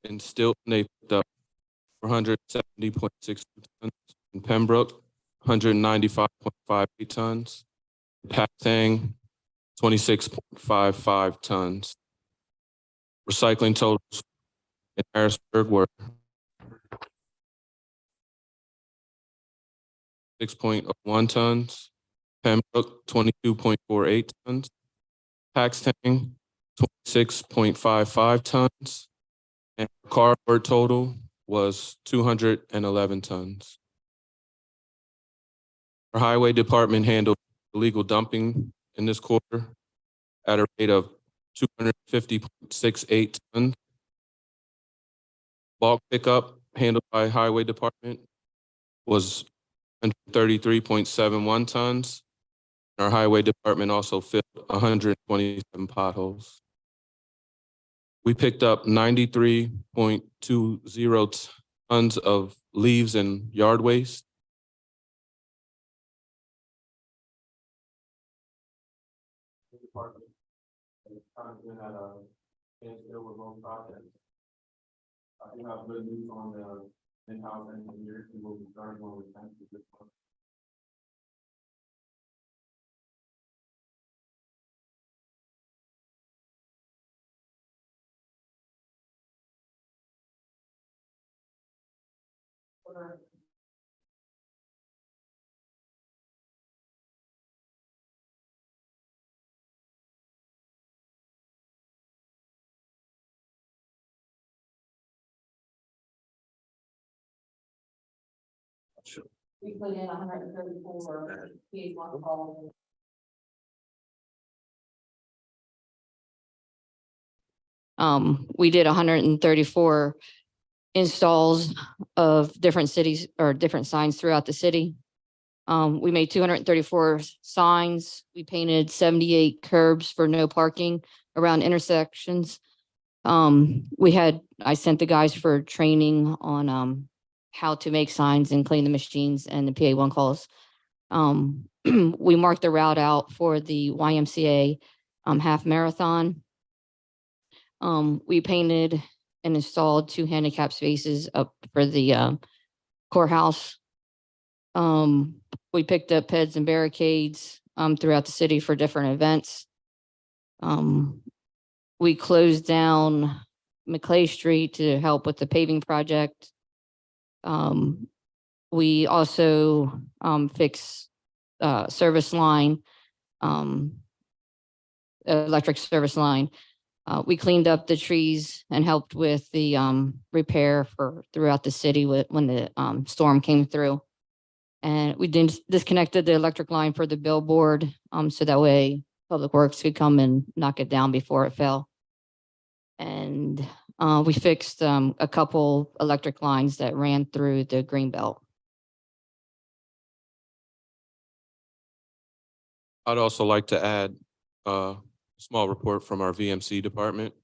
In Stilton, they picked up 470.6 tons. In Pembroke, 195.58 tons. In Paxtang, 26.55 tons. Recycling totals in Harrisburg were 6.01 tons. Pembroke, 22.48 tons. Paxtang, 26.55 tons. And cardboard total was 211 tons. Our highway department handled illegal dumping in this quarter at a rate of 250.68 tons. Bulk pickup handled by highway department was 133.71 tons. Our highway department also filled 127 potholes. We picked up 93.20 tons of leaves and yard waste. I do have good news on the in-house engineers who will be starting on the 10th of this month. Sure. We put in 134 PA1 calls. We did 134 installs of different cities or different signs throughout the city. We made 234 signs. We painted 78 curbs for no parking around intersections. I sent the guys for training on how to make signs and clean the machines and the PA1 calls. We marked the route out for the YMCA half marathon. We painted and installed 2 handicap spaces up for the courthouse. We picked up peds and barricades throughout the city for different events. We closed down McClay Street to help with the paving project. We also fixed service line, electric service line. We cleaned up the trees and helped with the repair throughout the city when the storm came through. And we disconnected the electric line for the billboard so that way Public Works could come and knock it down before it fell. And we fixed a couple electric lines that ran through the Greenbelt. I'd also like to add a small report from our VMC department.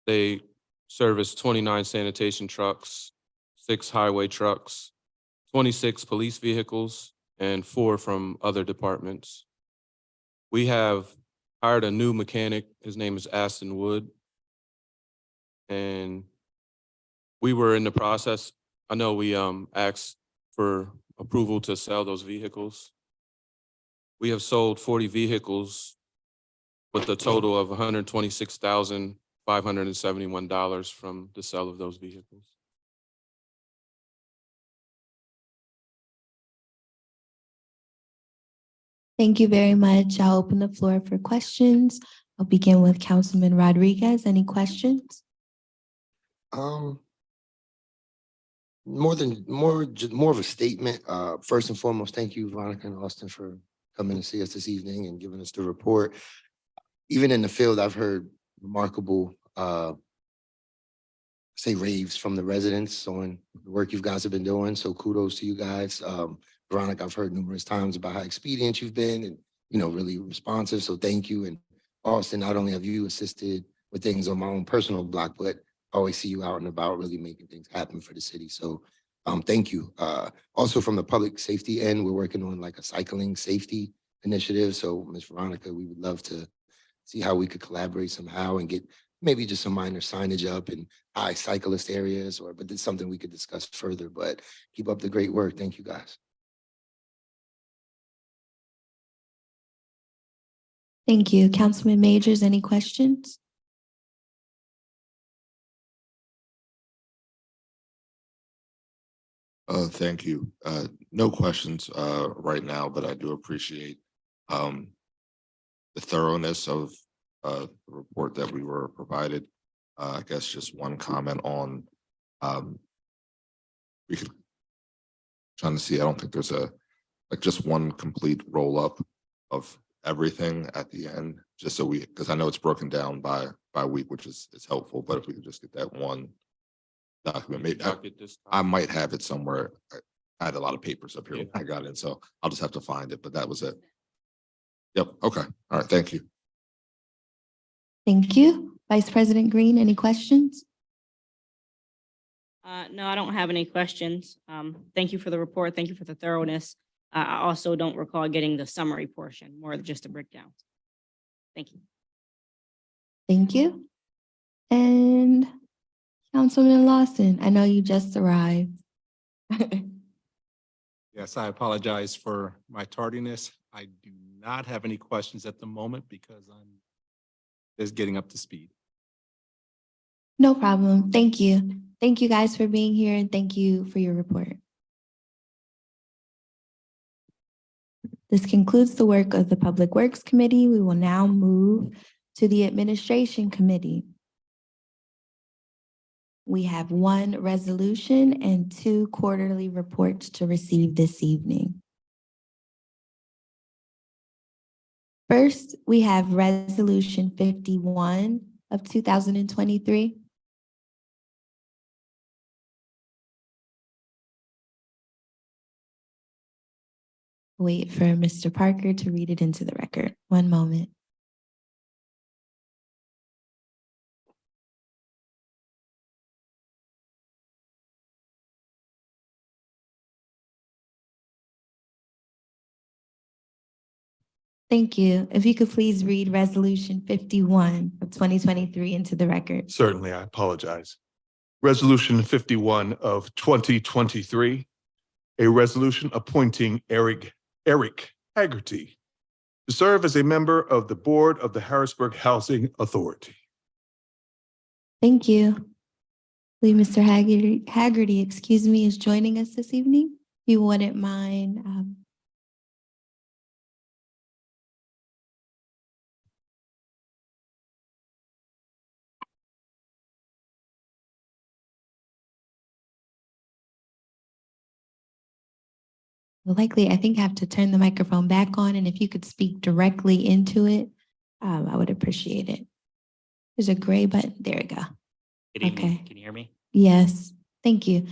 They serviced 29 sanitation trucks, 6 highway trucks, 26 police vehicles, and 4 from other departments. We have hired a new mechanic. His name is Aston Wood. And we were in the process. I know we asked for approval to sell those vehicles. We have sold 40 vehicles with a total of $126,571 from the sale of those vehicles. Thank you very much. I'll open the floor for questions. I'll begin with Councilman Rodriguez. Any questions? More of a statement. First and foremost, thank you, Veronica and Austin, for coming to see us this evening and giving us the report. Even in the field, I've heard remarkable, say, raves from the residents on the work you guys have been doing. So kudos to you guys. Veronica, I've heard numerous times about how expedient you've been and, really responsive. So thank you. And Austin, not only have you assisted with things on my own personal block, but I always see you out and about really making things happen for the city. So thank you. Also from the public safety end, we're working on like a cycling safety initiative. So Ms. Veronica, we would love to see how we could collaborate somehow and get maybe just some minor signage up in high cyclist areas but it's something we could discuss further, but keep up the great work. Thank you, guys. Thank you. Councilman Majors, any questions? Thank you. No questions right now, but I do appreciate the thoroughness of the report that we were provided. I guess just one comment on we could trying to see. I don't think there's just one complete roll up of everything at the end, just so because I know it's broken down by week, which is helpful. But if we could just get that one document, maybe I might have it somewhere. I had a lot of papers up here when I got in, so I'll just have to find it, but that was it. Yep. Okay. All right. Thank you. Thank you. Vice President Green, any questions? No, I don't have any questions. Thank you for the report. Thank you for the thoroughness. I also don't recall getting the summary portion, more just a breakdown. Thank you. Thank you. And Councilman Lawson, I know you just arrived. Yes, I apologize for my tardiness. I do not have any questions at the moment because I'm just getting up to speed. No problem. Thank you. Thank you guys for being here and thank you for your report. This concludes the work of the Public Works Committee. We will now move to the Administration Committee. We have one resolution and 2 quarterly reports to receive this evening. First, we have Resolution 51 of 2023. Wait for Mr. Parker to read it into the record. One moment. Thank you. If you could please read Resolution 51 of 2023 into the record. Certainly, I apologize. Resolution 51 of 2023, a resolution appointing Eric Haggerty to serve as a member of the board of the Harrisburg Housing Authority. Thank you. I believe Mr. Haggerty, excuse me, is joining us this evening. If you wouldn't mind. Well, likely, I think I have to turn the microphone back on, and if you could speak directly into it, I would appreciate it. There's a gray button. There we go. Good evening. Okay. Can you hear me? Yes, thank you.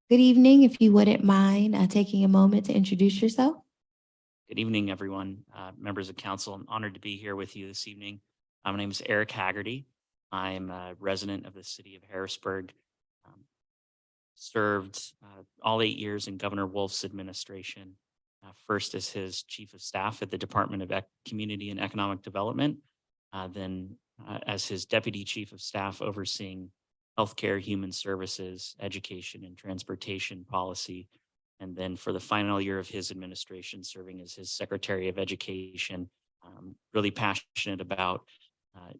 Good evening. If you wouldn't mind taking a moment to introduce yourself. Good evening, everyone. Members of council, I'm honored to be here with you this evening. My name is Eric Haggerty. I'm a resident of the city of Harrisburg. Served all 8 years in Governor Wolf's administration, first as his chief of staff at the Department of Community and Economic Development, then as his deputy chief of staff overseeing healthcare, human services, education, and transportation policy. And then for the final year of his administration, serving as his Secretary of Education, really passionate about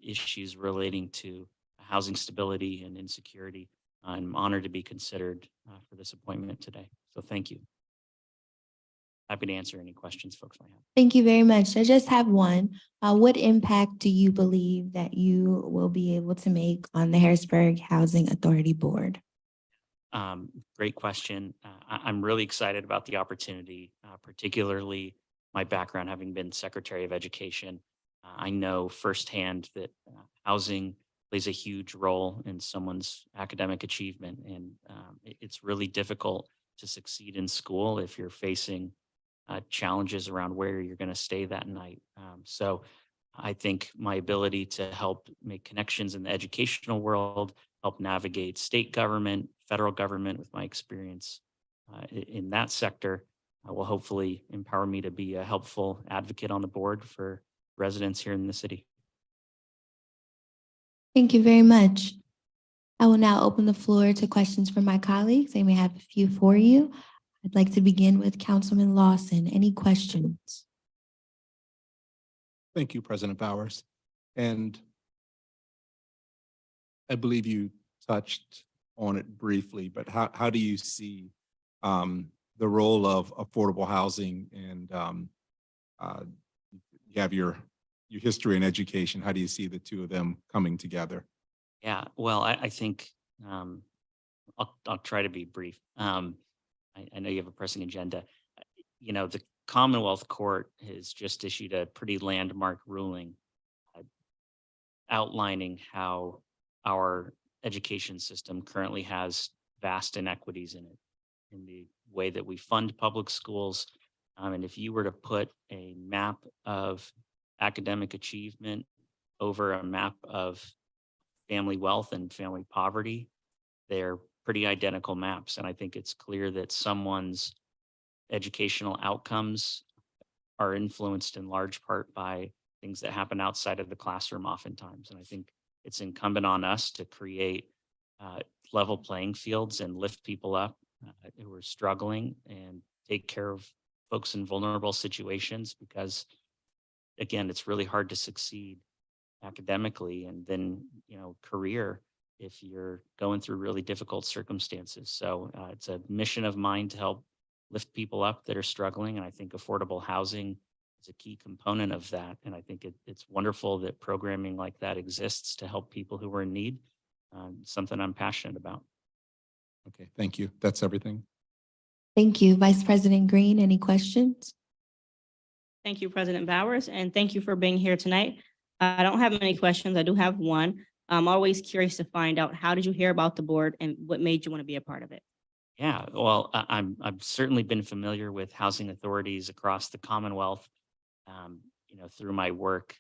issues relating to housing stability and insecurity. I'm honored to be considered for this appointment today. So thank you. Happy to answer any questions folks might have. Thank you very much. I just have one. What impact do you believe that you will be able to make on the Harrisburg Housing Authority Board? Great question. I'm really excited about the opportunity, particularly my background having been Secretary of Education. I know firsthand that housing plays a huge role in someone's academic achievement. And it's really difficult to succeed in school if you're facing challenges around where you're going to stay that night. So I think my ability to help make connections in the educational world, help navigate state government, federal government with my experience in that sector will hopefully empower me to be a helpful advocate on the board for residents here in the city. Thank you very much. I will now open the floor to questions from my colleagues, and we have a few for you. I'd like to begin with Councilman Lawson. Any questions? Thank you, President Bowers. And I believe you touched on it briefly, but how do you see the role of affordable housing and you have your history and education. How do you see the two of them coming together? Yeah, well, I think I'll try to be brief. I know you have a pressing agenda. You know, the Commonwealth Court has just issued a pretty landmark ruling outlining how our education system currently has vast inequities in it, in the way that we fund public schools. And if you were to put a map of academic achievement over a map of family wealth and family poverty, they're pretty identical maps. And I think it's clear that someone's educational outcomes are influenced in large part by things that happen outside of the classroom oftentimes. And I think it's incumbent on us to create level playing fields and lift people up who are struggling and take care of folks in vulnerable situations, because again, it's really hard to succeed academically and then, you know, career if you're going through really difficult circumstances. So it's a mission of mine to help lift people up that are struggling. And I think affordable housing is a key component of that. And I think it's wonderful that programming like that exists to help people who are in need. Something I'm passionate about. Okay, thank you. That's everything. Thank you. Vice President Green, any questions? Thank you, President Bowers, and thank you for being here tonight. I don't have many questions. I do have one. I'm always curious to find out, how did you hear about the board and what made you want to be a part of it? Yeah, well, I've certainly been familiar with housing authorities across the Commonwealth, you know, through my work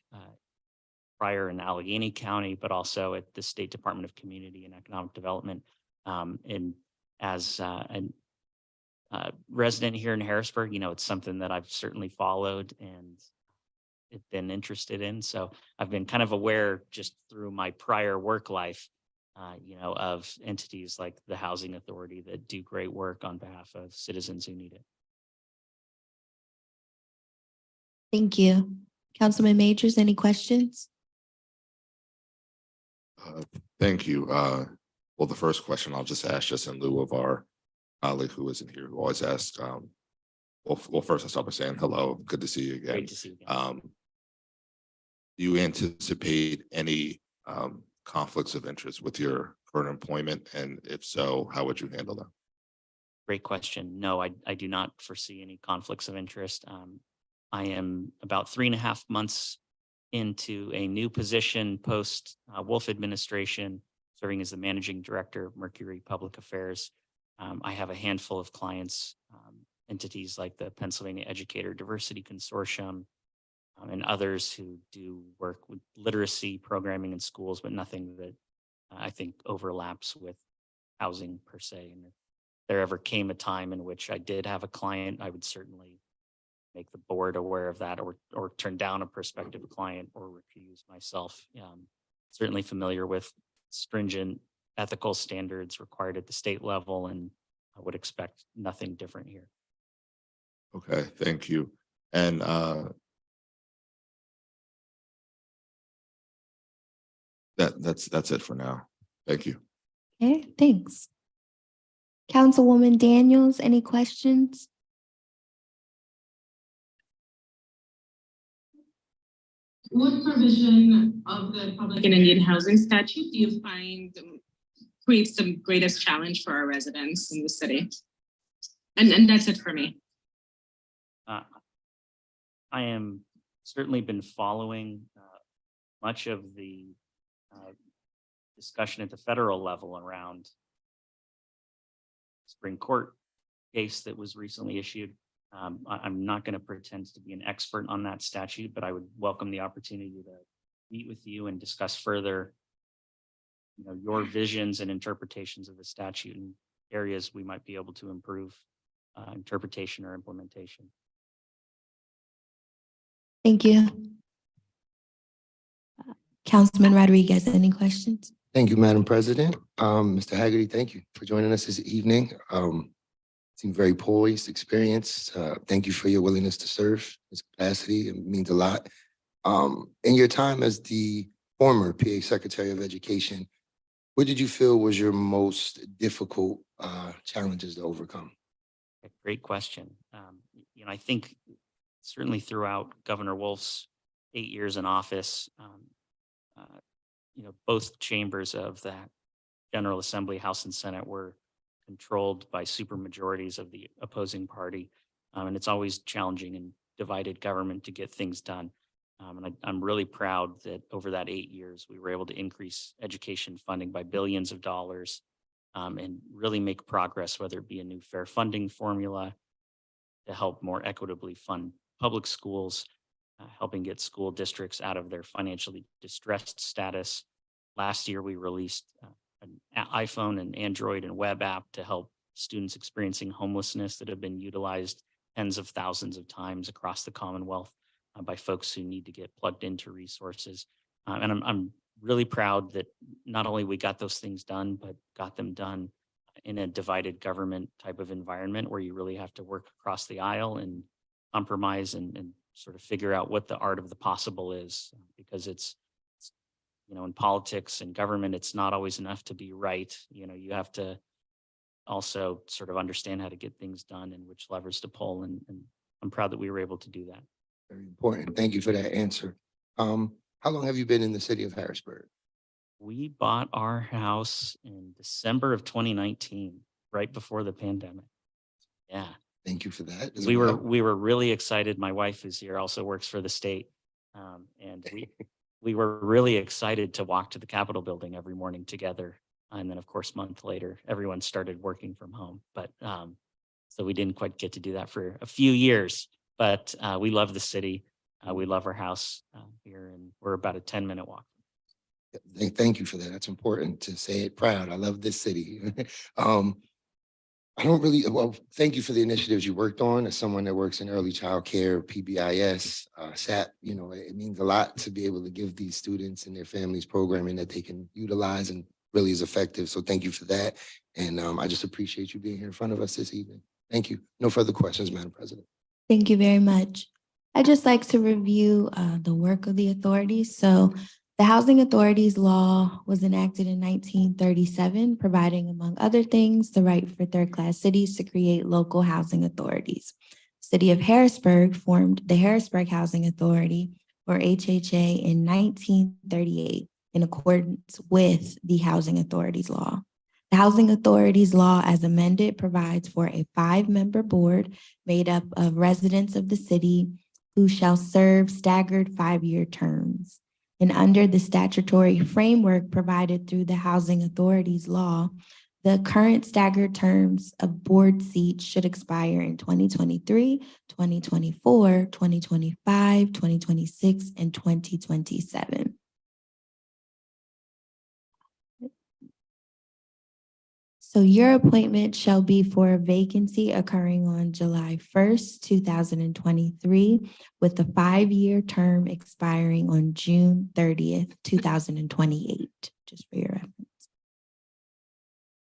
prior in Allegheny County, but also at the State Department of Community and Economic Development. And as a resident here in Harrisburg, you know, it's something that I've certainly followed and been interested in. So I've been kind of aware just through my prior work life, you know, of entities like the Housing Authority that do great work on behalf of citizens who need it. Thank you. Councilman Majors, any questions? Thank you. Well, the first question I'll just ask, just in lieu of our colleague who isn't here, who always asks, well, first I'll start by saying hello. Good to see you again. Great to see you again. Do you anticipate any conflicts of interest with your current employment? And if so, how would you handle them? Great question. No, I do not foresee any conflicts of interest. I am about 3.5 months into a new position post Wolf administration, serving as the managing director of Mercury Public Affairs. I have a handful of clients, entities like the Pennsylvania Educator Diversity Consortium, and others who do work with literacy programming in schools, but nothing that I think overlaps with housing per se. And if there ever came a time in which I did have a client, I would certainly make the board aware of that, or turn down a prospective client or recuse myself. Certainly familiar with stringent ethical standards required at the state level, and I would expect nothing different here. Okay, thank you. And that's it for now. Thank you. Okay, thanks. Councilwoman Daniels, any questions? What provision of the public and Indian housing statute do you find creates the greatest challenge for our residents in the city? And that's it for me. I am certainly been following much of the discussion at the federal level around Supreme Court case that was recently issued. I'm not going to pretend to be an expert on that statute, but I would welcome the opportunity to meet with you and discuss further, you know, your visions and interpretations of the statute and areas we might be able to improve interpretation or implementation. Thank you. Councilman Rodriguez, any questions? Thank you, Madam President. Mr. Haggerty, thank you for joining us this evening. Seem very poised, experienced. Thank you for your willingness to serve this capacity. It means a lot. In your time as the former PA Secretary of Education, what did you feel was your most difficult challenges to overcome? Great question. I think certainly throughout Governor Wolf's 8 years in office, both chambers of that General Assembly, House and Senate were controlled by supermajorities of the opposing party. And it's always challenging in divided government to get things done. And I'm really proud that over that 8 years, we were able to increase education funding by billions of dollars and really make progress, whether it be a new fair funding formula to help more equitably fund public schools, helping get school districts out of their financially distressed status. Last year, we released an iPhone and Android and web app to help students experiencing homelessness that have been utilized tens of thousands of times across the Commonwealth by folks who need to get plugged into resources. And I'm really proud that not only we got those things done, but got them done in a divided government type of environment where you really have to work across the aisle and compromise and sort of figure out what the art of the possible is, because it's in politics and government, it's not always enough to be right. You have to also sort of understand how to get things done and which levers to pull. And I'm proud that we were able to do that. Very important. Thank you for that answer. How long have you been in the city of Harrisburg? We bought our house in December of 2019, right before the pandemic. Yeah. Thank you for that. We were really excited. My wife who's here also works for the state. And we were really excited to walk to the Capitol building every morning together. And then of course, a month later, everyone started working from home. But so we didn't quite get to do that for a few years, but we love the city. We love our house here, and we're about a 10-minute walk. Thank you for that. That's important to say it proud. I love this city. Thank you for the initiatives you worked on. As someone that works in early child care, PBIS, SAP, it means a lot to be able to give these students and their families programming that they can utilize and really is effective. So thank you for that. And I just appreciate you being here in front of us this evening. Thank you. No further questions, Madam President. Thank you very much. I'd just like to review the work of the authorities. So the Housing Authorities Law was enacted in 1937, providing, among other things, the right for third-class cities to create local housing authorities. The City of Harrisburg formed the Harrisburg Housing Authority, or HHA, in 1938 in accordance with the Housing Authorities Law. The Housing Authorities Law, as amended, provides for a 5-member board made up of residents of the city who shall serve staggered 5-year terms. And under the statutory framework provided through the Housing Authorities Law, the current staggered terms of board seats should expire in 2023, 2024, 2025, 2026, and 2027. So your appointment shall be for a vacancy occurring on July 1st, 2023, with a 5-year term expiring on June 30th, 2028, just for your reference.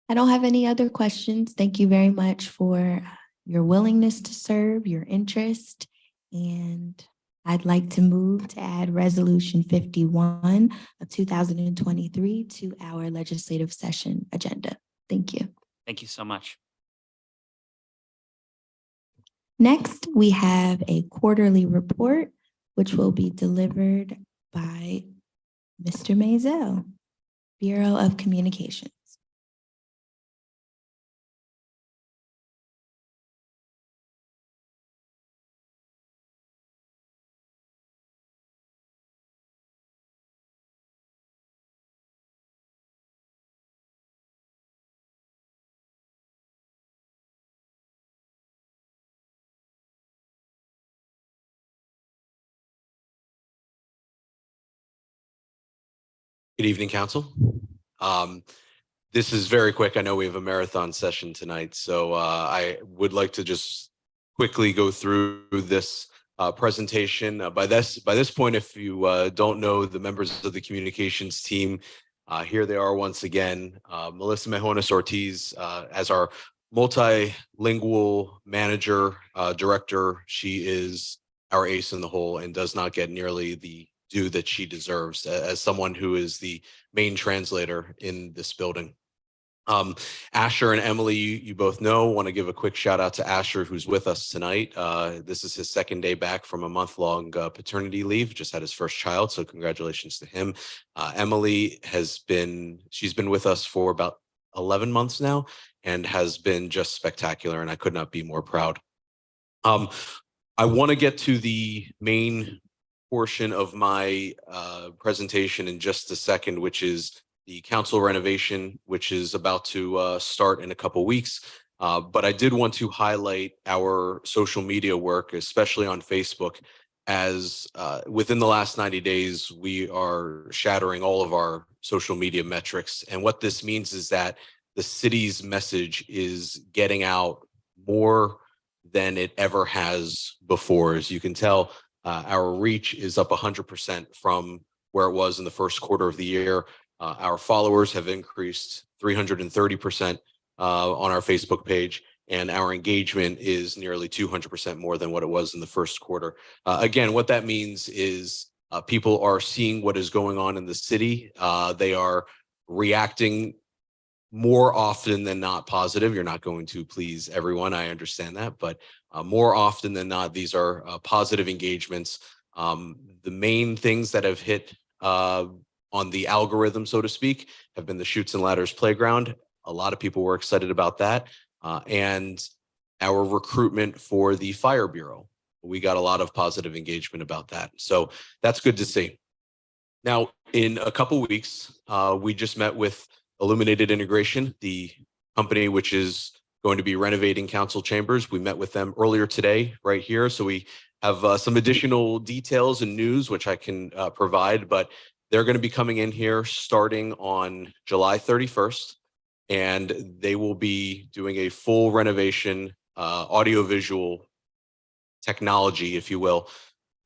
I don't have any other questions. Thank you very much for your willingness to serve, your interest, and I'd like to move to add Resolution 51 of 2023 to our legislative session agenda. Thank you. Thank you so much. Next, we have a quarterly report, which will be delivered by Mr. Maisel, Bureau of Communications. Good evening, Council. This is very quick. I know we have a marathon session tonight, so I would like to just quickly go through this presentation. By this point, if you don't know the members of the communications team, here they are once again. Melissa Mejones Ortiz as our multilingual manager, director. She is our ace in the hole and does not get nearly the due that she deserves as someone who is the main translator in this building. Asher and Emily, you both know, want to give a quick shout out to Asher, who's with us tonight. This is his second day back from a month-long paternity leave, just had his first child, so congratulations to him. Emily she's been with us for about 11 months now and has been just spectacular, and I could not be more proud. I want to get to the main portion of my presentation in just a second, which is the council renovation, which is about to start in a couple weeks. But I did want to highlight our social media work, especially on Facebook, as within the last 90 days, we are shattering all of our social media metrics. And what this means is that the city's message is getting out more than it ever has before. As you can tell, our reach is up 100% from where it was in the first quarter of the year. Our followers have increased 330% on our Facebook page, and our engagement is nearly 200% more than what it was in the first quarter. Again, what that means is people are seeing what is going on in the city. They are reacting more often than not positive. You're not going to please everyone, I understand that, but more often than not, these are positive engagements. The main things that have hit on the algorithm, so to speak, have been the Chutes and Ladders playground. A lot of people were excited about that. And our recruitment for the Fire Bureau. We got a lot of positive engagement about that. So that's good to see. Now, in a couple weeks, we just met with Illuminated Integration, the company which is going to be renovating council chambers. We met with them earlier today, right here. So we have some additional details and news, which I can provide, but they're going to be coming in here starting on July 31st, and they will be doing a full renovation, audiovisual technology, if you will,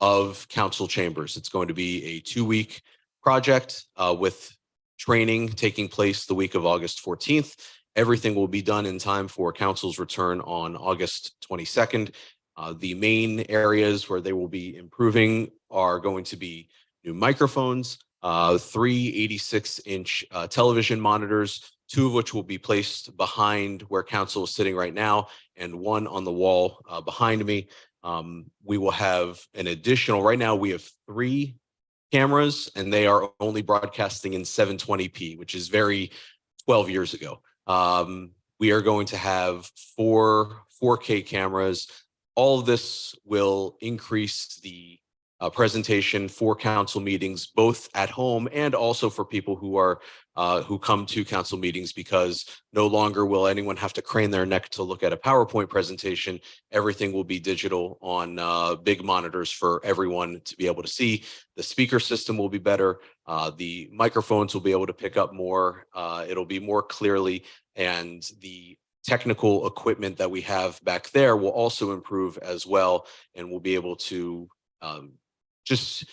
of council chambers. It's going to be a 2-week project with training taking place the week of August 14th. Everything will be done in time for council's return on August 22nd. The main areas where they will be improving are going to be new microphones, 3 86-inch television monitors, 2 of which will be placed behind where council is sitting right now, and 1 on the wall behind me. We will have an additional, right now we have 3 cameras, and they are only broadcasting in 720p, which is very 12 years ago. We are going to have 4 4K cameras. All of this will increase the presentation for council meetings, both at home and also for people who come to council meetings, because no longer will anyone have to crane their neck to look at a PowerPoint presentation. Everything will be digital on big monitors for everyone to be able to see. The speaker system will be better. The microphones will be able to pick up more. It'll be more clearly, and the technical equipment that we have back there will also improve as well, and we'll be able to just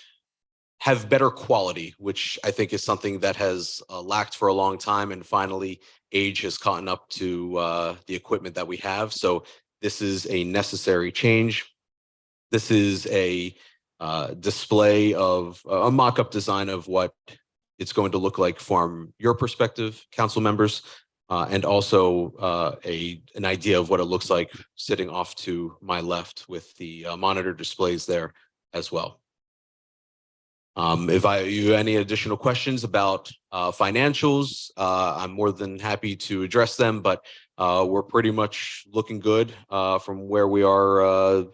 have better quality, which I think is something that has lacked for a long time, and finally age has caught up to the equipment that we have. So this is a necessary change. This is a display of a mock-up design of what it's going to look like from your perspective, council members, and also an idea of what it looks like sitting off to my left with the monitor displays there as well. If you have any additional questions about financials, I'm more than happy to address them, but we're pretty much looking good from where we are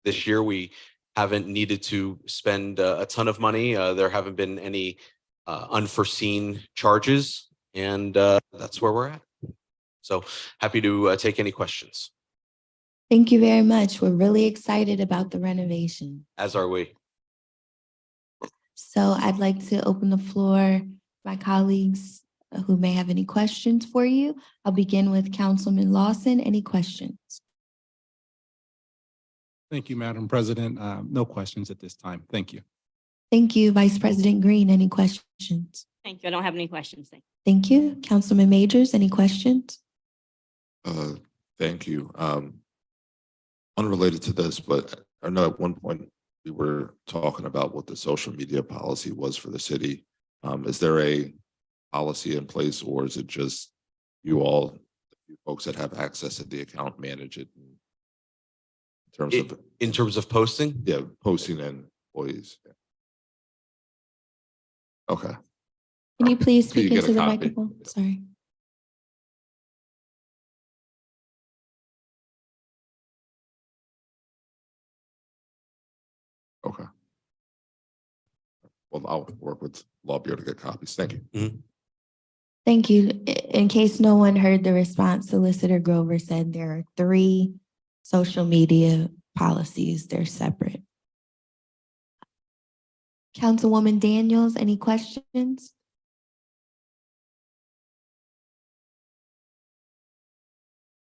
this year. We haven't needed to spend a ton of money. There haven't been any unforeseen charges, and that's where we're at. So happy to take any questions. Thank you very much. We're really excited about the renovation. As are we. So I'd like to open the floor to my colleagues who may have any questions for you. I'll begin with Councilman Lawson. Any questions? Thank you, Madam President. No questions at this time. Thank you. Thank you, Vice President Green. Any questions? Thank you. I don't have any questions. Thank Thank you. Councilman Majors, any questions? Thank you. Unrelated to this, but I know at one point we were talking about what the social media policy was for the city. Is there a policy in place, or is it just you all, you folks that have access to the account, manage it in terms of, In terms of posting, yeah, posting and employees? Yeah. Okay. Can you please So you speak get a into the copy. microphone? Sorry. Okay. Well, I'll work with Law Bureau to get copies. Thank you. Thank you. In case no one heard the response, Solicitor Grover said there are 3 social media policies. They're separate. Councilwoman Daniels, any questions?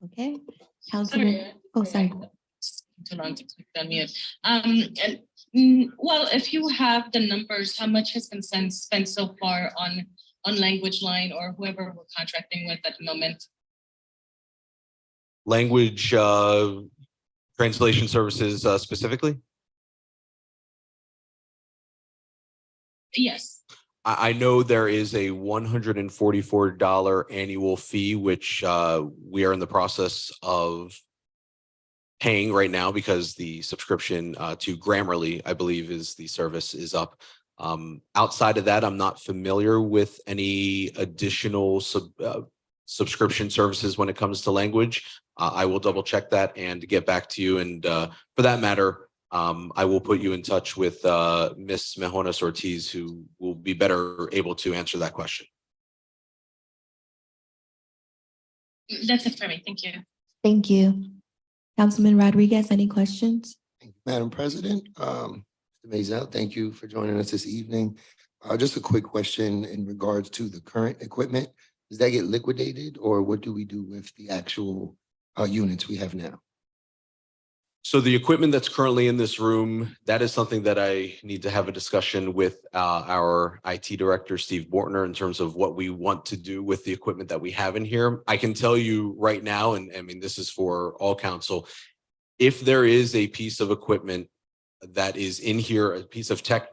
Okay, Councilman, oh, sorry. Too long to click on mute. Well, if you have the numbers, how much has been spent so far on language line or whoever we're contracting with at the moment? language translation services specifically. Yes. I know there is a $144 annual fee, which we are in the process of paying right now because the subscription to Grammarly, I believe, is the service is up. Outside of that, I'm not familiar with any additional subscription services when it comes to language. I will double check that and get back to you. And for that matter, I will put you in touch with Ms. Mejonas Ortiz, who will be better able to answer that question. That's it for me. Thank you. Thank you. Councilman Rodriguez, any questions? Thank you, Madam President. Mr. Mazel, thank you for joining us this evening. Just a quick question in regards to the current equipment. Does that get liquidated, or what do we do with the actual units we have now? So the equipment that's currently in this room, that is something that I need to have a discussion with our IT director, Steve Bortner, in terms of what we want to do with the equipment that we have in here. I can tell you right now, and I mean, this is for all council, if there is a piece of equipment that is in here, a piece of tech,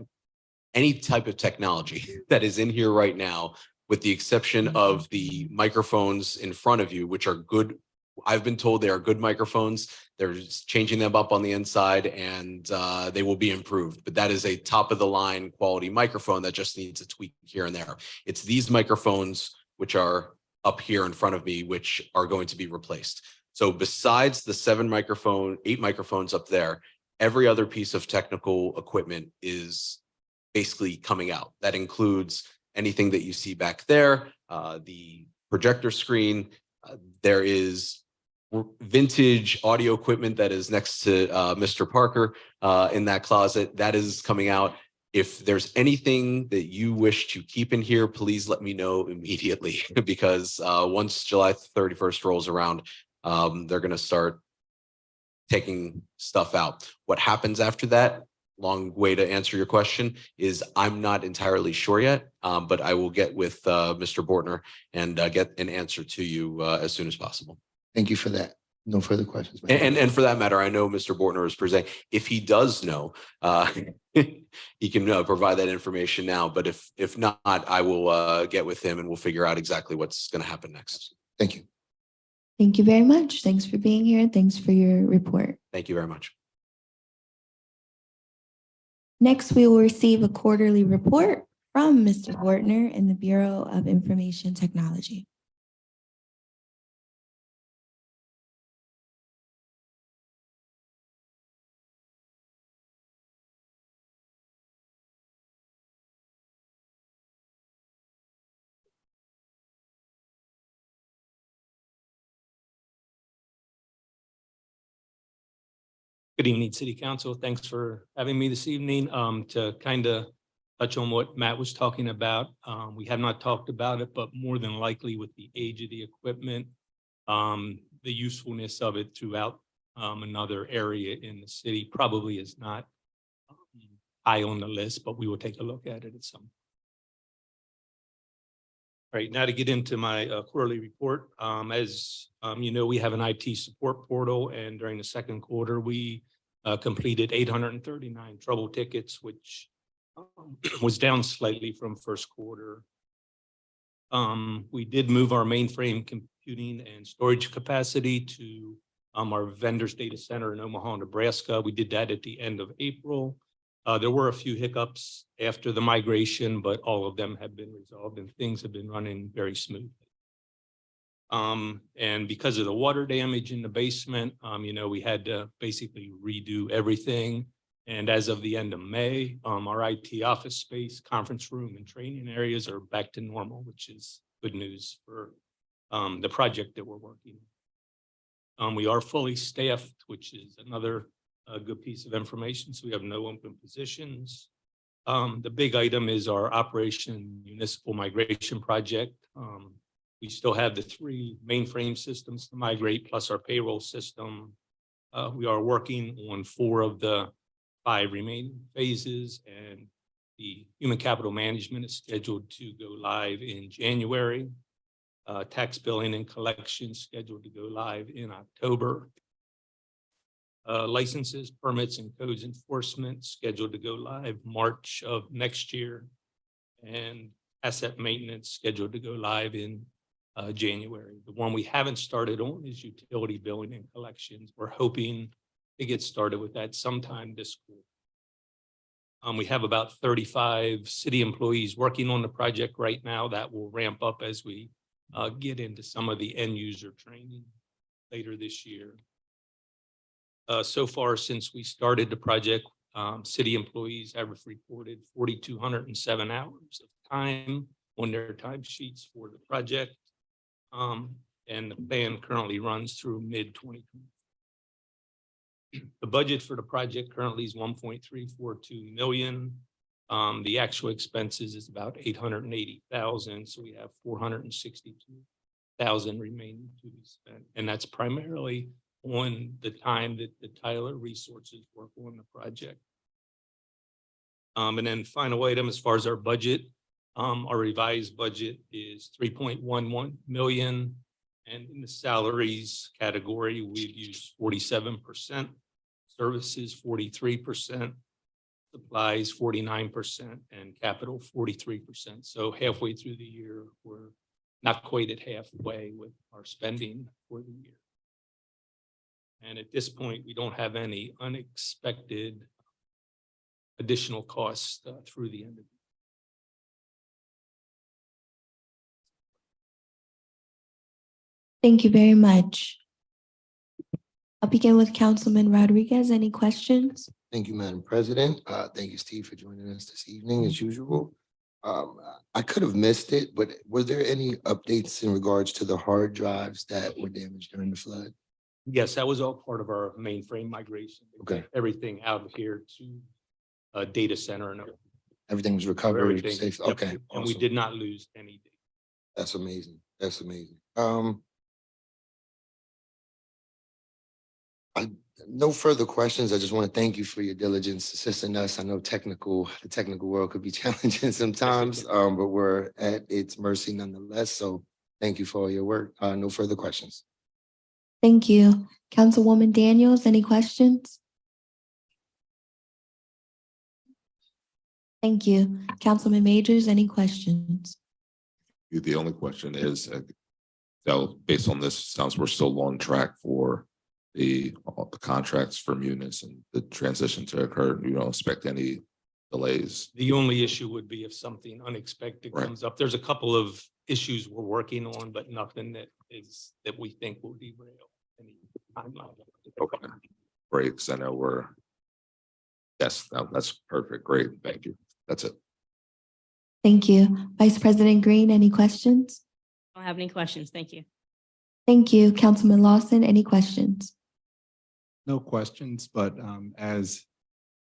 any type of technology that is in here right now, with the exception of the microphones in front of you, which are good. I've been told they are good microphones. They're just changing them up on the inside and they will be improved. But that is a top of the line quality microphone that just needs a tweak here and there. It's these microphones, which are up here in front of me, which are going to be replaced. So besides the 8 microphones up there, every other piece of technical equipment is basically coming out. That includes anything that you see back there, the projector screen. There is vintage audio equipment that is next to Mr. Parker in that closet. That is coming out. If there's anything that you wish to keep in here, please let me know immediately because once July 31st rolls around, they're going to start taking stuff out. What happens after that? Long way to answer your question is I'm not entirely sure yet, but I will get with Mr. Bortner and get an answer to you as soon as possible. Thank you for that. No further questions. And for that matter, I know Mr. Bortner is presenting. If he does know, he can provide that information now. But if not, I will get with him and we'll figure out exactly what's going to happen next. Thank you. Thank you very much. Thanks for being here. Thanks for your report. Thank you very much. Next, we will receive a quarterly report from Mr. Bortner in the Bureau of Information Technology. Good evening, City Council. Thanks for having me this evening to kind of touch on what Matt was talking about. We have not talked about it, but more than likely with the age of the equipment, the usefulness of it throughout Another area in the city probably is not high on the list, but we will take a look at it at some. All right, now to get into my quarterly report. As you know, we have an IT support portal, and during the second quarter, we completed 839 trouble tickets, which was down slightly from first quarter. We did move our mainframe computing and storage capacity to our vendor's data center in Omaha, Nebraska. We did that at the end of April. There were a few hiccups after the migration, but all of them have been resolved and things have been running very smoothly. And because of the water damage in the basement, you know, we had to basically redo everything. And as of the end of May, our IT office space, conference room, and training areas are back to normal, which is good news for the project that we're working on. We are fully staffed, which is another good piece of information. So we have no open positions. The big item is our Operation Municipal Migration Project. We still have the 3 mainframe systems to migrate, plus our payroll system. We are working on 4 of the 5 remaining phases, and the human capital management is scheduled to go live in January. Tax billing and collection scheduled to go live in October. Licenses, permits, and codes enforcement scheduled to go live March of next year. And asset maintenance scheduled to go live in January. The one we haven't started on is utility billing and collections. We're hoping to get started with that sometime this quarter. We have about 35 city employees working on the project right now. That will ramp up as we get into some of the end user training later this year. So far, since we started the project, city employees have reported 4,207 hours of time on their timesheets for the project. And the plan currently runs through mid-2020. The budget for the project currently is 1.342 million. The actual expenses is about 880,000. So we have 462,000 remaining to be spent. And that's primarily on the time that the Tyler resources work on the project. And then final item, as far as our budget, our revised budget is 3.11 million. And in the salaries category, we've used 47%, services 43%, supplies 49%, and capital 43%. So halfway through the year, we're not quite at halfway with our spending for the year. And at this point, we don't have any unexpected additional costs through the end of the year. Thank you very much. I'll begin with Councilman Rodriguez. Any questions? Thank you, Madam President. Thank you, Steve, for joining us this evening as usual. I could have missed it, but was there any updates in regards to the hard drives that were damaged during the flood? Yes, that was all part of our mainframe migration. Okay. Everything out of here to a data center and Everything was recovered everything. safe? Yep. Okay, And we awesome. did not lose any data. That's amazing. That's amazing. No further questions. I just want to thank you for your diligence assisting us. I know the technical world could be challenging sometimes, but we're at its mercy nonetheless. So thank you for all your work. No further questions. Thank you. Councilwoman Daniels, any questions? Thank you. Councilman Majors, any questions? The only question is, so based on this, sounds we're still on track for all the contracts for Munis and the transition to occur. You don't expect any delays? The only issue would be if something unexpected Right. comes up. There's a couple of issues we're working on, but nothing that we think will derail any timeline. Okay, great, because I know yes, that's perfect, great, thank you, that's it. Thank you. Vice President Green, any questions? I don't have any questions. Thank you. Thank you. Councilman Lawson, any questions? No questions, but as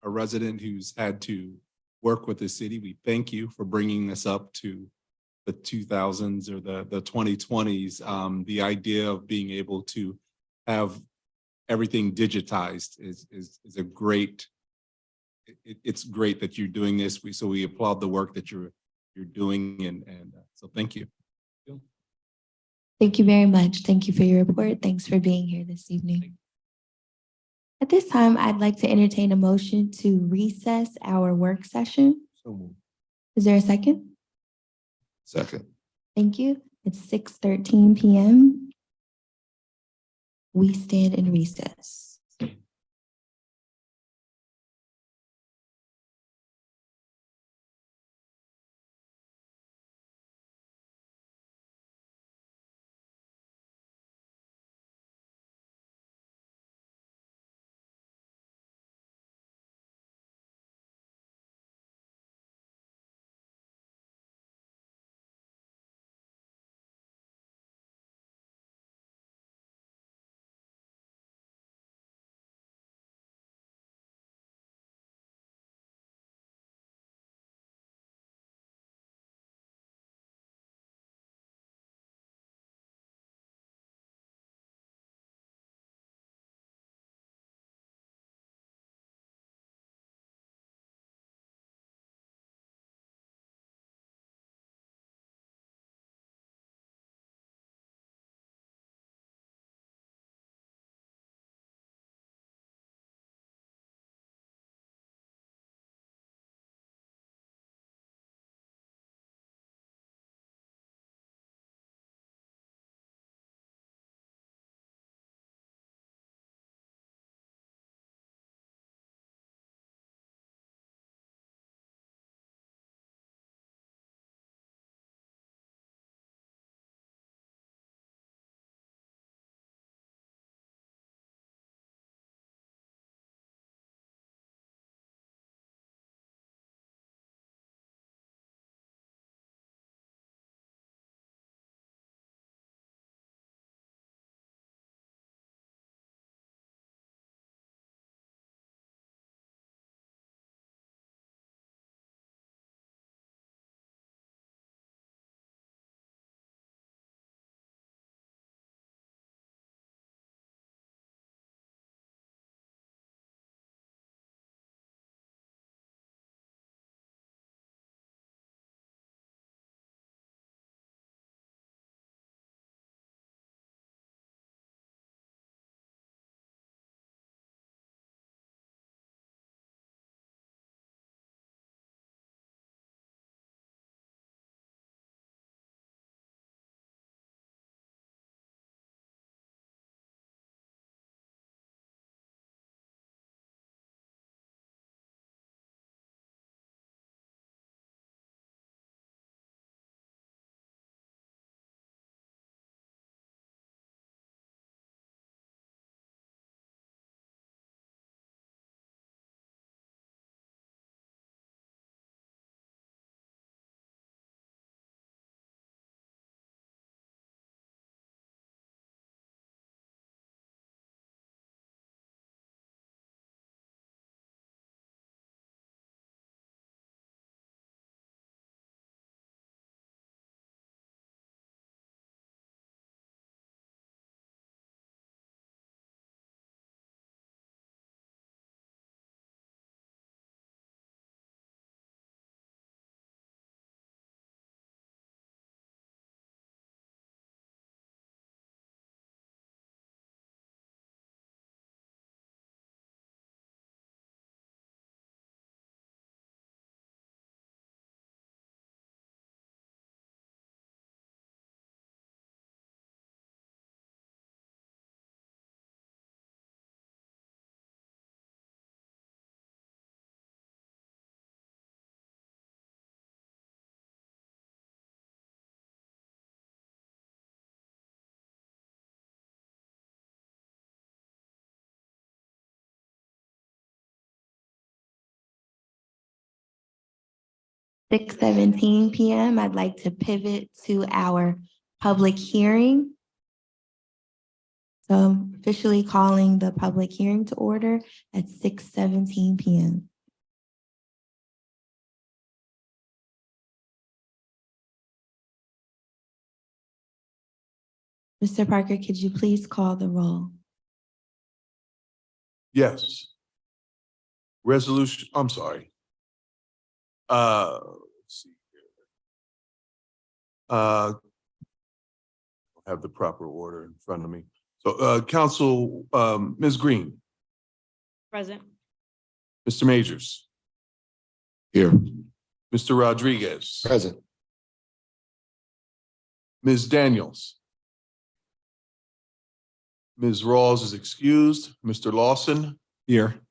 a resident who's had to work with the city, we thank you for bringing this up to the 2000s or the 2020s. The idea of being able to have everything digitized is a great, it's great that you're doing this. So we applaud the work that you're doing and so thank you. Thank you very much. Thank you for your report. Thanks for being here this evening. At this time, I'd like to entertain a motion to recess our work session. Is there a second? Second. Thank you. It's 6:13 p.m. We stand in recess. Six 17 p.m. I'd like to pivot to our public hearing. So I'm officially calling the public hearing to order at 6:17 p.m. Mr. Parker, could you please call the roll? Yes. Resolution, I'm sorry. Let's see here. Have the proper order in front of me. So, Council, Ms. Green, Present. Mr. Majors, Here. Mr. Rodriguez, Present. Ms. Daniels. Ms. Rawls is excused, Mr. Lawson, Here.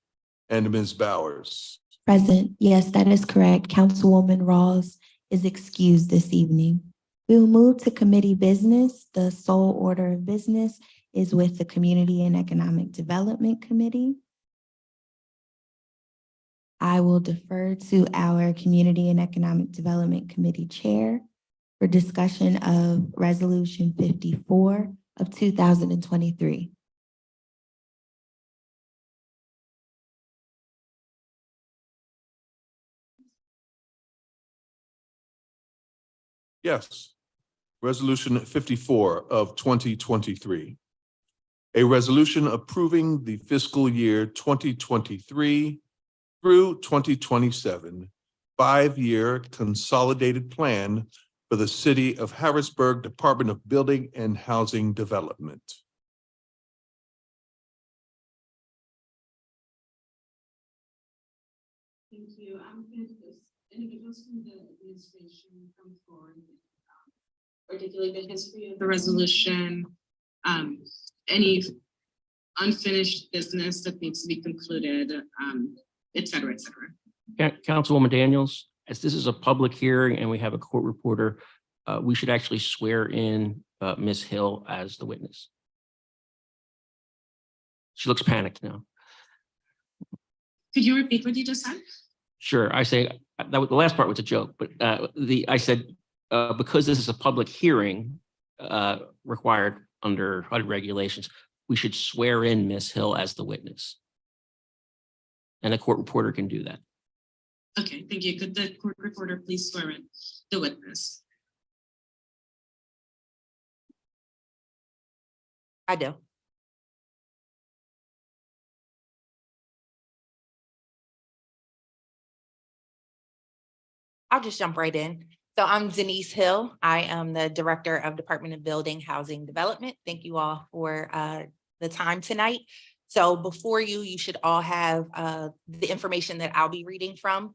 and Ms. Bowers. Present, yes, that is correct. Councilwoman Rawls is excused this evening. We will move to committee business. The sole order of business is with the Community and Economic Development Committee. I will defer to our Community and Economic Development Committee Chair for discussion of Resolution 54 of 2023. Yes. Resolution 54 of 2023. A resolution approving the fiscal year 2023 through 2027 5-year consolidated plan for the City of Harrisburg Department of Building and Housing Development. Thank you. Individuals from the administration come forward, articulate the history of the resolution, any unfinished business that needs to be concluded, et cetera, et cetera. Councilwoman Daniels, as this is a public hearing and we have a court reporter, we should actually swear in Ms. Hill as the witness. She looks panicked now. Could you repeat what you just said? Sure, I say, that was, the last part was a joke, but I said, because this is a public hearing required under HUD regulations, we should swear in Ms. Hill as the witness. And the court reporter can do that. Okay, thank you. Could the court reporter please swear in the witness? I do. I'll just jump right in. So I'm Denise Hill. I am the Director of Department of Building, Housing Development. Thank you all for the time tonight. So before you, you should all have the information that I'll be reading from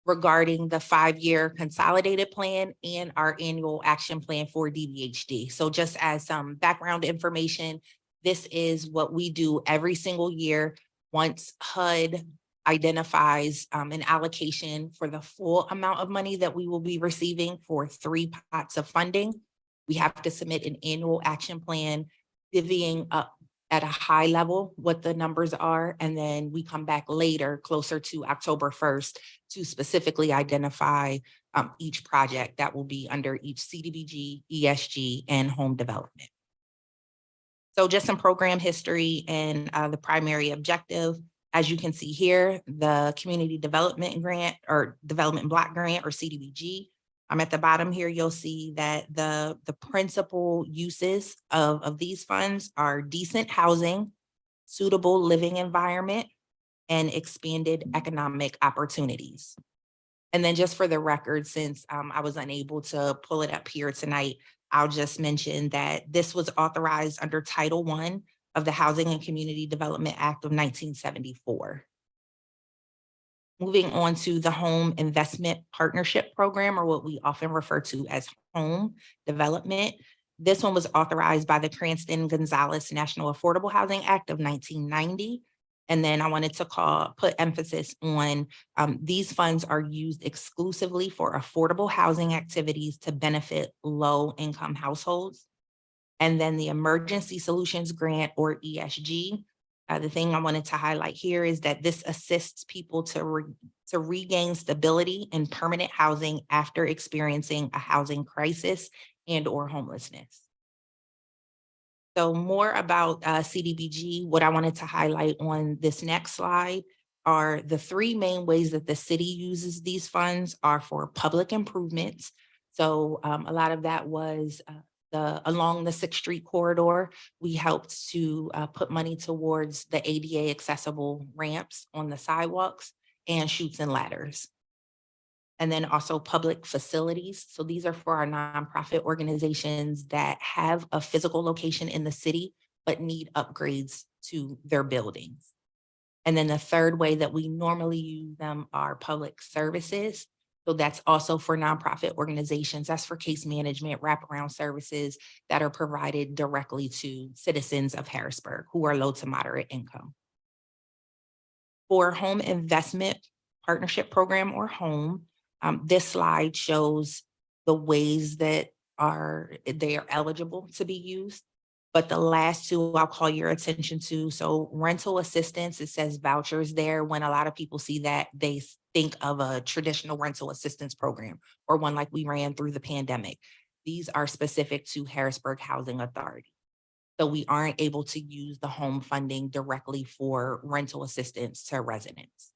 regarding the 5-year consolidated plan and our annual action plan for DBHD. So just as some background information, this is what we do every single year once HUD identifies an allocation for the full amount of money that we will be receiving for 3 pots of funding. We have to submit an annual action plan, divvying up at a high level what the numbers are, and then we come back later, closer to October 1st, to specifically identify each project that will be under each CDBG, ESG, and home development. So just some program history and the primary objective. As you can see here, the Community Development Grant or Development Block Grant or CDBG. At the bottom here, you'll see that the principal uses of these funds are decent housing, suitable living environment, and expanded economic opportunities. And then just for the record, since I was unable to pull it up here tonight, I'll just mention that this was authorized under Title I of the Housing and Community Development Act of 1974. Moving on to the Home Investment Partnership Program, or what we often refer to as home development. This one was authorized by the Cranston-Gonzalez National Affordable Housing Act of 1990. And then I wanted to put emphasis on these funds are used exclusively for affordable housing activities to benefit low-income households. And then the Emergency Solutions Grant, or ESG. The thing I wanted to highlight here is that this assists people to regain stability in permanent housing after experiencing a housing crisis and or homelessness. So more about CDBG, what I wanted to highlight on this next slide are the 3 main ways that the city uses these funds are for public improvements. So a lot of that was along the Sixth Street corridor, we helped to put money towards the ADA accessible ramps on the sidewalks and chutes and ladders. And then also public facilities. So these are for our nonprofit organizations that have a physical location in the city, but need upgrades to their buildings. And then the third way that we normally use them are public services. So that's also for nonprofit organizations. That's for case management, wraparound services that are provided directly to citizens of Harrisburg who are low to moderate income. For home investment partnership program or home, this slide shows the ways that they are eligible to be used. But the last two I'll call your attention to. So rental assistance, it says vouchers there. When a lot of people see that, they think of a traditional rental assistance program or one like we ran through the pandemic. These are specific to Harrisburg Housing Authority. So we aren't able to use the home funding directly for rental assistance to residents.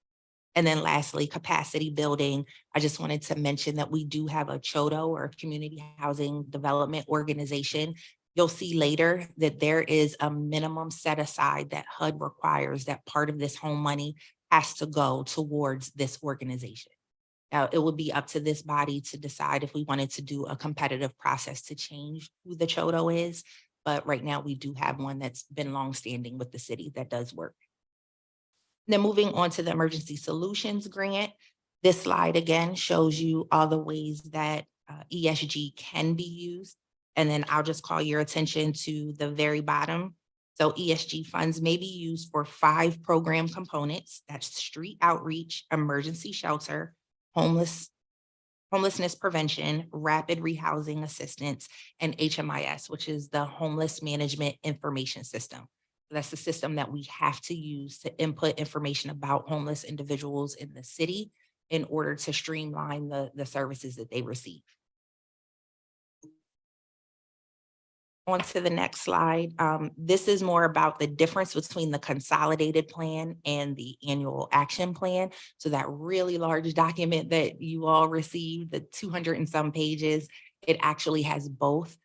And then lastly, capacity building. I just wanted to mention that we do have a CHODO or Community Housing Development Organization. You'll see later that there is a minimum set aside that HUD requires that part of this home money has to go towards this organization. Now, it would be up to this body to decide if we wanted to do a competitive process to change who the CHODO is. But right now we do have one that's been longstanding with the city that does work. Then moving on to the Emergency Solutions Grant. This slide again shows you all the ways that ESG can be used. And then I'll just call your attention to the very bottom. So ESG funds may be used for 5 program components. That's street outreach, emergency shelter, homelessness prevention, rapid rehousing assistance, and HMIS, which is the Homeless Management Information System. That's the system that we have to use to input information about homeless individuals in the city in order to streamline the services that they receive. On to the next slide. This is more about the difference between the consolidated plan and the annual action plan. So that really large document that you all received, the 200 and some pages, it actually has both.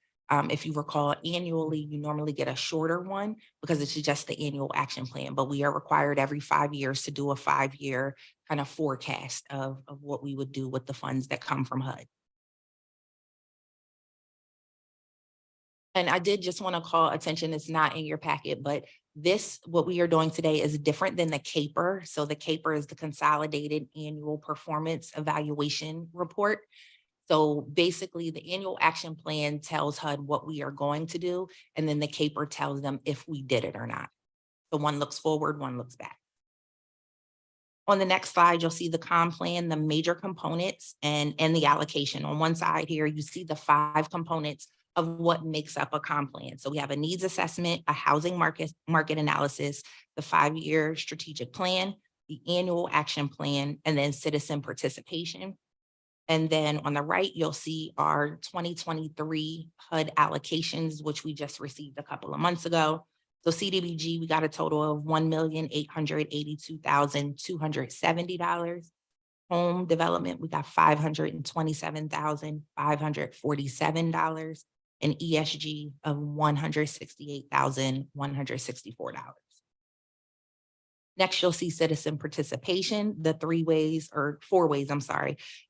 If you recall, annually, you normally get a shorter one because it's just the annual action plan, but we are required every 5 years to do a 5-year kind of forecast of what we would do with the funds that come from HUD. And I did just want to call attention, it's not in your packet, but what we are doing today is different than the CAPER. So the CAPER is the Consolidated Annual Performance Evaluation Report. So basically the annual action plan tells HUD what we are going to do, and then the CAPER tells them if we did it or not. So one looks forward, one looks back. On the next slide, you'll see the comp plan, the major components and the allocation. On one side here, you see the 5 components of what makes up a comp plan. So we have a needs assessment, a housing market analysis, the 5-year strategic plan, the annual action plan, and then citizen participation. And then on the right, you'll see our 2023 HUD allocations, which we just received a couple of months ago. So CDBG, we got a total of $1,882,270. Home development, we got $527,547. And ESG of $168,164. Next, you'll see citizen participation, the 4 ways,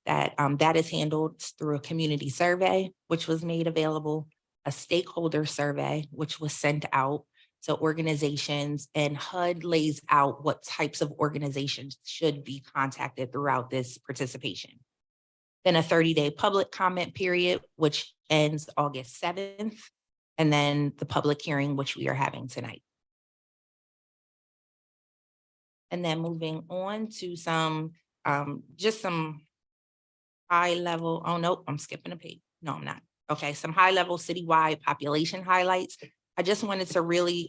that is handled through a community survey, which was made available, a stakeholder survey, which was sent out to organizations, and HUD lays out what types of organizations should be contacted throughout this participation. Then a 30-day public comment period, which ends August 7th, and then the public hearing, which we are having tonight. And then moving on to some high level, oh nope, I'm skipping a page. No, I'm not. Okay, some high level citywide population highlights. I just wanted to really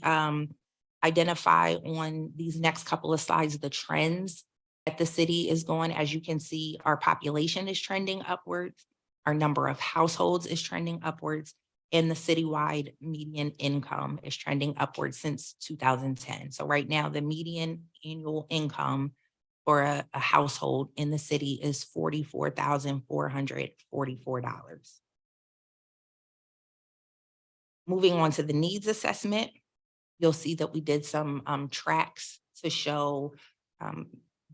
identify on these next couple of slides the trends that the city is going. As you can see, our population is trending upwards. Our number of households is trending upwards, and the citywide median income is trending upwards since 2010. So right now, the median annual income for a household in the city is $44,444. Moving on to the needs assessment, you'll see that we did some tracks to show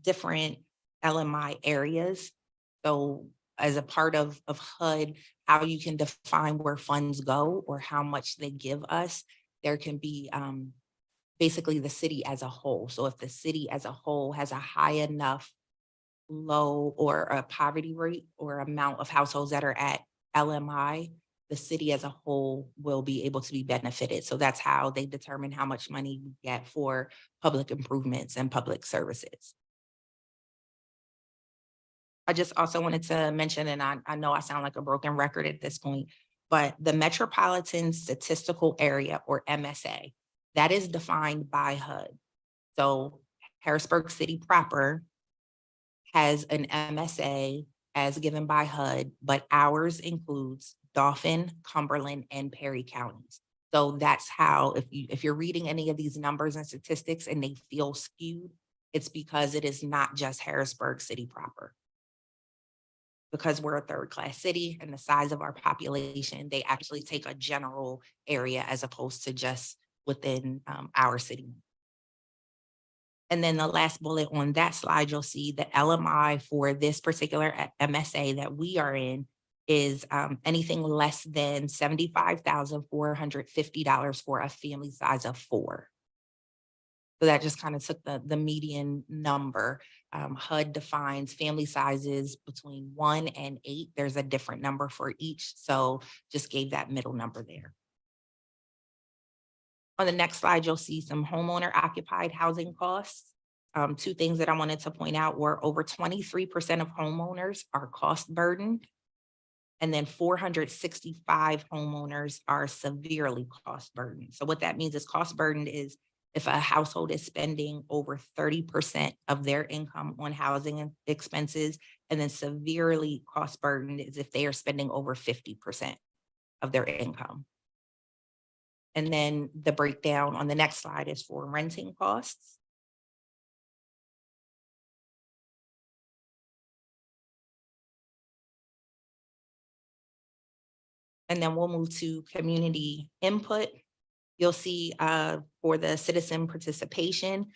different LMI areas. So as a part of HUD, how you can define where funds go or how much they give us. There can be basically the city as a whole. So if the city as a whole has a high enough low or a poverty rate or amount of households that are at LMI, the city as a whole will be able to be benefited. So that's how they determine how much money we get for public improvements and public services. I just also wanted to mention, and I know I sound like a broken record at this point, but the Metropolitan Statistical Area, or MSA, that is defined by HUD. So Harrisburg City proper has an MSA as given by HUD, but ours includes Dauphin, Cumberland, and Perry counties. So that's how, if you're reading any of these numbers and statistics and they feel skewed, it's because it is not just Harrisburg City proper. Because we're a third-class city and the size of our population, they actually take a general area as opposed to just within our city. And then the last bullet on that slide, you'll see the LMI for this particular MSA that we are in is anything less than $75,450 for a family size of 4. So that just kind of took the median number. HUD defines family sizes between 1 and 8. There's a different number for each. So just gave that middle number there. On the next slide, you'll see some homeowner occupied housing costs. 2 things that I wanted to point out were over 23% of homeowners are cost burdened. And then 465 homeowners are severely cost burdened. So what that means is cost burdened is if a household is spending over 30% of their income on housing expenses, and then severely cost burdened is if they are spending over 50% of their income. And then the breakdown on the next slide is for renting costs. And then we'll move to community input. You'll see for the citizen participation,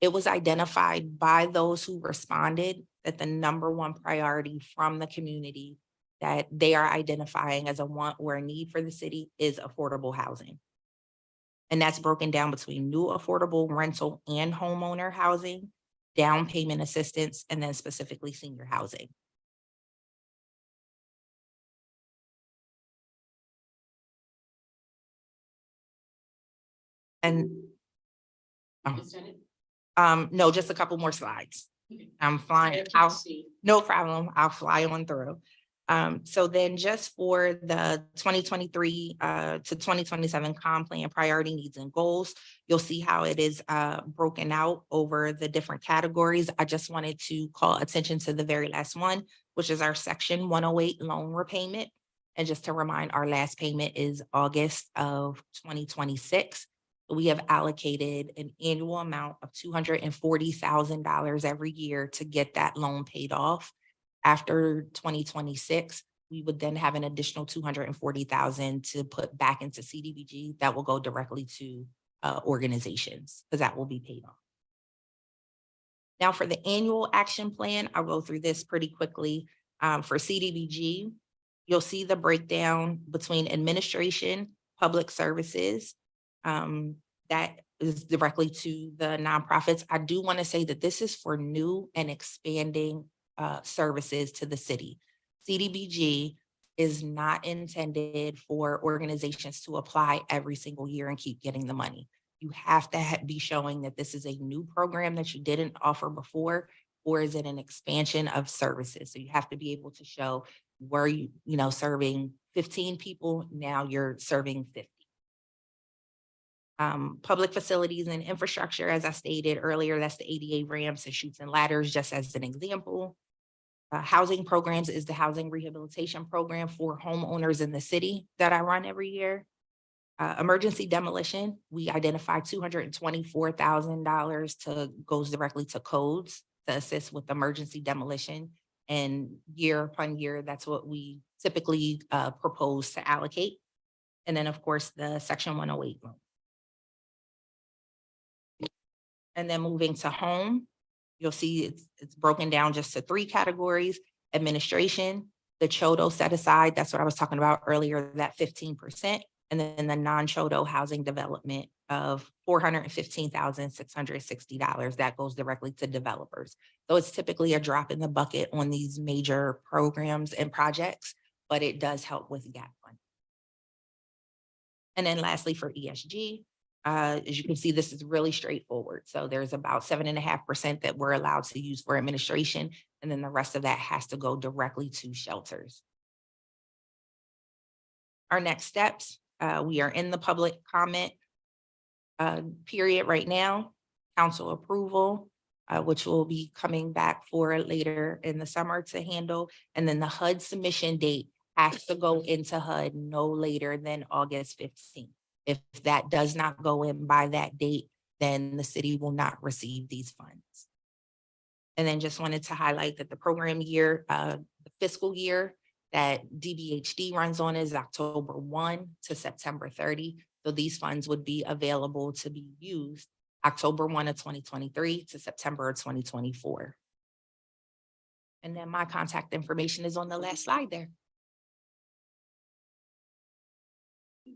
it was identified by those who responded that the #1 priority from the community that they are identifying as a want or a need for the city is affordable housing. And that's broken down between new affordable rental and homeowner housing, down payment assistance, and then specifically senior housing. And no, just a couple more slides. I'm flying. No problem. I'll fly on through. So then just for the 2023 to 2027 comp plan priority needs and goals, you'll see how it is broken out over the different categories. I just wanted to call attention to the very last one, which is our section 108 loan repayment. And just to remind, our last payment is August of 2026. We have allocated an annual amount of $240,000 every year to get that loan paid off. After 2026, we would then have an additional $240,000 to put back into CDBG that will go directly to organizations because that will be paid off. Now for the annual action plan, I'll go through this pretty quickly. For CDBG, you'll see the breakdown between administration, public services, that is directly to the nonprofits. I do want to say that this is for new and expanding services to the city. CDBG is not intended for organizations to apply every single year and keep getting the money. You have to be showing that this is a new program that you didn't offer before, or is it an expansion of services? So you have to be able to show, were you serving 15 people, now you're serving 50. Public facilities and infrastructure, as I stated earlier, that's the ADA ramps and chutes and ladders, just as an example. Housing programs is the housing rehabilitation program for homeowners in the city that I run every year. Emergency demolition, we identified $224,000 goes directly to codes to assist with emergency demolition. And year upon year, that's what we typically propose to allocate. And then, of course, the Section 108 loan. And then moving to home, you'll see it's broken down just to 3 categories: administration, the Chodo set aside, that's what I was talking about earlier, that 15%, and then the non-Chodo housing development of $415,660. That goes directly to developers. So it's typically a drop in the bucket on these major programs and projects, but it does help with gap funding. And then lastly, for ESG, as you can see, this is really straightforward. So there's about 7.5% that we're allowed to use for administration, and then the rest of that has to go directly to shelters. Our next steps, we are in the public comment period right now, council approval, which will be coming back for later in the summer to handle. And then the HUD submission date has to go into HUD no later than August 15th. If that does not go in by that date, then the city will not receive these funds. And then just wanted to highlight that the program year, the fiscal year that DBHD runs on is October 1 to September 30. So these funds would be available to be used October 1 of 2023 to September of 2024. And then my contact information is on the last slide there.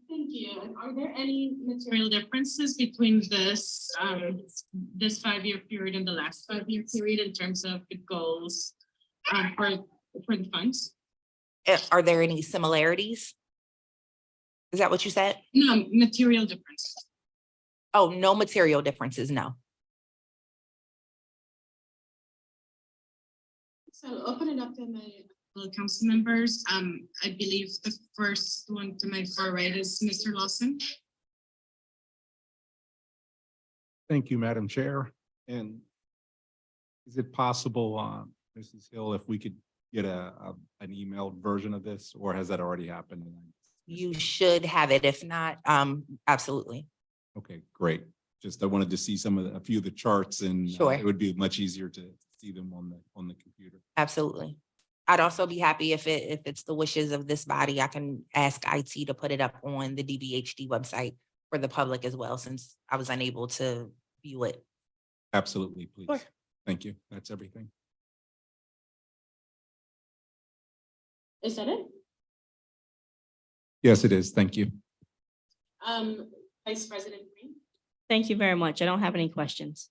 Thank you. Are there any material differences between this 5-year period and the last 5-year period in terms of the goals for the funds? Are there any similarities? Is that what you said? No, material differences. Oh, no material differences, no. So open it up to my council members. I believe the first one to my far right is Mr. Lawson. Thank you, Madam Chair. And is it possible, Mrs. Hill, if we could get an emailed version of this, or has that already happened? You should have it. If not, absolutely. Okay, great. Just I wanted to see a few of the charts, and Sure. it would be much easier to see them on the computer. Absolutely. I'd also be happy if it's the wishes of this body, I can ask IT to put it up on the DBHD website for the public as well, since I was unable to view it. Absolutely, please. Sure. Thank you. That's everything. Is that it? Yes, it is. Thank you. Vice President Green, Thank you very much. I don't have any questions.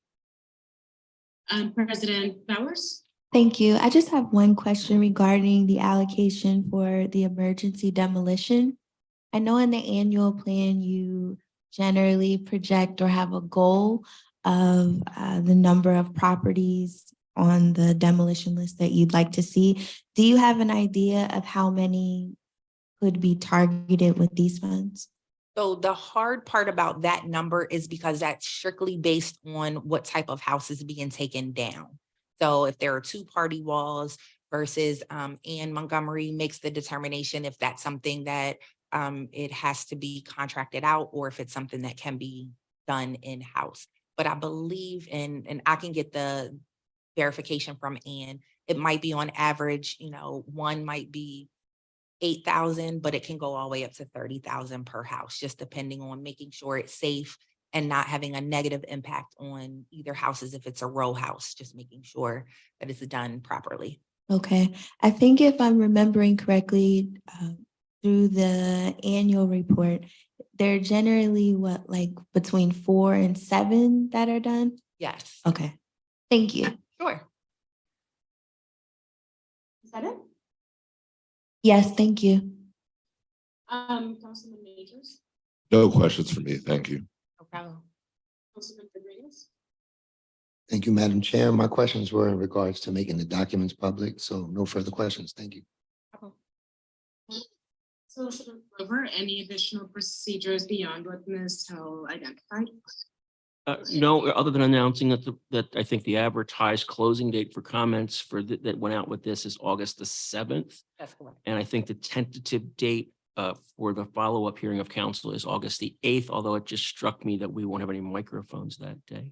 President Bowers. Thank you. I just have one question regarding the allocation for the emergency demolition. I know in the annual plan, you generally project or have a goal of the number of properties on the demolition list that you'd like to see. Do you have an idea of how many could be targeted with these funds? So the hard part about that number is because that's strictly based on what type of house is being taken down. So if there are 2-party walls versus Ann Montgomery makes the determination if that's something that it has to be contracted out or if it's something that can be done in-house. But I believe and I can get the verification from Ann, it might be on average, one might be 8,000, but it can go all the way up to 30,000 per house, just depending on making sure it's safe and not having a negative impact on either houses if it's a row house, just making sure that it's done properly. Okay, I think if I'm remembering correctly, through the annual report, they're generally between 4 and 7 that are done? Yes. Okay, thank you. Sure. Is that it? Yes, thank you. Councilman Majors, No questions for me. Thank you. No problem. Councilman Rodriguez. Thank you, Madam Chair. My questions were in regards to making the documents public, so no further questions. Thank you. Solicitor Glover, any additional procedures beyond what Ms. Hill identified? No, other than announcing that I think the advertised closing date for comments that went out with this is August the 7th. That's correct. And I think the tentative date for the follow-up hearing of council is August the 8th, although it just struck me that we won't have any microphones that day.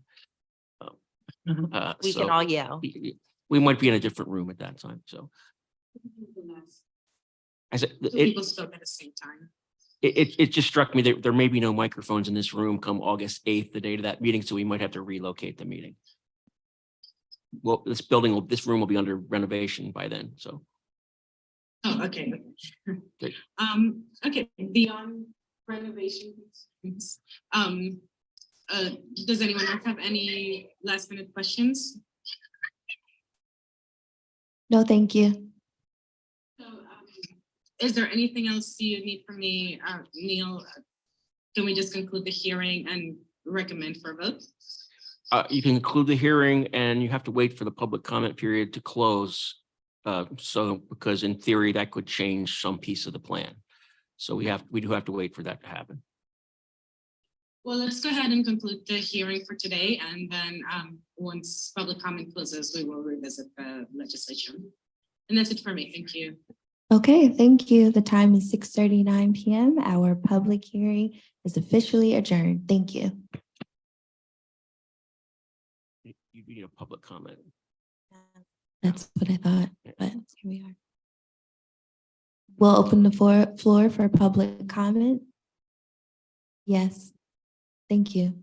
We can all yell. We might be in a different room at that time, so. I said, Two people spoke at the same time. it just struck me that there may be no microphones in this room come August 8th, the date of that meeting, so we might have to relocate the meeting. Well, this room will be under renovation by then, so. Oh, okay. Great. Okay, beyond renovations, does anyone else have any last minute questions? No, thank you. So, is there anything else you need from me, Neil? Can we just conclude the hearing and recommend for a vote? You can conclude the hearing and you have to wait for the public comment period to close. Because in theory, that could change some piece of the plan. So we do have to wait for that to happen. Well, let's go ahead and conclude the hearing for today, and then once public comment closes, we will revisit the legislation. And that's it for me. Thank you. Okay, thank you. The time is 6:39 p.m. Our public hearing is officially adjourned. Thank you. You need a public comment. That's what I thought, but here we are. We'll open the floor for public comment. Yes, thank you.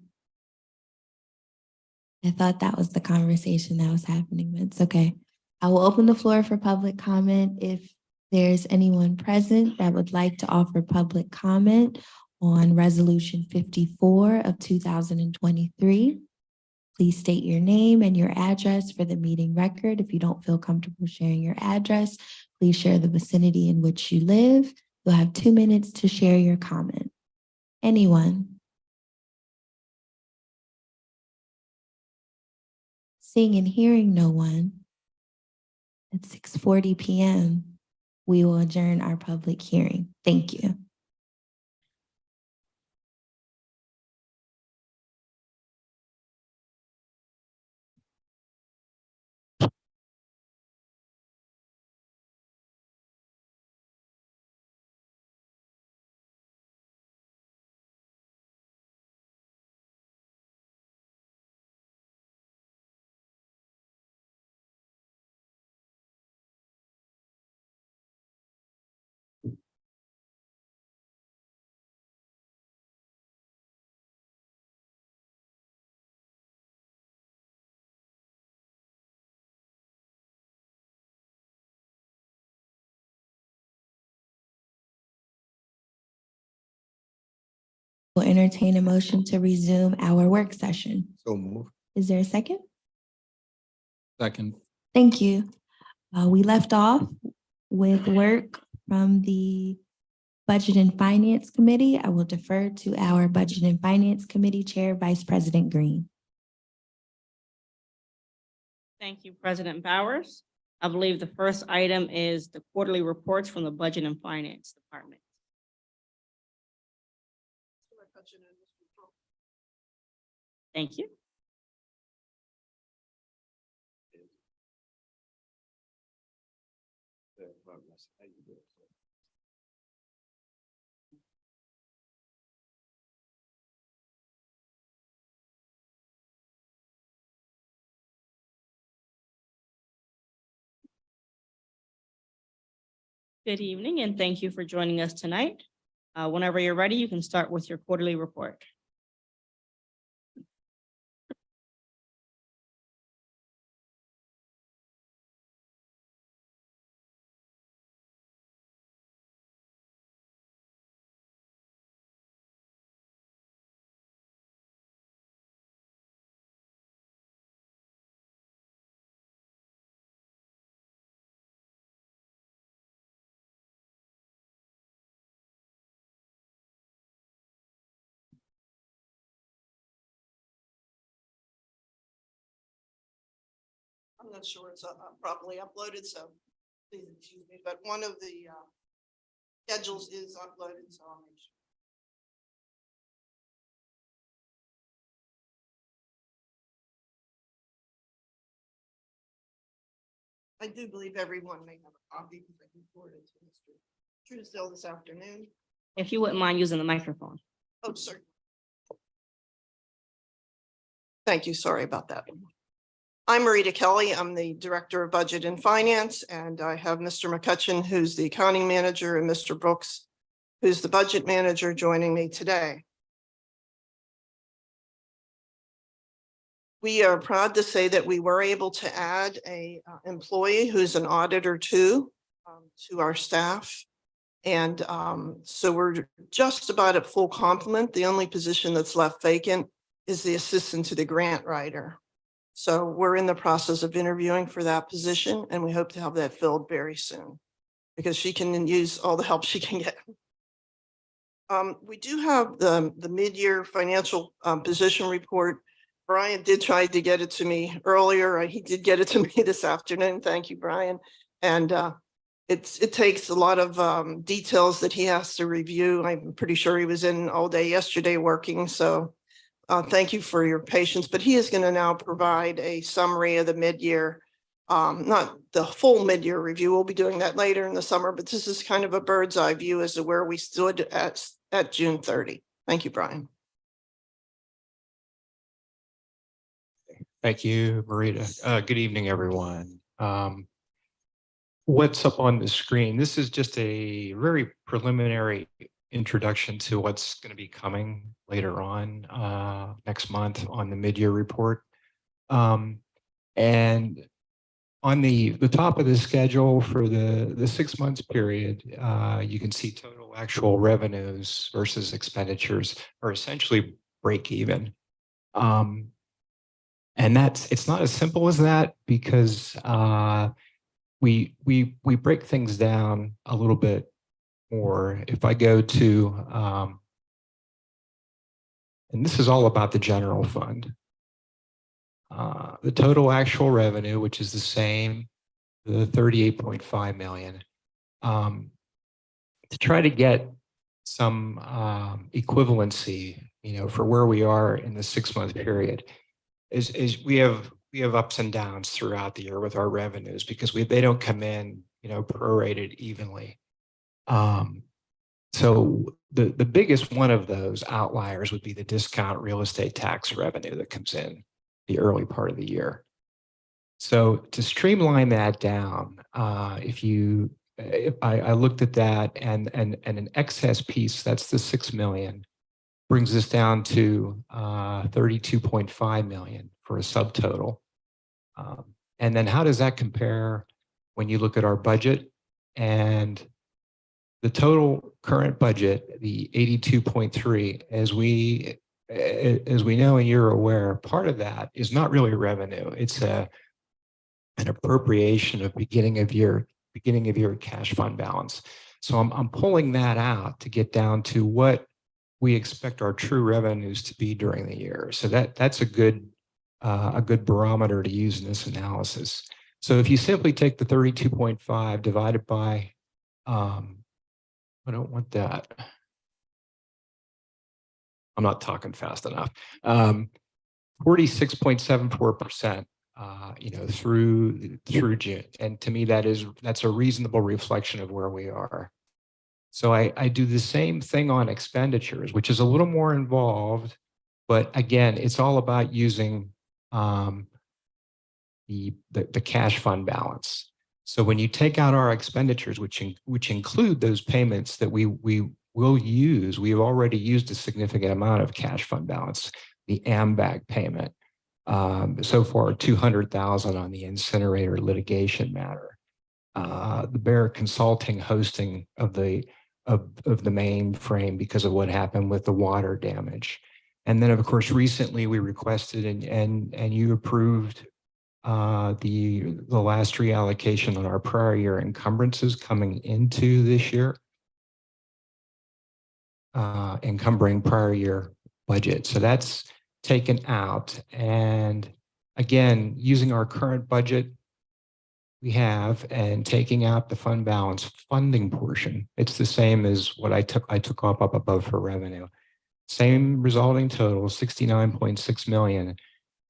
I thought that was the conversation that was happening, but it's okay. I will open the floor for public comment. If there's anyone present that would like to offer public comment on Resolution 54 of 2023, please state your name and your address for the meeting record. If you don't feel comfortable sharing your address, please share the vicinity in which you live. You'll have 2 minutes to share your comment. Anyone? Seeing and hearing no one, at 6:40 p.m., we will adjourn our public hearing. Thank you. We'll entertain a motion to resume our work session. So move. Is there a second? Second. Thank you. We left off with work from the Budget and Finance Committee. I will defer to our Budget and Finance Committee Chair, Vice President Green. Thank you, President Bowers. I believe the first item is the quarterly reports from the Budget and Finance Department. Thank you. Good evening, and thank you for joining us tonight. Whenever you're ready, you can start with your quarterly report. I'm not sure it's properly uploaded, so please excuse me, but one of the schedules is uploaded, so I'll make sure. I do believe everyone may have a copy because I can forward it to Mr. Truesdale this afternoon. If you wouldn't mind using the microphone. Oh, sir. Thank you. Sorry about that. I'm Marita Kelly. I'm the Director of Budget and Finance, and I have Mr. McCutcheon, who's the accounting manager, and Mr. Brooks, who's the budget manager, joining me today. We are proud to say that we were able to add a employee who's an auditor too, to our staff. And so we're just about at full complement. The only position that's left vacant is the assistant to the grant writer. So we're in the process of interviewing for that position, and we hope to have that filled very soon because she can use all the help she can get. We do have the mid-year financial position report. Brian did try to get it to me earlier. He did get it to me this afternoon. Thank you, Brian. And it takes a lot of details that he has to review. I'm pretty sure he was in all day yesterday working. So thank you for your patience. But he is going to now provide a summary of the mid-year, not the full mid-year review. We'll be doing that later in the summer. But this is kind of a bird's eye view as to where we stood at June 30. Thank you, Brian. Thank you, Marita. Good evening, everyone. What's up on the screen? This is just a very preliminary introduction to what's going to be coming later on next month on the mid-year report. And on the top of the schedule for the 6 months period, you can see total actual revenues versus expenditures are essentially break even. And it's not as simple as that because we break things down a little bit more. If I go to, and this is all about the general fund, the total actual revenue, which is the same, the 38.5 million, to try to get some equivalency, for where we are in the 6 month period. Is we have ups and downs throughout the year with our revenues because they don't come in, prorated evenly. So the biggest one of those outliers would be the discount real estate tax revenue that comes in the early part of the year. So to streamline that down, if I looked at that and an excess piece, that's the 6 million. Brings us down to 32.5 million for a subtotal. And then how does that compare when you look at our budget and the total current budget, the 82.3, as we know and you're aware, part of that is not really revenue. It's an appropriation of beginning of year cash fund balance. So I'm pulling that out to get down to what we expect our true revenues to be during the year. So that's a good barometer to use in this analysis. So if you simply take the 32.5 divided by, I don't want that. I'm not talking fast enough. 46.74%, through June. And to me, that's a reasonable reflection of where we are. So I do the same thing on expenditures, which is a little more involved, but again, it's all about using the cash fund balance. So when you take out our expenditures, which include those payments that we will use, we've already used a significant amount of cash fund balance, the AMBAG payment, so far 200,000 on the incinerator litigation matter, the Bear Consulting hosting of the mainframe because of what happened with the water damage. And then of course, recently we requested and you approved the last reallocation on our prior year encumbrances coming into this year, encumbering prior year budget. So that's taken out. And again, using our current budget we have and taking out the fund balance funding portion, it's the same as what I took up above for revenue. Same resulting total, 69.6 million.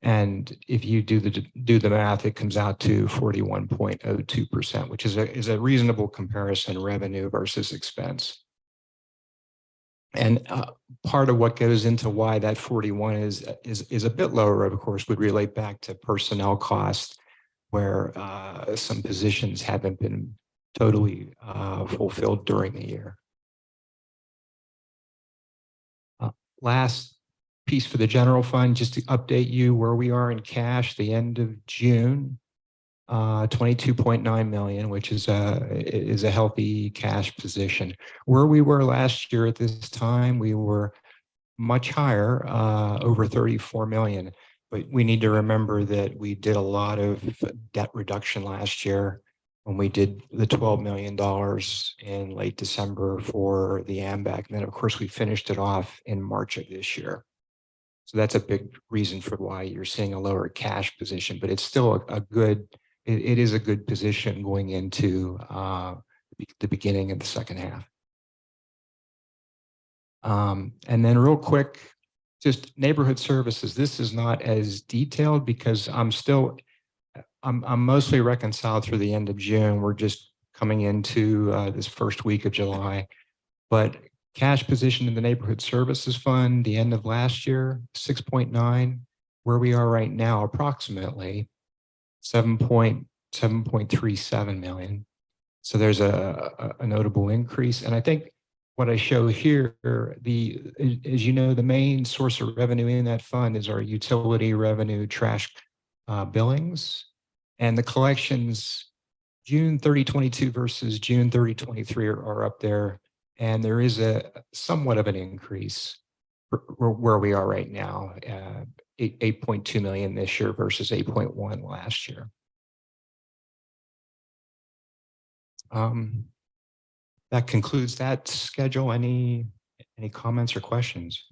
And if you do the math, it comes out to 41.02%, which is a reasonable comparison, revenue versus expense. And part of what goes into why that 41 is a bit lower, of course, would relate back to personnel costs, where some positions haven't been totally fulfilled during the year. Last piece for the general fund, just to update you where we are in cash, the end of June, 22.9 million, which is a healthy cash position. Where we were last year at this time, we were much higher, over 34 million. But we need to remember that we did a lot of debt reduction last year when we did the $12 million in late December for the AMBAC. And then, of course, we finished it off in March of this year. So that's a big reason for why you're seeing a lower cash position, but it's still a good, it is a good position going into the beginning of the second half. And then real quick, just neighborhood services. This is not as detailed because I'm mostly reconciled through the end of June. We're just coming into this first week of July. But cash position in the neighborhood services fund, the end of last year, 6.9, where we are right now, approximately 7.37 million. So there's a notable increase. And I think what I show here, as you know, the main source of revenue in that fund is our utility revenue trash billings, and the collections June 30, 22 versus June 30, 23 are up there. And there is a somewhat of an increase where we are right now, 8.2 million this year versus 8.1 last year. That concludes that schedule. Any comments or questions?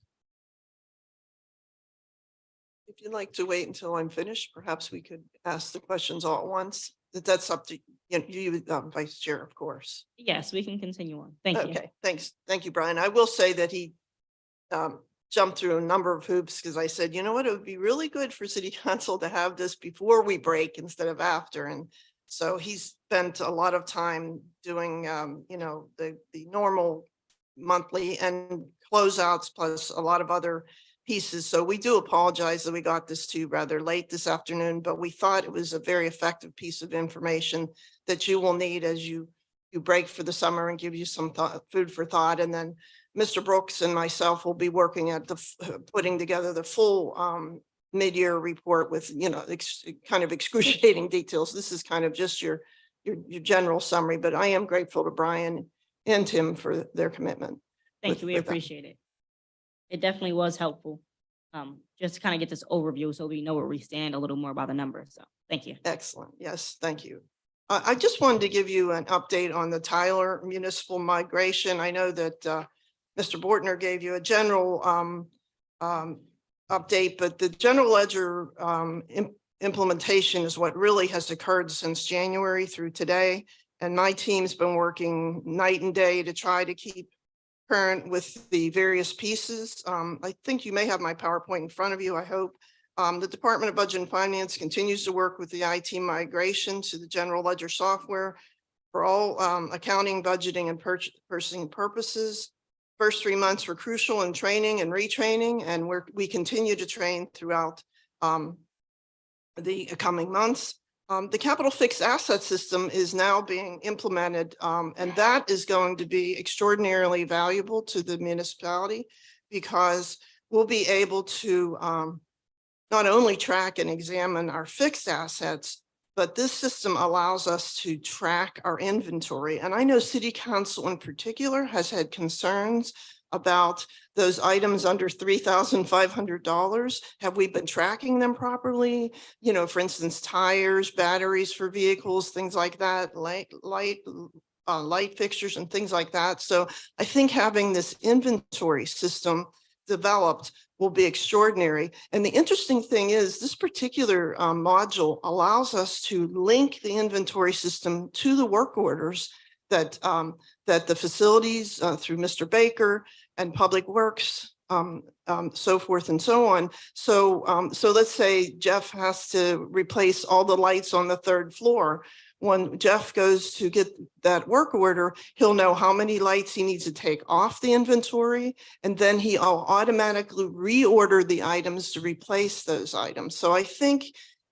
If you'd like to wait until I'm finished, perhaps we could ask the questions all at once. That's up to you, Vice Chair, of course. Yes, we can continue on. Thank you. Okay, thanks. Thank you, Brian. I will say that he jumped through a number of hoops because I said, you know what, it would be really good for City Council to have this before we break instead of after. And so he's spent a lot of time doing, the normal monthly and closeouts plus a lot of other pieces. So we do apologize that we got this to you rather late this afternoon, but we thought it was a very effective piece of information that you will need as you break for the summer and give you some food for thought. And then Mr. Brooks and myself will be working at putting together the full mid-year report with, kind of excruciating details. This is kind of just your general summary, but I am grateful to Brian and Tim for their commitment. Thank you. We appreciate it. It definitely was helpful. Just to kind of get this overview so we know where we stand a little more about the numbers. So thank you. Excellent. Yes, thank you. I just wanted to give you an update on the Tyler municipal migration. I know that Mr. Bortner gave you a general update, but the general ledger implementation is what really has occurred since January through today. And my team's been working night and day to try to keep current with the various pieces. I think you may have my PowerPoint in front of you, I hope. The Department of Budget and Finance continues to work with the IT migration to the general ledger software for all accounting, budgeting, and purchasing purposes. First 3 months were crucial in training and retraining, and we continue to train throughout the coming months. The capital fixed asset system is now being implemented, and that is going to be extraordinarily valuable to the municipality because we'll be able to not only track and examine our fixed assets, but this system allows us to track our inventory. And I know City Council in particular has had concerns about those items under $3,500. Have we been tracking them properly? For instance, tires, batteries for vehicles, things like that, light fixtures and things like that. So I think having this inventory system developed will be extraordinary. And the interesting thing is this particular module allows us to link the inventory system to the work orders that the facilities through Mr. Baker and Public Works, so forth and so on. So let's say Jeff has to replace all the lights on the 3rd floor. When Jeff goes to get that work order, he'll know how many lights he needs to take off the inventory, and then he'll automatically reorder the items to replace those items. So I think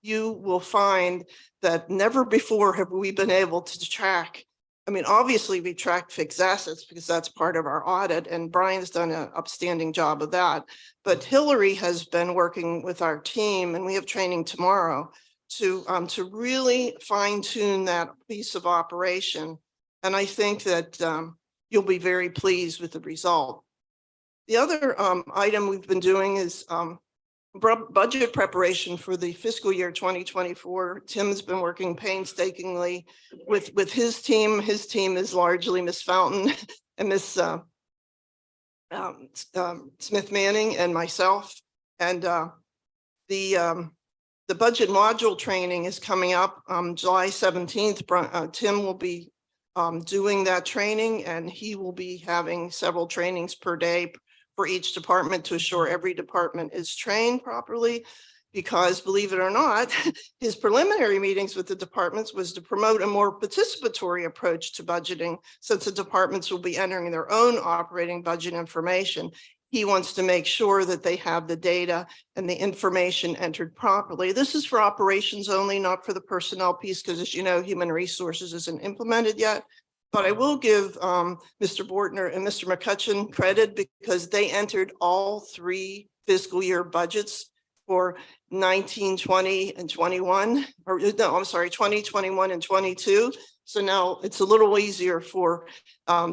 you will find that never before have we been able to track I mean, obviously we track fixed assets because that's part of our audit, and Brian's done an upstanding job of that. But Hillary has been working with our team, and we have training tomorrow to really fine tune that piece of operation. And I think that you'll be very pleased with the result. The other item we've been doing is budget preparation for the fiscal year 2024. Tim's been working painstakingly with his team. His team is largely Miss Fountain and Miss Smith Manning and myself. And the budget module training is coming up July 17th. Tim will be doing that training, and he will be having several trainings per day for each department to assure every department is trained properly. Because believe it or not, his preliminary meetings with the departments was to promote a more participatory approach to budgeting, since the departments will be entering their own operating budget information. He wants to make sure that they have the data and the information entered properly. This is for operations only, not for the personnel piece, because as you know, human resources isn't implemented yet. But I will give Mr. Bortner and Mr. McCutcheon credit because they entered all 3 fiscal year budgets for 19, 20, and 21, or no, I'm sorry, 20, 21, and 22. So now it's a little easier for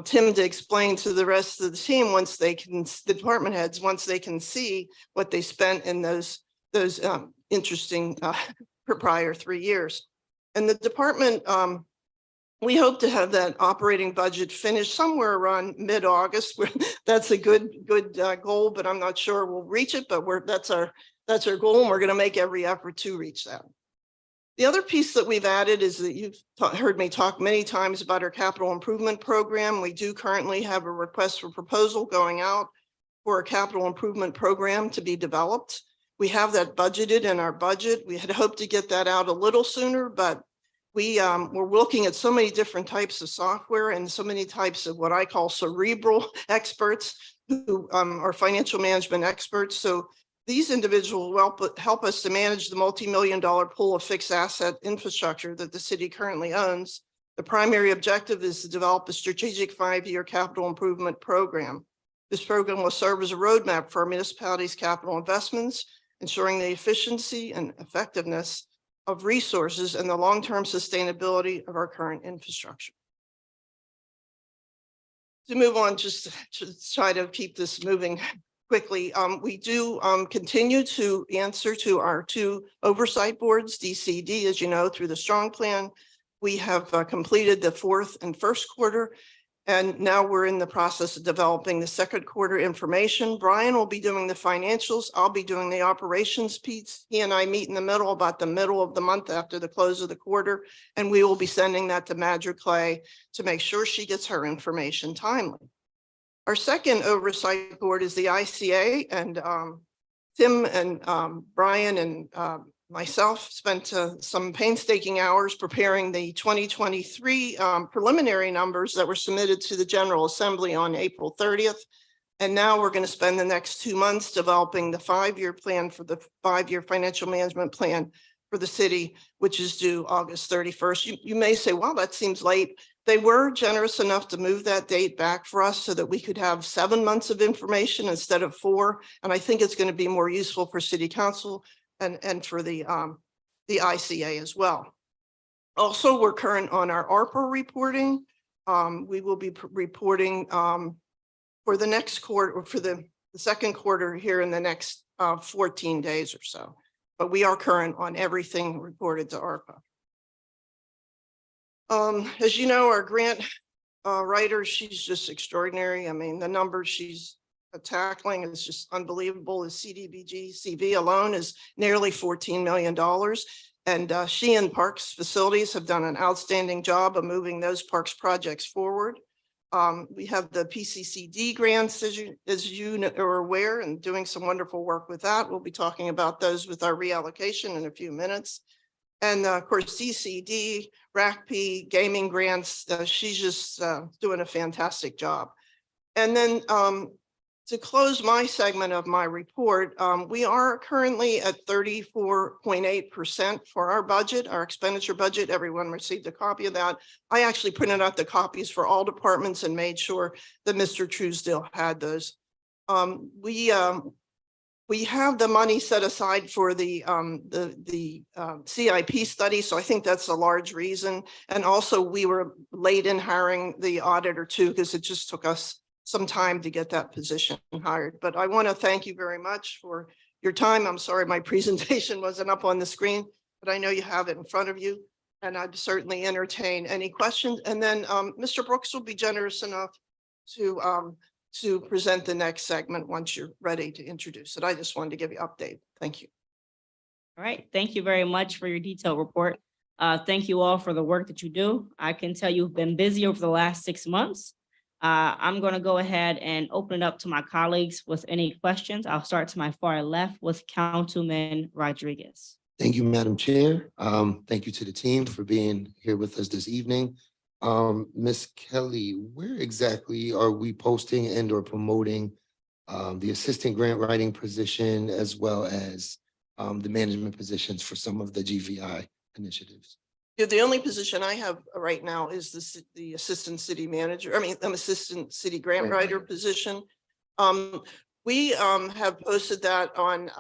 Tim to explain to the rest of the team once they can, the department heads, once they can see what they spent in those interesting prior 3 years. And the department, we hope to have that operating budget finished somewhere around mid-August. That's a good goal, but I'm not sure we'll reach it, but that's our goal, and we're going to make every effort to reach that. The other piece that we've added is that you've heard me talk many times about our capital improvement program. We do currently have a request for proposal going out for a capital improvement program to be developed. We have that budgeted in our budget. We had hoped to get that out a little sooner, but we're looking at so many different types of software and so many types of what I call cerebral experts who are financial management experts. So these individuals will help us to manage the multi-million-dollar pool of fixed asset infrastructure that the city currently owns. The primary objective is to develop a strategic 5-year capital improvement program. This program will serve as a roadmap for our municipality's capital investments, ensuring the efficiency and effectiveness of resources and the long-term sustainability of our current infrastructure. To move on, just to try to keep this moving quickly, we do continue to answer to our 2 oversight boards, DCD, as you know, through the Strong Plan. We have completed the 4th and 1st quarter, and now we're in the process of developing the 2nd quarter information. Brian will be doing the financials. I'll be doing the operations piece. He and I meet in the middle about the middle of the month after the close of the quarter, and we will be sending that to Madra Clay to make sure she gets her information timely. Our second oversight board is the ICA, and Tim and Brian and myself spent some painstaking hours preparing the 2023 preliminary numbers that were submitted to the General Assembly on April 30th. And now we're going to spend the next 2 months developing the 5-year plan for the 5-year financial management plan for the city, which is due August 31st. You may say, well, that seems late. They were generous enough to move that date back for us so that we could have 7 months of information instead of 4. And I think it's going to be more useful for City Council and for the ICA as well. Also, we're current on our ARPA reporting. We will be reporting for the next quarter, or for the 2nd quarter here in the next 14 days or so. But we are current on everything reported to ARPA. As you know, our grant writer, she's just extraordinary. I mean, the numbers she's tackling is just unbelievable. The CDBG CV alone is nearly $14 million. And she and Parks Facilities have done an outstanding job of moving those parks projects forward. We have the PCCD grants, as you are aware, and doing some wonderful work with that. We'll be talking about those with our reallocation in a few minutes. And of course, CCD, RACP, gaming grants, she's just doing a fantastic job. And then to close my segment of my report, we are currently at 34.8% for our budget, our expenditure budget. Everyone received a copy of that. I actually printed out the copies for all departments and made sure that Mr. Truesdale had those. We have the money set aside for the CIP study, so I think that's a large reason. And also, we were late in hiring the auditor too, because it just took us some time to get that position hired. But I want to thank you very much for your time. I'm sorry my presentation wasn't up on the screen, but I know you have it in front of you, and I'd certainly entertain any questions. And then Mr. Brooks will be generous enough to present the next segment once you're ready to introduce it. I just wanted to give you an update. Thank you. All right, thank you very much for your detailed report. Thank you all for the work that you do. I can tell you've been busy over the last 6 months. I'm going to go ahead and open it up to my colleagues with any questions. I'll start to my far left with Councilman Rodriguez. Thank you, Madam Chair. Thank you to the team for being here with us this evening. Ms. Kelly, where exactly are we posting and or promoting the assistant grant writing position as well as the management positions for some of the GVI initiatives? Yeah, the only position I have right now is the assistant city manager. Assistant city grant writer position. We have posted that on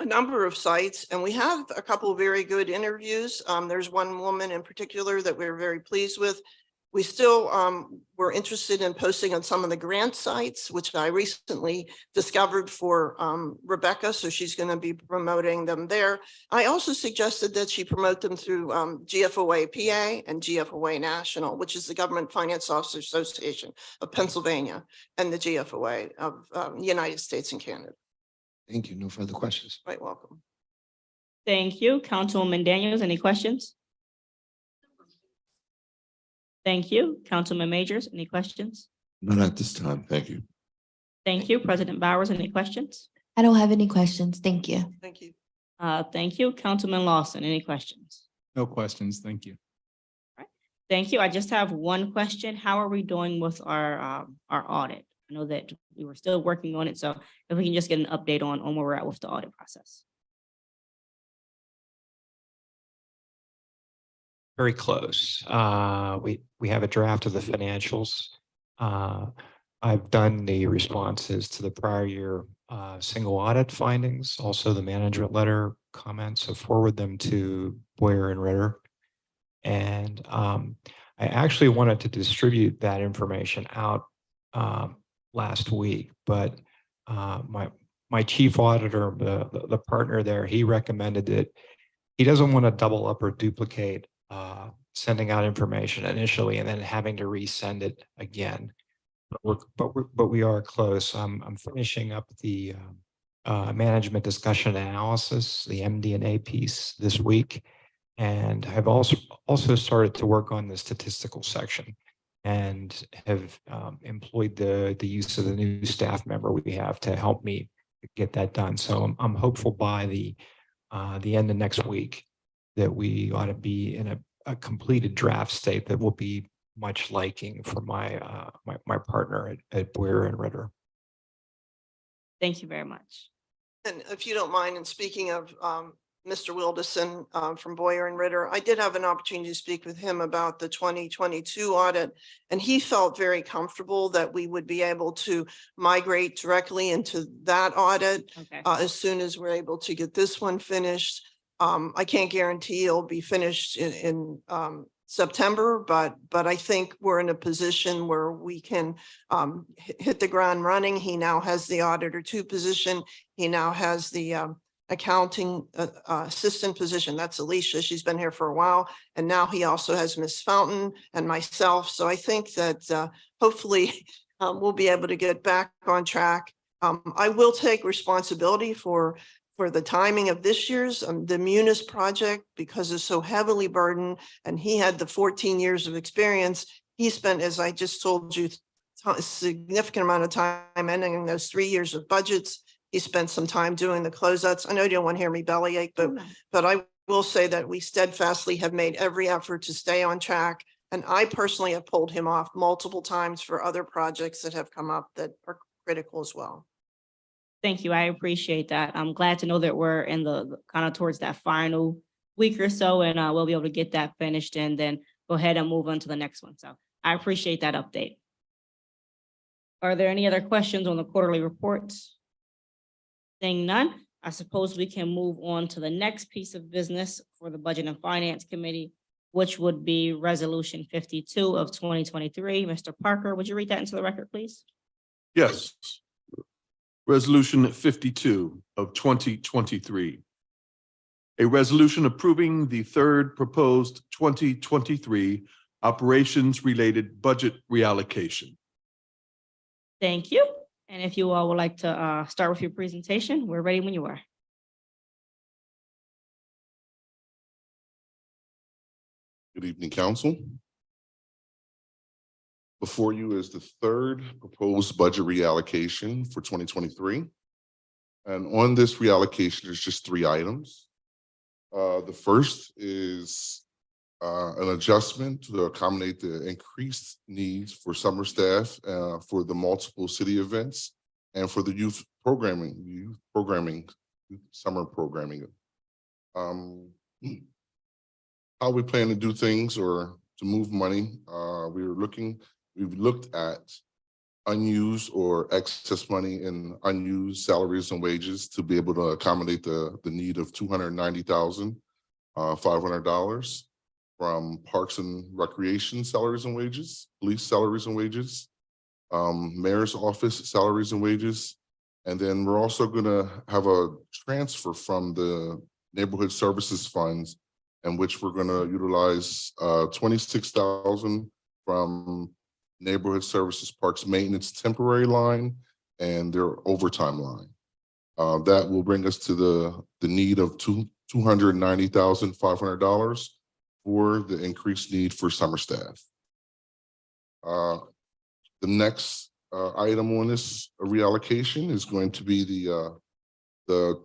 a number of sites, and we have a couple of very good interviews. There's one woman in particular that we're very pleased with. We still were interested in posting on some of the grant sites, which I recently discovered for Rebecca, so she's going to be promoting them there. I also suggested that she promote them through GFOA PA and GFOA National, which is the Government Finance Officers Association of Pennsylvania and the GFOA of the United States and Canada. Thank you. No further questions. Quite welcome. Thank you. Councilwoman Daniels, any questions? Thank you. Councilman Majors, any questions? Not at this time. Thank you. Thank you. President Bowers, any questions? I don't have any questions. Thank you. Thank you. Thank you. Councilman Lawson, any questions? No questions. Thank you. Thank you. I just have one question. How are we doing with our audit? I know that we were still working on it, so if we can just get an update on where we're at with the audit process. Very close. We have a draft of the financials. I've done the responses to the prior year single audit findings, also the management letter comments, so forward them to Boyer and Ritter. And I actually wanted to distribute that information out last week, but my chief auditor, the partner there, he recommended that he doesn't want to double up or duplicate sending out information initially and then having to resend it again. But we are close. I'm finishing up the management discussion analysis, the MD&A piece this week, and I've also started to work on the statistical section and have employed the use of the new staff member we have to help me get that done. So I'm hopeful by the end of next week that we ought to be in a completed draft state that will be much liking for my partner at Boyer and Ritter. Thank you very much. And if you don't mind, and speaking of Mr. Wilderson from Boyer and Ritter, I did have an opportunity to speak with him about the 2022 audit, and he felt very comfortable that we would be able to migrate directly into that audit as soon as we're able to get this one finished. I can't guarantee it'll be finished in September, but I think we're in a position where we can hit the ground running. He now has the auditor 2 position. He now has the accounting assistant position. That's Alicia. She's been here for a while. And now he also has Miss Fountain and myself. So I think that hopefully we'll be able to get back on track. I will take responsibility for the timing of this year's the Munis project, because it's so heavily burdened, and he had the 14 years of experience. He spent, as I just told you, a significant amount of time ending those 3 years of budgets. He spent some time doing the closeouts. I know you don't want to hear me bellyache, but I will say that we steadfastly have made every effort to stay on track. And I personally have pulled him off multiple times for other projects that have come up that are critical as well. Thank you. I appreciate that. I'm glad to know that we're in the kind of towards that final week or so, and we'll be able to get that finished and then go ahead and move on to the next one. So I appreciate that update. Are there any other questions on the quarterly reports? Seeing none, I suppose we can move on to the next piece of business for the Budget and Finance Committee, which would be Resolution 52 of 2023. Mr. Parker, would you read that into the record, please? Yes. Resolution 52 of 2023. A resolution approving the third proposed 2023 operations-related budget reallocation. Thank you. And if you all would like to start with your presentation, we're ready when you are. Good evening, Council. Before you is the third proposed budget reallocation for 2023. And on this reallocation, there's just 3 items. The first is an adjustment to accommodate the increased needs for summer staff for the multiple city events and for the youth summer programming. How we plan to do things or to move money, we've looked at unused or excess money in unused salaries and wages to be able to accommodate the need of $290,500 from Parks and Recreation salaries and wages, police salaries and wages, mayor's office salaries and wages. And then we're also gonna have a transfer from the neighborhood services funds in which we're gonna utilize $26,000 from neighborhood services parks maintenance temporary line and their overtime line. That will bring us to the need of $290,500 for the increased need for summer staff. The next item on this reallocation is going to be the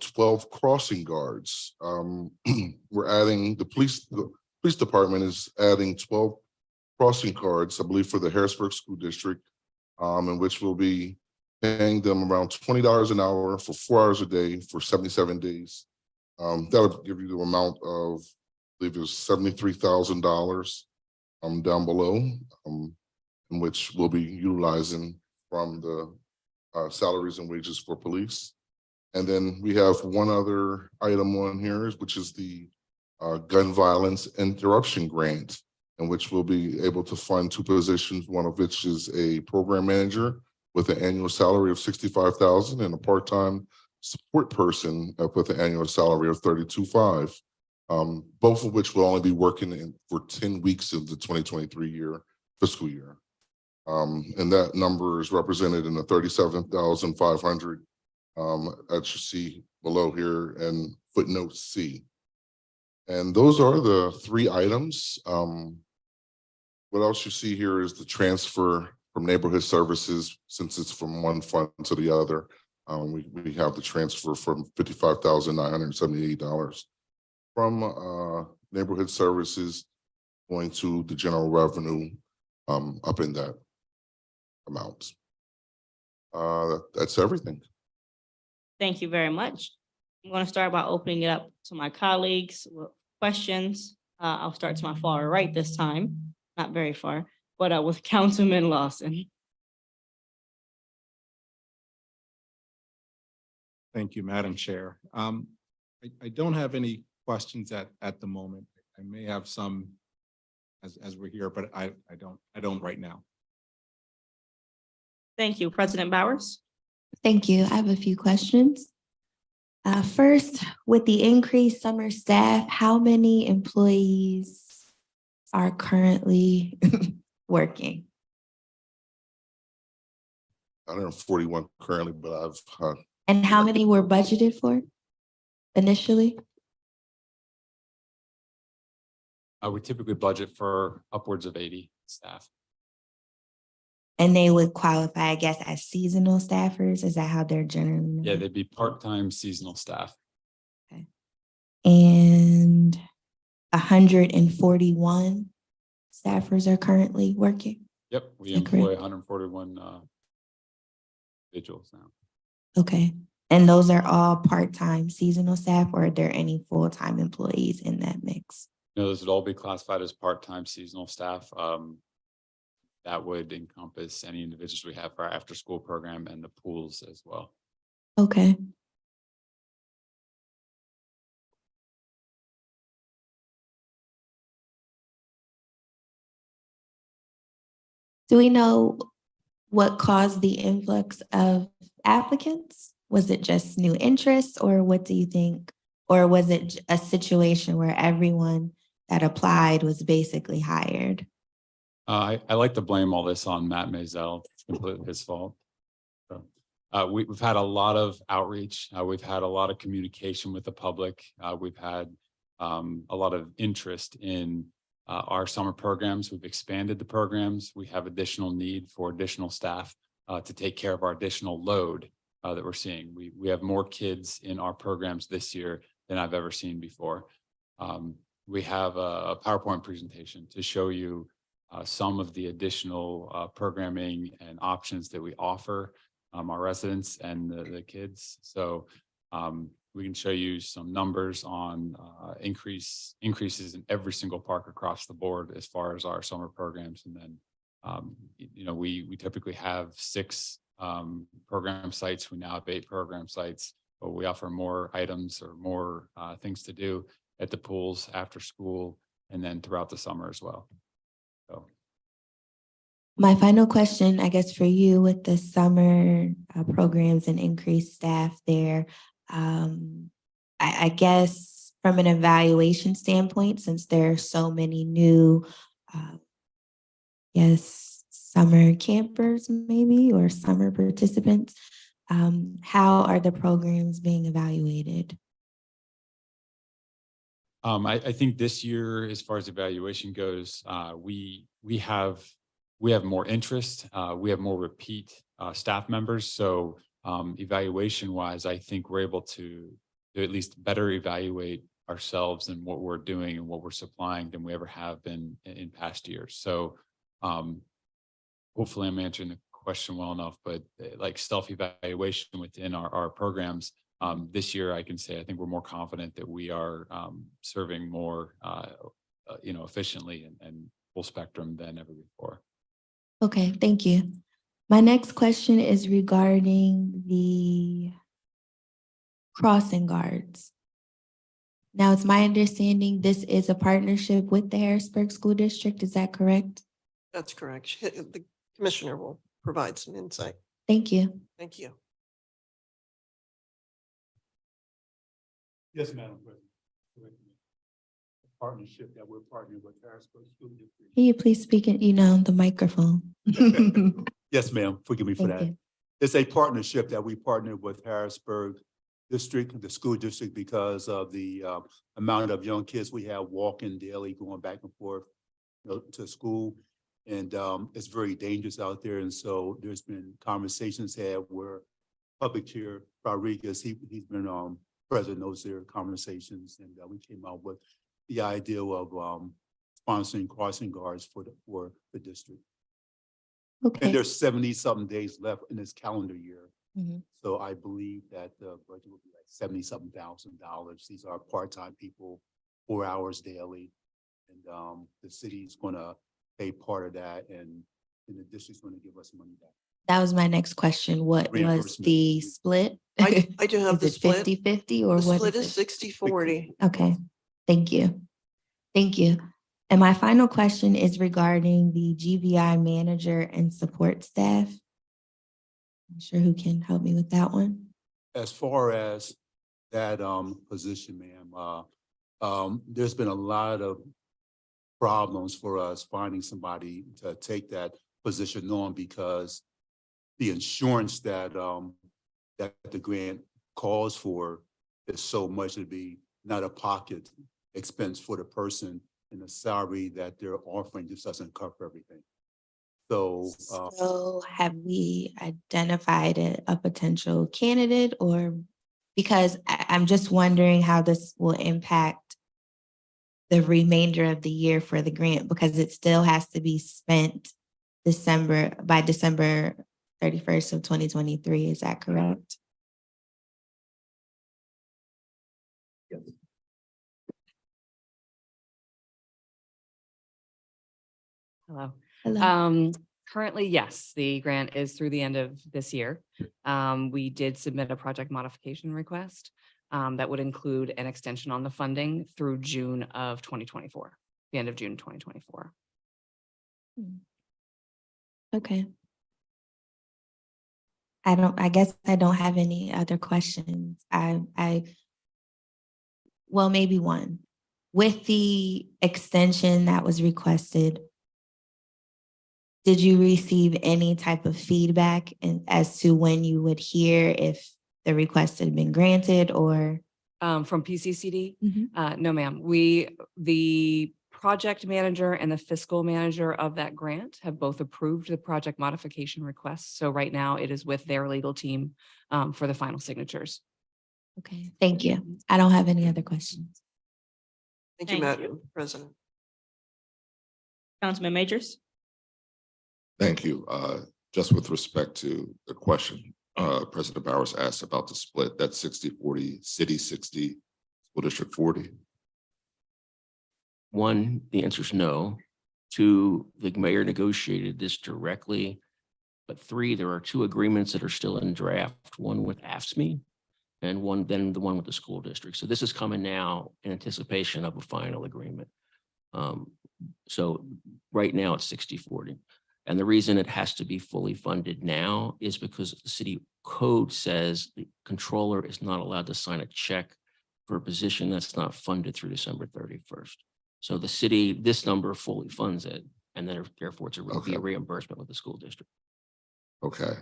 12 crossing guards. We're adding the police department is adding 12 crossing guards, I believe, for the Harrisburg School District, in which we'll be paying them around $20 an hour for 4 hours a day for 77 days. That'll give you the amount of, I believe it was $73,000 down below, in which we'll be utilizing from the salaries and wages for police. And then we have one other item on here, which is the gun violence interruption grant, in which we'll be able to fund 2 positions, one of which is a program manager with an annual salary of $65,000 and a part-time support person with an annual salary of $32,500. Both of which will only be working for 10 weeks of the 2023 fiscal year. And that number is represented in the $37,500 that you see below here in footnote C. And those are the 3 items. What else you see here is the transfer from neighborhood services, since it's from one fund to the other. We have the transfer from $55,978 from neighborhood services going to the general revenue up in that amount. That's everything. Thank you very much. I'm going to start by opening it up to my colleagues with questions. I'll start to my far right this time, not very far, but with Councilman Lawson. Thank you, Madam Chair. I don't have any questions at the moment. I may have some as we're here, but I don't right now. Thank you. President Bowers. Thank you. I have a few questions. First, with the increased summer staff, how many employees are currently working? 141 currently, but I've And how many were budgeted for initially? We typically budget for upwards of 80 staff. And they would qualify, I guess, as seasonal staffers? Is that how they're generally? Yeah, they'd be part-time seasonal staff. Okay. And 141 staffers are currently working? Yep, we Is that employ correct? 141 individuals now. Okay. And those are all part-time seasonal staff, or are there any full-time employees in that mix? No, those would all be classified as part-time seasonal staff. That would encompass any individuals we have for our after-school program and the pools as well. Okay. Do we know what caused the influx of applicants? Was it just new interest, or what do you think? Or was it a situation where everyone that applied was basically hired? I like to blame all this on Matt Maisel. It's completely his fault. So, we've had a lot of outreach. We've had a lot of communication with the public. We've had a lot of interest in our summer programs. We've expanded the programs. We have additional need for additional staff to take care of our additional load that we're seeing. We have more kids in our programs this year than I've ever seen before. We have a PowerPoint presentation to show you some of the additional programming and options that we offer our residents and the kids. So we can show you some numbers on increases in every single park across the board as far as our summer programs. And then, we typically have 6 program sites. We now have 8 program sites, but we offer more items or more things to do at the pools after school and then throughout the summer as well. So. My final question, I guess, for you with the summer programs and increased staff there, I guess from an evaluation standpoint, since there are so many new, summer campers maybe, or summer participants, how are the programs being evaluated? I think this year, as far as evaluation goes, we have more interest. We have more repeat staff members. So evaluation wise, I think we're able to at least better evaluate ourselves and what we're doing and what we're supplying than we ever have been in past years. So hopefully I'm answering the question well enough, but like self-evaluation within our programs, this year I can say I think we're more confident that we are serving more efficiently and full spectrum than ever before. Okay, thank you. My next question is regarding the crossing guards. Now, it's my understanding this is a partnership with the Harrisburg School District. Is that correct? That's correct. The commissioner will provide some insight. Thank you. Thank you. Yes, Madam President. A partnership that we're partnering with Harrisburg School District. Can you please speak in, the microphone? Yes, ma'am. Forgive me for Thank that. you. It's a partnership that we partner with Harrisburg District, the school district, because of the amount of young kids we have walking daily, going back and forth to school. And it's very dangerous out there. And so there's been conversations had where Public Chair Rodriguez, he's been president of those conversations. And we came out with the idea of sponsoring crossing guards for the district. Okay. And there's 70-something days left in this calendar year. Mhm. So I believe that the budget will be like $70-something thousand. These are part-time people, 4 hours daily. And the city's gonna pay part of that, and the district's gonna give us money back. That was my next question. What was Reimbursement. the split? I do have the Is it split. 50-50 or The what? split is is it? 60-40. Okay, thank you. Thank you. And my final question is regarding the GVI manager and support staff. I'm sure who can help me with that one. As far as that position, ma'am, there's been a lot of problems for us finding somebody to take that position on, because the insurance that that the grant calls for is so much to be not a pocket expense for the person, and the salary that they're offering just doesn't cover everything. So So have we identified a potential candidate, or because I'm just wondering how this will impact the remainder of the year for the grant, because it still has to be spent by December 31st of 2023. Is that correct? Hello. Hello. Currently, yes, the grant is through the end of this year. We did submit a project modification request that would include an extension on the funding through June of 2024, the end of June 2024. Okay. I guess I don't have any other questions. Well, maybe one. With the extension that was requested, did you receive any type of feedback as to when you would hear if the request had been granted or? From PCCD? Mhm. No, ma'am. The project manager and the fiscal manager of that grant have both approved the project modification request. So right now it is with their legal team for the final signatures. Okay, thank you. I don't have any other questions. Thank you, Madam President. Councilman Majors? Thank you. Just with respect to the question, President Bowers asked about the split, that's 60-40, city 60, school district 40. One, the answer is no. Two, the mayor negotiated this directly. But three, there are two agreements that are still in draft, one with AFSCME and then the one with the school district. So this is coming now in anticipation of a final agreement. So right now it's 60-40. And the reason it has to be fully funded now is because the city code says the controller is not allowed to sign a check for a position that's not funded through December 31st. So the city, this number fully funds it, and then therefore it's a reimbursement with the school district. Okay.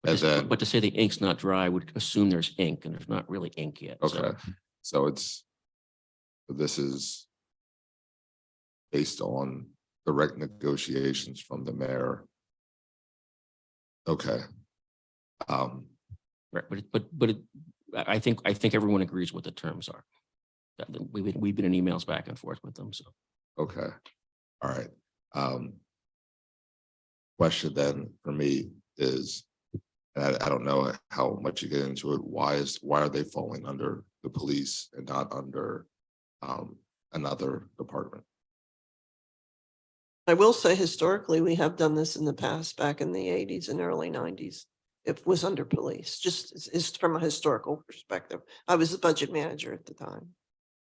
But to say the ink's not dry would assume there's ink, and there's not really ink yet. Okay. So this is based on direct negotiations from the mayor. Okay. Right, but I think everyone agrees what the terms are. We've been in emails back and forth with them, so. Okay. All right. Question then for me is, and I don't know how much you get into it. Why are they falling under the police and not under another department? I will say historically, we have done this in the past, back in the 80s and early 90s. It was under police, just is from a historical perspective. I was the budget manager at the time.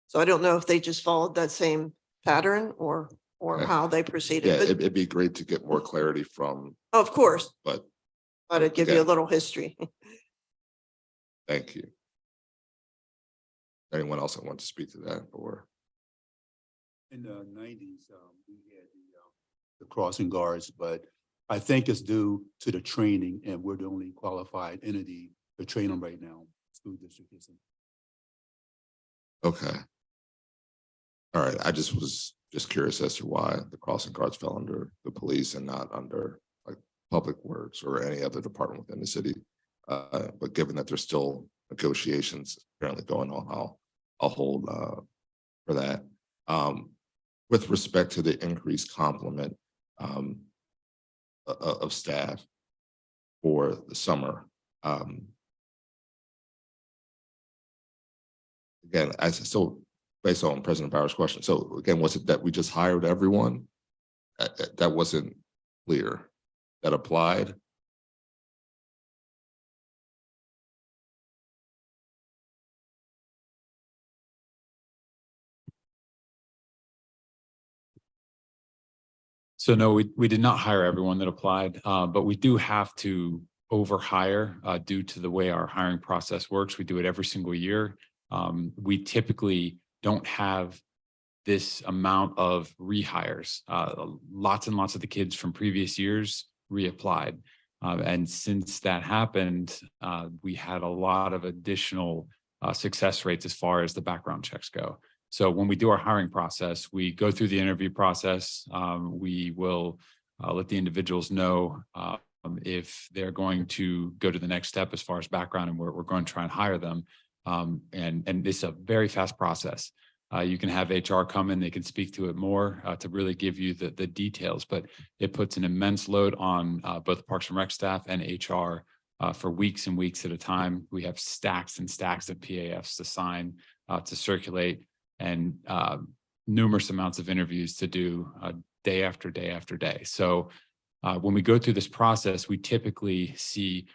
So I don't know if they just followed that same pattern or how they proceeded. Yeah, But it'd be great to get more clarity from, of course, but but I'd give you a little history. thank you. Anyone else that wants to speak to that or? In the 90s, we had the crossing guards, but I think it's due to the training, and we're the only qualified entity to train them right now. School district isn't. Okay. All right. I was just curious as to why the crossing guards fell under the police and not under like public works or any other department within the city. But given that there's still negotiations apparently going on, I'll hold for that. With respect to the increased complement of staff for the summer, again, based on President Bowers' question, so again, was it that we just hired everyone? That wasn't clear. That applied? So no, we did not hire everyone that applied, but we do have to overhire due to the way our hiring process works. We do it every single year. We typically don't have this amount of rehires. Lots and lots of the kids from previous years reapplied. And since that happened, we had a lot of additional success rates as far as the background checks go. So when we do our hiring process, we go through the interview process. We will let the individuals know if they're going to go to the next step as far as background, and we're going to try and hire them. And it's a very fast process. You can have HR come in, they can speak to it more to really give you the details, but it puts an immense load on both Parks and Rec staff and HR for weeks and weeks at a time. We have stacks and stacks of PAFs to sign, to circulate, and numerous amounts of interviews to do day after day after day. So when we go through this process, we typically see,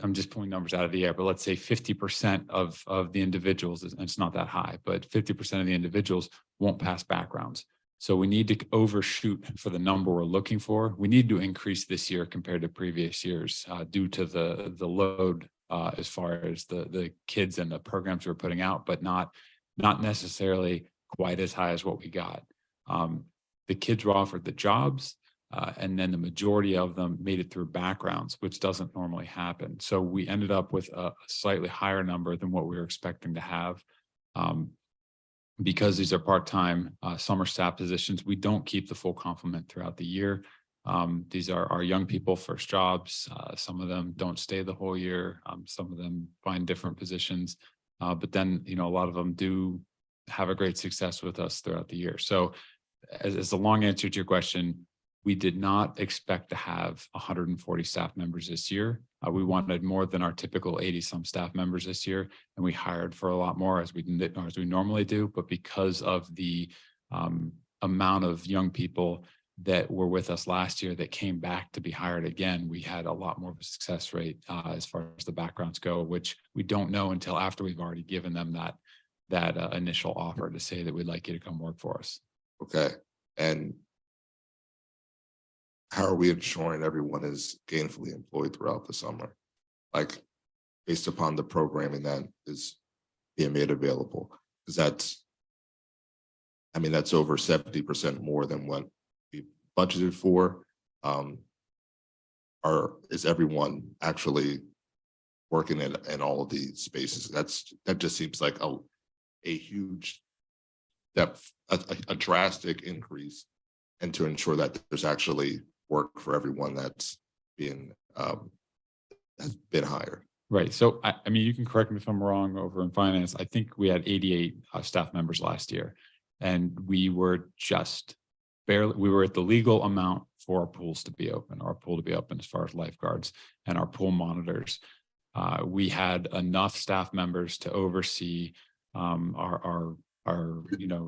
I'm just pulling numbers out of the air, but let's say 50% of the individuals, and it's not that high, but 50% of the individuals won't pass backgrounds. So we need to overshoot for the number we're looking for. We need to increase this year compared to previous years due to the load as far as the kids and the programs we're putting out, but not necessarily quite as high as what we got. The kids were offered the jobs. And then the majority of them made it through backgrounds, which doesn't normally happen. So we ended up with a slightly higher number than what we were expecting to have. Because these are part-time summer staff positions, we don't keep the full complement throughout the year. These are our young people, first jobs. Some of them don't stay the whole year. Some of them find different positions. But then, you know, a lot of them do have a great success with us throughout the year. So as a long answer to your question, we did not expect to have 140 staff members this year. We wanted more than our typical 80-some staff members this year, and we hired for a lot more as we normally do. But because of the amount of young people that were with us last year that came back to be hired again, we had a lot more of a success rate as far as the backgrounds go, which we don't know until after we've already given them that initial offer to say that we'd like you to come work for us. Okay, and how are we ensuring everyone is gainfully employed throughout the summer? Like, based upon the programming that is being made available, because that's over 70% more than what we budgeted for. Is everyone actually working in all of these spaces? That just seems like a huge depth, a drastic increase, and to ensure that there's actually work for everyone that's has been hired. Right. So, I mean, you can correct me if I'm wrong over in finance. I think we had 88 staff members last year, and we were just barely, we were at the legal amount for our pools to be open, our pool to be open as far as lifeguards and our pool monitors. We had enough staff members to oversee our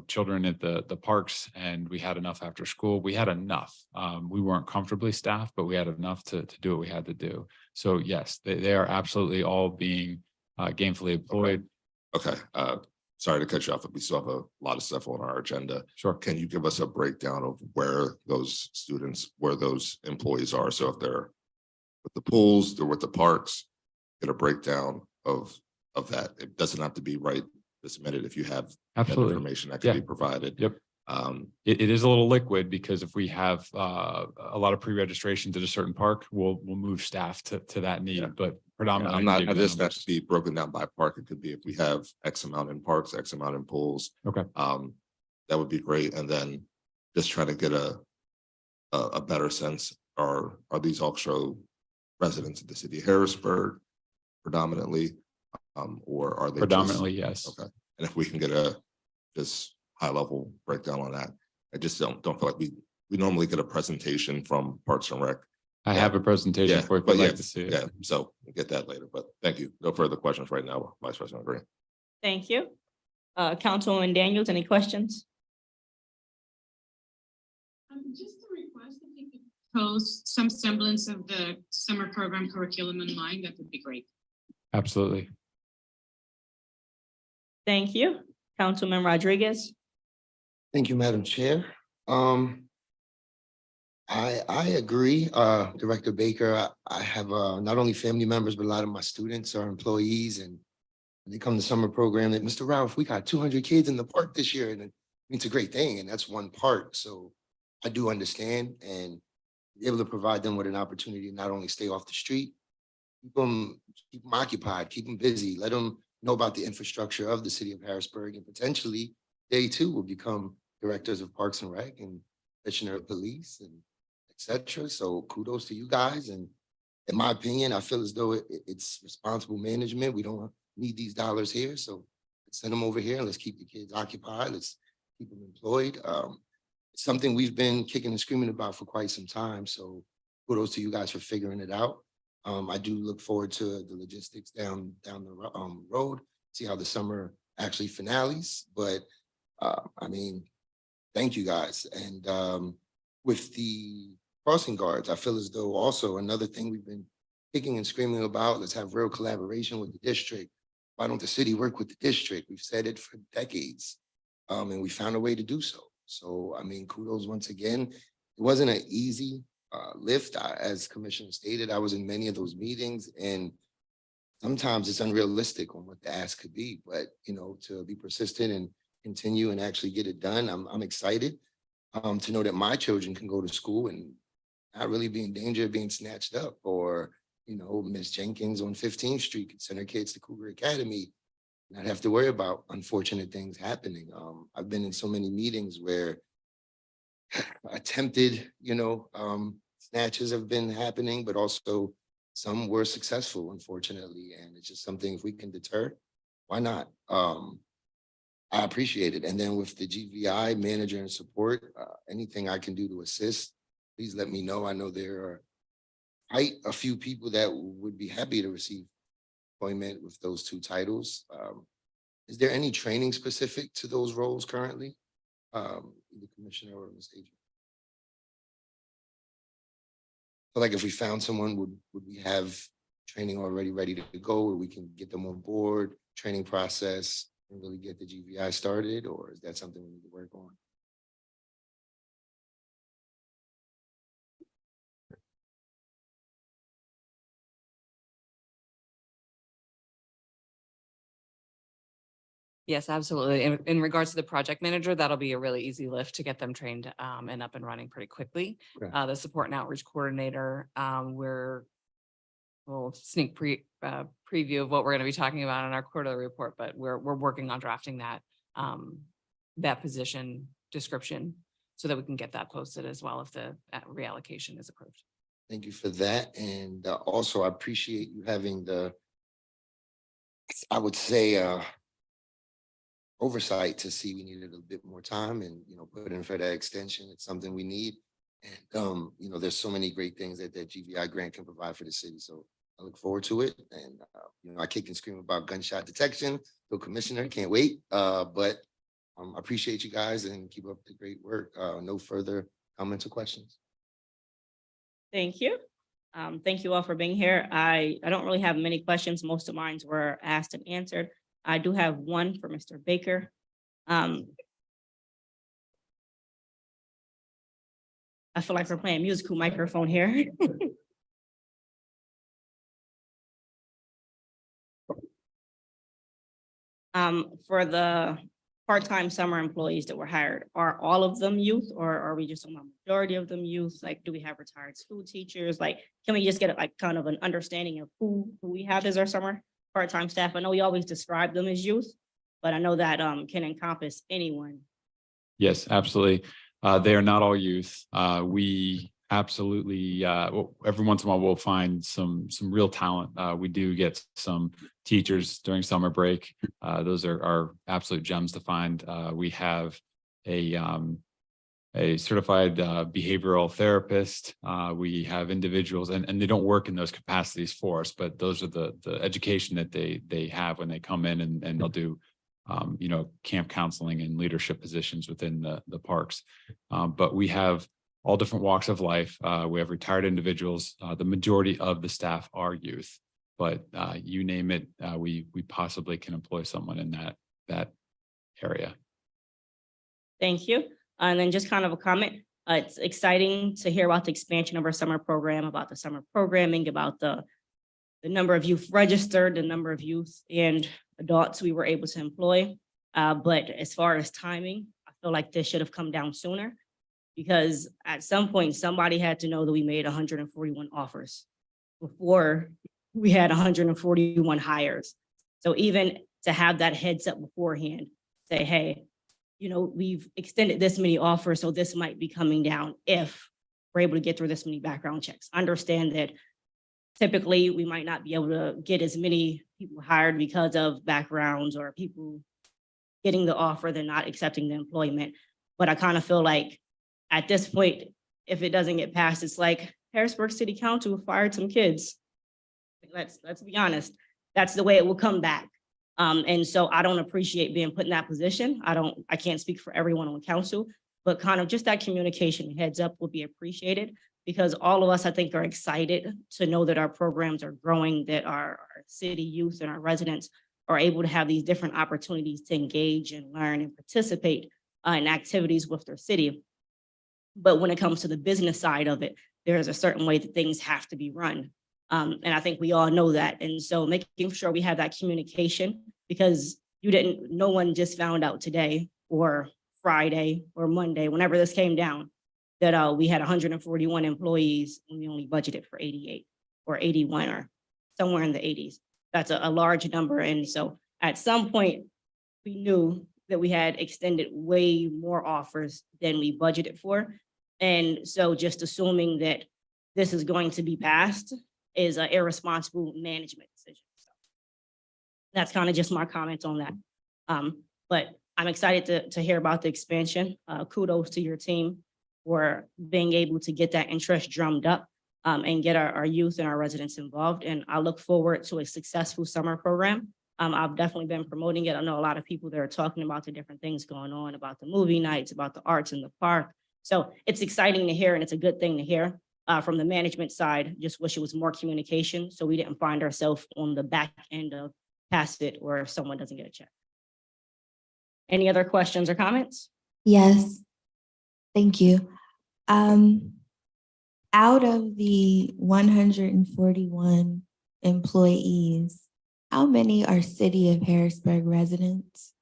children at the parks, and we had enough after school. We had enough. We weren't comfortably staffed, but we had enough to do what we had to do. So yes, they are absolutely all being gainfully employed. Okay. Sorry to cut you off, but we still have a lot of stuff on our agenda. Sure. Can you give us a breakdown of where those employees are? So if they're with the pools, they're with the parks, get a breakdown of that. It doesn't have to be right this minute if you have Absolutely. that information that can be provided. Yep. It is a little liquid because if we have a lot of pre-registrations at a certain park, we'll move staff to that need, but predominantly. I'm not, this has to be broken down by park. It could be if we have X amount in parks, X amount in pools. Okay. That would be great. And then just try to get a better sense. Are these also residents of the city of Harrisburg predominantly? Or are they predominantly? Yes. Okay. And if we can get just high level breakdown on that. I just don't feel like we normally get a presentation from Parks and Rec. I have a presentation for you if you'd like to see it. Yeah, so we'll get that later, but thank you. No further questions right now, Vice President Green. Thank you. Councilwoman Daniels, any questions? Just a request, if you could post some semblance of the summer program curriculum online, that would be great. Absolutely. Thank you. Councilman Rodriguez. Thank you, Madam Chair. I agree, Director Baker. I have not only family members, but a lot of my students are employees, and they come to summer program. That Mr. Ralph, we got 200 kids in the park this year, and it's a great thing, and that's one park. So I do understand, and be able to provide them with an opportunity to not only stay off the street, keep them occupied, keep them busy, let them know about the infrastructure of the city of Harrisburg, and potentially they too will become directors of Parks and Rec and commissioner of police and etc. So kudos to you guys. And in my opinion, I feel as though it's responsible management. We don't need these dollars here. So send them over here. Let's keep the kids occupied. Let's keep them employed. It's something we've been kicking and screaming about for quite some time. So kudos to you guys for figuring it out. I do look forward to the logistics down the road, see how the summer actually finales. But I mean, thank you guys. And with the crossing guards, I feel as though also another thing we've been kicking and screaming about, let's have real collaboration with the district. Why don't the city work with the district? We've said it for decades, and we found a way to do so. So, I mean, kudos once again. It wasn't an easy lift. As Commissioner stated, I was in many of those meetings, and sometimes it's unrealistic on what the ask could be. But, you know, to be persistent and continue and actually get it done, I'm excited to know that my children can go to school and not really be in danger of being snatched up, or, you know, Miss Jenkins on 15th Street could send her kids to Cougar Academy, not have to worry about unfortunate things happening. I've been in so many meetings where attempted, you know, snatches have been happening, but also some were successful, unfortunately. And it's just something, if we can deter, why not? I appreciate it. And then with the GVI manager and support, anything I can do to assist, please let me know. I know there are quite a few people that would be happy to receive employment with those two titles. Is there any training specific to those roles currently? The commissioner or Ms. Adrian? So like if we found someone, would we have training already ready to go, where we can get them on board, training process, and really get the GVI started? Or is that something we need to work on? Yes, absolutely. In regards to the project manager, that'll be a really easy lift to get them trained and up and running pretty quickly. Okay. The support and outreach coordinator, we'll sneak preview of what we're going to be talking about in our quarterly report, but we're working on drafting that that position description so that we can get that posted as well if the reallocation is approved. Thank you for that. And also I appreciate you having the, I would say, oversight to see we needed a bit more time and, you know, put in for that extension. It's something we need. And, you know, there's so many great things that that GVI grant can provide for the city. So I look forward to it. And, you know, I kick and scream about gunshot detection. So Commissioner, can't wait. But I appreciate you guys and keep up the great work. No further comments or questions. Thank you. Thank you all for being here. I don't really have many questions. Most of mine were asked and answered. I do have one for Mr. Baker. I feel like we're playing musical microphone here. For the part-time summer employees that were hired, are all of them youth, or are we just on the majority of them youth? Like, do we have retired school teachers? Like, can we just get like kind of an understanding of who we have as our summer part-time staff? I know we always describe them as youth, but I know that can encompass anyone. Yes, absolutely. They are not all youth. We absolutely, every once in a while we'll find some real talent. We do get some teachers during summer break. Those are absolute gems to find. We have a certified behavioral therapist. We have individuals, and they don't work in those capacities for us, but those are the education that they have when they come in, and they'll do you know, camp counseling and leadership positions within the parks. But we have all different walks of life. We have retired individuals. The majority of the staff are youth, but you name it, we possibly can employ someone in that area. Thank you. And then just kind of a comment. It's exciting to hear about the expansion of our summer program, about the summer programming, about the number of youth registered, the number of youth and adults we were able to employ. But as far as timing, I feel like this should have come down sooner, because at some point, somebody had to know that we made 141 offers before we had 141 hires. So even to have that heads up beforehand, say, hey, you know, we've extended this many offers, so this might be coming down if we're able to get through this many background checks. Understand that typically we might not be able to get as many people hired because of backgrounds or people getting the offer, they're not accepting the employment. But I kind of feel like at this point, if it doesn't get passed, it's like Harrisburg City Council fired some kids. Let's be honest. That's the way it will come back. And so I don't appreciate being put in that position. I can't speak for everyone on council, but kind of just that communication heads up will be appreciated, because all of us, I think, are excited to know that our programs are growing, that our city youth and our residents are able to have these different opportunities to engage and learn and participate in activities with their city. But when it comes to the business side of it, there is a certain way that things have to be run. And I think we all know that. And so making sure we have that communication, because no one just found out today or Friday or Monday, whenever this came down, that we had 141 employees and we only budgeted for 88 or 81 or somewhere in the 80s. That's a large number. And so at some point, we knew that we had extended way more offers than we budgeted for. And so just assuming that this is going to be passed is an irresponsible management decision. So that's kind of just my comments on that. But I'm excited to hear about the expansion. Kudos to your team for being able to get that interest drummed up and get our youth and our residents involved. And I look forward to a successful summer program. I've definitely been promoting it. I know a lot of people that are talking about the different things going on, about the movie nights, about the arts in the park. So it's exciting to hear, and it's a good thing to hear. From the management side, just wish it was more communication, so we didn't find ourselves on the back end of pass it or someone doesn't get a check. Any other questions or comments? Yes, thank you. Out of the 141 employees, how many are City of Harrisburg residents?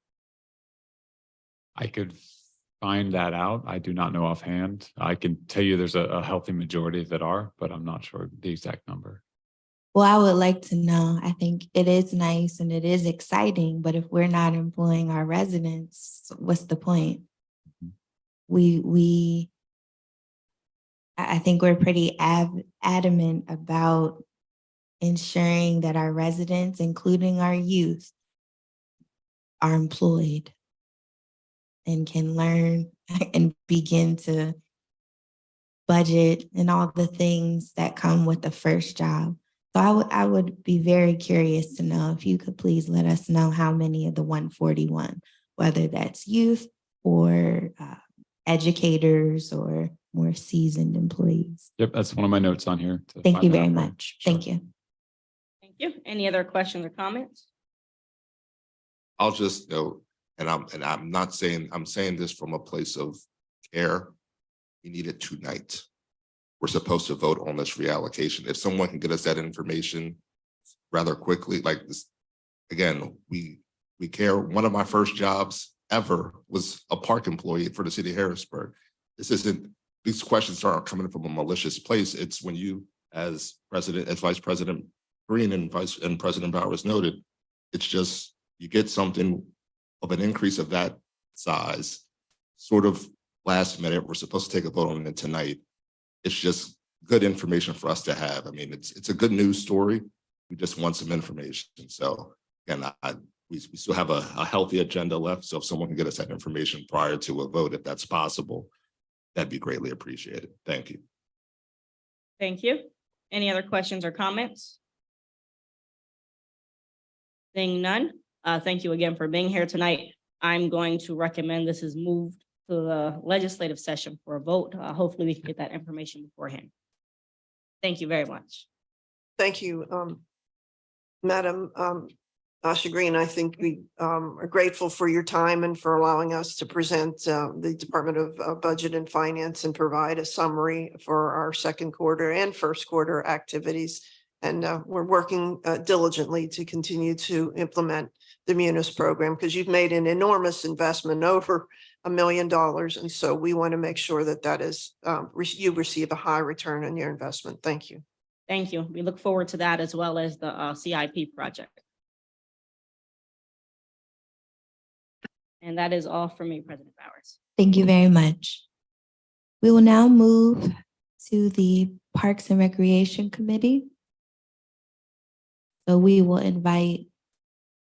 I could find that out. I do not know offhand. I can tell you there's a healthy majority that are, but I'm not sure the exact number. Well, I would like to know. I think it is nice and it is exciting, but if we're not employing our residents, what's the point? I think we're pretty adamant about ensuring that our residents, including our youth, are employed and can learn and begin to budget and all the things that come with the first job. So I would be very curious to know if you could please let us know how many of the 141, whether that's youth or educators or more seasoned employees. Yep, that's one of my notes on here. Thank you very much. Thank you. Thank you. Any other questions or comments? I'll just note, and I'm not saying, I'm saying this from a place of care. We need it tonight. We're supposed to vote on this reallocation. If someone can get us that information rather quickly, like this, again, we care. One of my first jobs ever was a park employee for the city of Harrisburg. These questions aren't coming from a malicious place. It's when you, as Vice President Green and President Bowers noted, it's just, you get something of an increase of that size, sort of last minute. We're supposed to take a vote on it tonight. It's just good information for us to have. I mean, it's a good news story. We just want some information. So again, we still have a healthy agenda left. So if someone can get us that information prior to a vote, if that's possible, that'd be greatly appreciated. Thank you. Thank you. Any other questions or comments? Seeing none, thank you again for being here tonight. I'm going to recommend this is moved to the legislative session for a vote. Hopefully we can get that information beforehand. Thank you very much. Thank you, Madam Asha Green. I think we are grateful for your time and for allowing us to present the Department of Budget and Finance and provide a summary for our second quarter and first quarter activities. And we're working diligently to continue to implement the Munis program, because you've made an enormous investment, over $1 million. And so we want to make sure that that is, you receive a high return on your investment. Thank you. Thank you. We look forward to that, as well as the CIP project. And that is all for me, President Bowers. Thank you very much. We will now move to the Parks and Recreation Committee. So we will invite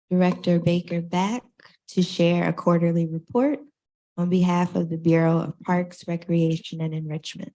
Director Baker back to share a quarterly report on behalf of the Bureau of Parks, Recreation, and Enrichment.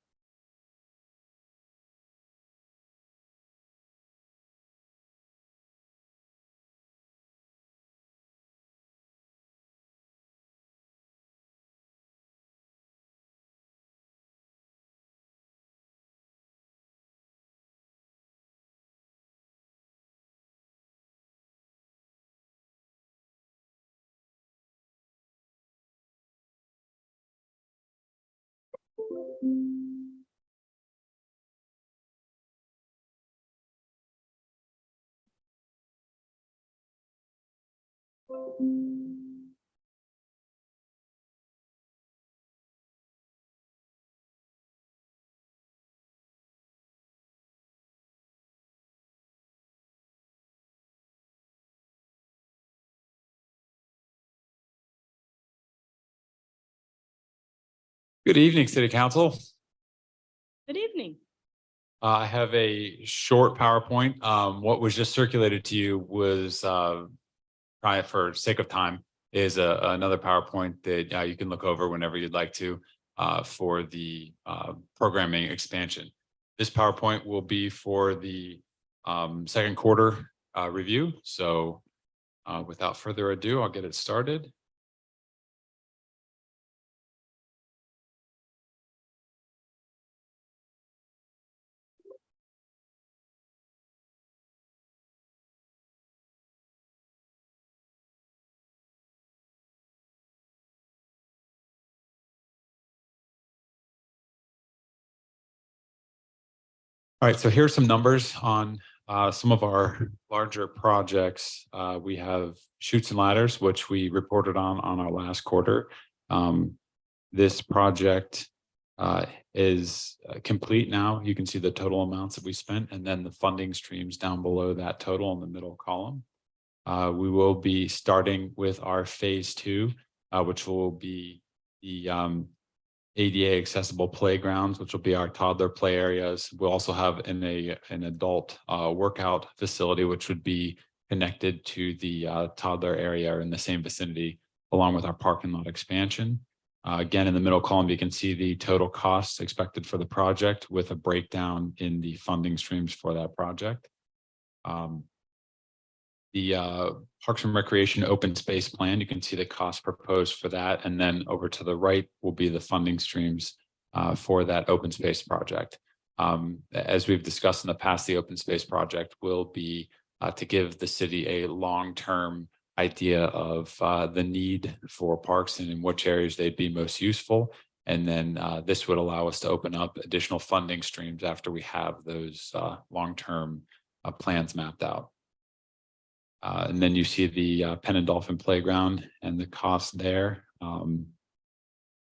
Good evening, City Council. Good evening. I have a short PowerPoint. What was just circulated to you was, probably for sake of time, is another PowerPoint that you can look over whenever you'd like to for the programming expansion. This PowerPoint will be for the second quarter review. So without further ado, I'll get it started. All right, so here's some numbers on some of our larger projects. We have Chutes and Ladders, which we reported on our last quarter. This project is complete now. You can see the total amounts that we spent and then the funding streams down below that total in the middle column. We will be starting with our phase 2, which will be the ADA accessible playgrounds, which will be our toddler play areas. We'll also have an adult workout facility, which would be connected to the toddler area in the same vicinity, along with our parking lot expansion. Again, in the middle column, you can see the total costs expected for the project with a breakdown in the funding streams for that project. The Parks and Recreation open space plan, you can see the cost proposed for that. And then over to the right will be the funding streams for that open space project. As we've discussed in the past, the open space project will be to give the city a long-term idea of the need for parks and in which areas they'd be most useful. And then this would allow us to open up additional funding streams after we have those long-term plans mapped out. And then you see the Penn and Dolphin Playground and the cost there.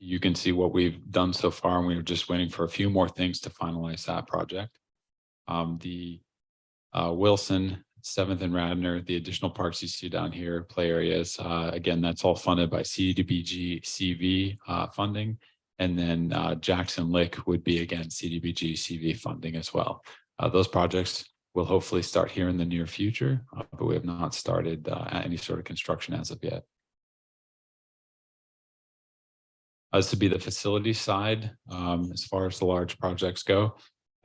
You can see what we've done so far, and we were just waiting for a few more things to finalize that project. The Wilson, 7th and Radnor, the additional parks you see down here, play areas. Again, that's all funded by CDBG CV funding. And then Jackson Lick would be, again, CDBG CV funding as well. Those projects will hopefully start here in the near future, but we have not started any sort of construction as of yet. This would be the facility side. As far as the large projects go,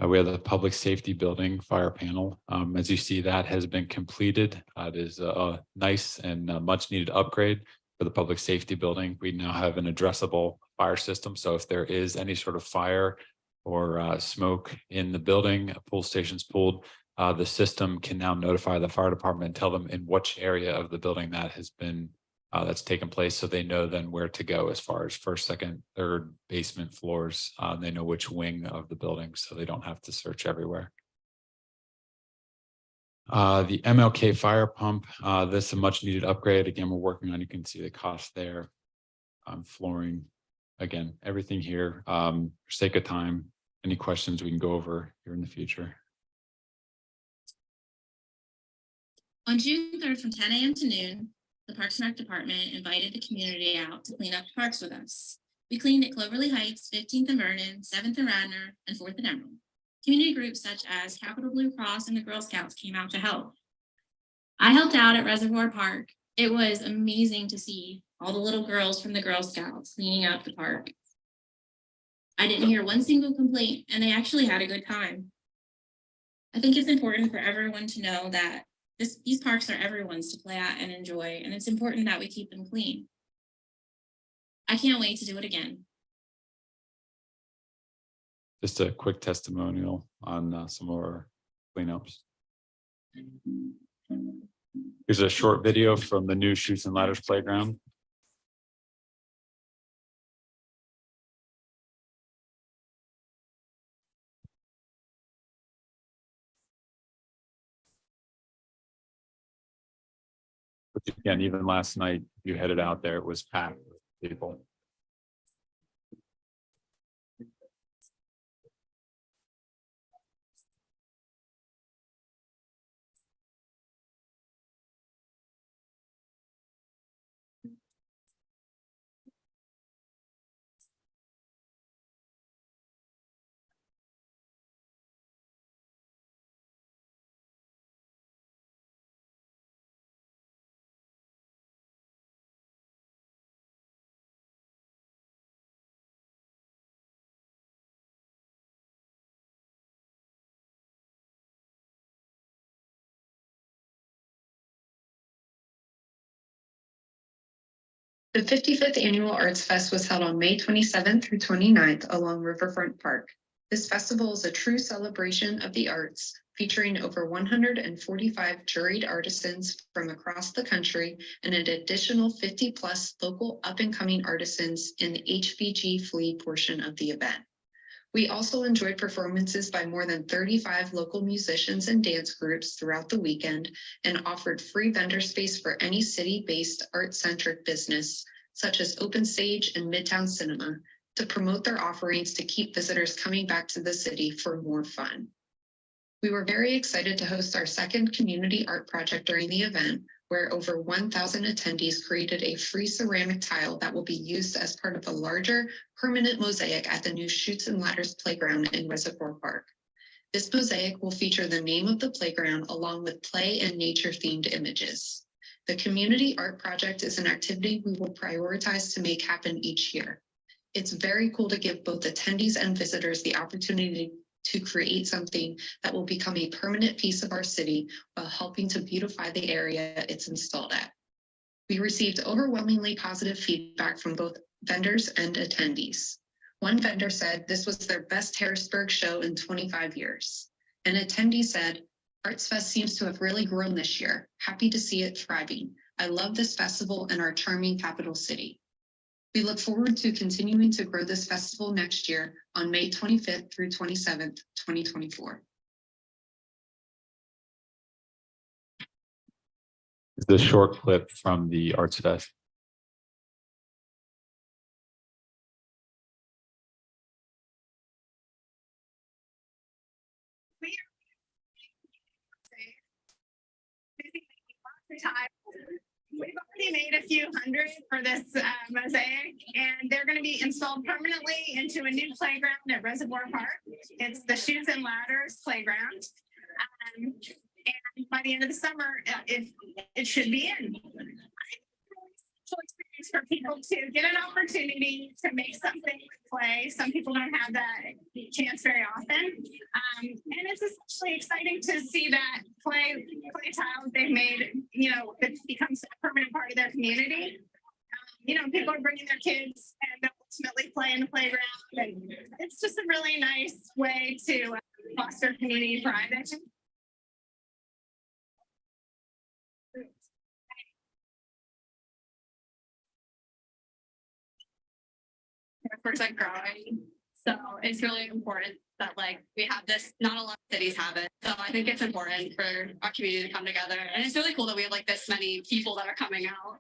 we have the public safety building fire panel. As you see, that has been completed. It is a nice and much needed upgrade for the public safety building. We now have an addressable fire system. So if there is any sort of fire or smoke in the building, a pull station's pulled, the system can now notify the fire department and tell them in which area of the building that has been that's taken place, so they know then where to go as far as first, second, third, basement floors. They know which wing of the building, so they don't have to search everywhere. The MLK fire pump, this is a much needed upgrade. Again, we're working on, you can see the cost there. Flooring, again, everything here. For sake of time, any questions we can go over here in the future. On June 3rd from 10 a.m. to noon, the Parks and Rec Department invited the community out to clean up the parks with us. We cleaned at Cloverly Heights, 15th and Vernon, 7th and Radnor, and 4th and Emerald. Community groups such as Capital Blue Cross and the Girl Scouts came out to help. I helped out at Reservoir Park It was amazing to see all the little girls from the Girl Scouts cleaning up the park. I didn't hear one single complaint, and they actually had a good time. I think it's important for everyone to know that these parks are everyone's to play at and enjoy, and it's important that we keep them clean. I can't wait to do it again. Just a quick testimonial on some of our cleanups. Here's a short video from the new Chutes and Ladders playground. But again, even last night you headed out there, it was packed with people. The 55th Annual Arts Fest was held on May 27th through 29th along Riverfront Park. This festival is a true celebration of the arts, featuring over 145 juried artisans from across the country and an additional 50+ local up-and-coming artisans in the HVG flea portion of the event. We also enjoyed performances by more than 35 local musicians and dance groups throughout the weekend and offered free vendor space for any city-based art-centric business, such as Open Stage and Midtown Cinema, to promote their offerings to keep visitors coming back to the city for more fun. We were very excited to host our second community art project during the event, where over 1,000 attendees created a free ceramic tile that will be used as part of a larger permanent mosaic at the new Chutes and Ladders playground in Reservoir Park. This mosaic will feature the name of the playground along with play and nature-themed images. The community art project is an activity we will prioritize to make happen each year. It's very cool to give both attendees and visitors the opportunity to create something that will become a permanent piece of our city while helping to beautify the area it's installed at. We received overwhelmingly positive feedback from both vendors and attendees. One vendor said this was their best Harrisburg show in 25 years. An attendee said, "Arts Fest seems to have really grown this year. Happy to see it thriving. I love this festival and our charming capital city." We look forward to continuing to grow this festival next year on May 25th through 27th, 2024. This short clip from the Arts Fest. We've already made a few hundred for this mosaic, and they're going to be installed permanently into a new playground at Reservoir Park. It's the Chutes and Ladders playground. And by the end of the summer, it should be in. Experience for people to get an opportunity to make something with clay. Some people don't have that chance very often. And it's especially exciting to see that clay tile they've made, that becomes a permanent part of their community. People are bringing their kids and they'll ultimately play in the playground. And it's just a really nice way to foster community pride, I think. % growing. So it's really important that we have this, not a lot of cities have it. So I think it's important for our community to come together. And it's really cool that we have this many people that are coming out.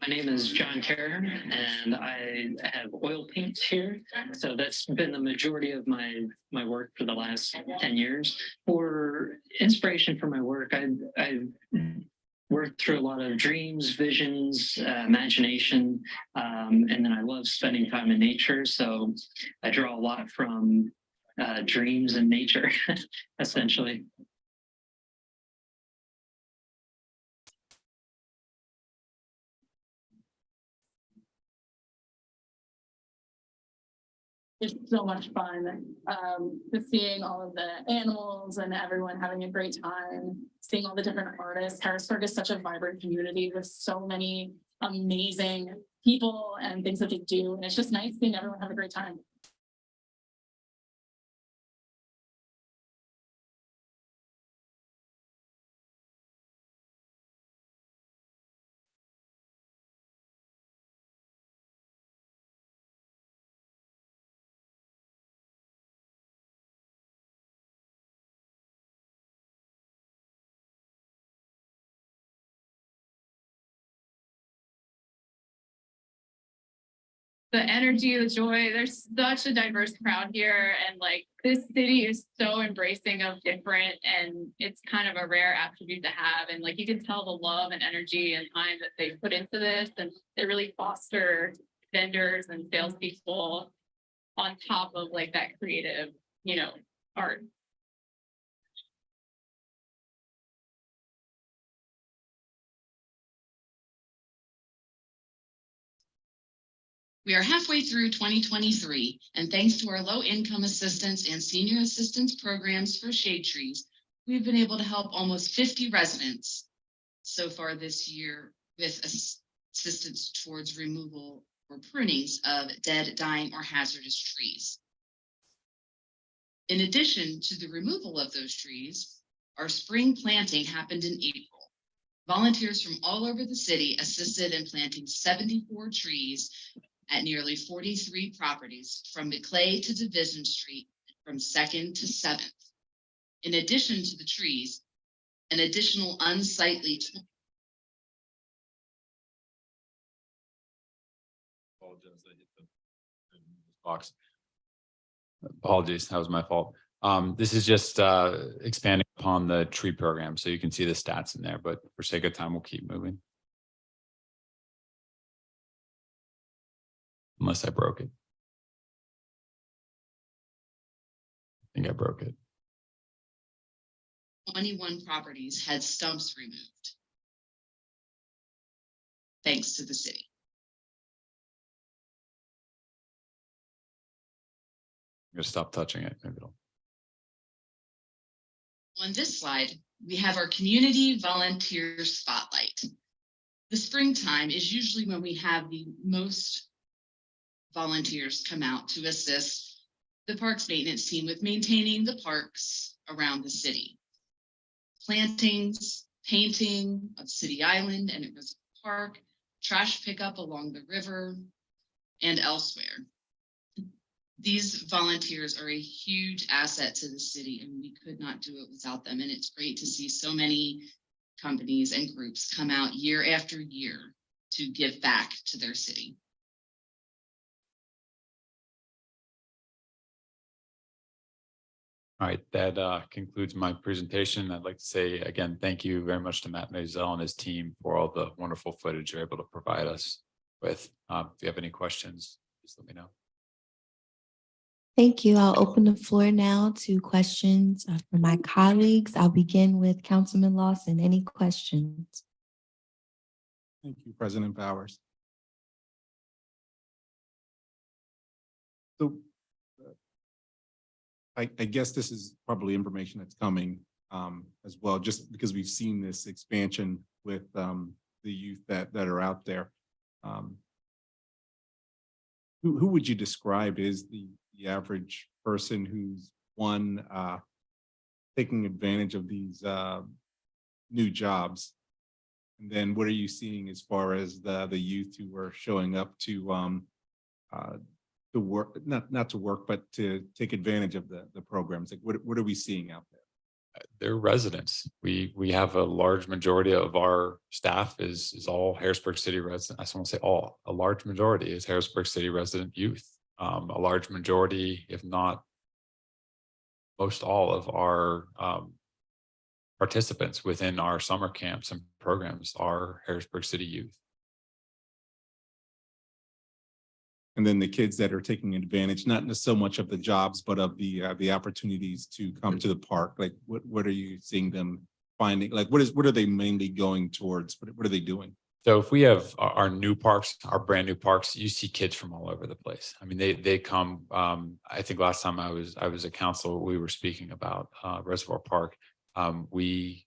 My name is John Kerr, and I have oil paints here. So that's been the majority of my work for the last 10 years. For inspiration for my work, I've worked through a lot of dreams, visions, imagination, and then I love spending time in nature. So I draw a lot from dreams and nature, essentially. it's so much fun. Just seeing all of the animals and everyone having a great time, seeing all the different artists. Harrisburg is such a vibrant community with so many amazing people and things that they do. And it's just nice seeing everyone have a great time. The energy, the joy, there's such a diverse crowd here, and like this city is so embracing of different, and it's kind of a rare attribute to have. And like you can tell the love and energy and time that they put into this, and they really foster vendors and salespeople on top of like that creative, art. We are halfway through 2023, and thanks to our low-income assistance and senior assistance programs for shade trees, we've been able to help almost 50 residents so far this year with assistance towards removal or prunings of dead, dying, or hazardous trees. In addition to the removal of those trees, our spring planting happened in April. Volunteers from all over the city assisted in planting 74 trees at nearly 43 properties from McClay to Division Street, from 2nd to 7th. In addition to the trees, an additional unsightly Box. Apologies, that was my fault. This is just expanding upon the tree program, so you can see the stats in there, but for sake of time, we'll keep moving. Unless I broke it. I think I broke it. 21 properties had stumps removed, thanks to the city. I'm gonna stop touching it. Maybe it'll. On this slide, we have our community volunteer spotlight. The springtime is usually when we have the most volunteers come out to assist the parks maintenance team with maintaining the parks around the city. Plantings, painting of City Island and Harrisburg Park, trash pickup along the river, and elsewhere. These volunteers are a huge asset to the city, and we could not do it without them. And it's great to see so many companies and groups come out year after year to give back to their city. All right, that concludes my presentation. I'd like to say again, thank you very much to Matt Maisel and his team for all the wonderful footage you're able to provide us with. If you have any questions, just let me know. Thank you. I'll open the floor now to questions from my colleagues. I'll begin with Councilman Lawson. Any questions? Thank you, President Bowers. So I guess this is probably information that's coming as well, just because we've seen this expansion with the youth that are out there. Who would you describe as the average person who's taking advantage of these new jobs? And then what are you seeing as far as the youth who are showing up to work, not to work, but to take advantage of the programs? Like what are we seeing out there? They're residents. We have a large majority of our staff is all Harrisburg City resident. I just want to say all. A large majority is Harrisburg City resident youth. A large majority, if not most all of our participants within our summer camps and programs are Harrisburg City youth. And then the kids that are taking advantage, not so much of the jobs, but of the opportunities to come to the park. Like what are you seeing them finding? Like what are they mainly going towards? What are they doing? So if we have our new parks, our brand new parks, you see kids from all over the place. I mean, they come, I think last time I was at council, we were speaking about Reservoir Park. We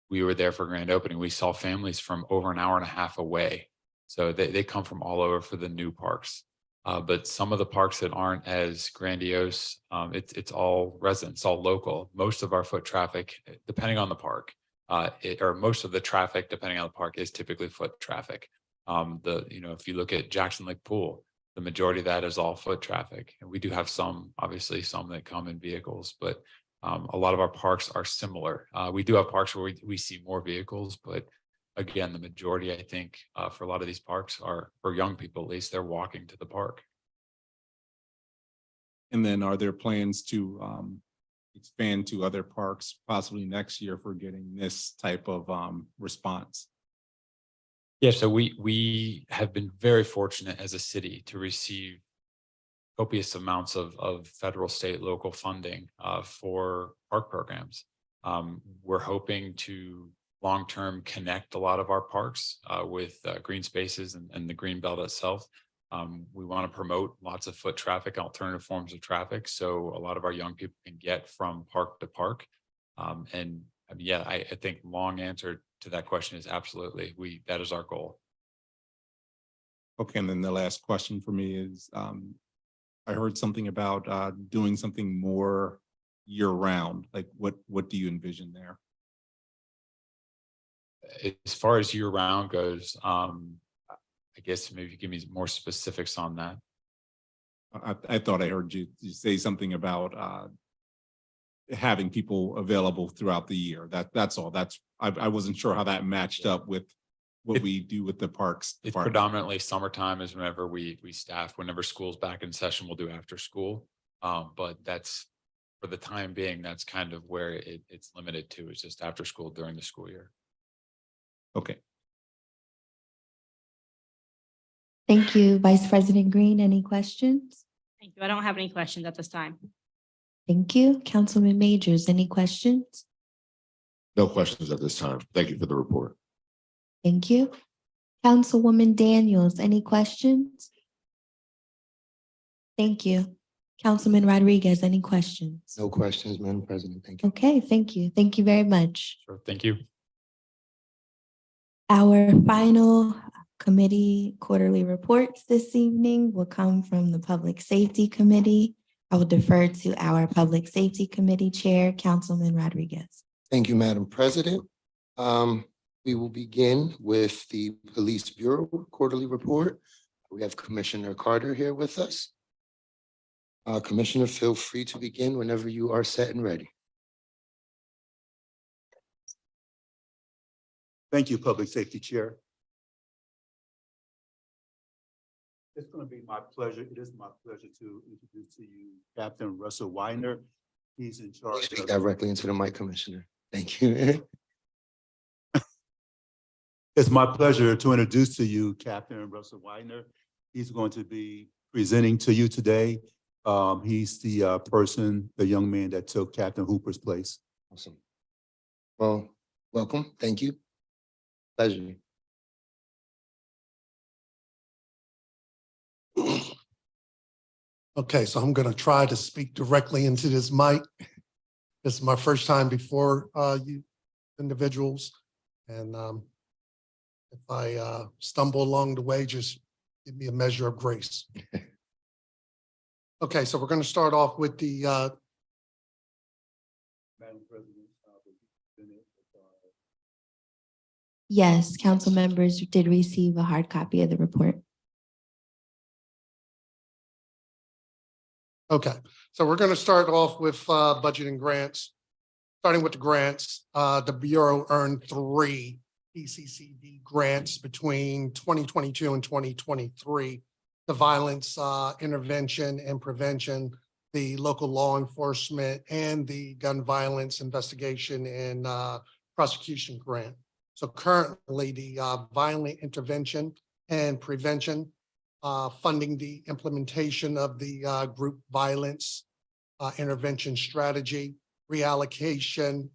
were there for grand opening. We saw families from over an hour and a half away. So they come from all over for the new parks. But some of the parks that aren't as grandiose, it's all residents, all local. Most of our foot traffic, depending on the park, or most of the traffic, depending on the park, is typically foot traffic. If you look at Jackson Lake Pool, the majority of that is all foot traffic. And we do have obviously some that come in vehicles, but a lot of our parks are similar. We do have parks where we see more vehicles, but again, the majority, I think, for a lot of these parks are, for young people at least, they're walking to the park. And then are there plans to expand to other parks possibly next year for getting this type of response? Yeah, so we have been very fortunate as a city to receive copious amounts of federal, state, local funding for park programs. We're hoping to long-term connect a lot of our parks with green spaces and the green belt itself. We want to promote lots of foot traffic, alternative forms of traffic, so a lot of our young people can get from park to park. I think long answer to that question is absolutely, that is our goal. Okay, and then the last question for me is, I heard something about doing something more year-round. Like what do you envision there? As far as year-round goes, I guess maybe give me more specifics on that. I thought I heard you say something about having people available throughout the year. That's all. I wasn't sure how that matched up with what we do with the parks. It's predominantly summertime is whenever we staff. Whenever school's back in session, we'll do after school. But that's, for the time being, that's kind of where it's limited to. It's just after school during the school year. Okay. Thank you, Vice President Green. Any questions? Thank you. I don't have any questions at this time. Thank you. Councilman Majors, any questions? No questions at this time. Thank you for the report. Thank you. Councilwoman Daniels, any questions? Thank you. Councilman Rodriguez, any questions? No questions, Madam President. Thank you. Okay, thank you. Thank you very much. Sure. Thank you. Our final committee quarterly reports this evening will come from the Public Safety Committee. I will defer to our Public Safety Committee Chair, Councilman Rodriguez. Thank you, Madam President. We will begin with the Police Bureau quarterly report. We have Commissioner Carter here with us. Commissioner, feel free to begin whenever you are set and ready. Thank you, Public Safety Chair. It's going to be my pleasure. It is my pleasure to introduce to you Captain Russell Weiner. He's in charge. Speak directly into the mic, Commissioner. Thank you. It's my pleasure to introduce to you Captain Russell Weiner. He's going to be presenting to you today. He's the the young man that took Captain Hooper's place. Awesome. Well, welcome. Thank you. Pleasure. Okay, so I'm going to try to speak directly into this mic. This is my first time before you individuals. And if I stumble along the way, just give me a measure of grace. Okay, so we're going to start off with the Madam President. Yes, council members did receive a hard copy of the report. Okay, so we're going to start off with budget and grants. Starting with the grants, the Bureau earned 3 PCCD grants between 2022 and 2023. The violence intervention and prevention, the local law enforcement, and the gun violence investigation and prosecution grant. So currently the violent intervention and prevention funding the implementation of the group violence intervention strategy reallocation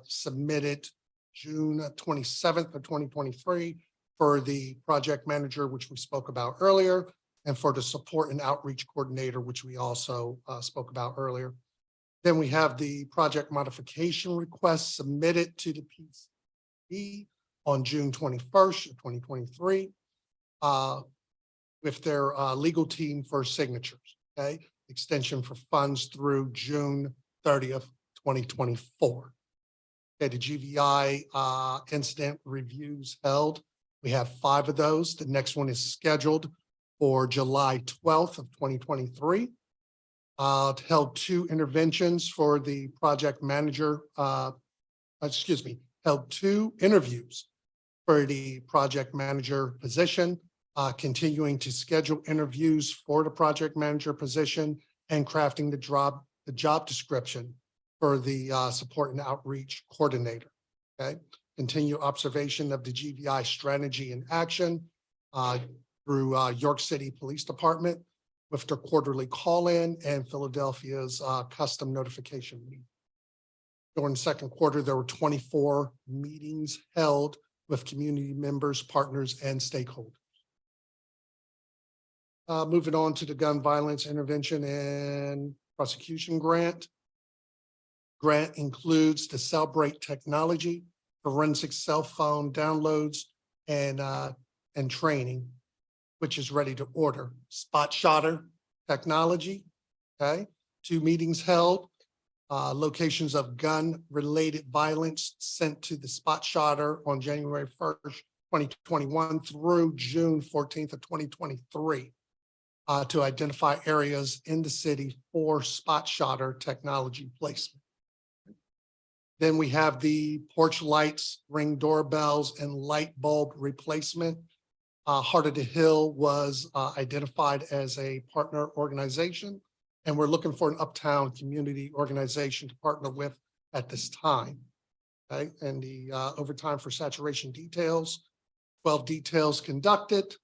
submitted June 27th of 2023 for the project manager, which we spoke about earlier, and for the support and outreach coordinator, which we also spoke about earlier. Then we have the project modification request submitted to the PCD on June 21st of 2023 with their legal team for signatures, okay? Extension for funds through June 30th, 2024. Okay, the GVI incident reviews held. We have 5 of those. The next one is scheduled for July 12th of 2023. Held 2 interventions for the project manager, held 2 interviews for the project manager position, continuing to schedule interviews for the project manager position and crafting the job description for the support and outreach coordinator. Okay, continue observation of the GVI strategy and action through York City Police Department with their quarterly call-in and Philadelphia's custom notification meeting. During the second quarter, there were 24 meetings held with community members, partners, and stakeholders. Moving on to the gun violence intervention and prosecution grant. Grant includes the Celebrate technology, forensic cell phone downloads, and training, which is ready to order. Spot shotter technology, okay? 2 meetings held, locations of gun-related violence sent to the spot shotter on January 1st, 2021 through June 14th of 2023 to identify areas in the city for spot shotter technology placement. Then we have the porch lights, ring doorbells, and light bulb replacement. Heart of the Hill was identified as a partner organization, and we're looking for an uptown community organization to partner with at this time. Okay, and the overtime for saturation details, 12 details conducted,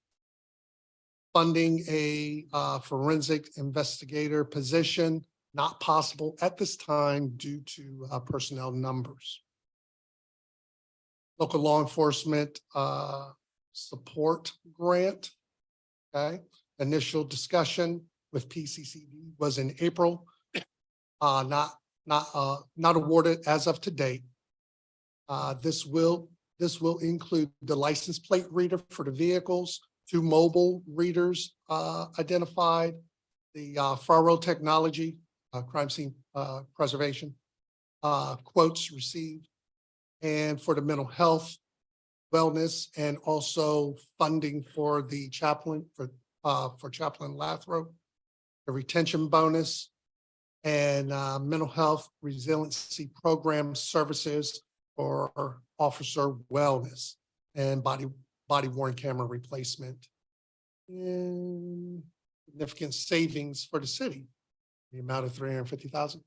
funding a forensic investigator position, not possible at this time due to personnel numbers. Local law enforcement support grant, okay? Initial discussion with PCCD was in April, not awarded as of today. This will include the license plate reader for the vehicles, 2 mobile readers identified, the FARO technology, crime scene preservation, quotes received, and for the mental health, wellness, and also funding for the chaplain, for Chaplain Lathrope, the retention bonus, and mental health resiliency program services for officer wellness and body worn camera replacement. And significant savings for the city, the amount of $350,000.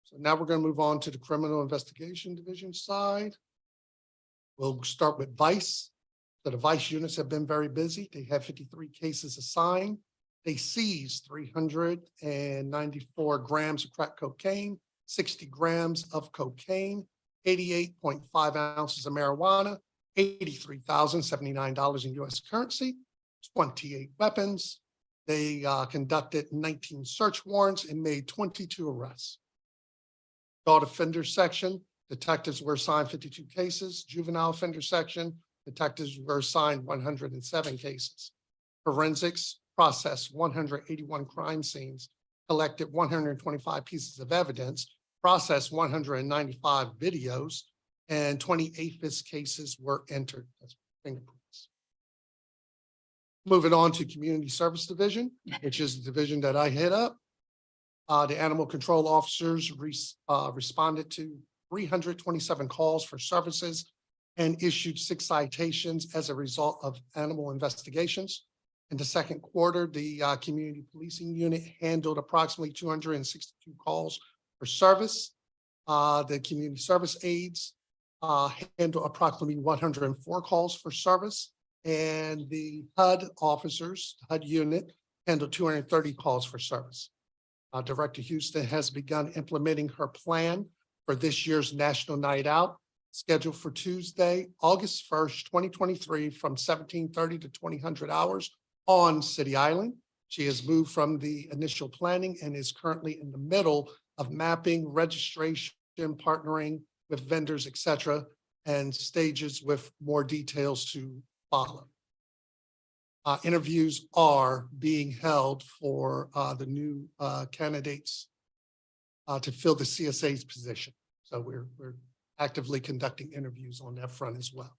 So now we're going to move on to the criminal investigation division side. We'll start with Vice. So the Vice units have been very busy. They have 53 cases assigned. They seized 394 grams of crack cocaine, 60 grams of cocaine, 88.5 ounces of marijuana, $83,079 in US currency, 28 weapons. They conducted 19 search warrants and made 22 arrests. Adult offender section, detectives were assigned 52 cases. Juvenile offender section, detectives were assigned 107 cases. Forensics processed 181 crime scenes, collected 125 pieces of evidence, processed 195 videos, and 28 FIS cases were entered. That's fingerprints. Moving on to Community Service Division, which is the division that I head up. The animal control officers responded to 327 calls for services and issued 6 citations as a result of animal investigations. In the second quarter, the community policing unit handled approximately 262 calls for service. The community service aides handled approximately 104 calls for service. And the HUD officers, HUD unit, handled 230 calls for service. Director Houston has begun implementing her plan for this year's National Night Out scheduled for Tuesday, August 1st, 2023, from 17:30 to 2000 hours on City Island. She has moved from the initial planning and is currently in the middle of mapping, registration, partnering with vendors, et cetera, and stages with more details to follow. Interviews are being held for the new candidates to fill the CSA's position. So we're actively conducting interviews on that front as well.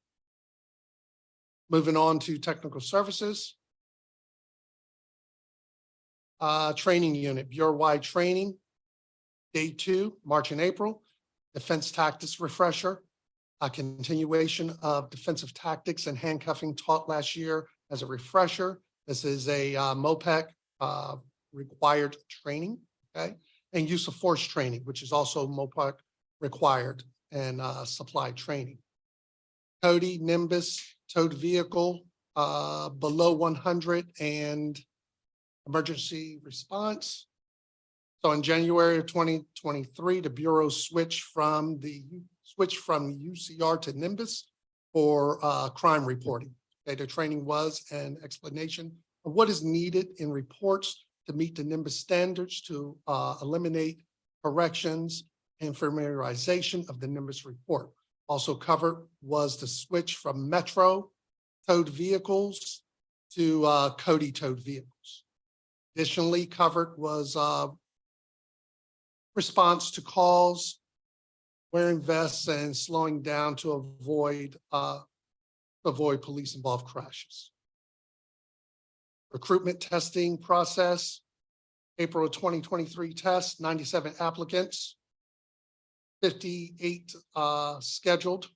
Moving on to technical services. Training unit, Bureau-wide training, day 2, March and April. Defense tactics refresher, a continuation of defensive tactics and handcuffing taught last year as a refresher. This is a MOPEC required training, okay? And use of force training, which is also MOPEC required and supply training. Cody, Nimbus, towed vehicle below 100 and emergency response. So in January of 2023, the Bureau switched from UCR to Nimbus for crime reporting. Okay, the training was an explanation of what is needed in reports to meet the Nimbus standards to eliminate corrections and familiarization of the Nimbus report. Also covered was the switch from Metro towed vehicles to Cody towed vehicles. Additionally covered was response to calls, wearing vests, and slowing down to avoid police-involved crashes. Recruitment testing process, April of 2023 test, 97 applicants, 58 scheduled.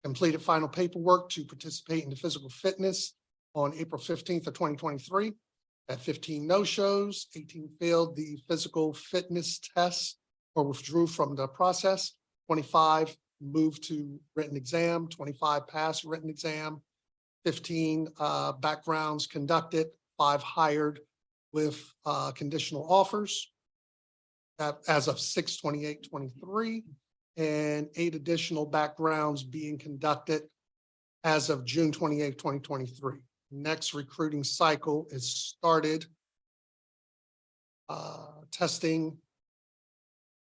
Completed final paperwork to participate in the physical fitness on April 15th of 2023. At 15 no-shows, 18 failed the physical fitness tests or withdrew from the process. 25 moved to written exam, 25 passed written exam, 15 backgrounds conducted, 5 hired with conditional offers as of 6/28/23, and 8 additional backgrounds being conducted as of June 28, 2023. Next recruiting cycle is started testing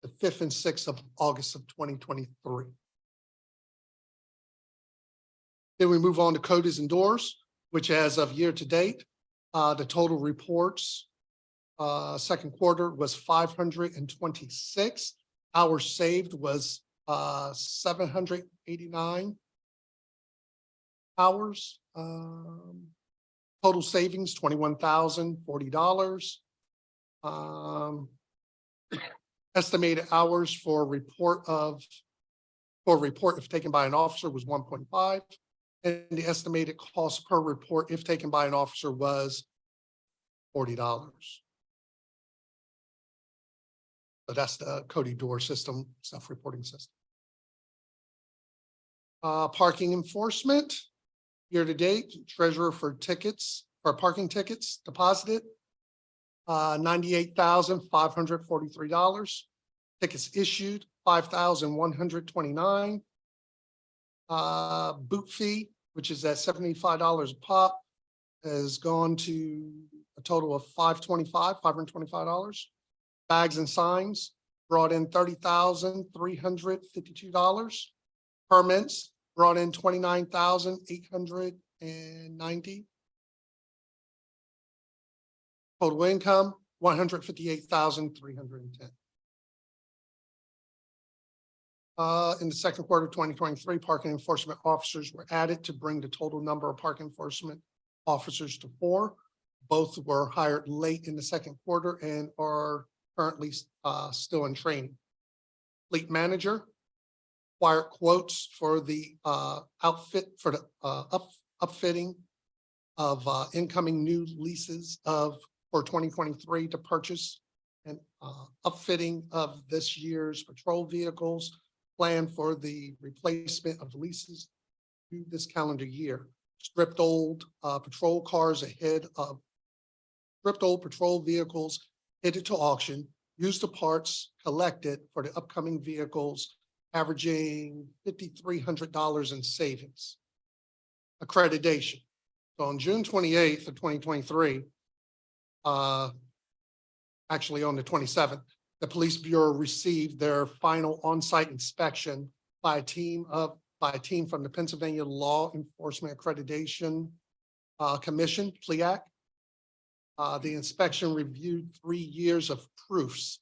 the 5th and 6th of August of 2023. Then we move on to coders and doors, which as of year to date, the total reports second quarter was 526. Hours saved was 789 hours. Total savings, $21,040. Estimated hours for report if taken by an officer was 1.5. And the estimated cost per report if taken by an officer was $40. So that's the Cody door system, self-reporting system. Parking enforcement, year to date, treasurer for tickets, or parking tickets deposited, $98,543. Tickets issued, $5,129. Boot fee, which is at $75 a pop, has gone to a total of $525. Bags and signs brought in $30,352. Permits brought in $29,890. Total income, $158,310. In the second quarter of 2023, parking enforcement officers were added to bring the total number of parking enforcement officers to 4. Both were hired late in the second quarter and are currently still in training. Fleet manager, acquired quotes for the outfit for the upfitting of incoming new leases for 2023 to purchase and upfitting of this year's patrol vehicles. Plan for the replacement of leases through this calendar year. Stripped old patrol cars ahead of stripped old patrol vehicles headed to auction. Use the parts collected for the upcoming vehicles averaging $5,300 in savings. Accreditation. So on June 28th of 2023, actually on the 27th, the Police Bureau received their final on-site inspection by a team from the Pennsylvania Law Enforcement Accreditation Commission, PLEAC. The inspection reviewed 3 years of proofs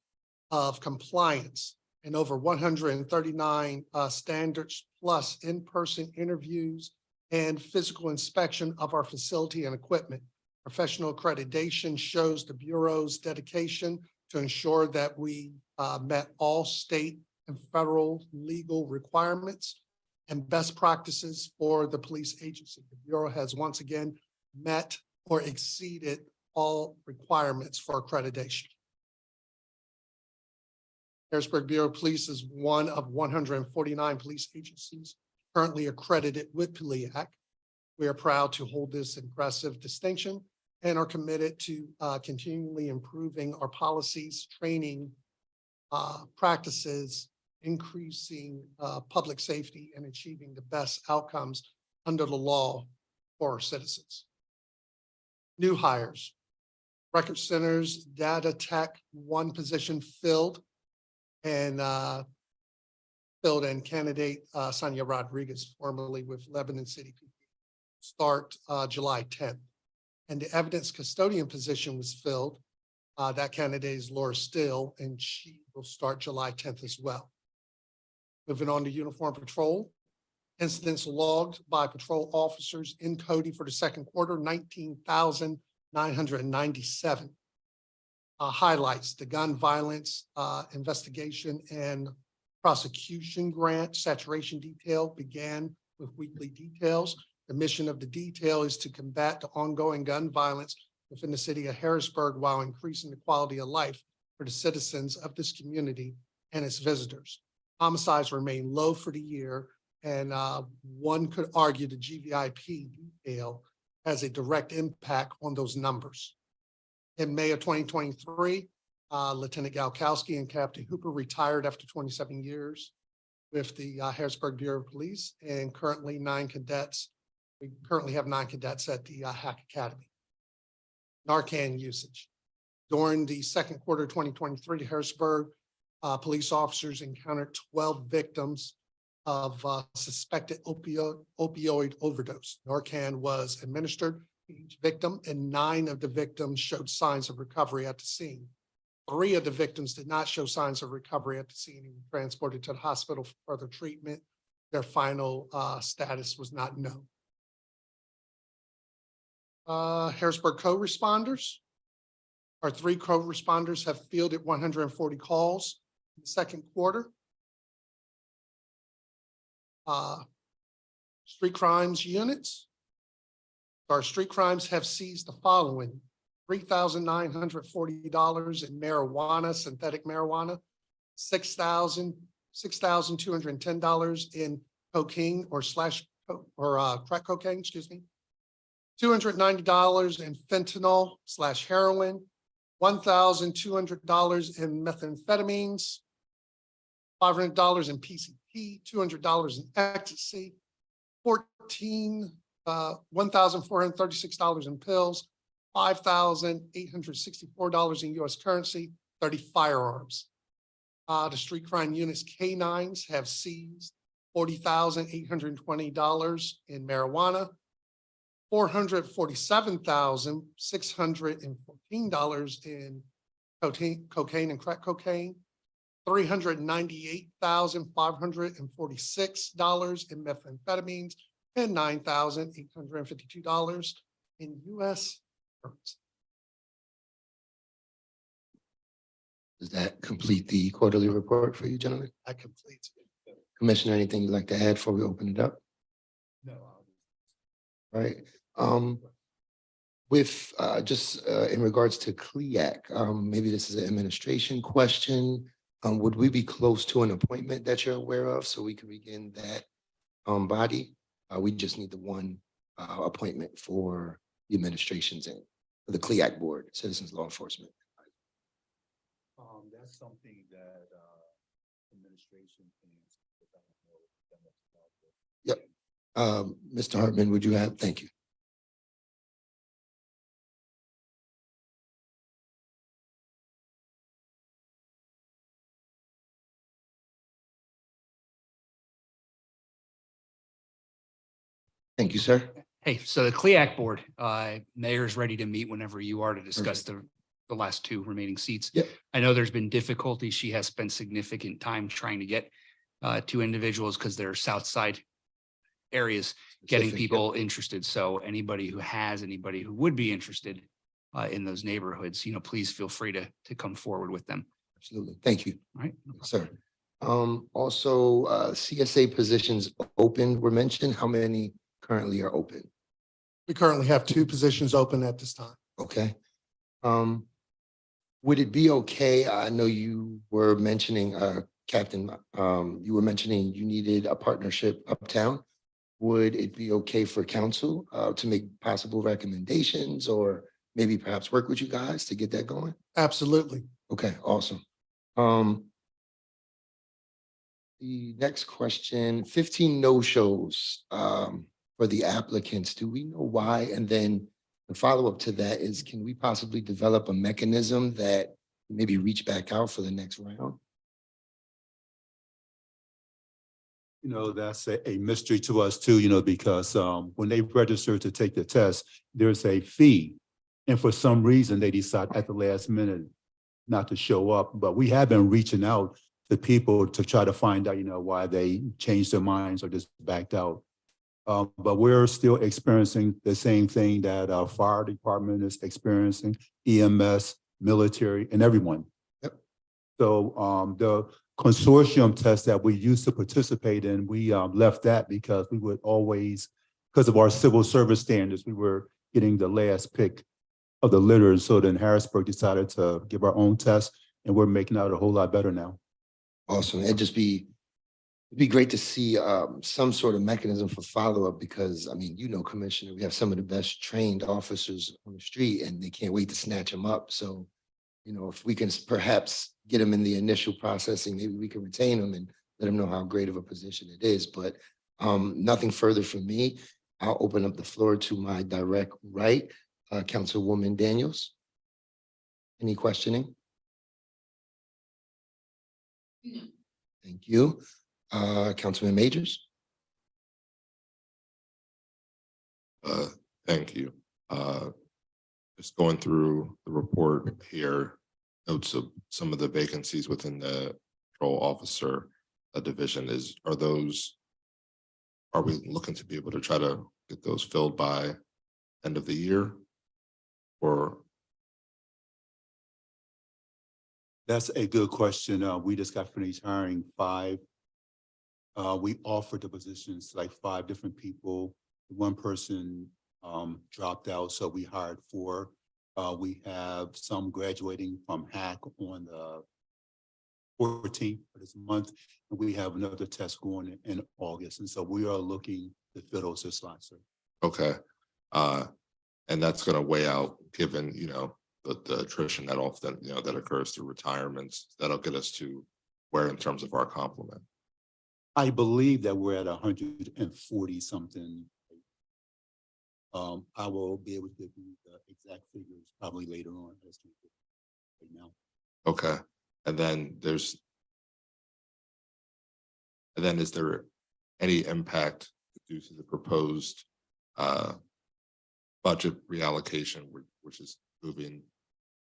of compliance and over 139 standards plus in-person interviews and physical inspection of our facility and equipment. Professional accreditation shows the Bureau's dedication to ensure that we met all state and federal legal requirements and best practices for the police agency. The Bureau has once again met or exceeded all requirements for accreditation. Harrisburg Bureau of Police is one of 149 police agencies currently accredited with PLEAC. We are proud to hold this impressive distinction and are committed to continually improving our policies, training practices, increasing public safety, and achieving the best outcomes under the law for our citizens. New hires. Record Centers Data Tech, one position filled, and candidate Sonia Rodriguez, formerly with Lebanon City PD, start July 10th. And the evidence custodian position was filled. That candidate is Laura Still, and she will start July 10th as well. Moving on to uniform patrol. Incidents logged by patrol officers in Cody for the second quarter, 19,997. Highlights: the gun violence investigation and prosecution grant saturation detail began with weekly details. The mission of the detail is to combat the ongoing gun violence within the city of Harrisburg while increasing the quality of life for the citizens of this community and its visitors. Homicides remain low for the year, and one could argue the GVIP detail has a direct impact on those numbers. In May of 2023, Lieutenant Galkowski and Captain Hooper retired after 27 years with the Harrisburg Bureau of Police, and currently we currently have 9 cadets at the Hack Academy. Narcan usage. During the second quarter of 2023, the Harrisburg police officers encountered 12 victims of suspected opioid overdose. Narcan was administered to each victim, and 9 of the victims showed signs of recovery at the scene. 3 of the victims did not show signs of recovery at the scene and were transported to the hospital for further treatment. Their final status was not known. Harrisburg co-responders. Our 3 co-responders have fielded 140 calls in the second quarter. Street crimes units. Our street crimes have seized the following: $3,940 in marijuana, synthetic marijuana, $6,210 in cocaine or crack cocaine, excuse me, $290 in fentanyl / heroin, $1,200 in methamphetamines, $500 in PCP, $200 in ecstasy, $1,436 in pills, $5,864 in US currency, 30 firearms. The street crime units K9s have seized $40,820 in marijuana, $447,614 in cocaine and crack cocaine, $398,546 in methamphetamines, and $9,852 in US currency. Does that complete the quarterly report for you, gentlemen? That completes it. Commissioner, anything you'd like to add before we open it up? No. All right. With just in regards to CLEAC, maybe this is an administration question. Would we be close to an appointment that you're aware of so we can begin that body? We just need the one appointment for the administration's end, for the CLEAC board, Citizens Law Enforcement. That's something that administration can Yep. Mr. Hartman, would you have, thank you. Thank you, sir. Hey, so the CLEAC board, mayor's ready to meet whenever you are to discuss the last two remaining seats. Yep. I know there's been difficulty. She has spent significant time trying to get two individuals because they're south side areas, getting Specific, people interested. So anybody who would be interested in those neighborhoods, please feel free to come forward with them. Absolutely. Thank you. All right. Yes, sir. Also, CSA positions open were mentioned. How many currently are open? We currently have 2 positions open at this time. Okay. Would it be okay? I know you were mentioning, Captain, you were mentioning you needed a partnership uptown. Would it be okay for council to make possible recommendations or maybe perhaps work with you guys to get that going? Absolutely. Okay, awesome. The next question, 15 no-shows for the applicants. Do we know why? And then the follow-up to that is, can we possibly develop a mechanism that maybe reach back out for the next round? That's a mystery to us too, because when they register to take the test, there's a fee. And for some reason, they decide at the last minute not to show up. But we have been reaching out to people to try to find out, why they changed their minds or just backed out. But we're still experiencing the same thing that our fire department is experiencing, EMS, military, and everyone. Yep. So the consortium test that we used to participate in, we left that because we would always, because of our civil service standards, we were getting the last pick of the litter. And so then Harrisburg decided to give our own test, and we're making out a whole lot better now. Awesome. It'd be great to see some sort of mechanism for follow-up because, Commissioner, we have some of the best trained officers on the street and they can't wait to snatch them up. So, if we can perhaps get them in the initial processing, maybe we can retain them and let them know how great of a position it is. But nothing further from me. I'll open up the floor to my direct right, Councilwoman Daniels. Any questioning? No. Thank you. Councilman Majors? Thank you. Just going through the report here, notes of some of the vacancies within the patrol officer division are we looking to be able to try to get those filled by end of the year? Or That's a good question. We just got finished hiring 5. We offered the positions to like 5 different people. One person dropped out, so we hired 4. We have some graduating from HAC on the 14th of this month, and we have another test going in August. And so we are looking to fill those slots, sir. okay. And that's gonna weigh out given, the attrition that often, that occurs through retirements. That'll get us to where in terms of our complement. I believe that we're at 140 something. I will be able to give you the exact figures probably later on. Right now. Okay, and then is there any impact due to the proposed budget reallocation, which is moving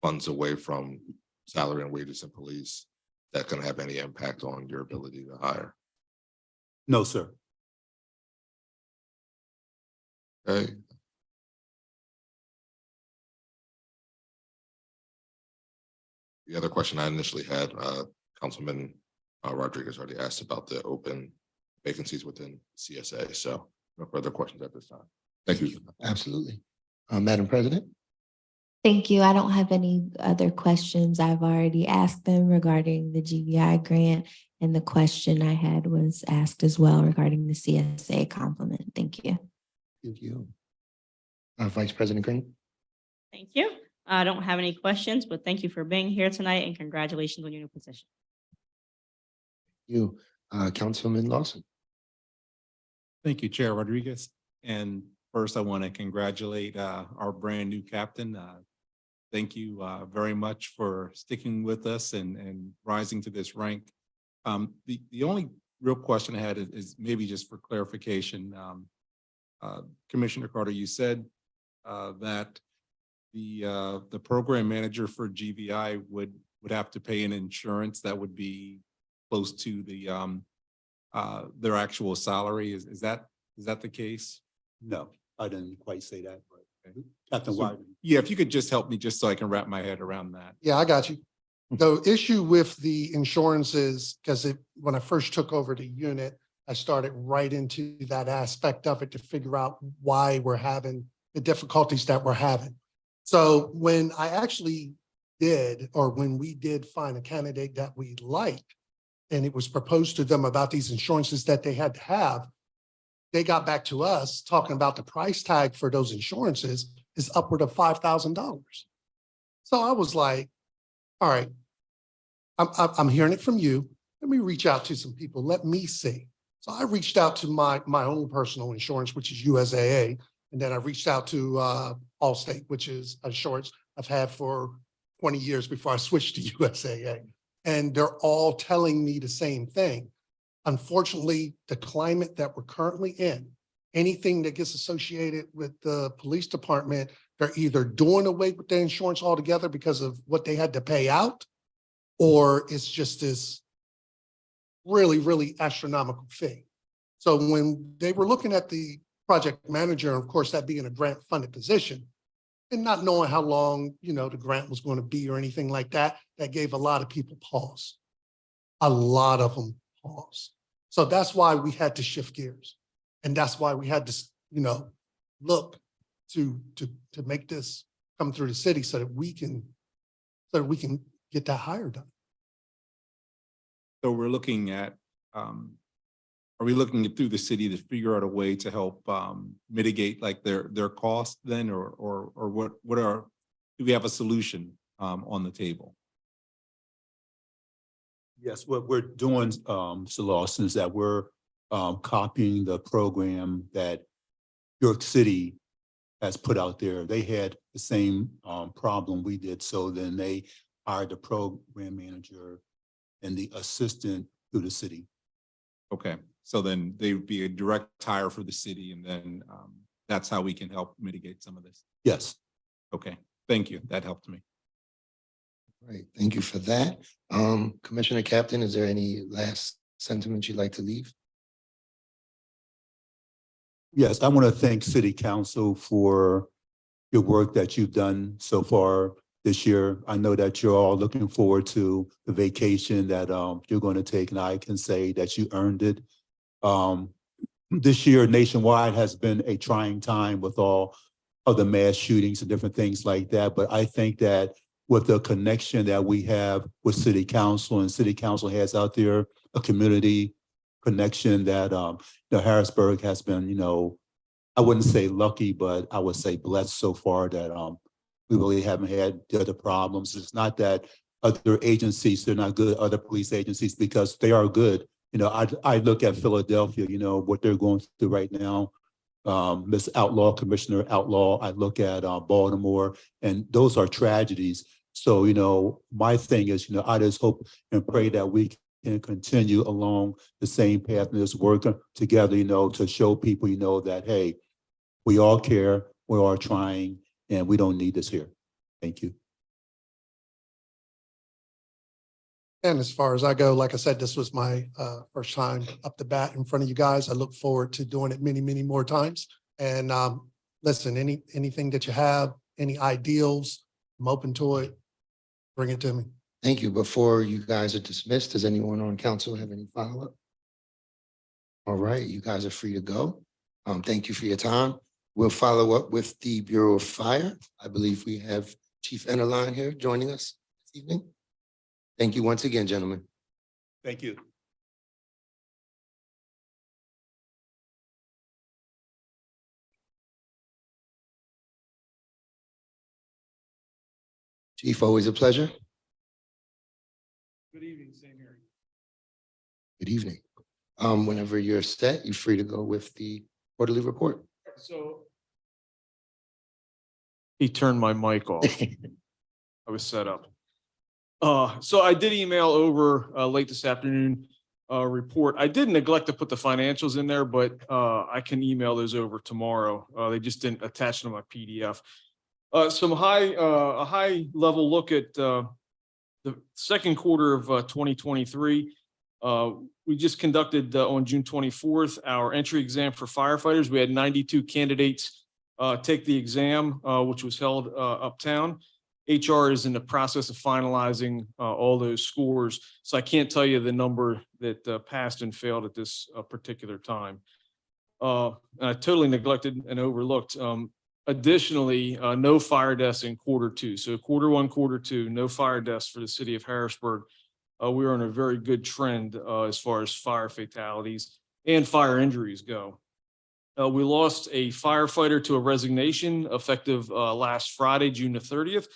funds away from salary and wages and police, that gonna have any impact on your ability to hire? No, sir. Okay. The other question I initially had, Councilman Rodriguez already asked about the open vacancies within CSA. So no further questions at this time. Thank you. Absolutely. Madam President? Thank you. I don't have any other questions. I've already asked them regarding the GBI grant, and the question I had was asked as well regarding the CSA complement. Thank you. Thank you. Vice President Green? Thank you. I don't have any questions, but thank you for being here tonight and congratulations on your new position. You. Councilman Lawson. Thank you, Chair Rodriguez. And first, I want to congratulate our brand new captain. Thank you very much for sticking with us and rising to this rank. The only real question I had is maybe just for clarification. Commissioner Carter, you said that the program manager for GVI would have to pay an insurance that would be close to their actual salary. Is that the case? No, I didn't quite say that, but Captain So, Wyden. yeah, if you could just help me just so I can wrap my head around that. Yeah, I got you. The issue with the insurance is because when I first took over the unit, I started right into that aspect of it to figure out why we're having the difficulties that we're having. So when I actually did, or when we did find a candidate that we liked, and it was proposed to them about these insurances that they had to have, they got back to us talking about the price tag for those insurances is upward of $5,000. So I was like, all right, I'm hearing it from you. Let me reach out to some people. Let me see. So I reached out to my own personal insurance, which is USAA. And then I reached out to Allstate, which is insurance I've had for 20 years before I switched to USAA. And they're all telling me the same thing. Unfortunately, the climate that we're currently in, anything that gets associated with the police department, they're either doing away with the insurance altogether because of what they had to pay out, or it's just this really, really astronomical fee. So when they were looking at the project manager, of course, that being a grant funded position, and not knowing how long, the grant was going to be or anything like that, that gave a lot of people pause. A lot of them pause. So that's why we had to shift gears. And that's why we had to, look to make this come through the city so that we can get that hire done. So we're looking at, are we looking through the city to figure out a way to help mitigate like their costs then, or do we have a solution on the table? Yes, what we're doing, Mr. Lawson, is that we're copying the program that York City has put out there. They had the same problem we did. So then they hired the program manager and the assistant to the city. Okay, so then they would be a direct hire for the city, and then that's how we can help mitigate some of this. Yes. Okay, thank you. That helped me. Right, thank you for that. Commissioner Captain, is there any last sentiments you'd like to leave? Yes, I want to thank City Council for your work that you've done so far this year. I know that you're all looking forward to the vacation that you're going to take, and I can say that you earned it. This year nationwide has been a trying time with all of the mass shootings and different things like that. But I think that with the connection that we have with City Council, and City Council has out there a community connection that Harrisburg has been, I wouldn't say lucky, but I would say blessed so far that we really haven't had the other problems. It's not that other agencies, they're not good, other police agencies, because they are good. I look at Philadelphia, what they're going through right now. Miss Outlaw, Commissioner Outlaw, I look at Baltimore, and those are tragedies. So, my thing is, I just hope and pray that we can continue along the same path and just work together, to show people, that, hey, we all care, we are trying, and we don't need this here. Thank you. And as far as I go, like I said, this was my first time up the bat in front of you guys. I look forward to doing it many, many more times. And listen, anything that you have, any ideals, I'm open to it. Bring it to me. Thank you. Before you guys are dismissed, does anyone on council have any follow-up? All right, you guys are free to go. Thank you for your time. We'll follow up with the Bureau of Fire. I believe we have Chief Enterline here joining us this evening. Thank you once again, gentlemen. Thank you. Chief, always a pleasure. Good evening, same here. Good evening. Whenever you're set, you're free to go with the quarterly report. So he turned my mic off. I was set up. So I did email over late this afternoon report. I did neglect to put the financials in there, but I can email those over tomorrow. They just didn't attach to my PDF. A high level look at the second quarter of 2023. We just conducted on June 24th our entry exam for firefighters. We had 92 candidates take the exam, which was held uptown. HR is in the process of finalizing all those scores, so I can't tell you the number that passed and failed at this particular time. And I totally neglected and overlooked. Additionally, no fire deaths in quarter two. So quarter one, quarter two, no fire deaths for the city of Harrisburg. We are on a very good trend as far as fire fatalities and fire injuries go. We lost a firefighter to a resignation effective last Friday, June the 30th.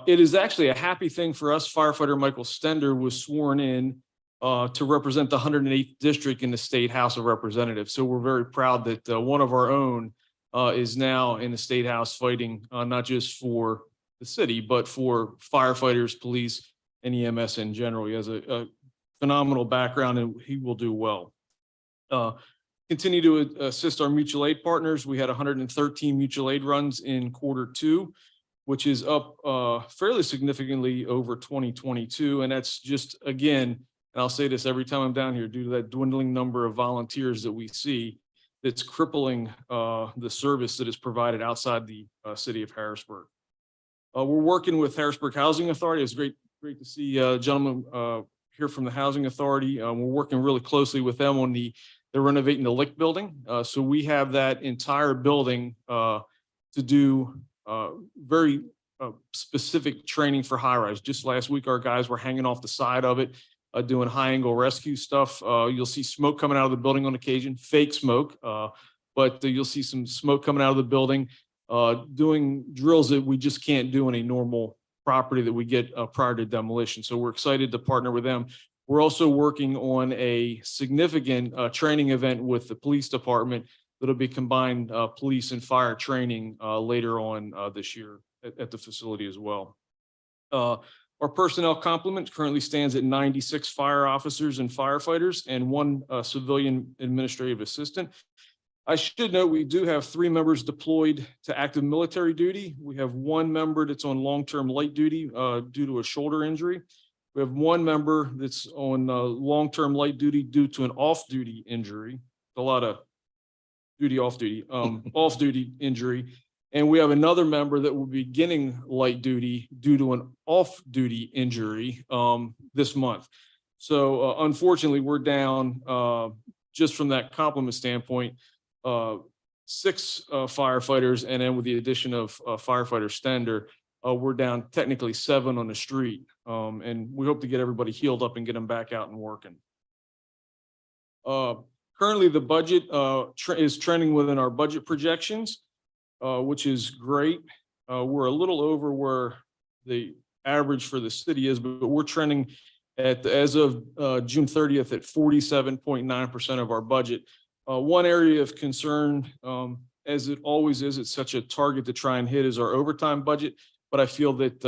It is actually a happy thing for us. Firefighter Michael Stender was sworn in to represent the 108th district in the State House of Representatives. So we're very proud that one of our own is now in the State House fighting not just for the city, but for firefighters, police, and EMS in general. He has a phenomenal background and he will do well. Continue to assist our mutual aid partners. We had 113 mutual aid runs in quarter two, which is up fairly significantly over 2022. And that's just, again, and I'll say this every time I'm down here, due to that dwindling number of volunteers that we see, that's crippling the service that is provided outside the city of Harrisburg. We're working with Harrisburg Housing Authority. It's great to see a gentleman here from the Housing Authority. We're working really closely with them on they're renovating the Lick building. So we have that entire building to do very specific training for high rise. Just last week, our guys were hanging off the side of it, doing high angle rescue stuff. You'll see smoke coming out of the building on occasion, fake smoke, but you'll see some smoke coming out of the building, doing drills that we just can't do in a normal property that we get prior to demolition. So we're excited to partner with them. We're also working on a significant training event with the police department that'll be combined police and fire training later on this year at the facility as well. Our personnel complement currently stands at 96 fire officers and firefighters and 1 civilian administrative assistant. I should note we do have 3 members deployed to active military duty. We have 1 member that's on long-term light duty due to a shoulder injury. We have 1 member that's on long-term light duty due to an off-duty injury. A lot of duty, off-duty, off-duty injury. And we have another member that will be beginning light duty due to an off-duty injury this month. So unfortunately, we're down just from that complement standpoint, 6 firefighters, and then with the addition of firefighter Stender, we're down technically 7 on the street. And we hope to get everybody healed up and get them back out and working. Currently, the budget is trending within our budget projections, which is great. We're a little over where the average for the city is, but we're trending at, as of June 30th, at 47.9% of our budget. One area of concern, as it always is, it's such a target to try and hit, is our overtime budget. But I feel that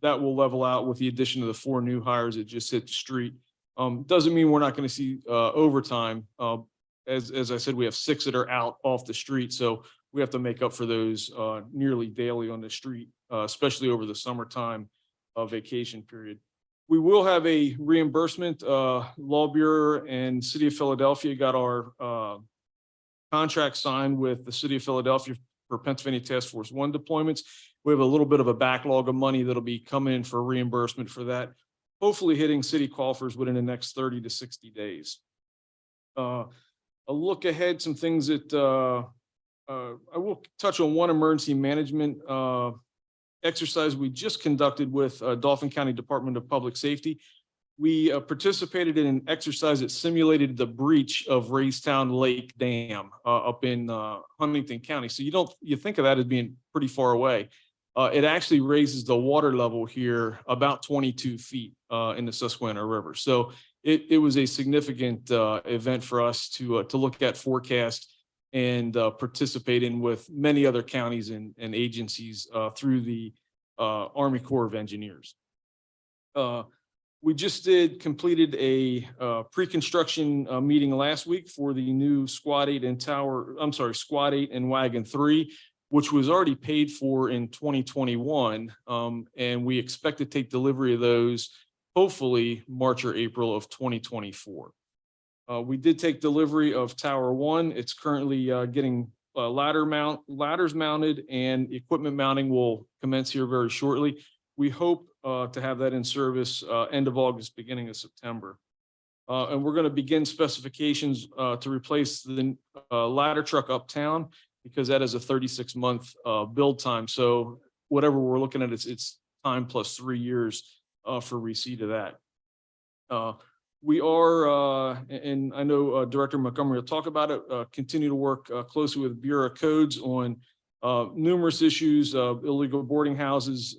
that will level out with the addition of the 4 new hires that just hit the street. Doesn't mean we're not going to see overtime. As I said, we have 6 that are out off the street, so we have to make up for those nearly daily on the street, especially over the summertime vacation period. We will have a reimbursement. Law Bureau and City of Philadelphia got our contract signed with the City of Philadelphia for Pennsylvania Task Force 1 deployments. We have a little bit of a backlog of money that'll be coming in for reimbursement for that, hopefully hitting city coffers within the next 30 to 60 days. A look ahead, some things that I will touch on. One emergency management exercise we just conducted with Dauphin County Department of Public Safety. We participated in an exercise that simulated the breach of Raystown Lake Dam up in Huntington County. So you think of that as being pretty far away. It actually raises the water level here about 22 feet in the Susquehanna River. So it was a significant event for us to look at forecast and participate in with many other counties and agencies through the Army Corps of Engineers. We just completed a pre-construction meeting last week for the new Squad 8 and Squad 8 and Wagon 3, which was already paid for in 2021. And we expect to take delivery of those hopefully March or April of 2024. We did take delivery of Tower 1. It's currently getting ladders mounted, and equipment mounting will commence here very shortly. We hope to have that in service end of August, beginning of September. And we're going to begin specifications to replace the ladder truck uptown, because that is a 36-month build time. So whatever we're looking at, it's time plus 3 years for receipt of that. We are, and I know Director Montgomery will talk about it, continue to work closely with Bureau of Codes on numerous issues of illegal boarding houses,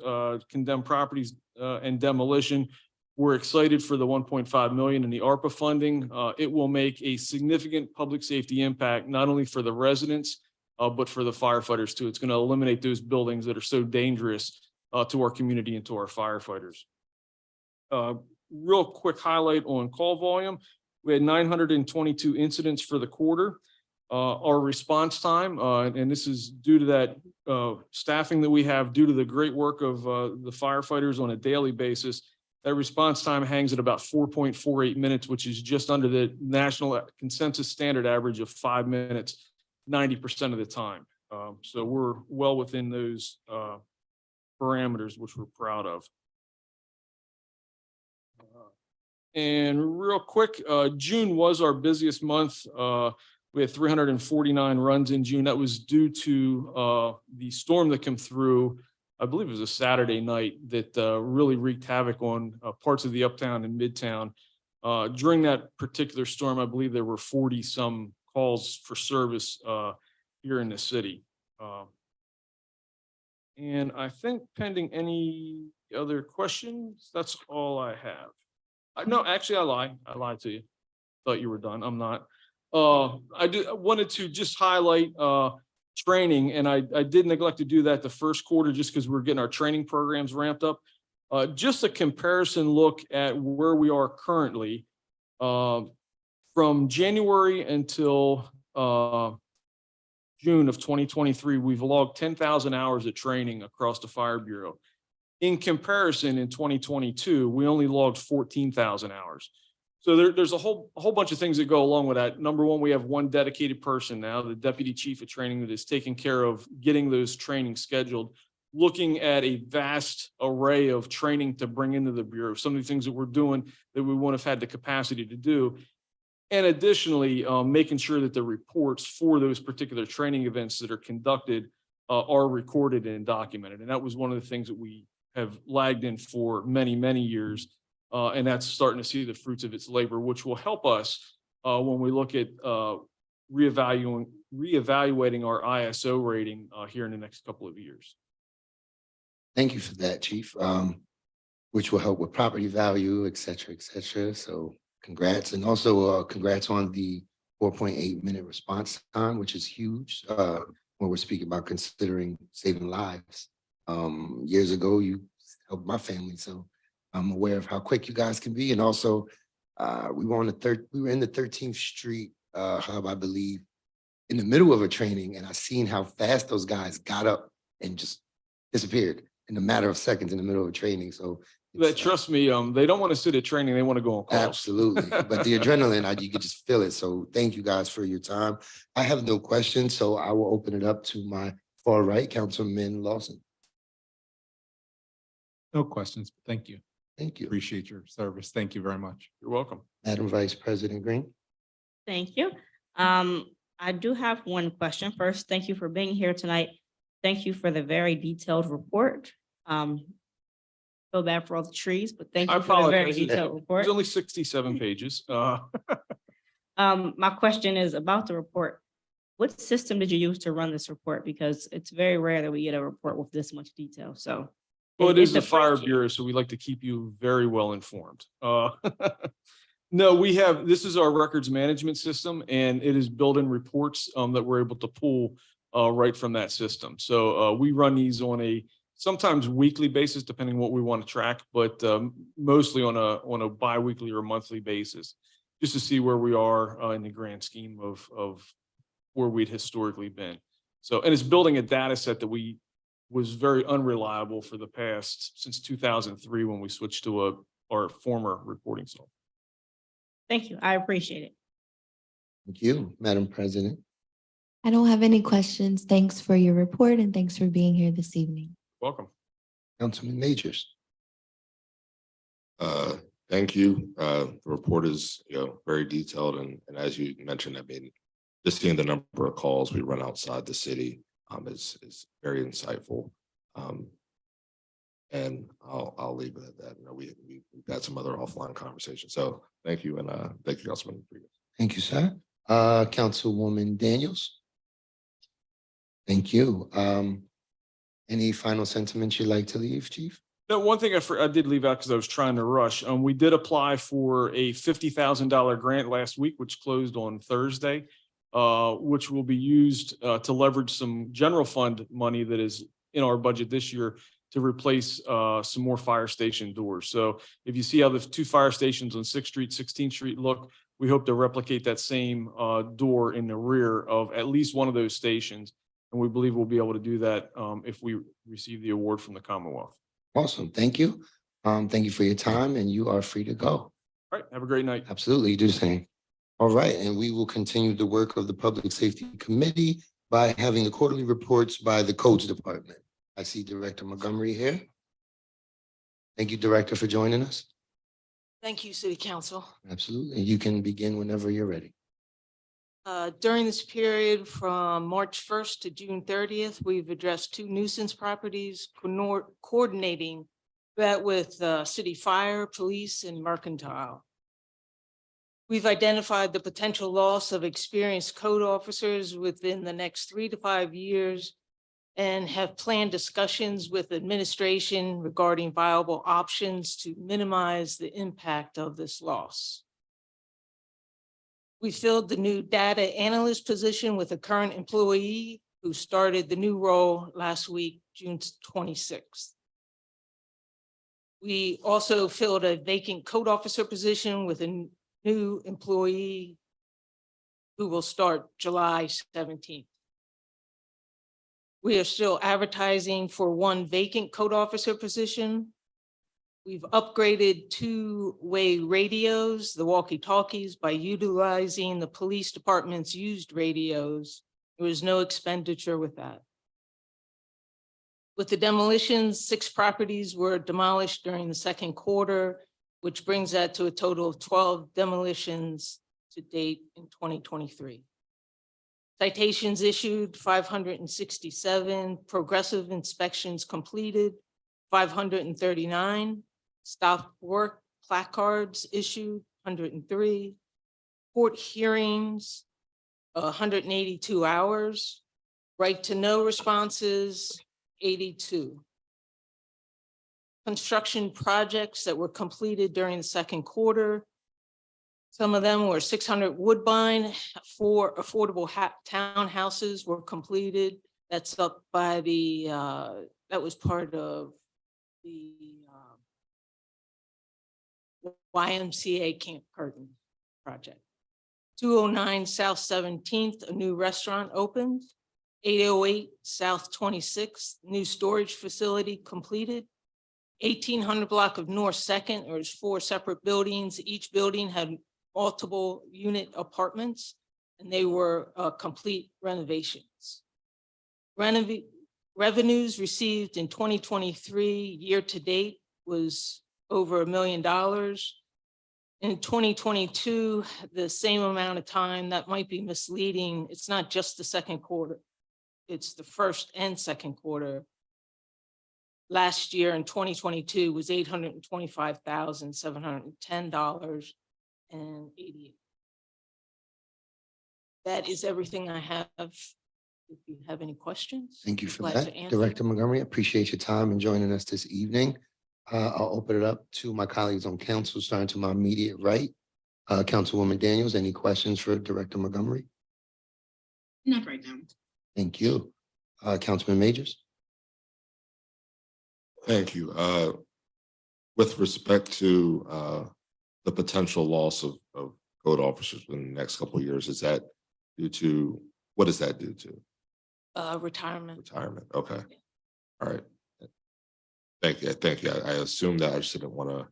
condemned properties, and demolition. We're excited for the 1.5 million in the ARPA funding. It will make a significant public safety impact, not only for the residents, but for the firefighters too. It's going to eliminate those buildings that are so dangerous to our community and to our firefighters. Real quick highlight on call volume. We had 922 incidents for the quarter. Our response time, and this is due to that staffing that we have, due to the great work of the firefighters on a daily basis, that response time hangs at about 4.48 minutes, which is just under the national consensus standard average of 5 minutes, 90% of the time. So we're well within those parameters, which we're proud of. And real quick, June was our busiest month. We had 349 runs in June. That was due to the storm that came through. I believe it was a Saturday night that really wreaked havoc on parts of the Uptown and Midtown. During that particular storm, I believe there were 40 some calls for service here in the city. And I think pending any other questions, that's all I have. No, actually, I lied to you. Thought you were done. I'm not. I wanted to just highlight training, and I did neglect to do that the first quarter just because we're getting our training programs ramped up. Just a comparison look at where we are currently. From January until June of 2023, we've logged 10,000 hours of training across the Fire Bureau. In comparison, in 2022, we only logged 14,000 hours. So there's a whole bunch of things that go along with that. Number one, we have one dedicated person now, the Deputy Chief of Training, that is taking care of getting those trainings scheduled, looking at a vast array of training to bring into the Bureau, some of the things that we're doing that we wouldn't have had the capacity to do. And additionally, making sure that the reports for those particular training events that are conducted are recorded and documented. And that was one of the things that we have lagged in for many, many years. And that's starting to see the fruits of its labor, which will help us when we look at reevaluating our ISO rating here in the next couple of years. Thank you for that, Chief, which will help with property value, et cetera, et cetera. So congrats. And also congrats on the 4.8 minute response time, which is huge when we're speaking about considering saving lives. Years ago, you helped my family, so I'm aware of how quick you guys can be. And also, we were in the 13th Street hub, I believe, in the middle of a training, and I seen how fast those guys got up and just disappeared in a matter of seconds in the middle of a training. So Trust me, they don't want to sit at training; they want to go on calls. Absolutely, but the adrenaline, you could just feel it. So thank you guys for your time. I have no questions, so I will open it up to my far right, Councilman Lawson. No questions. Thank you. Thank you. Appreciate your service. Thank you very much. You're welcome. Madam Vice President Green. Thank you. I do have one question. First, thank you for being here tonight. Thank you for the very detailed report. Feel bad for all the trees, but thank you for the very detailed report. It's only 67 pages. My question is about the report. What system did you use to run this report? Because it's very rare that we get a report with this much detail. So, well, it is the Fire Bureau, so we like to keep you very well informed. No, we have, this is our records management system and it is built-in reports that we're able to pull right from that system. So we run these on a sometimes weekly basis, depending what we want to track, but mostly on a bi-weekly or monthly basis, just to see where we are in the grand scheme of where we'd historically been. So, and it's building a data set that was very unreliable for the past, since 2003, when we switched to our former reporting software. Thank you. I appreciate it. Thank you, Madam President. I don't have any questions. Thanks for your report and thanks for being here this evening. Welcome. Councilman Majors. Thank you. The report is, very detailed and as you mentioned, I mean, just seeing the number of calls we run outside the city is very insightful. And I'll leave it at that. We've had some other offline conversations. So thank you and thank you, Councilman. Thank you, sir. Councilwoman Daniels. Thank you. Any final sentiments you'd like to leave, Chief? No, one thing I did leave out because I was trying to rush. We did apply for a $50,000 grant last week, which closed on Thursday, which will be used to leverage some general fund money that is in our budget this year to replace some more fire station doors. So if you see how the two fire stations on 6th Street, 16th Street look, we hope to replicate that same door in the rear of at least one of those stations. And we believe we'll be able to do that if we receive the award from the Commonwealth. Awesome. Thank you. Thank you for your time and you are free to go. All right. Have a great night. Absolutely. You do the same. All right. And we will continue the work of the Public Safety Committee by having the quarterly reports by the Codes Department. I see Director Montgomery here. Thank you, Director, for joining us. Thank you, City Council. Absolutely. You can begin whenever you're ready. During this period from March 1st to June 30th, we've addressed 2 nuisance properties, coordinating that with City Fire, Police, and Mercantile. We've identified the potential loss of experienced code officers within the next 3 to 5 years and have planned discussions with administration regarding viable options to minimize the impact of this loss. We filled the new data analyst position with a current employee who started the new role last week, June 26th. We also filled a vacant code officer position with a new employee who will start July 17th. We are still advertising for 1 vacant code officer position. We've upgraded 2-way radios, the walkie-talkies, by utilizing the police department's used radios. There was no expenditure with that. With the demolitions, 6 properties were demolished during the second quarter, which brings that to a total of 12 demolitions to date in 2023. Citations issued, 567, progressive inspections completed, 539, stop work placards issued, 103, court hearings, 182 hours, right to know responses, 82. Construction projects that were completed during the second quarter. Some of them were 600 Woodbine, 4 affordable townhouses were completed. That's up by the, that was part of the YMCA Camp Curtin project. 209 South 17th, a new restaurant opened. 808 South 26th, new storage facility completed. 1800 block of North 2nd, there's 4 separate buildings. Each building had multiple unit apartments, and they were complete renovations. Revenues received in 2023 year to date was over $1 million. In 2022, the same amount of time, that might be misleading. It's not just the second quarter. It's the first and second quarter. Last year in 2022 was $825,710.88. That is everything I have. If you have any questions. Thank you for glad that. to answer. Director Montgomery, I appreciate your time and joining us this evening. I'll open it up to my colleagues on council, starting to my immediate right. Councilwoman Daniels, any questions for Director Montgomery? Not right now. Thank you. Councilman Majors? Thank you. With respect to the potential loss of code officers in the next couple of years, is that due to, what does that do to? Retirement. Retirement, okay. All right. Thank you, thank you. I assume that I just didn't wanted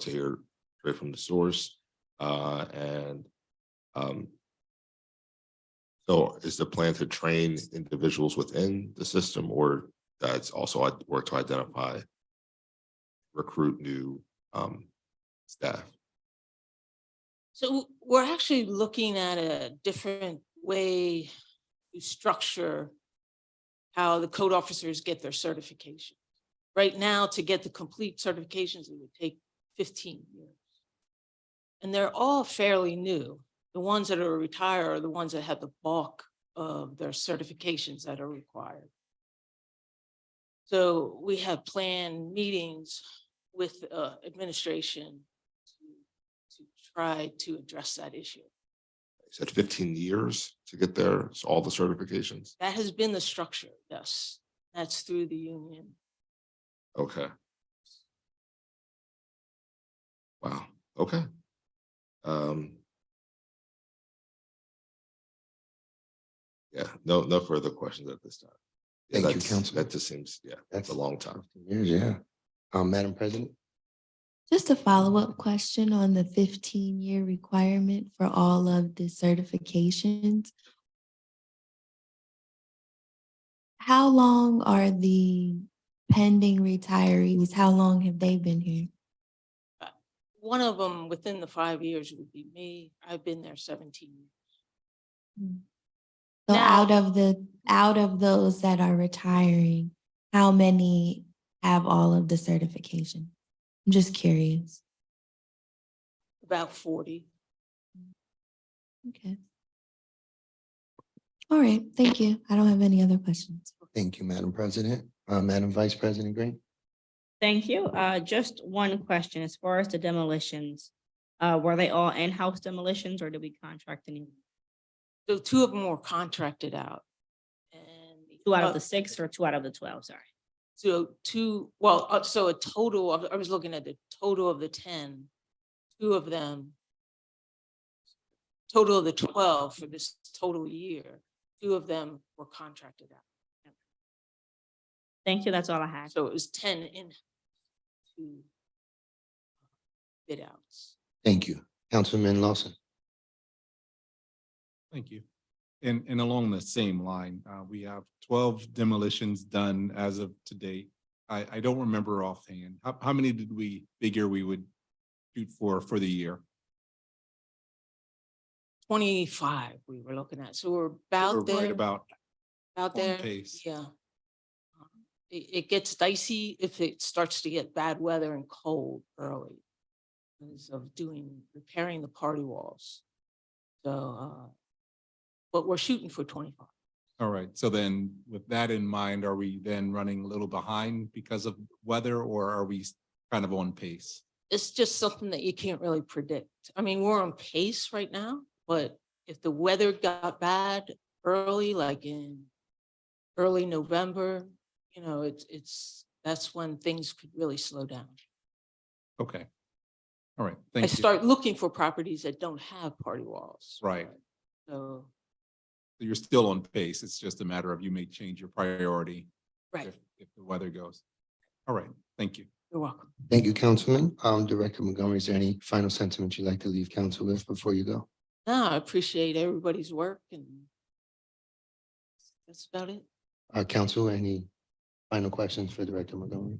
to hear straight from the source. So is the plan to train individuals within the system, or that's also work to identify, recruit new staff? So we're actually looking at a different way to structure how the code officers get their certification. Right now, to get the complete certifications, it would take 15 years. And they're all fairly new. The ones that are retired are the ones that have the bulk of their certifications that are required. So we have planned meetings with administration to try to address that issue. You said 15 years to get there, so all the certifications? That has been the structure, yes. That's through the union. Okay. Wow, okay. Yeah, no further questions at this time. Yeah, Thank you, that's- Councilman. That just seems, yeah, that's a long time. Years, yeah. Madam President? Just a follow-up question on the 15-year requirement for all of the certifications. How long are the pending retirees? How long have they been here? One of them within the 5 years would be me. I've been there 17 years. So Now- out of those that are retiring, how many have all of the certification? I'm just curious. About 40. Okay. All right, thank you. I don't have any other questions. Thank you, Madam President. Madam Vice President Green? Thank you. Just one question. As far as the demolitions, were they all in-house demolitions or did we contract any? So 2 of them were contracted out. And 2 out of the 6 or 2 out of the 12, sorry. So 2, well, so a total of, I was looking at the total of the 10, 2 of them, total of the 12 for this total year, 2 of them were contracted out. Thank you. That's all I had. So it was 10 in 2 bid outs. Thank you. Councilman Lawson? Thank you. And along the same line, we have 12 demolitions done as of today. I don't remember offhand. How many did we figure we would shoot for the year? 25 we were looking at. So we're We're about there. right about Out on there. pace. Yeah. It gets dicey if it starts to get bad weather and cold early. Because of repairing the party walls. So, but we're shooting for 25. All right. So then with that in mind, are we then running a little behind because of weather, or are we kind of on pace? It's just something that you can't really predict. I mean, we're on pace right now, but if the weather got bad early, like in early November, you know, that's when things could really slow down. Okay. All right. I Thank you. start looking for properties that don't have party walls. Right. So, So you're still on pace. It's just a matter of you may change your priority. Right. If the weather goes. All right. Thank you. you're welcome. Thank you, Councilman. Director Montgomery, is there any final sentiments you'd like to leave council with before you go? No, I appreciate everybody's work and that's about it. Council, any final questions for Director Montgomery?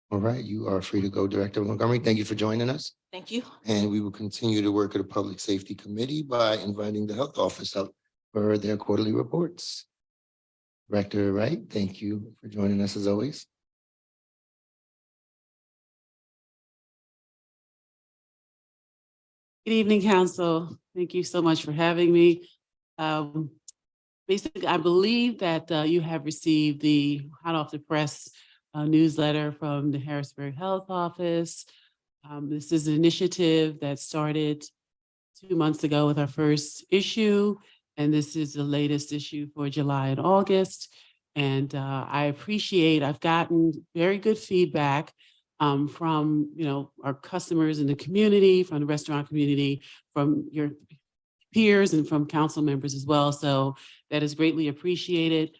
All right, you are free to go, Director Montgomery. Thank you for joining us. Thank you. And we will continue to work at the Public Safety Committee by inviting the Health Office up for their quarterly reports. Director Wright, thank you for joining us as always. Good evening, Council. Thank you so much for having me. Basically, I believe that you have received the hot off the press newsletter from the Harrisburg Health Office. This is an initiative that started 2 months ago with our first issue, and this is the latest issue for July and August. And I've gotten very good feedback from, our customers in the community, from the restaurant community, from your peers and from council members as well. So that is greatly appreciated.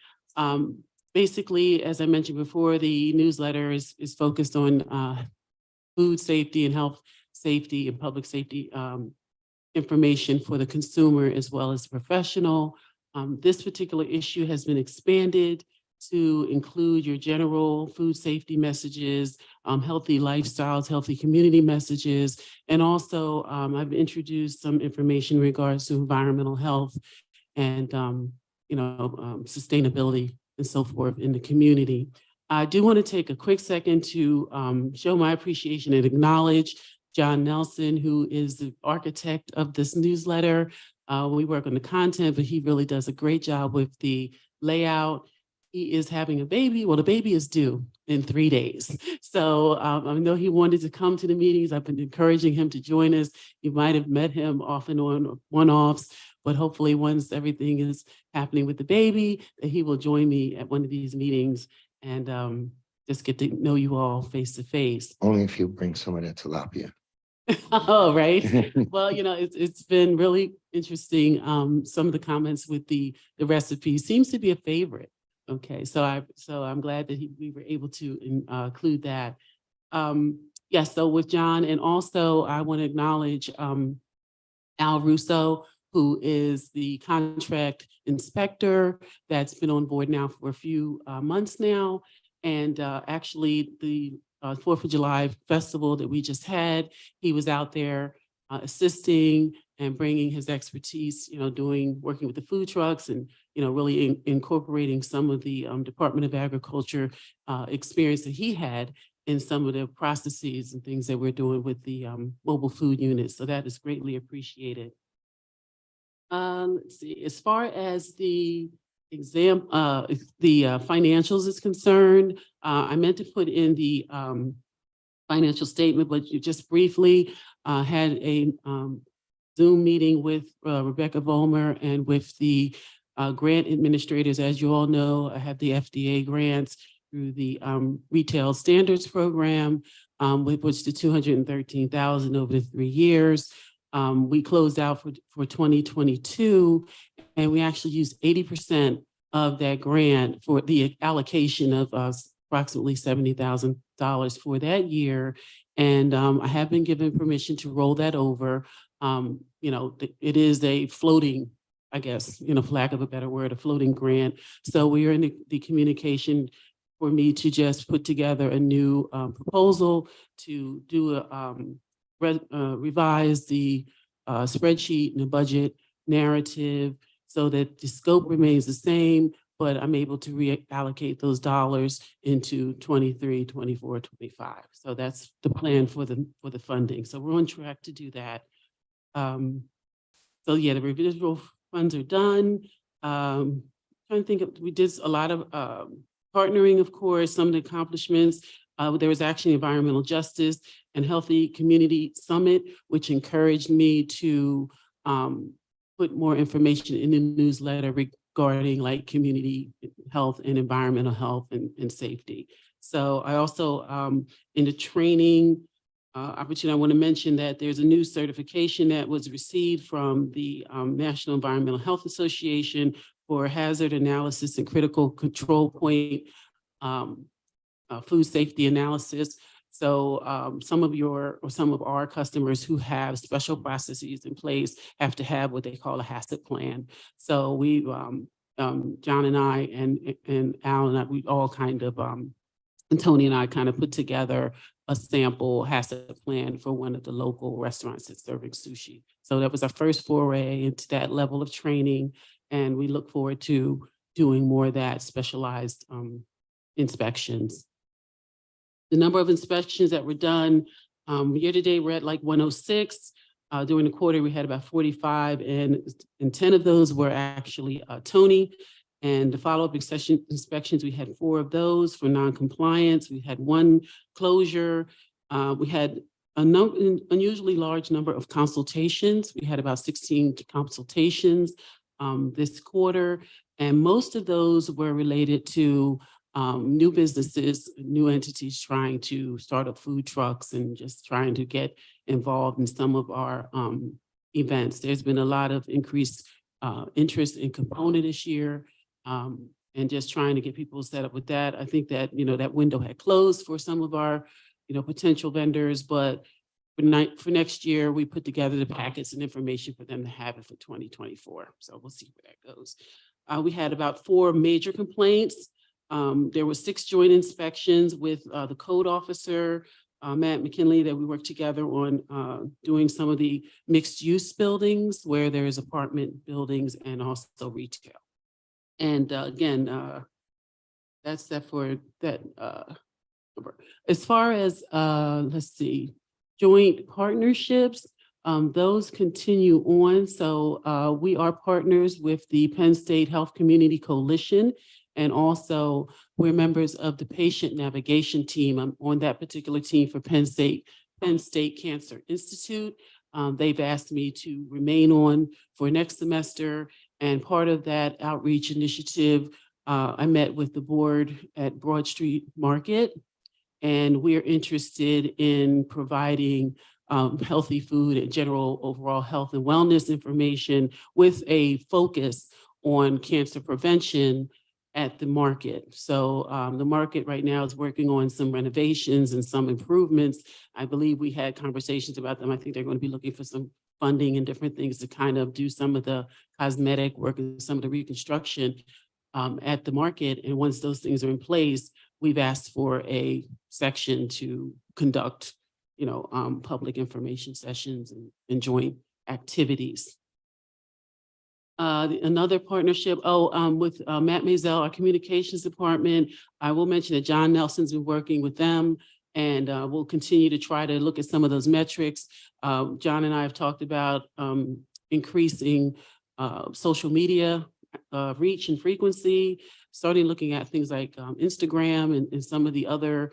Basically, as I mentioned before, the newsletter is focused on food safety and health safety and public safety information for the consumer as well as the professional. This particular issue has been expanded to include your general food safety messages, healthy lifestyles, healthy community messages, and also I've introduced some information in regards to environmental health and sustainability and so forth in the community. I do want to take a quick second to show my appreciation and acknowledge John Nelson, who is the architect of this newsletter. We work on the content, but he really does a great job with the layout. He is having a baby. Well, the baby is due in 3 days. So I know he wanted to come to the meetings. I've been encouraging him to join us. You might have met him off and on one-offs, but hopefully once everything is happening with the baby, that he will join me at one of these meetings and just get to know you all face to face. Only if you bring some of that tilapia. Oh, right. Well, it's been really interesting. Some of the comments with the recipe seems to be a favorite. Okay, so I'm glad that we were able to include that. Yes, so with John, and also I want to acknowledge Al Russo, who is the contract inspector that's been on board now for a few months now. And actually the 4th of July festival that we just had, he was out there assisting and bringing his expertise, working with the food trucks and, really incorporating some of the Department of Agriculture experience that he had in some of the processes and things that we're doing with the mobile food units. So that is greatly appreciated. Let's see, as far as the financials is concerned, I meant to put in the financial statement, but you just briefly had a Zoom meeting with Rebecca Vollmer and with the grant administrators. As you all know, I have the FDA grants through the Retail Standards Program, with which the $213,000 over the 3 years. We closed out for 2022, and we actually used 80% of that grant for the allocation of approximately $70,000 for that year. And I have been given permission to roll that over. It is a floating, I guess, for lack of a better word, a floating grant. So we are in the communication for me to just put together a new proposal to do revise the spreadsheet and the budget narrative so that the scope remains the same, but I'm able to reallocate those dollars into 23, 24, 25. So that's the plan for the funding. So we're on track to do that. So yeah, the residual funds are done. Trying to think we did a lot of partnering, of course, some of the accomplishments. There was actually Environmental Justice and Healthy Community Summit, which encouraged me to put more information in the newsletter regarding like community health and environmental health and safety. So I also, in the training opportunity, I want to mention that there's a new certification that was received from the National Environmental Health Association for hazard analysis and critical control point food safety analysis. So some of our customers who have special processes in place have to have what they call a HACCP plan. So we, John and I and Al and I, we all kind of, and Tony and I kind of put together a sample HACCP plan for one of the local restaurants that's serving sushi. So that was our first foray into that level of training. And we look forward to doing more of that specialized inspections. The number of inspections that were done year to date, we're at like 106. During the quarter, we had about 45, and 10 of those were actually Tony. And the follow-up inspections, we had 4 of those for non-compliance. We had 1 closure. We had unusually large number of consultations. We had about 16 consultations this quarter, and most of those were related to new businesses, new entities trying to start up food trucks and just trying to get involved in some of our events. There's been a lot of increased interest in component this year, and just trying to get people set up with that. I think that, that window had closed for some of our, potential vendors, but for next year, we put together the packets and information for them to have it for 2024. So we'll see where that goes. We had about 4 major complaints. There were 6 joint inspections with the code officer, Matt McKinley, that we worked together on doing some of the mixed use buildings where there's apartment buildings and also retail. And again, that's that for that number. As far as, let's see, joint partnerships, those continue on. So we are partners with the Penn State Health Community Coalition, and also we're members of the patient navigation team. I'm on that particular team for Penn State Cancer Institute. They've asked me to remain on for next semester. And part of that outreach initiative, I met with the board at Broad Street Market, and we're interested in providing healthy food and general overall health and wellness information with a focus on cancer prevention at the market. So the market right now is working on some renovations and some improvements. I believe we had conversations about them. I think they're going to be looking for some funding and different things to kind of do some of the cosmetic work and some of the reconstruction at the market. And once those things are in place, we've asked for a section to conduct, public information sessions and joint activities. Another partnership, with Matt Maisel, our communications department. I will mention that John Nelson's been working with them, and we'll continue to try to look at some of those metrics. John and I have talked about increasing social media reach and frequency, starting looking at things like Instagram and some of the other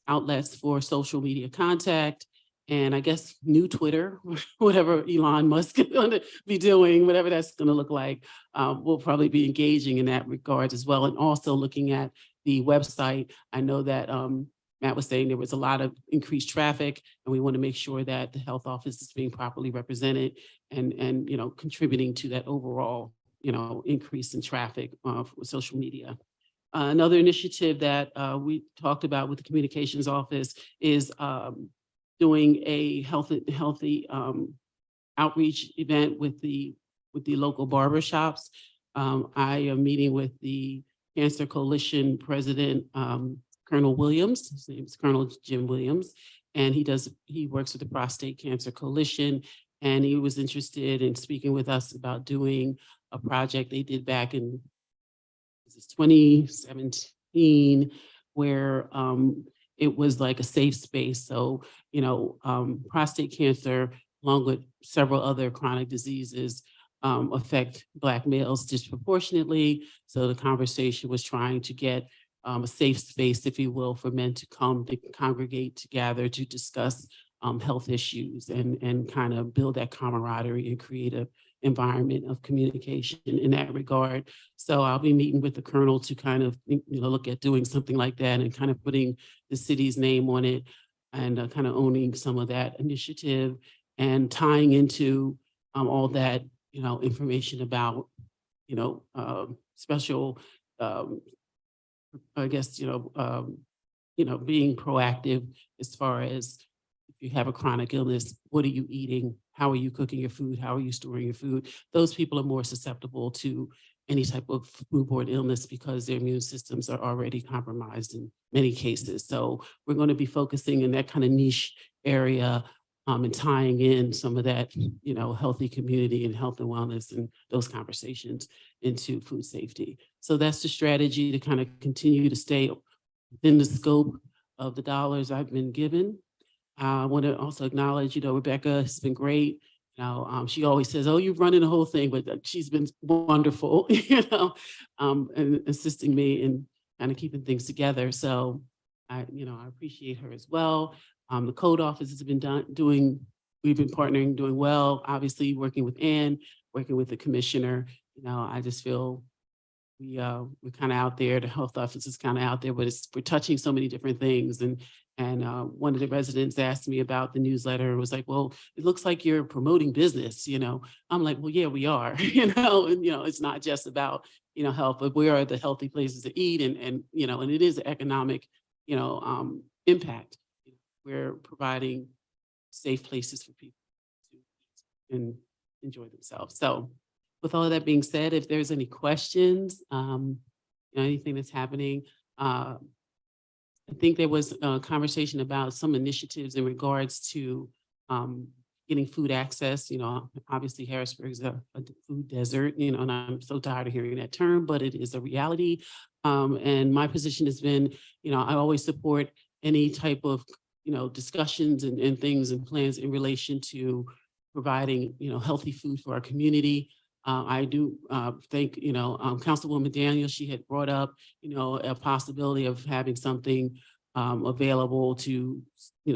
outlets for social media contact. And I guess new Twitter, whatever Elon Musk is going to be doing, whatever that's going to look like, we'll probably be engaging in that regards as well. And also looking at the website. I know that Matt was saying there was a lot of increased traffic, and we want to make sure that the health office is being properly represented and contributing to that overall, increase in traffic for social media. Another initiative that we talked about with the communications office is doing a healthy outreach event with the local barbershops. I am meeting with the Cancer Coalition President, Colonel Williams. His name is Colonel Jim Williams, and he works with the Prostate Cancer Coalition, and he was interested in speaking with us about doing a project they did back in 2017, where it was like a safe space. So, prostate cancer, along with several other chronic diseases, affect Black males disproportionately. So the conversation was trying to get a safe space, if you will, for men to come to congregate together to discuss health issues and kind of build that camaraderie and create an environment of communication in that regard. So I'll be meeting with the colonel to kind of look at doing something like that and kind of putting the city's name on it and kind of owning some of that initiative and tying into all that information about special I guess being proactive as far as if you have a chronic illness, what are you eating? How are you cooking your food? How are you storing your food? Those people are more susceptible to any type of foodborne illness because their immune systems are already compromised in many cases. So we're going to be focusing in that kind of niche area and tying in some of that, healthy community and health and wellness and those conversations into food safety. So that's the strategy to kind of continue to stay within the scope of the dollars I've been given. I want to also acknowledge, Rebecca has been great. She always says, "Oh, you're running the whole thing," but she's been wonderful, and assisting me in kind of keeping things together. So I appreciate her as well. The code office has been we've been partnering, doing well, obviously working with Ann, working with the commissioner. I just feel we're kind of out there, the health office is kind of out there, but we're touching so many different things. And one of the residents asked me about the newsletter, was like, well, it looks like you're promoting business, I'm like, well, yeah, we are, and, it's not just about, health, but we are the healthy places to eat and it is an economic, impact. We're providing safe places for people to eat and enjoy themselves. So with all of that being said, if there's any questions, anything that's happening, I think there was a conversation about some initiatives in regards to getting food access. Obviously Harrisburg is a food desert, and I'm so tired of hearing that term, but it is a reality. And my position has been, I always support any type of, discussions and things and plans in relation to providing, healthy food for our community. I do think, Councilwoman Daniels, she had brought up, a possibility of having something available to,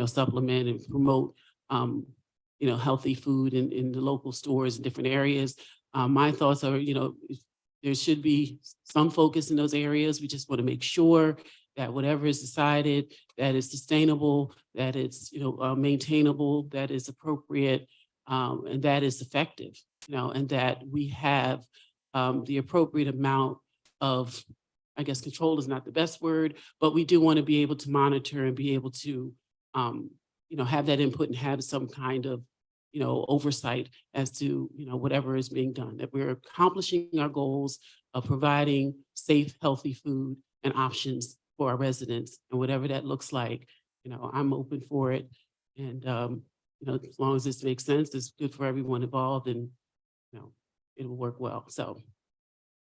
supplement and promote, healthy food in the local stores in different areas. My thoughts are, there should be some focus in those areas. We just want to make sure that whatever is decided, that is sustainable, that it's, maintainable, that is appropriate, and that is effective. And that we have the appropriate amount of, I guess control is not the best word, but we do want to be able to monitor and be able to, have that input and have some kind of, oversight as to, whatever is being done, that we're accomplishing our goals of providing safe, healthy food and options for our residents, and whatever that looks like, I'm open for it. And, as long as this makes sense, it's good for everyone involved, and it will work well. So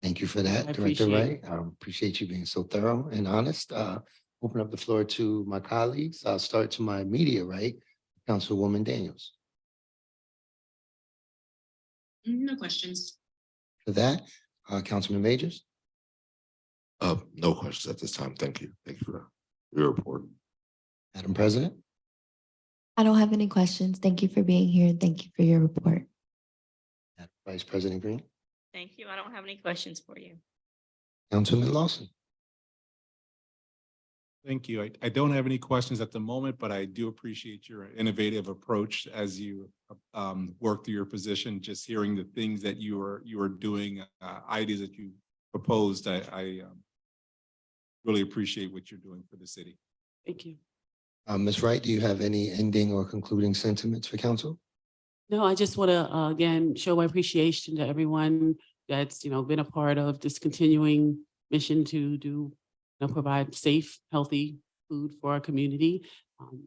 Thank you for that, I Director Wright. appreciate I appreciate you being so thorough and honest. Open up the floor to my colleagues. I'll start to my immediate right, Councilwoman Daniels. No questions. For that, Councilman Majors. No questions at this time. Thank you. Thank you for your report. Madam President. I don't have any questions. Thank you for being here and thank you for your report. Vice President Green. Thank you. I don't have any questions for you. Councilman Lawson. Thank you. I don't have any questions at the moment, but I do appreciate your innovative approach as you work through your position. Just hearing the things that you are doing, ideas that you proposed, I really appreciate what you're doing for the city. Thank you. Ms. Wright, do you have any ending or concluding sentiments for council? No, I just want to, again, show my appreciation to everyone that's, been a part of this continuing mission to do, provide safe, healthy food for our community.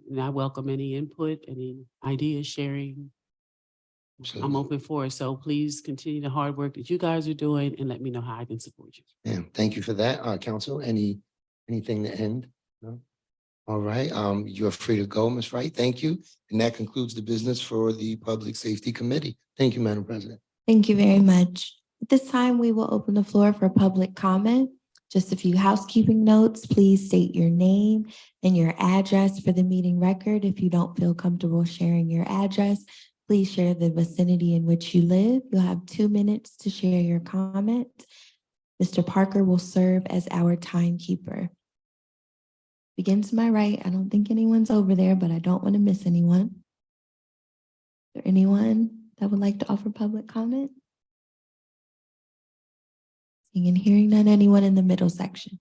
And I welcome any input, any ideas sharing. Absolutely. I'm open for it. So please continue the hard work that you guys are doing and let me know how I can support you. Yeah, thank you for that. Council, anything to end? No? All right, you're free to go, Ms. Wright. Thank you. And that concludes the business for the Public Safety Committee. Thank you, Madam President. Thank you very much. At this time, we will open the floor for public comment. Just a few housekeeping notes. Please state your name and your address for the meeting record. If you don't feel comfortable sharing your address, please share the vicinity in which you live. You'll have 2 minutes to share your comment. Mr. Parker will serve as our timekeeper. Begin to my right. I don't think anyone's over there, but I don't want to miss anyone. Is there anyone that would like to offer public comment? Seeing and hearing none. Anyone in the middle section?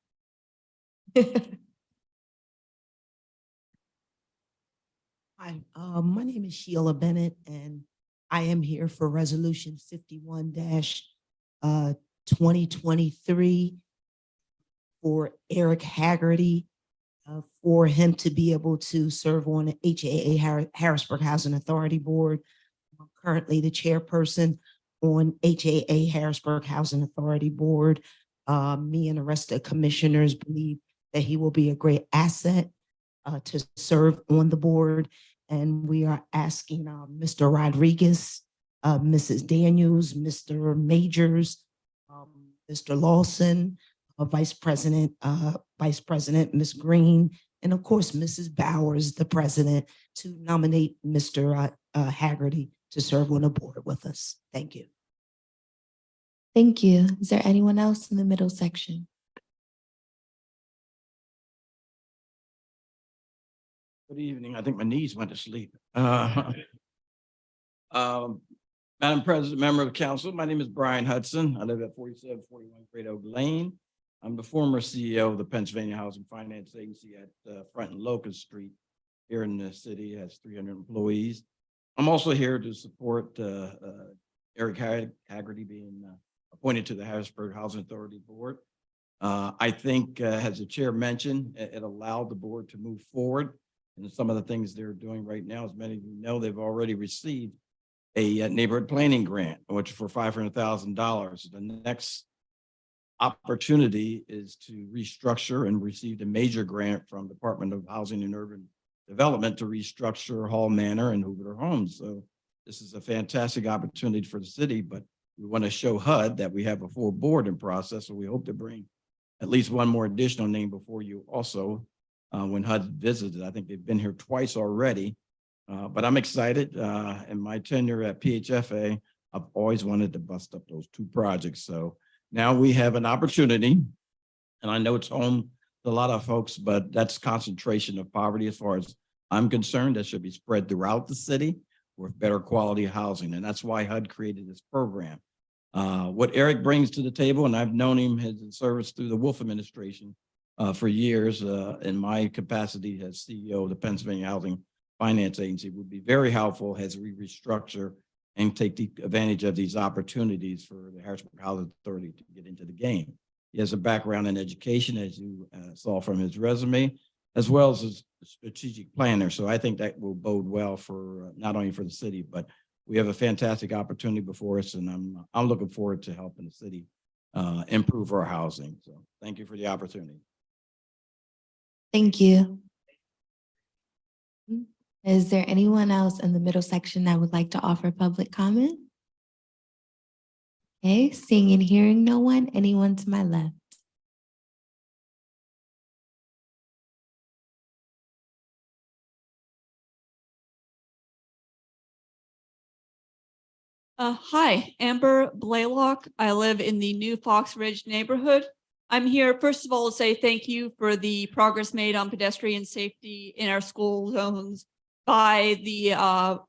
Hi, my name is Sheila Bennett, and I am here for Resolution 51-2023 for Eric Haggerty, for him to be able to serve on the HAA Harrisburg Housing Authority Board. I'm currently the chairperson on HAA Harrisburg Housing Authority Board. Me and the rest of the commissioners believe that he will be a great asset to serve on the board. And we are asking Mr. Rodriguez, Mrs. Daniels, Mr. Majors, Mr. Lawson, Vice President Ms. Green, and of course, Mrs. Bowers, the president, to nominate Mr. Haggerty to serve on the board with us. Thank you. Thank you. Is there anyone else in the middle section? Good evening. I think my knees went to sleep. Madam President, member of council, my name is Brian Hudson. I live at 4741 Great Oak Lane. I'm the former CEO of the Pennsylvania Housing Finance Agency at Front and Locust Street here in the city. It has 300 employees. I'm also here to support Eric Haggerty being appointed to the Harrisburg Housing Authority Board. I think, as the chair mentioned, it allowed the board to move forward. And some of the things they're doing right now, as many of you know, they've already received a neighborhood planning grant, which for $500,000. The next opportunity is to restructure and received a major grant from Department of Housing and Urban Development to restructure Hall Manor and Hoover Homes. So this is a fantastic opportunity for the city, but we want to show HUD that we have a full board in process. So we hope to bring at least one more additional name before you also when HUD visited. I think they've been here twice already. But I'm excited. In my tenure at PHFA, I've always wanted to bust up those two projects. So now we have an opportunity, and I know it's home to a lot of folks, but that's concentration of poverty as far as I'm concerned. That should be spread throughout the city with better quality housing. And that's why HUD created this program. What Eric brings to the table, and I've known him his service through the Wolf administration for years in my capacity as CEO of the Pennsylvania Housing Finance Agency, would be very helpful as we restructure and take advantage of these opportunities for the Harrisburg Housing Authority to get into the game. He has a background in education, as you saw from his resume, as well as a strategic planner. So I think that will bode well for not only for the city, but we have a fantastic opportunity before us, and I'm looking forward to helping the city improve our housing. So thank you for the opportunity. Thank you. Is there anyone else in the middle section that would like to offer public comment? Okay, seeing and hearing no one, anyone to my left? Hi, Amber Blaylock. I live in the New Fox Ridge neighborhood. I'm here, first of all, to say thank you for the progress made on pedestrian safety in our school zones by the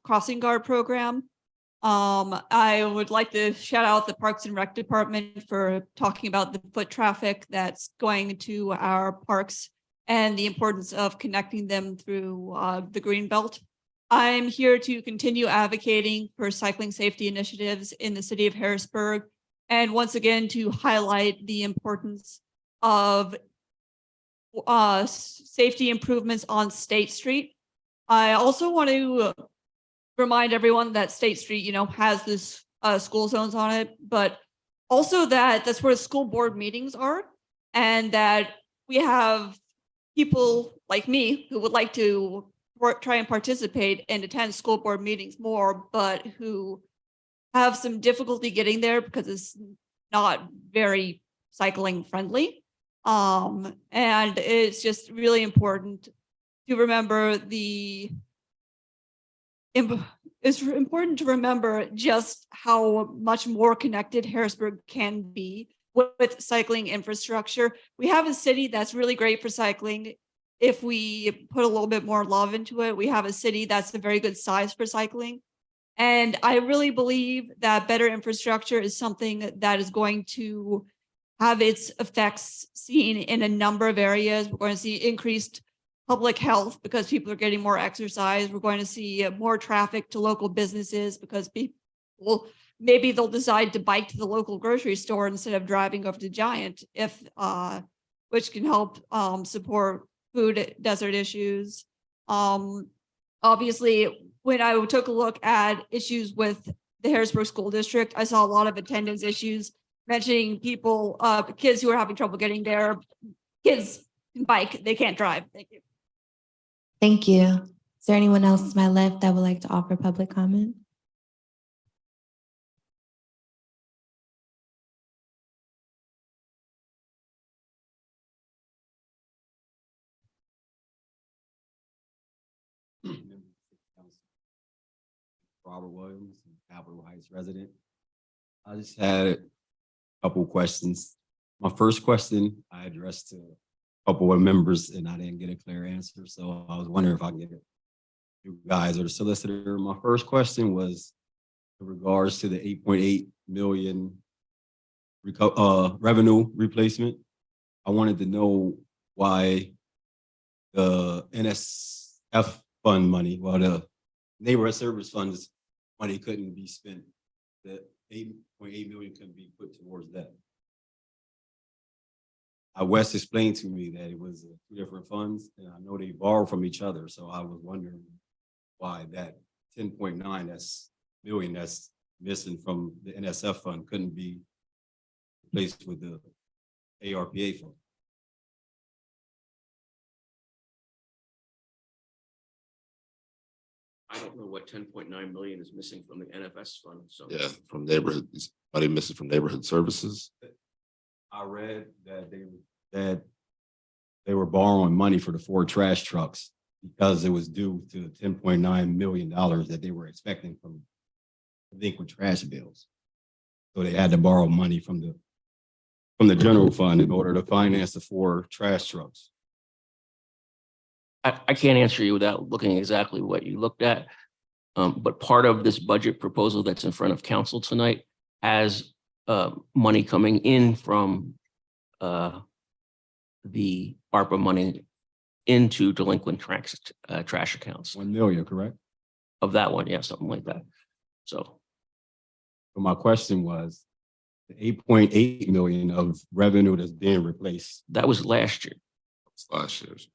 crossing guard program. I would like to shout out the Parks and Rec Department for talking about the foot traffic that's going to our parks and the importance of connecting them through the green belt. I'm here to continue advocating for cycling safety initiatives in the city of Harrisburg, and once again to highlight the importance of safety improvements on State Street. I also want to remind everyone that State Street, has this school zones on it, but also that that's where school board meetings are, and that we have people like me who would like to try and participate and attend school board meetings more, but who have some difficulty getting there because it's not very cycling friendly. And it's just really important to remember it's important to remember just how much more connected Harrisburg can be with cycling infrastructure. We have a city that's really great for cycling. If we put a little bit more love into it, we have a city that's a very good size for cycling. And I really believe that better infrastructure is something that is going to have its effects seen in a number of areas. We're going to see increased public health because people are getting more exercise. We're going to see more traffic to local businesses because people, maybe they'll decide to bike to the local grocery store instead of driving over to Giant, which can help support food desert issues. Obviously, when I took a look at issues with the Harrisburg School District, I saw a lot of attendance issues, mentioning people, kids who are having trouble getting there. Kids can bike, they can't drive. Thank you. Thank you. Is there anyone else to my left that would like to offer public comment? Robert Williams, Capitol Heights resident. I just had a couple questions. My first question I addressed to a couple of members and I didn't get a clear answer. So I was wondering if I can get it. You guys or the solicitor. My first question was in regards to the 8.8 million revenue replacement. I wanted to know why the NSF fund money, while the neighborhood service funds money couldn't be spent, the 8.8 million couldn't be put towards that. Wes explained to me that it was two different funds, and I know they borrow from each other. So I was wondering why that 10.9 million that's missing from the NSF fund couldn't be replaced with the ARPA fund. I don't know what 10.9 million is missing from the NFS fund, so. Yeah, from neighborhood, money missing from neighborhood services. I read that they were borrowing money for the 4 trash trucks because it was due to $10.9 million that they were expecting from delinquent trash bills. So they had to borrow money from the general fund in order to finance the 4 trash trucks. I can't answer you without looking exactly what you looked at. But part of this budget proposal that's in front of council tonight has money coming in from the ARPA money into delinquent trash accounts. 1 million, correct? Of that one, yeah, something like that. So. But my question was the 8.8 million of revenue that's being replaced. That was last year. It's last year's.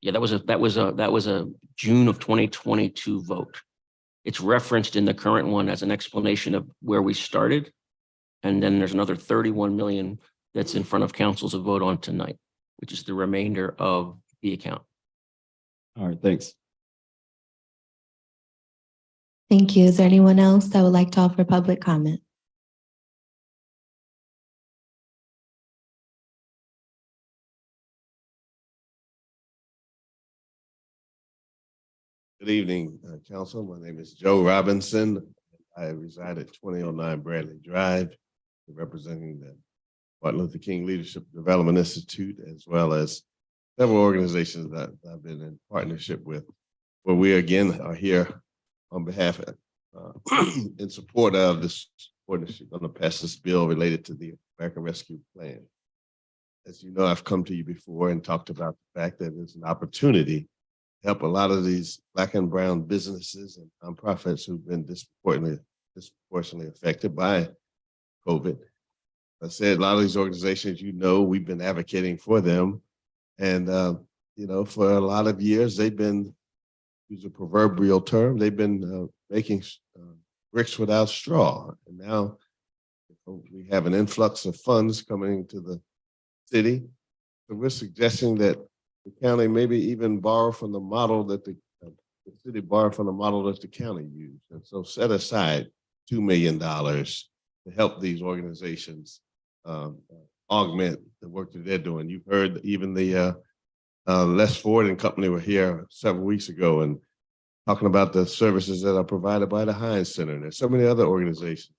Yeah, that was a June of 2022 vote. It's referenced in the current one as an explanation of where we started. And then there's another 31 million that's in front of council to vote on tonight, which is the remainder of the account. All right, thanks. Thank you. Is there anyone else that would like to offer public comment? Good evening, Council. My name is Joe Robinson. I reside at 2009 Bradley Drive, representing the Martin Luther King Leadership Development Institute, as well as several organizations that I've been in partnership with, where we again are here on behalf of, in support of this partnership on the pass this bill related to the American Rescue Plan. As you know, I've come to you before and talked about the fact that there's an opportunity help a lot of these Black and brown businesses and nonprofits who've been disproportionately affected by COVID. I said, a lot of these organizations, you know, we've been advocating for them. And, you know, for a lot of years, they've been, use a proverbial term, they've been making bricks without straw. And now we have an influx of funds coming to the city. So we're suggesting that the county maybe even borrow from the model that the city borrow from the model that the county used. And so set aside $2 million to help these organizations augment the work that they're doing. You've heard even the Les Ford and company were here several weeks ago and talking about the services that are provided by the Heinz Center. And there's so many other organizations,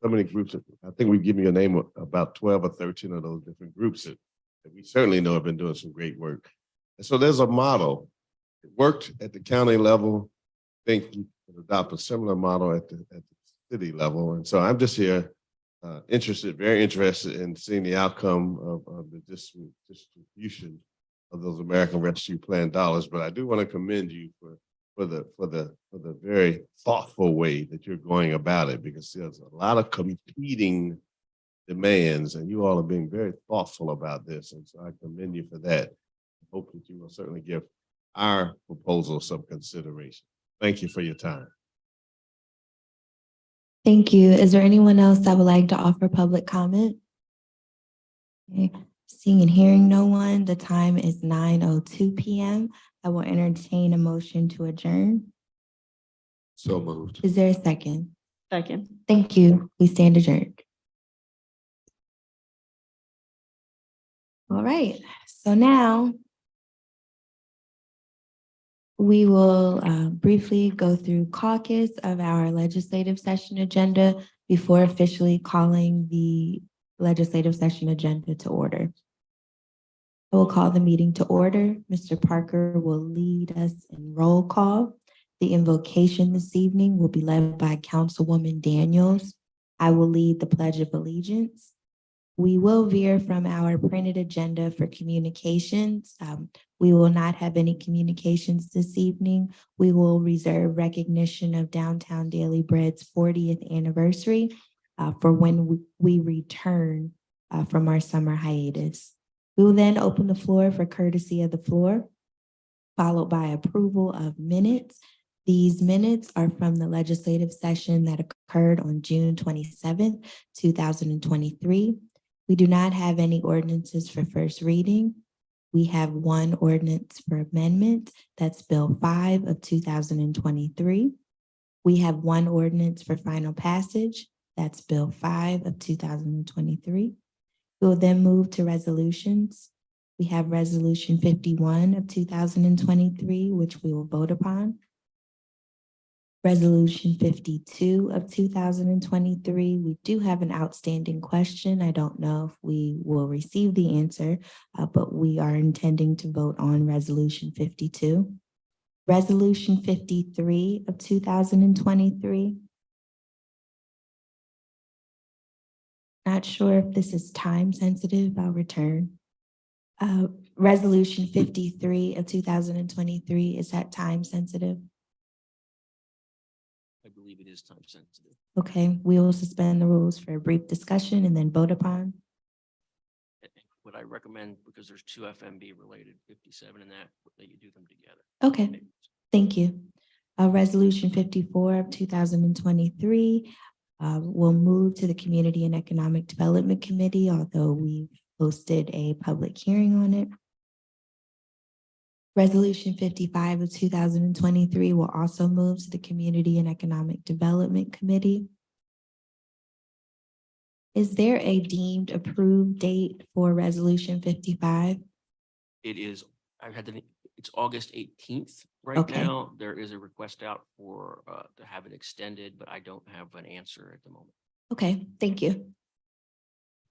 so many groups. I think we've given you a name of about 12 or 13 of those different groups that we certainly know have been doing some great work. And so there's a model. It worked at the county level. I think you could adopt a similar model at the city level. And so I'm just here very interested in seeing the outcome of the distribution of those American Rescue Plan dollars. But I do want to commend you for the very thoughtful way that you're going about it, because there's a lot of competing demands, and you all are being very thoughtful about this. And so I commend you for that. I hope that you will certainly give our proposal some consideration. Thank you for your time. Thank you. Is there anyone else that would like to offer public comment? Okay. Seeing and hearing no one, the time is 9:02 p.m. I will entertain a motion to adjourn. So moved. Is there a second? Second. Thank you. We stand adjourned. All right. So now We will briefly go through caucus of our legislative session agenda before officially calling the legislative session agenda to order. I will call the meeting to order. Mr. Parker will lead us in roll call. The invocation this evening will be led by Councilwoman Daniels. I will lead the Pledge of Allegiance. We will veer from our printed agenda for communications. We will not have any communications this evening. We will reserve recognition of Downtown Daily Bread's 40th anniversary for when we return from our summer hiatus. We will then open the floor for courtesy of the floor, followed by approval of minutes. These minutes are from the legislative session that occurred on June 27th, 2023. We do not have any ordinances for first reading. We have one ordinance for amendment, that's Bill 5 of 2023. We have one ordinance for final passage, that's Bill 5 of 2023. We will then move to resolutions. We have Resolution 51 of 2023, which we will vote upon. Resolution 52 of 2023, we do have an outstanding question. I don't know if we will receive the answer, but we are intending to vote on Resolution 52. Resolution 53 of 2023. Not sure if this is time sensitive, I'll return. Resolution 53 of 2023, is that time sensitive? I believe it is time sensitive. Okay, we will suspend the rules for a brief discussion and then vote upon. What I recommend, because there's two FMB related, 57 and that you do them together. Okay, thank you. Resolution 54 of 2023 will move to the Community and Economic Development Committee, although we've hosted a public hearing on it. Resolution 55 of 2023 will also move to the Community and Economic Development Committee. Is there a deemed approved date for Resolution 55? It is, it's August 18th right Okay. now. There is a request out for, to have it extended, but I don't have an answer at the moment. Okay, thank you.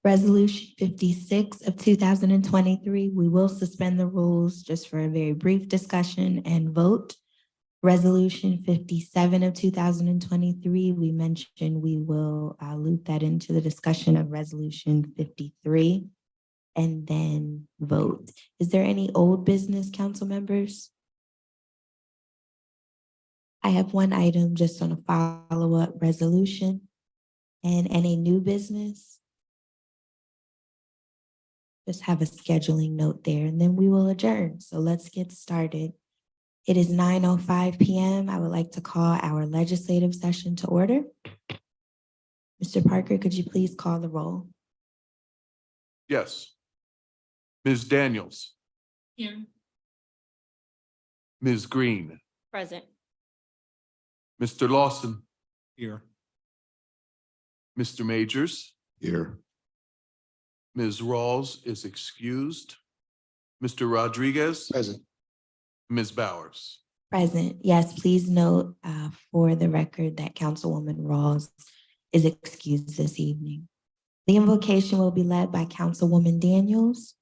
Resolution 56 of 2023, we will suspend the rules just for a very brief discussion and vote. Resolution 57 of 2023, we mentioned we will loop that into the discussion of Resolution 53 and then vote. Is there any old business, council members? I have one item just on a follow-up resolution and any new business. Just have a scheduling note there and then we will adjourn. So let's get started. It is 9:05 p.m. I would like to call our legislative session to order. Mr. Parker, could you please call the roll? Yes. Ms. Daniels, Here. Ms. Green, Present. Mr. Lawson. Here. Mr. Majors. Here. Ms. Rawls is excused. Mr. Rodriguez. Present. Ms. Bowers. Present. Yes, please note for the record that Councilwoman Rawls is excused this evening. The invocation will be led by Councilwoman Daniels.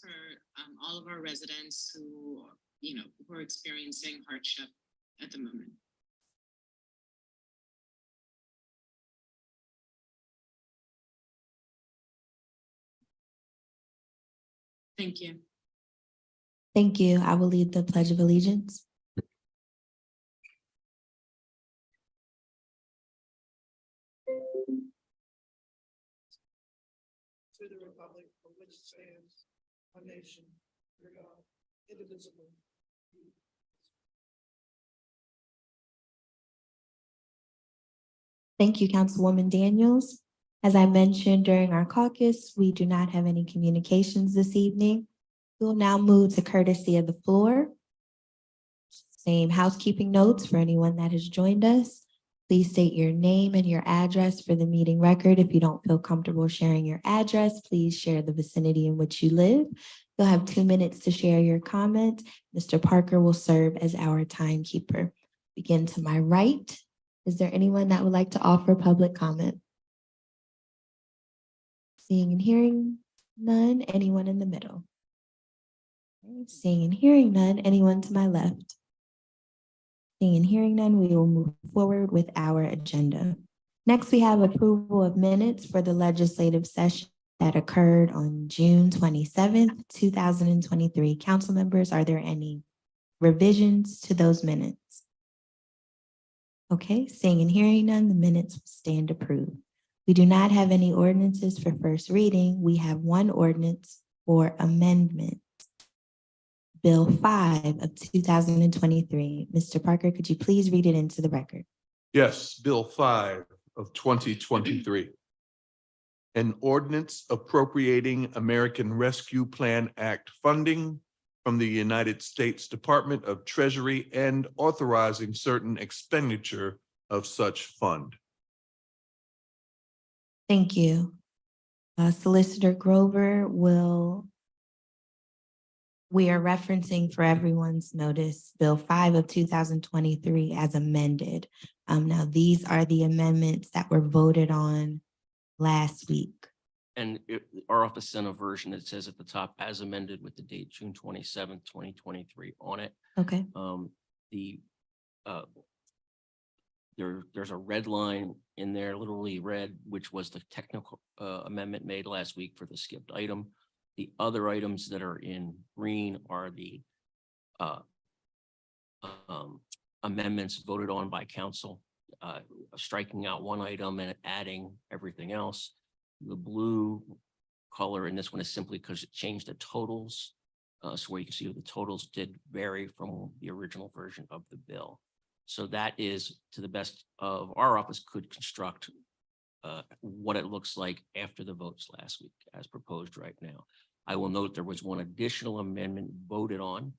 For all of our residents who, who are experiencing hardship at the moment. Thank you. Thank you. I will lead the Pledge of Allegiance. To the republic for which stands one nation, under God, indivisible. Thank you, Councilwoman Daniels. As I mentioned during our caucus, we do not have any communications this evening. We will now move to courtesy of the floor. Same housekeeping notes for anyone that has joined us. Please state your name and your address for the meeting record. If you don't feel comfortable sharing your address, please share the vicinity in which you live. You'll have 2 minutes to share your comment. Mr. Parker will serve as our timekeeper. Begin to my right. Is there anyone that would like to offer public comment? Seeing and hearing none. Anyone in the middle? Okay, seeing and hearing none. Anyone to my left? Seeing and hearing none, we will move forward with our agenda. Next, we have approval of minutes for the legislative session that occurred on June 27th, 2023. Council members, are there any revisions to those minutes? Okay, seeing and hearing none, the minutes will stand approved. We do not have any ordinances for first reading. We have one ordinance for amendment. Bill 5 of 2023. Mr. Parker, could you please read it into the record? Yes, Bill 5 of 2023. An ordinance appropriating American Rescue Plan Act funding from the United States Department of Treasury and authorizing certain expenditure of such fund. Thank you. Solicitor Grover we are referencing for everyone's notice, Bill 5 of 2023 as amended. Now, these are the amendments that were voted on last week. And our office sent a version that says at the top, as amended with the date June 27th, 2023 on it. Okay. There's a red line in there, literally red, which was the technical amendment made last week for the skipped item. The other items that are in green are the amendments voted on by council, striking out one item and adding everything else. The blue color in this one is simply because it changed the totals. So where you can see the totals did vary from the original version of the bill. So that is, to the best of our office, could construct what it looks like after the votes last week as proposed right now. I will note there was one additional amendment voted on,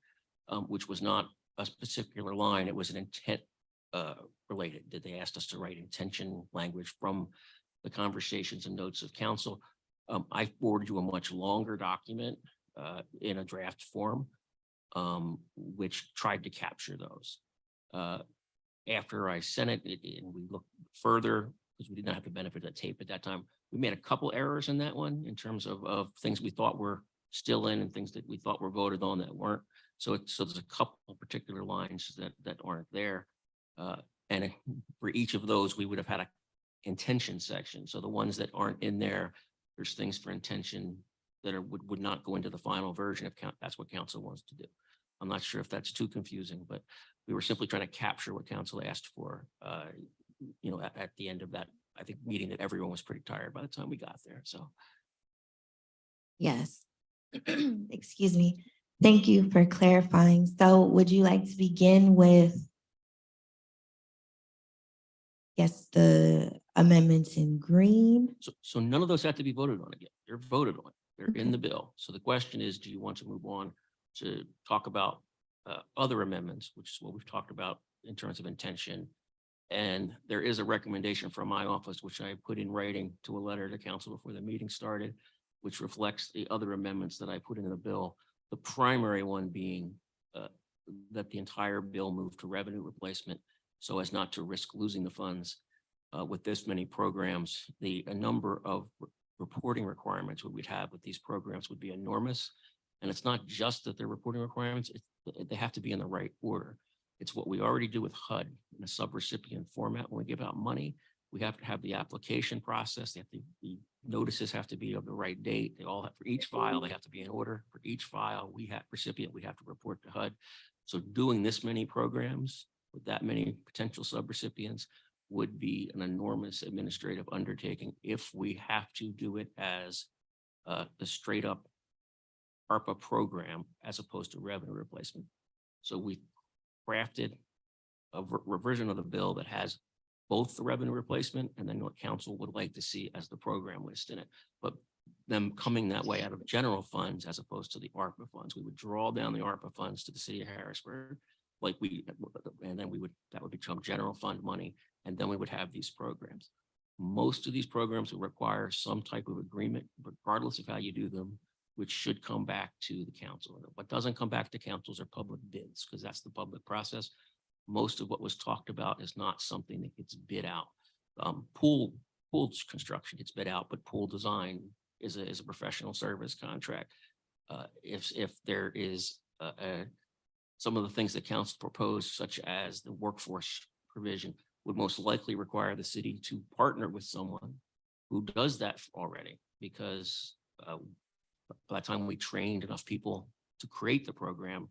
which was not a particular line. It was an intent related. That they asked us to write intention language from the conversations and notes of council. I forwarded you a much longer document in a draft form, which tried to capture those. After I sent it and we looked further, because we did not have the benefit of the tape at that time, we made a couple errors in that one in terms of things we thought were still in and things that we thought were voted on that weren't. So there's a couple of particular lines that aren't there. And for each of those, we would have had a intention section. So the ones that aren't in there, there's things for intention that would not go into the final version if that's what council wants to do. I'm not sure if that's too confusing, but we were simply trying to capture what council asked for, at the end of that, I think, meeting that everyone was pretty tired by the time we got there. So. Yes. Excuse me. Thank you for clarifying. So would you like to begin with, yes, the amendments in green? So none of those have to be voted on again. They're voted on. They're in the bill. So the question is, do you want to move on to talk about other amendments, which is what we've talked about in terms of intention? And there is a recommendation from my office, which I put in writing to a letter to council before the meeting started, which reflects the other amendments that I put into the bill. The primary one being that the entire bill move to revenue replacement so as not to risk losing the funds with this many programs. A number of reporting requirements we'd have with these programs would be enormous. And it's not just that they're reporting requirements, they have to be in the right order. It's what we already do with HUD in a subrecipient format. When we give out money, we have to have the application process. The notices have to be of the right date. They all have, for each file, they have to be in order. For each file, we have to report to HUD. So doing this many programs with that many potential subrecipients would be an enormous administrative undertaking if we have to do it as the straight up ARPA program as opposed to revenue replacement. So we crafted a revision of the bill that has both the revenue replacement and then what council would like to see as the program list in it. But them coming that way out of general funds as opposed to the ARPA funds. We would draw down the ARPA funds to the city of Harrisburg, and then that would become general fund money. and then we would have these programs. Most of these programs will require some type of agreement, regardless of how you do them, which should come back to the council. And what doesn't come back to councils are public bids, because that's the public process. Most of what was talked about is not something that gets bid out. Pool construction gets bid out, but pool design is a professional service contract. If there is some of the things that council proposed, such as the workforce provision, would most likely require the city to partner with someone who does that already, because by the time we trained enough people to create the program,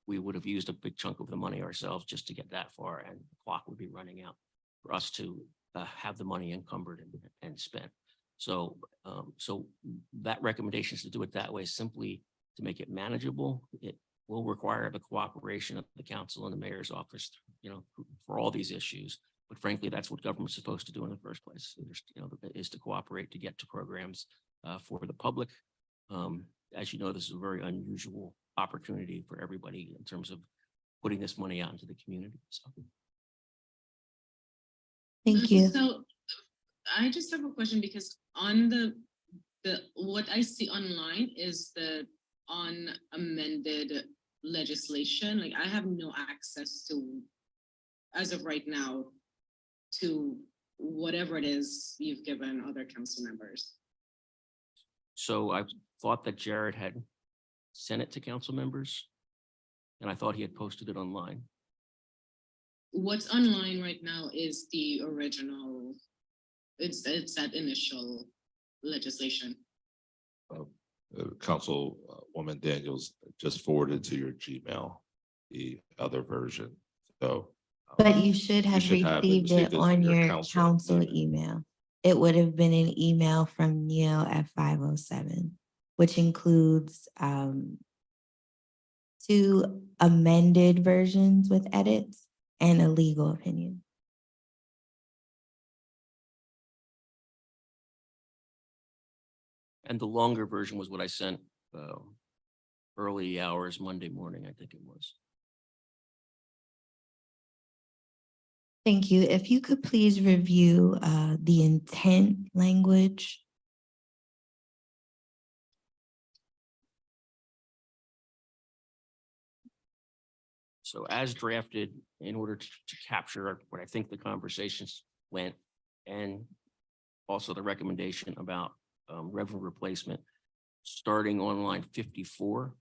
we would have used a big chunk of the money ourselves just to get that far, and the clock would be running out for us to have the money encumbered and spent. So that recommendation is to do it that way, simply to make it manageable. It will require the cooperation of the council and the mayor's office, for all these issues. But frankly, that's what government's supposed to do in the first place, is to cooperate to get to programs for the public. As you know, this is a very unusual opportunity for everybody in terms of putting this money out into the community. So. Thank you. So I just have a question, because on the what I see online is the unamended legislation. Like, I have no access to, as of right now, to whatever it is you've given other council members. So I thought that Jared had sent it to council members, and I thought he had posted it online. What's online right now is the original. It's that initial legislation. Councilwoman Daniels just forwarded to your Gmail the other version. So. But you should have should have received received it it on from your your council council email. It would have been an email from Neil at 5:07, which includes 2 amended versions with edits and a legal opinion. And the longer version was what I sent early hours Monday morning, I think it was. Thank you. If you could please review the intent language. So as drafted, in order to capture what I think the conversations went, and also the recommendation about revenue replacement, starting on line 54.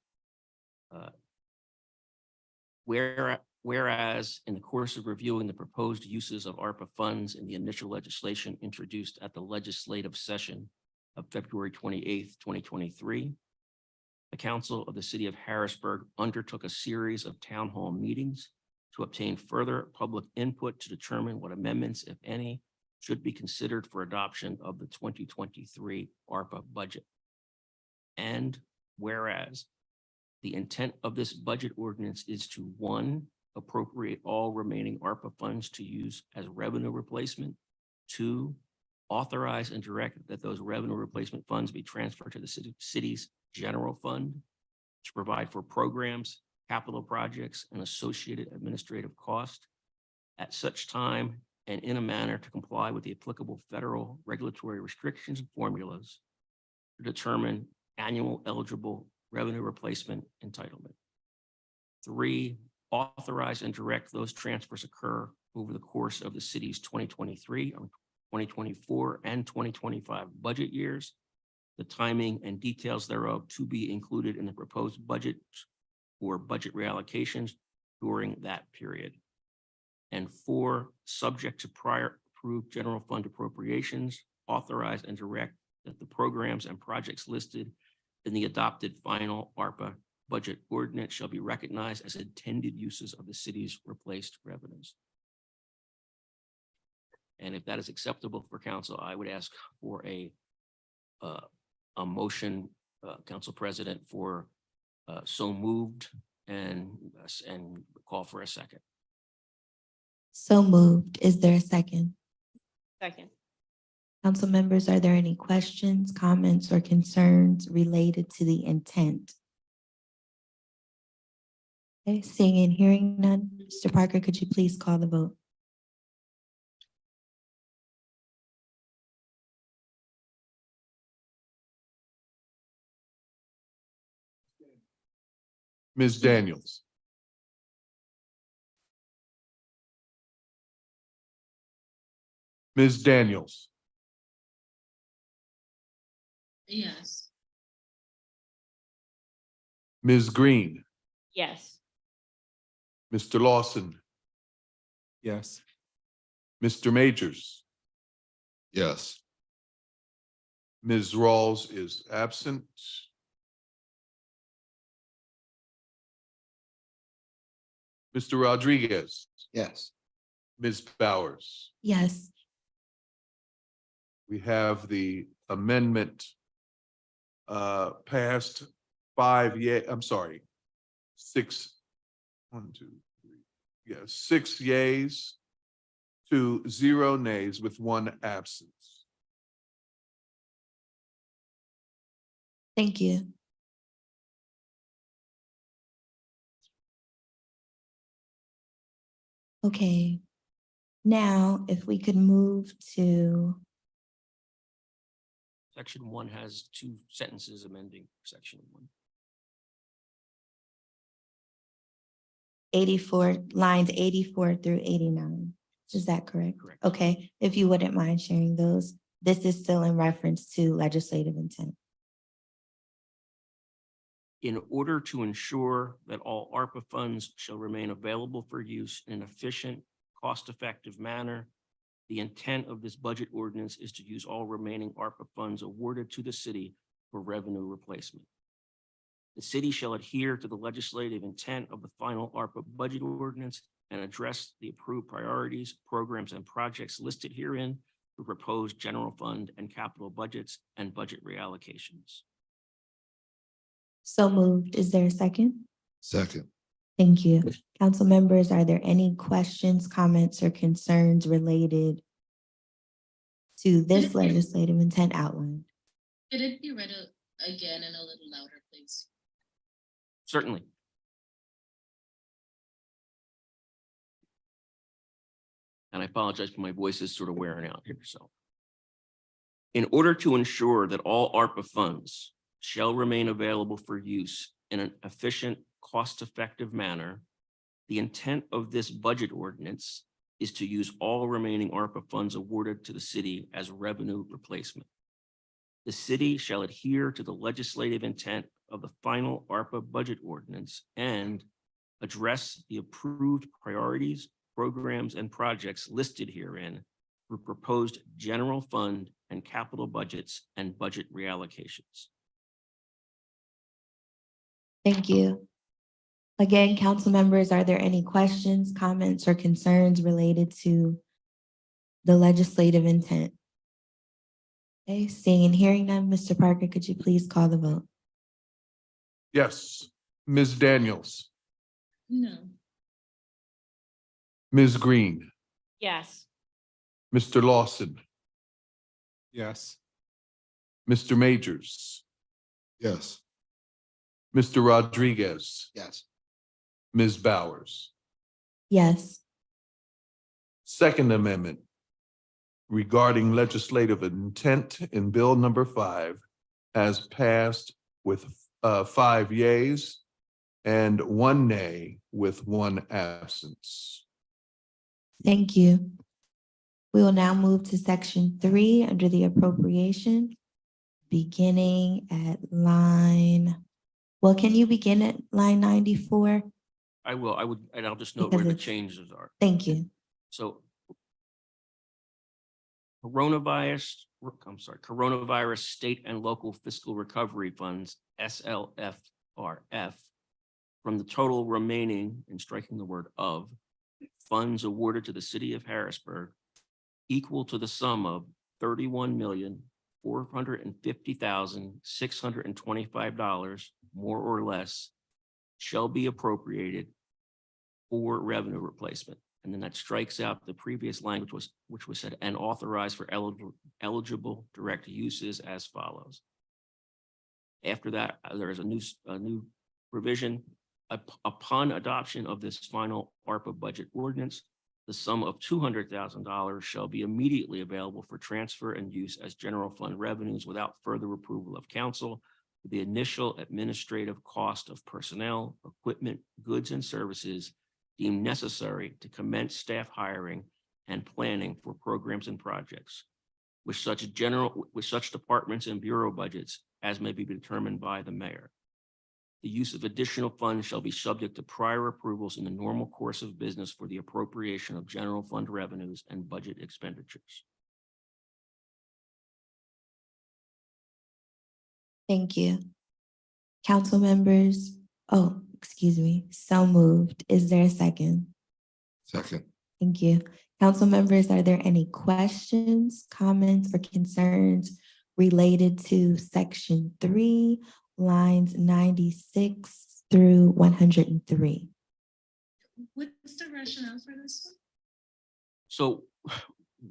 Whereas in the course of reviewing the proposed uses of ARPA funds in the initial legislation introduced at the legislative session of February 28th, 2023, the Council of the City of Harrisburg undertook a series of town hall meetings to obtain further public input to determine what amendments, if any, should be considered for adoption of the 2023 ARPA budget. And whereas the intent of this budget ordinance is to, 1, appropriate all remaining ARPA funds to use as revenue replacement, 2, authorize and direct that those revenue replacement funds be transferred to the city's general fund to provide for programs, capital projects, and associated administrative cost at such time and in a manner to comply with the applicable federal regulatory restrictions and formulas to determine annual eligible revenue replacement entitlement. 3, authorize and direct those transfers occur over the course of the city's 2023, 2024, and 2025 budget years, the timing and details thereof to be included in the proposed budget or budget reallocations during that period. And 4, subject to prior approved general fund appropriations, authorize and direct that the programs and projects listed in the adopted final ARPA budget ordinance shall be recognized as intended uses of the city's replaced revenues. And if that is acceptable for council, I would ask for a motion, Council President, for so moved and call for a second. So moved. Is there a second? Second. Council members, are there any questions, comments, or concerns related to the intent? Okay, seeing and hearing none. Mr. Parker, could you please call the vote? Ms. Daniels, Ms. Daniels, Yes. Ms. Green, Yes. Mr. Lawson, Yes. Mr. Majors, Yes. Ms. Rawls is absent. Mr. Rodriguez, Yes. Ms. Bowers. Yes. We have the amendment passed 6, 1, 2, 3, yeah, 6 yeas to 0 nays with 1 absence. Thank you. Okay. Now, if we could move to, Section 1 has 2 sentences amending section 1. 84, lines 84 through 89. Is that correct? Correct. Okay, if you wouldn't mind sharing those. This is still in reference to legislative intent. In order to ensure that all ARPA funds shall remain available for use in an efficient, cost-effective manner, the intent of this budget ordinance is to use all remaining ARPA funds awarded to the city for revenue replacement. The city shall adhere to the legislative intent of the final ARPA budget ordinance and address the approved priorities, programs, and projects listed herein for proposed general fund and capital budgets and budget reallocations. So moved. Is there a second? Second. Thank you. Council members, are there any questions, comments, or concerns related to this legislative intent outlined? Could it be read again and a little louder, please? Certainly. And I apologize for my voice is sort of wearing out here, so. In order to ensure that all ARPA funds shall remain available for use in an efficient, cost-effective manner, the intent of this budget ordinance is to use all remaining ARPA funds awarded to the city as revenue replacement. The city shall adhere to the legislative intent of the final ARPA budget ordinance and address the approved priorities, programs, and projects listed herein for proposed general fund and capital budgets and budget reallocations. Thank you. Again, council members, are there any questions, comments, or concerns related to the legislative intent? Okay, seeing and hearing none, Mr. Parker, could you please call the vote? Yes. Ms. Daniels, No. Ms. Green, Yes. Mr. Lawson, Yes. Mr. Majors, Yes. Mr. Rodriguez, Yes. Ms. Bowers. Yes. Second Amendment regarding legislative intent in Bill number 5 has passed with 5 yeas and 1 nay with 1 absence. Thank you. We will now move to section 3 under the appropriation, beginning at can you begin at line 94? I would, and I'll just note Because where the it's- changes are. Thank you. So coronavirus state and local fiscal recovery funds, SLFRF, from the total remaining, and striking the word of, funds awarded to the city of Harrisburg equal to the sum of $31,450,625, more or less, shall be appropriated for revenue replacement. And then that strikes out the previous language which was said, and authorized for eligible direct uses as follows. After that, there is a new provision. Upon adoption of this final ARPA budget ordinance, the sum of $200,000 shall be immediately available for transfer and use as general fund revenues without further approval of council, the initial administrative cost of personnel, equipment, goods, and services deemed necessary to commence staff hiring and planning for programs and projects with such departments and bureau budgets as may be determined by the mayor. The use of additional funds shall be subject to prior approvals in the normal course of business for the appropriation of general fund revenues and budget expenditures. Thank you. Council members, oh, excuse me, so moved. Is there a second? Second. Thank you. Council members, are there any questions, comments, or concerns related to section 3, lines 96 through 103? What's the rationale for this one? So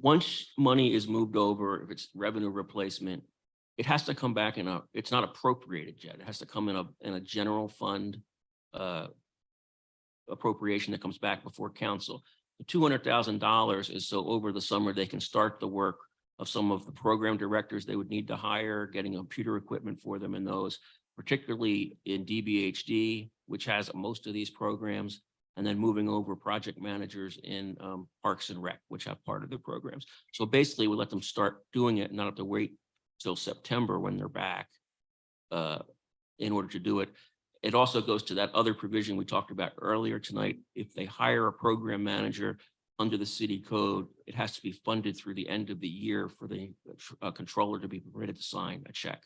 once money is moved over, if it's revenue replacement, it has to come back it's not appropriated yet. It has to come in a general fund appropriation that comes back before council. The $200,000 is so over the summer, they can start the work of some of the program directors they would need to hire, getting computer equipment for them in those, particularly in DBHD, which has most of these programs, and then moving over project managers in Parks and Rec, which have part of the programs. So basically we let them start doing it and not have to wait till September when they're back in order to do it. It also goes to that other provision we talked about earlier tonight. If they hire a program manager under the city code, it has to be funded through the end of the year for the controller to be permitted to sign a check.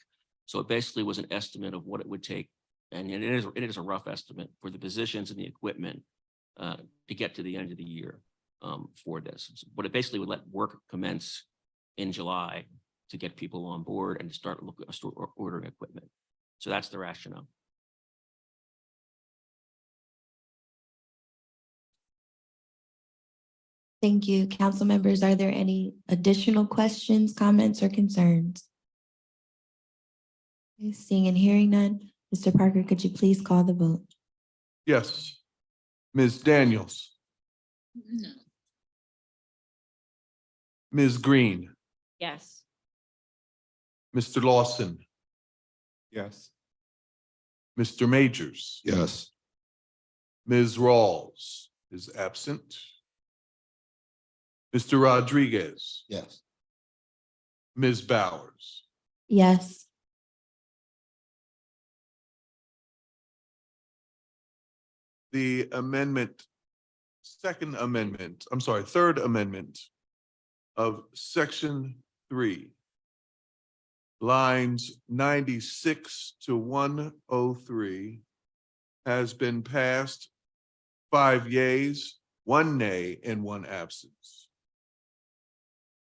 So it basically was an estimate of what it would take. And it is a rough estimate for the positions and the equipment to get to the end of the year for this. But it basically would let work commence in July to get people on board and start ordering equipment. So that's the rationale. Thank you. Council members, are there any additional questions, comments, or concerns? Okay, seeing and hearing none, Mr. Parker, could you please call the vote? Yes. Ms. Daniels, No. Ms. Green, Yes. Mr. Lawson, Yes. Mr. Majors, Yes. Ms. Rawls is absent. Mr. Rodriguez, Yes. Ms. Bowers. Yes. The third amendment of section 3, lines 96 to 103 has been passed, 5 yeas, 1 nay, and 1 absence.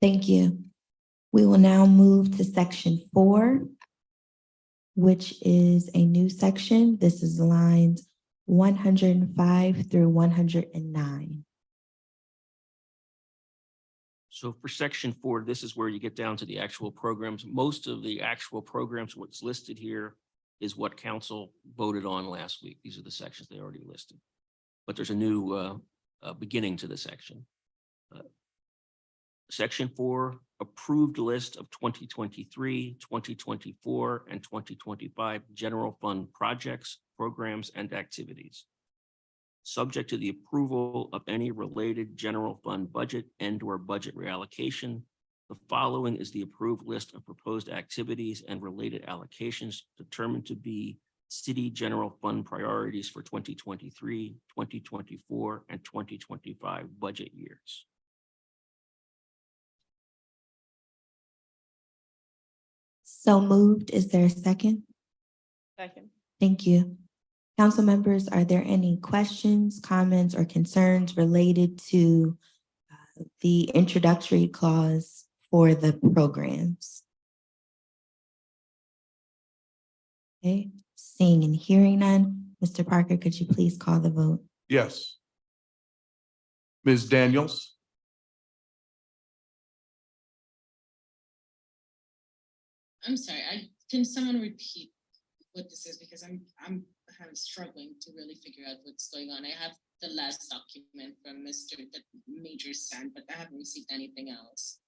Thank you. We will now move to section 4, which is a new section. This is lines 105 through 109. So for section 4, this is where you get down to the actual programs. Most of the actual programs, what's listed here is what council voted on last week. These are the sections they already listed. But there's a new beginning to the section. Section 4, approved list of 2023, 2024, and 2025 general fund projects, programs, and activities. Subject to the approval of any related general fund budget and/or budget reallocation, the following is the approved list of proposed activities and related allocations determined to be city general fund priorities for 2023, 2024, and 2025 budget years. So moved. Is there a second? Second. Thank you. Council members, are there any questions, comments, or concerns related to the introductory clause for the programs? Okay, seeing and hearing none, Mr. Parker, could you please call the vote? Yes. Ms. Daniels, I'm sorry, can someone repeat what this is, because I'm kind of struggling to really figure out what's going on. I have the last document from Mr. Major sent, but I haven't received anything else.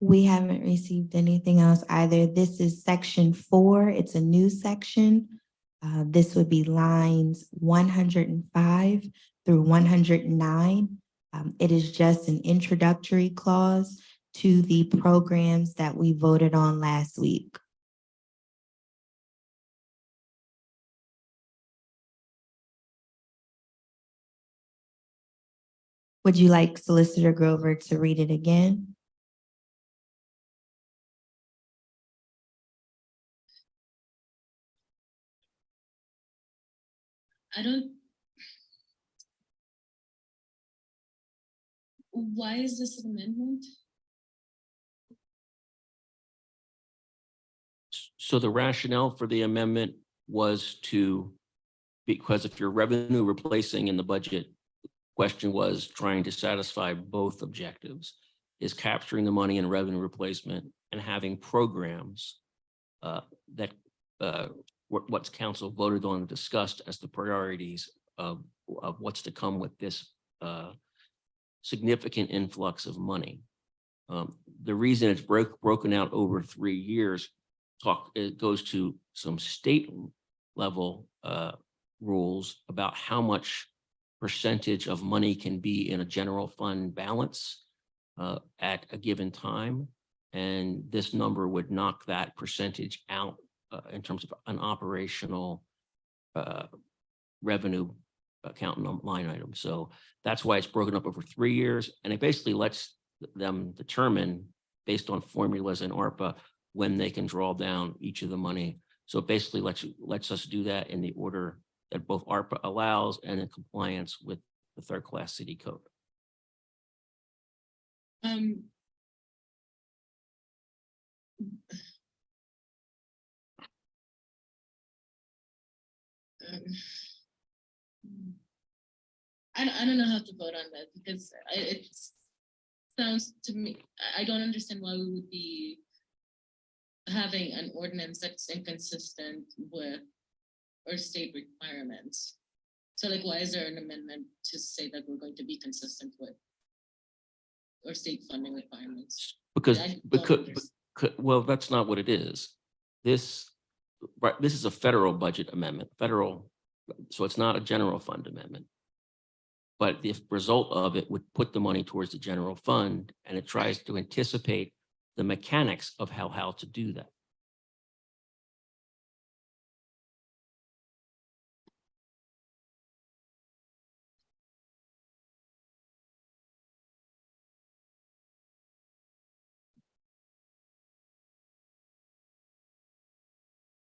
We haven't received anything else either. This is section 4. It's a new section. This would be lines 105 through 109. It is just an introductory clause to the programs that we voted on last week. Would you like Solicitor Grover to read it again? I don't. Why is this an amendment? So the rationale for the amendment was because if you're revenue replacing in the budget, the question was trying to satisfy both objectives, is capturing the money in revenue replacement and having programs that what's council voted on and discussed as the priorities of what's to come with this significant influx of money. The reason it's broken out over 3 years, it goes to some state level rules about how much percentage of money can be in a general fund balance at a given time. And this number would knock that percentage out in terms of an operational revenue account line item. So that's why it's broken up over 3 years. And it basically lets them determine based on formulas in ARPA when they can draw down each of the money. So it basically lets us do that in the order that both ARPA allows and in compliance with the third class city code. I don't know how to vote on that because it sounds to me, I don't understand why we would be having an ordinance that's inconsistent with our state requirements. So like, why is there an amendment to say that we're going to be consistent with our state funding requirements? Because I don't understand. well, that's not what it is. This is a federal budget amendment, so it's not a general fund amendment. But the result of it would put the money towards the general fund, and it tries to anticipate the mechanics of how to do that.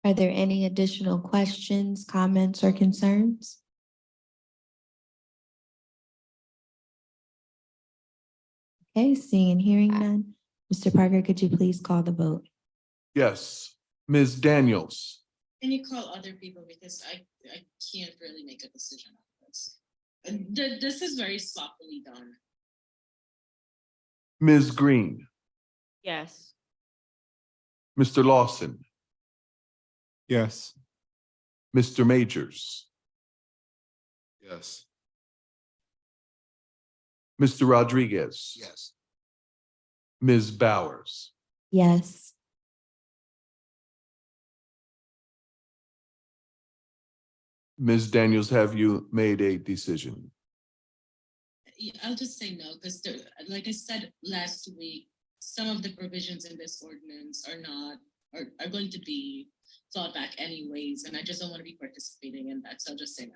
Are there any additional questions, comments, or concerns? Okay, seeing and hearing none. Mr. Parker, could you please call the vote? Yes. Ms. Daniels, Can you call other people because I can't really make a decision on this. This is very sloppily done. Ms. Green, Yes. Mr. Lawson, Yes. Mr. Majors, Yes. Mr. Rodriguez. Yes. Ms. Bowers. Yes. Ms. Daniels, have you made a decision? Yeah, I'll just say no, because like I said last week, some of the provisions in this ordinance are going to be thought back anyways, and I just don't want to be participating in that, so I'll just say no.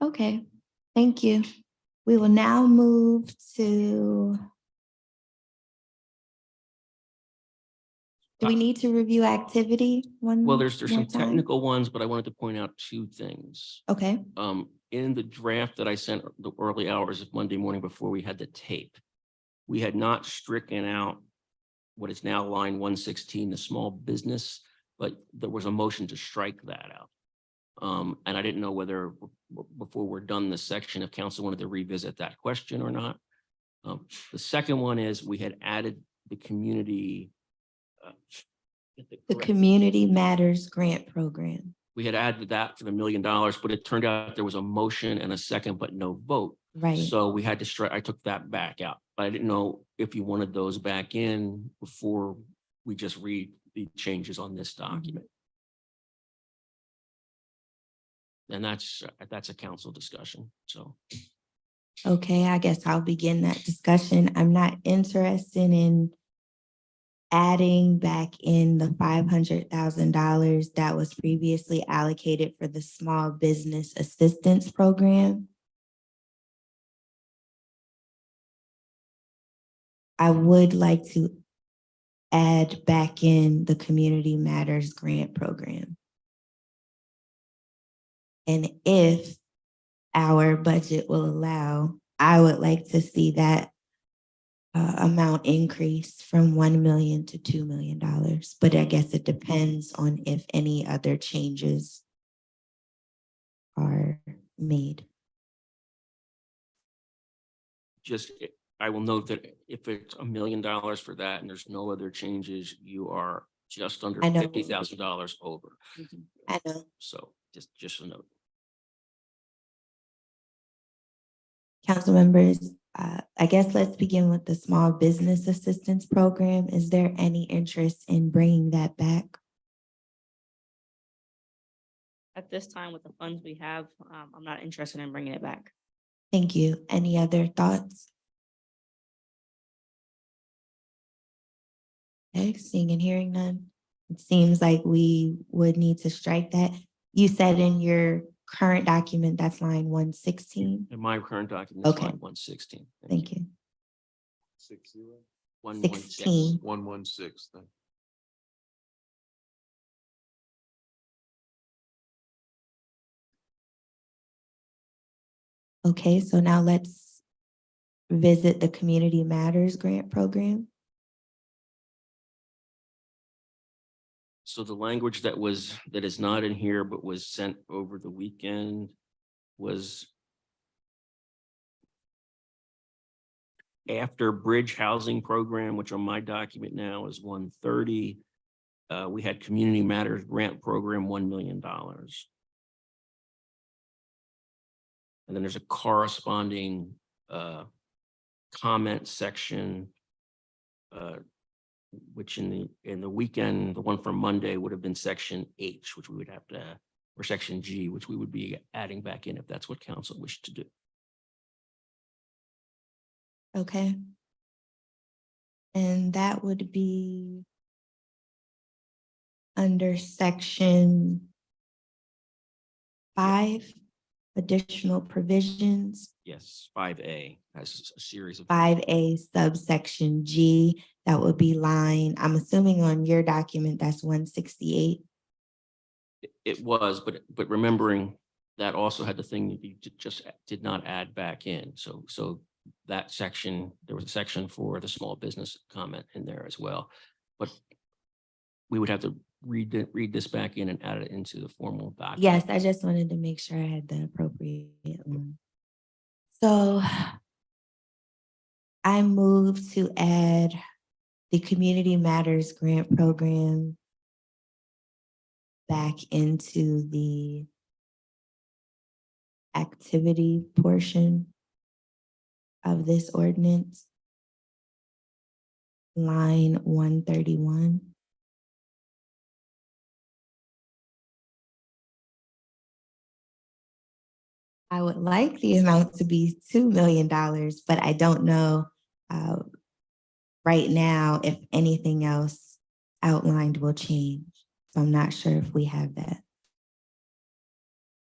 Okay, thank you. We will now move to. Do we need to review activity one? Well, there's more some time? technical ones, but I wanted to point out 2 things. Okay, In the draft that I sent the early hours of Monday morning before we had the tape, we had not stricken out what is now line 116, the small business, but there was a motion to strike that out. And I didn't know whether before we're done this section, if council wanted to revisit that question or not. The second one is we had added the community. the Community Matters Grant Program. we had added that for the $1 million, but it turned out there was a motion and a second, but no vote. Right. So we had to strike, I took that back out. But I didn't know if you wanted those back in before we just read the changes on this document. And that's a council discussion, so. Okay, I guess I'll begin that discussion. I'm not interested in adding back in the $500,000 that was previously allocated for the Small Business Assistance Program. I would like to add back in the Community Matters Grant Program. And if our budget will allow, I would like to see that amount increase from $1 million to $2 million. But I guess it depends on if any other changes are made. Just, I will note that if it's $1 million for that and there's no other changes, you are just under I know. $50,000 over. I know. So just a note. Council members, I guess let's begin with the Small Business Assistance Program. Is there any interest in bringing that back? At this time, with the funds we have, I'm not interested in bringing it back. Thank you. Any other thoughts? Okay, seeing and hearing none. It seems like we would need to strike that. You said in your current document, that's line 116. In my current document, it's Okay. line 116. Thank you. 60. 16. 116. Okay, so now let's visit the Community Matters Grant Program. So the language that is not in here, but was sent over the weekend was after Bridge Housing Program, which on my document now is 130. We had Community Matters Grant Program, $1 million. And then there's a corresponding comment section, which in the weekend, the one from Monday would have been section H, which we would have to, or section G, which we would be adding back in if that's what council wished to do. Okay. And that would be under section 5, additional provisions. Yes, 5A has a series of. 5A subsection G, that would be line, I'm assuming on your document, that's 168. It was, but remembering that also had the thing that you just did not add back in. So that section, there was a section for the small business comment in there as well. But we would have to read this back in and add it into the formal document. Yes, I just wanted to make sure I had the appropriate one. So I move to add the Community Matters Grant Program back into the activity portion of this ordinance, line 131. I would like the amount to be $2 million, but I don't know right now if anything else outlined will change. So I'm not sure if we have that.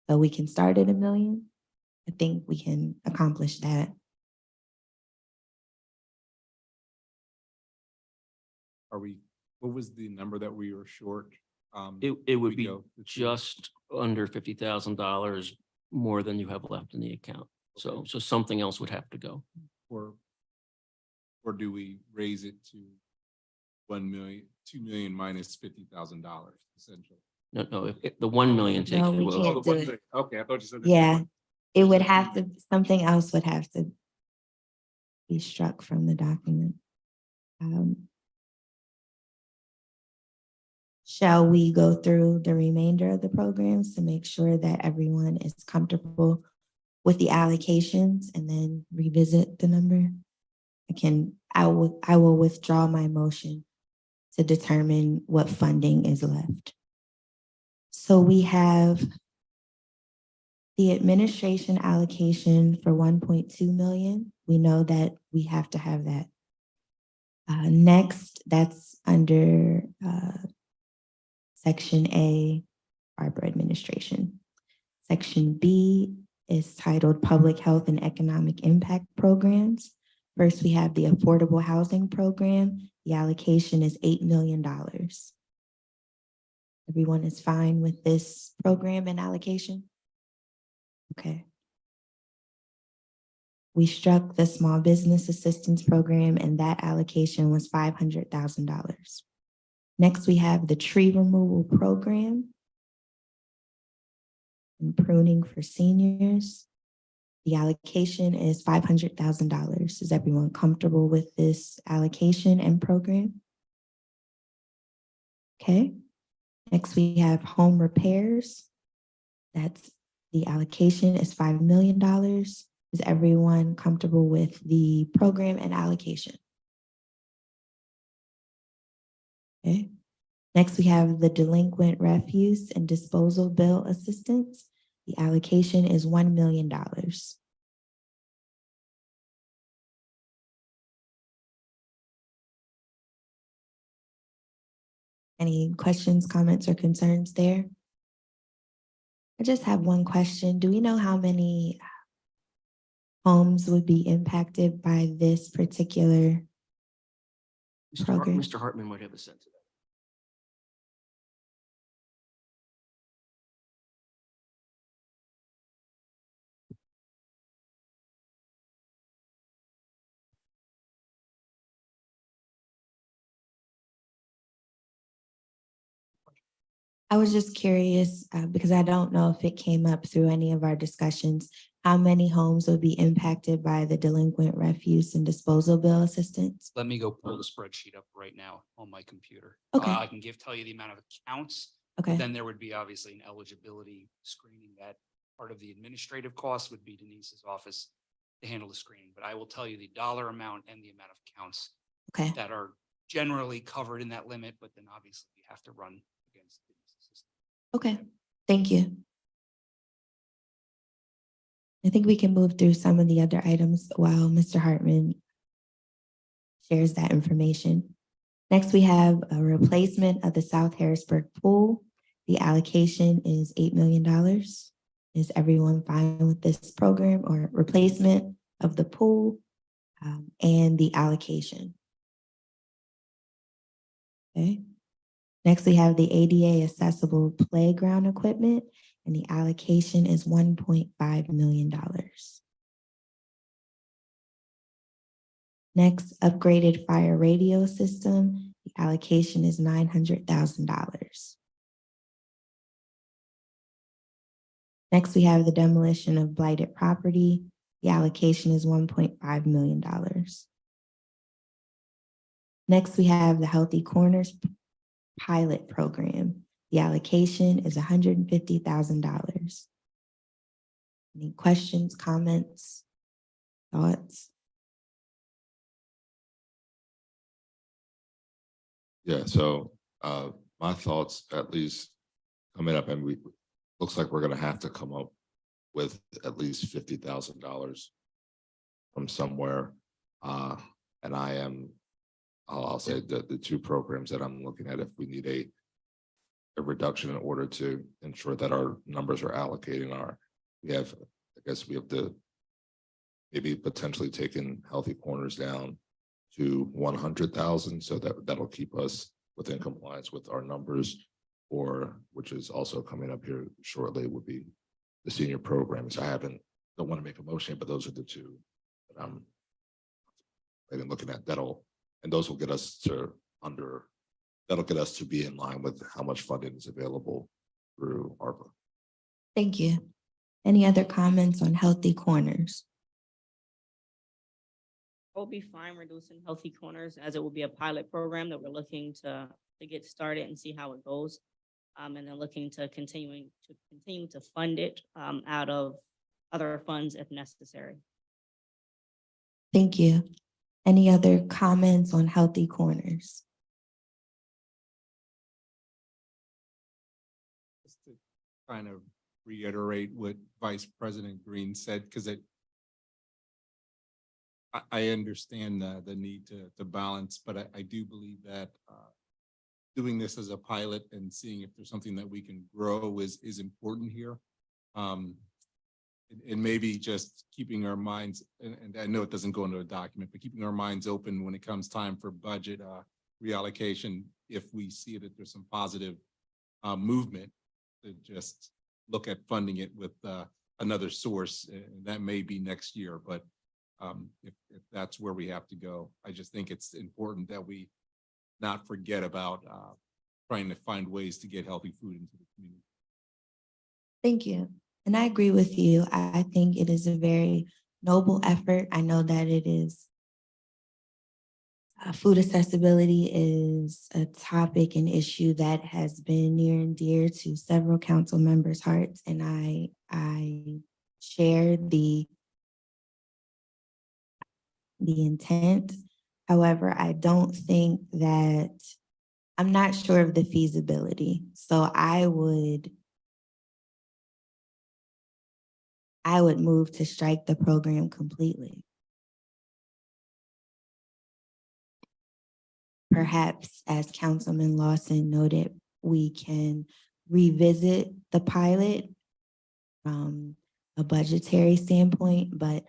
So we can start at $1 million. I think we can accomplish that. What was the number that we were short? It would be just under $50,000 more than you have left in the account. So something else would have to go. Or do we raise it to 1 million, 2 million minus $50,000 essentially? No, if the 1 million takes. No, we well, can't do it. Okay, I thought you said. Yeah, it would have to, something else would have to be struck from the document. Shall we go through the remainder of the programs to make sure that everyone is comfortable with the allocations and then revisit the number? I will withdraw my motion to determine what funding is left. So we have the administration allocation for 1.2 million. We know that we have to have that. Next, that's under Section A, Harbor Administration. Section B is titled Public Health and Economic Impact Programs. First, we have the Affordable Housing Program. The allocation is $8 million. Everyone is fine with this program and allocation? Okay. We struck the Small Business Assistance Program, and that allocation was $500,000. Next, we have the Tree Removal Program and Pruning for Seniors. The allocation is $500,000. Is everyone comfortable with this allocation and program? Okay. Next, we have home repairs. That's the allocation is $5 million. Is everyone comfortable with the program and allocation? Okay. Next, we have the Delinquent Refuse and Disposal Bill Assistance. The allocation is $1 million. Any questions, comments, or concerns there? I just have one question. Do we know how many homes would be impacted by this particular program? Mr. Hartman might have a sense of that. I was just curious because I don't know if it came up through any of our discussions, how many homes would be impacted by the Delinquent Refuse and Disposal Bill Assistance? Let me go pull the spreadsheet up right now on my computer. Okay. I can tell you the amount of accounts. Okay. Then there would be obviously an eligibility screening. That part of the administrative cost would be Denise's office to handle the screening. But I will tell you the dollar amount and the amount of counts Okay. that are generally covered in that limit, but then obviously we have to run against Denise's system. Okay, thank you. I think we can move through some of the other items while Mr. Hartman shares that information. Next, we have a replacement of the South Harrisburg pool. The allocation is $8 million. Is everyone fine with this program or replacement of the pool and the allocation? Okay. Next, we have the ADA accessible playground equipment, and the allocation is $1.5 million. Next, upgraded fire radio system. The allocation is $900,000. Next, we have the demolition of blighted property. The allocation is $1.5 million. Next, we have the Healthy Corners pilot program. The allocation is $150,000. Any questions, comments, thoughts? Yeah, so my thoughts, at least coming up, and looks like we're gonna have to come up with at least $50,000 from somewhere. And I'll say that the two programs that I'm looking at, if we need a reduction in order to ensure that our numbers are allocating we have to maybe potentially taking Healthy Corners down to 100,000, so that'll keep us within compliance with our numbers, or which is also coming up here shortly would be the senior programs. Don't want to make a motion, but those are the two that I'm looking at. And those will get us to that'll get us to be in line with how much funding is available through ARPA. Thank you. Any other comments on Healthy Corners? We'll be fine reducing Healthy Corners, as it will be a pilot program that we're looking to to get started and see how it goes. And then looking to continue to fund it out of other funds if necessary. Thank you. Any other comments on Healthy Corners? Just to kind of reiterate what Vice President Green said, because I understand the need to balance, but I do believe that doing this as a pilot and seeing if there's something that we can grow is important here. And maybe just keeping our minds, and I know it doesn't go into a document, but keeping our minds open when it comes time for budget reallocation, if we see that there's some positive movement, to just look at funding it with another source, and that may be next year, but if that's where we have to go, I just think it's important that we not forget about trying to find ways to get healthy food into the community. Thank you. And I agree with you. I think it is a very noble effort. I know that it is food accessibility is a topic and issue that has been near and dear to several council members' hearts, and I share the intent. However, I don't think that, I'm not sure of the feasibility. So I would move to strike the program completely. Perhaps, as Councilman Lawson noted, we can revisit the pilot from a budgetary standpoint, but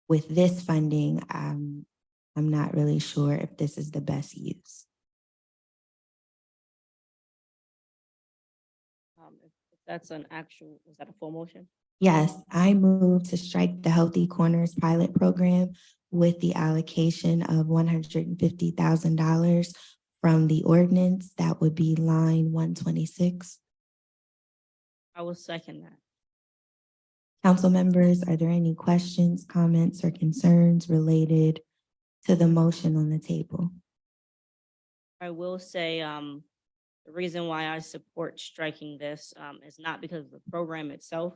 with this funding, I'm not really sure if this is the best use. If that's an actual, is that a full motion? Yes, I move to strike the Healthy Corners pilot program with the allocation of $150,000 from the ordinance. That would be line 126. I will second that. Council members, are there any questions, comments, or concerns related to the motion on the table? I will say, the reason why I support striking this is not because of the program itself,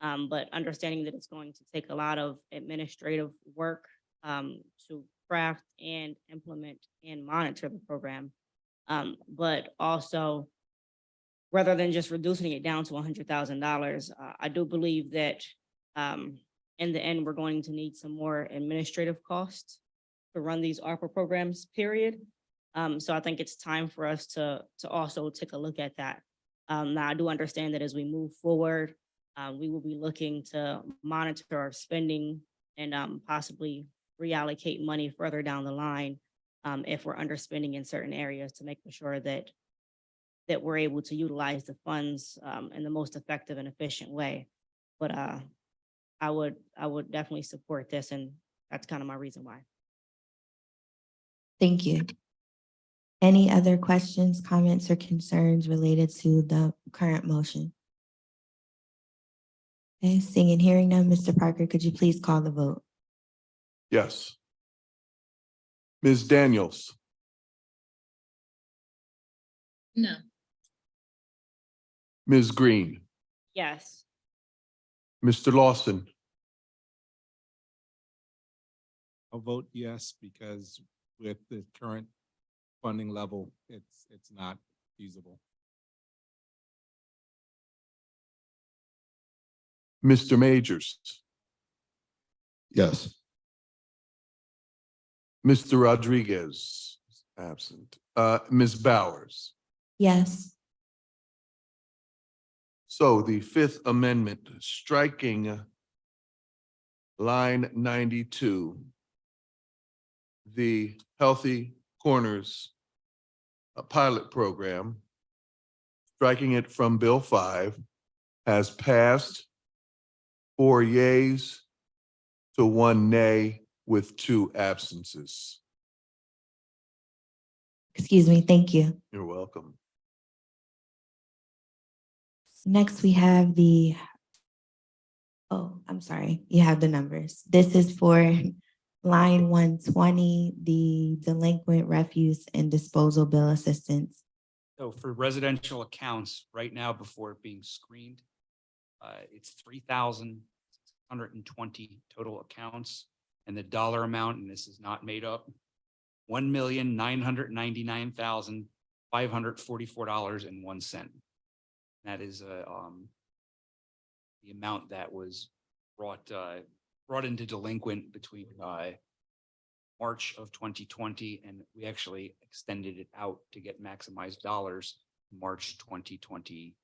but understanding that it's going to take a lot of administrative work to craft and implement and monitor the program. But also, rather than just reducing it down to $100,000, I do believe that in the end, we're going to need some more administrative costs to run these ARPA programs, period. So I think it's time for us to also take a look at that. Now, I do understand that as we move forward, we will be looking to monitor our spending and possibly reallocate money further down the line if we're underspending in certain areas, to make sure that we're able to utilize the funds in the most effective and efficient way. But I would definitely support this, and that's kind of my reason why. Thank you. Any other questions, comments, or concerns related to the current motion? Okay, seeing and hearing none, Mr. Parker, could you please call the vote? Yes. Ms. Daniels, No. Ms. Green, Yes. Mr. Lawson, I'll vote yes, because with the current funding level, it's not feasible. Mr. Majors, Yes. Mr. Rodriguez, absent. Ms. Bowers. Yes. So the Fifth Amendment, striking line 92, the Healthy Corners pilot program, striking it from Bill 5, has passed 4 yeas to 1 nay with 2 absences. Excuse me, thank you. You're welcome. Next, we have the, oh, I'm sorry, you have the numbers. This is for line 120, the delinquent refuse and disposal bill assistance. So for residential accounts, right now, before it being screened, it's 3,620 total accounts. And the dollar amount, and this is not made up, $1,999,544.01. That is the amount that was brought into delinquent between March of 2020, and we actually extended it out to get maximized dollars, March 2020.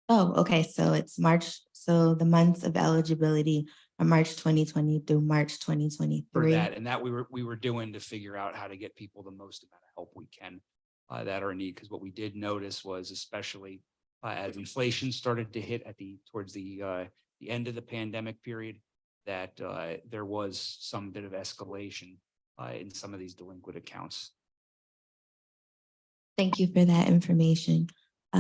Oh, okay, so it's March, so the months of eligibility are March 2020 through March For 2023. that, and that we were doing to figure out how to get people the most amount of help we can that are in need. Because what we did notice was, especially as inflation started to hit towards the end of the pandemic period, that there was some bit of escalation in some of these delinquent accounts. Thank you for that information.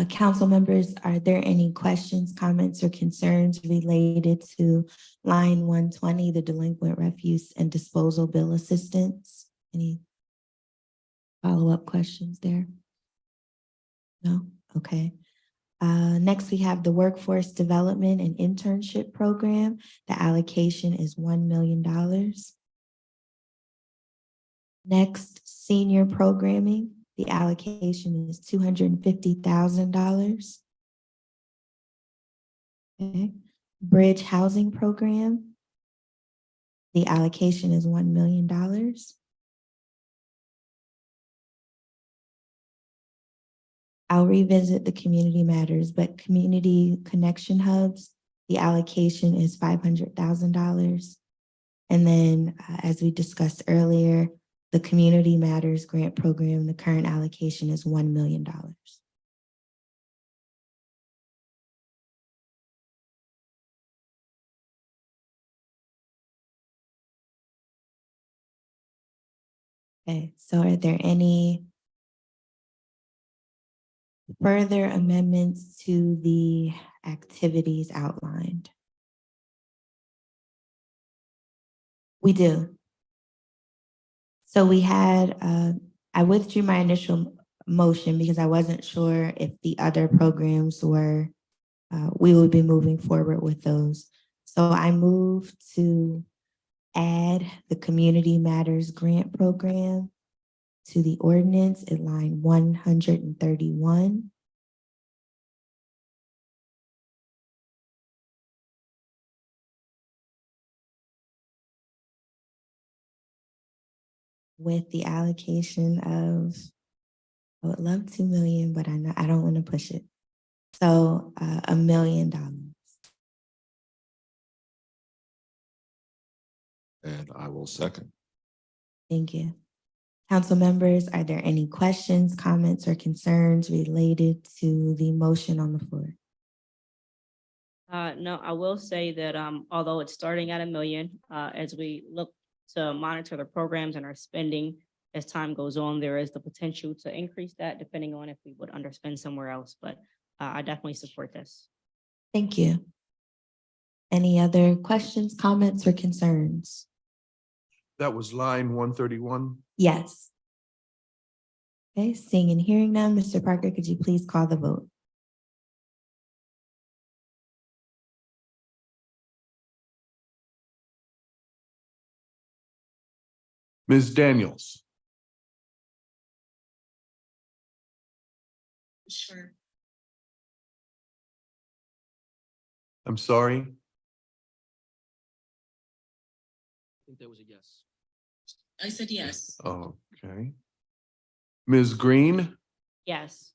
Council members, are there any questions, comments, or concerns related to line 120, the delinquent refuse and disposal bill assistance? Any follow-up questions there? No? Okay. Next, we have the Workforce Development and Internship Program. The allocation is $1 million. Next, Senior Programming. The allocation is $250,000. Okay. Bridge Housing Program. The allocation is $1 million. I'll revisit the community matters, but community connection hubs, the allocation is $500,000. And then, as we discussed earlier, the Community Matters Grant Program, the current allocation is $1 million. Okay, so are there any further amendments to the activities outlined? We do. So we had, I withdrew my initial motion because I wasn't sure if the other programs were, we would be moving forward with those. So I moved to add the Community Matters Grant Program to the ordinance at line 131. With the allocation of, I would love 2 million, but I know I don't want to push it. So $1 million. And I will second. Thank you. Council members, are there any questions, comments, or concerns related to the motion on the floor? No, I will say that although it's starting at $1 million, as we look to monitor the programs and our spending as time goes on, there is the potential to increase that depending on if we would underspend somewhere else. But I definitely support this. Thank you. Any other questions, comments, or concerns? That was line 131. Yes. Okay, seeing and hearing none, Mr. Parker, could you please call the vote? Ms. Daniels, Sure. I'm sorry. I think that was a yes. I said yes. Okay. Ms. Green, Yes.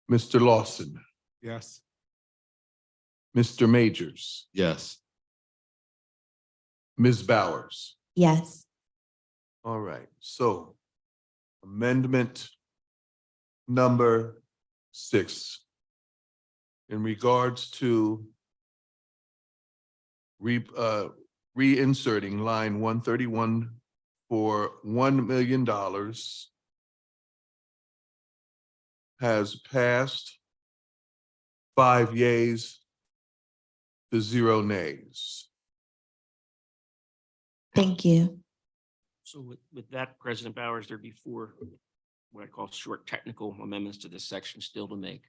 Mr. Lawson, Yes. Mr. Majors, Yes. Ms. Bowers. Yes. All right, so amendment number 6 in regards to reinserting line 131 for $1 million has passed 5 yeas to 0 nays. Thank you. So with that, President Bowers, there'd be 4 what I call short technical amendments to this section still to make.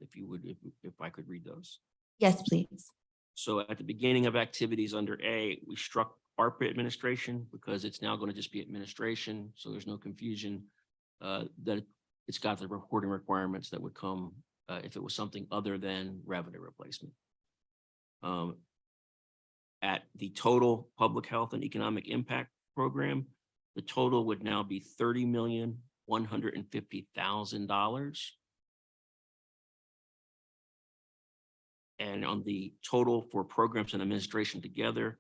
If you would, if I could read those. Yes, please. So at the beginning of activities under A, we struck ARPA administration because it's now going to just be administration. So there's no confusion that it's got the reporting requirements that would come if it was something other than revenue replacement. At the total public health and economic impact program, the total would now be $30,150,000. And on the total for programs and administration together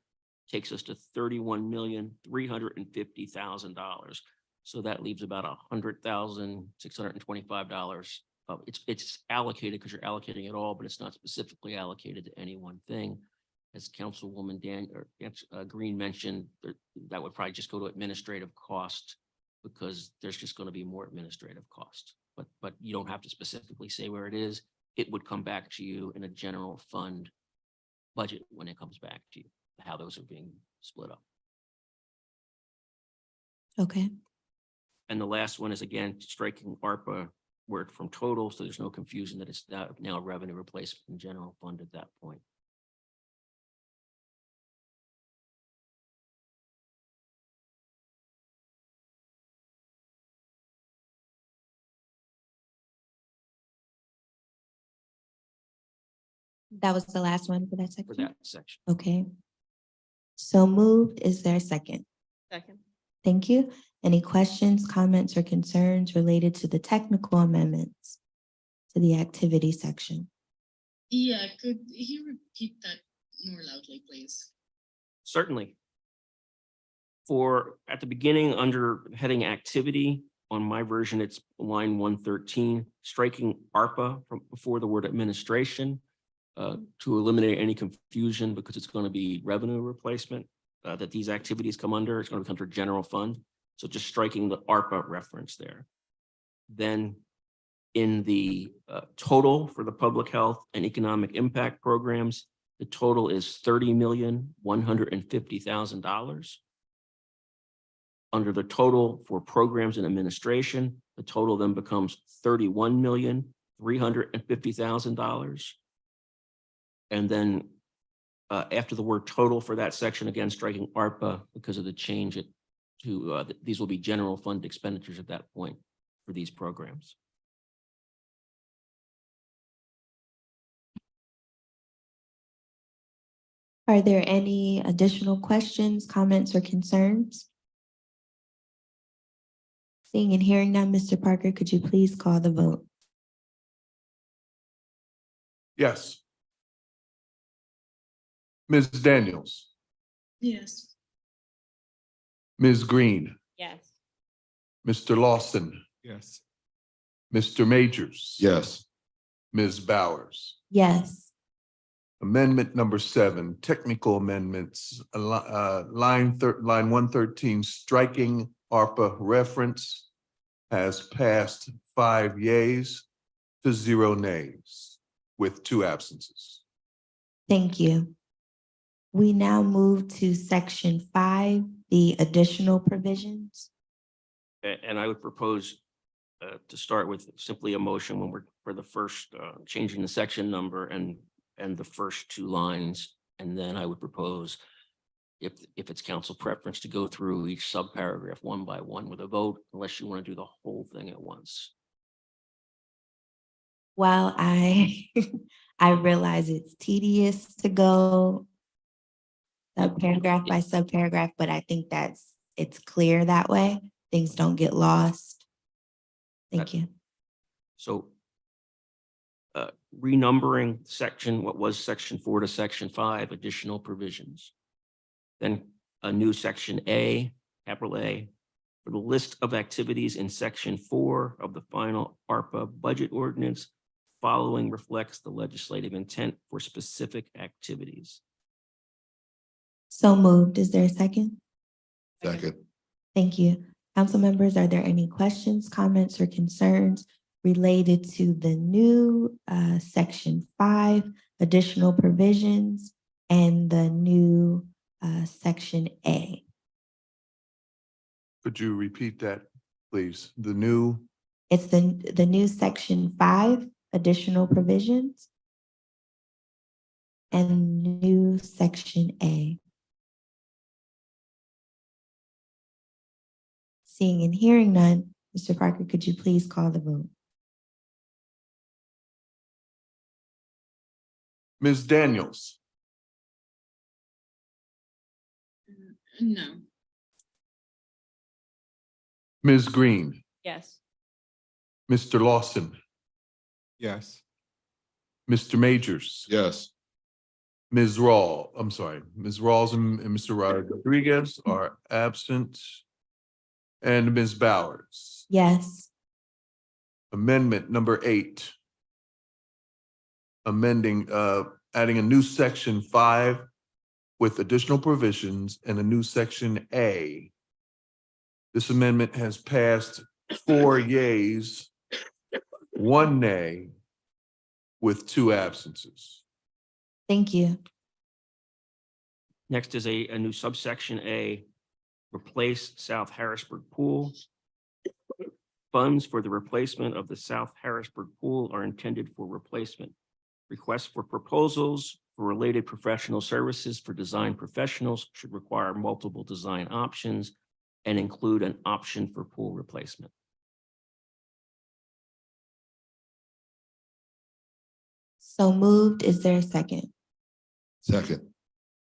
takes us to $31,350,000. So that leaves about $100,625. It's allocated because you're allocating it all, but it's not specifically allocated to any one thing. As Councilwoman Green mentioned, that would probably just go to administrative cost because there's just going to be more administrative cost. But you don't have to specifically say where it is. It would come back to you in a general fund budget when it comes back to you, how those are being split up. Okay. And the last one is again, striking ARPA word from total. So there's no confusion that it's now a revenue replacement in general fund at that point. That was the last one for that section? For that section. Okay. So moved. Is there a second? Second. Thank you. Any questions, comments, or concerns related to the technical amendments to the activity section? Yeah, could you repeat that more loudly, please? Certainly. For at the beginning under heading activity, on my version, it's line 113, striking ARPA from before the word administration to eliminate any confusion because it's going to be revenue replacement that these activities come under. It's going to come under general fund. So just striking the ARPA reference there. Then in the total for the public health and economic impact programs, the total is $30,150,000. Under the total for programs and administration, the total then becomes $31,350,000. And then after the word total for that section, again, striking ARPA because of the change to these will be general fund expenditures at that point for these programs. Are there any additional questions, comments, or concerns? Seeing and hearing none, Mr. Parker, could you please call the vote? Yes. Ms. Daniels, Yes. Ms. Green, Yes. Mr. Lawson, Yes. Mr. Majors. Yes. Ms. Bowers. Yes. Amendment number 7, technical amendments, line 113, striking ARPA reference has passed 5 yeas to 0 nays with 2 absences. Thank you. We now move to section 5, the additional provisions. And I would propose to start with simply a motion when we're for the first changing the section number and the first 2 lines. And then I would propose if it's council preference to go through each subparagraph one by one with a vote, unless you want to do the whole thing at once. While I realize it's tedious to go subparagraph by subparagraph, but I think it's clear that way. Things don't get lost. Thank you. So renumbering section, what was section 4 to section 5, additional provisions. Then a new section A, capital A, for the list of activities in section 4 of the final ARPA budget ordinance, following reflects the legislative intent for specific activities. So moved. Is there a second? Second. Thank you. Council members, are there any questions, comments, or concerns related to the new section 5, additional provisions, and the new section A? Could you repeat that? please? The new, It's the new section 5, additional provisions. And new section A. Seeing and hearing none, Mr. Parker, could you please call the vote? Ms. Daniels, No. Ms. Green, Yes. Mr. Lawson, Yes. Mr. Majors, Yes. Ms. Rawls, I'm sorry, Ms. Rawls and Mr. Rodriguez are absent. And Ms. Bowers. Yes. Amendment number 8. Amending, adding a new section 5 with additional provisions and a new section A. This amendment has passed 4 yeas, 1 nay, with 2 absences. Thank you. Next is a new subsection A, replace South Harrisburg Pool. Funds for the replacement of the South Harrisburg Pool are intended for replacement. Requests for proposals for related professional services for design professionals should require multiple design options and include an option for pool replacement. So moved. Is there a second? Second.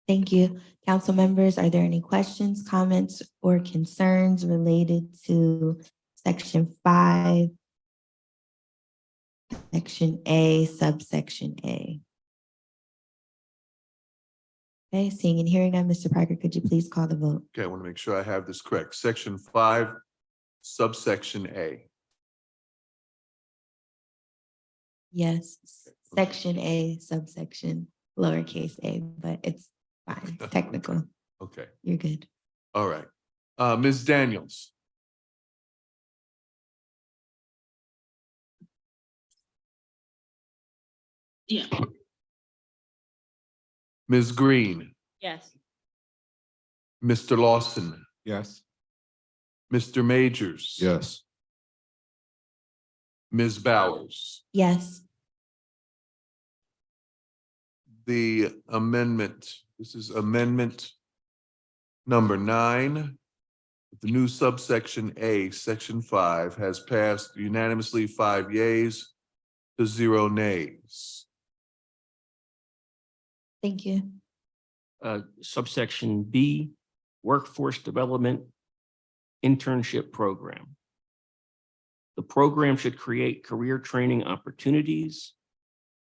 Thank you. Council members, are there any questions, comments, or concerns related to section 5, section A, subsection A? Okay, seeing and hearing none, Mr. Parker, could you please call the vote? Okay, I want to make sure I have this correct. Section 5, subsection A. Yes, section A, subsection lowercase a, but it's fine. It's technical. Okay, You're good. all right. Ms. Daniels, Yeah. Ms. Green, Yes. Mr. Lawson, Yes. Mr. Majors. Yes. Ms. Bowers. Yes. The amendment, this is amendment number 9. The new subsection A, section 5, has passed unanimously 5 yeas to 0 nays. Thank you. Subsection B, workforce development internship program. The program should create career training opportunities.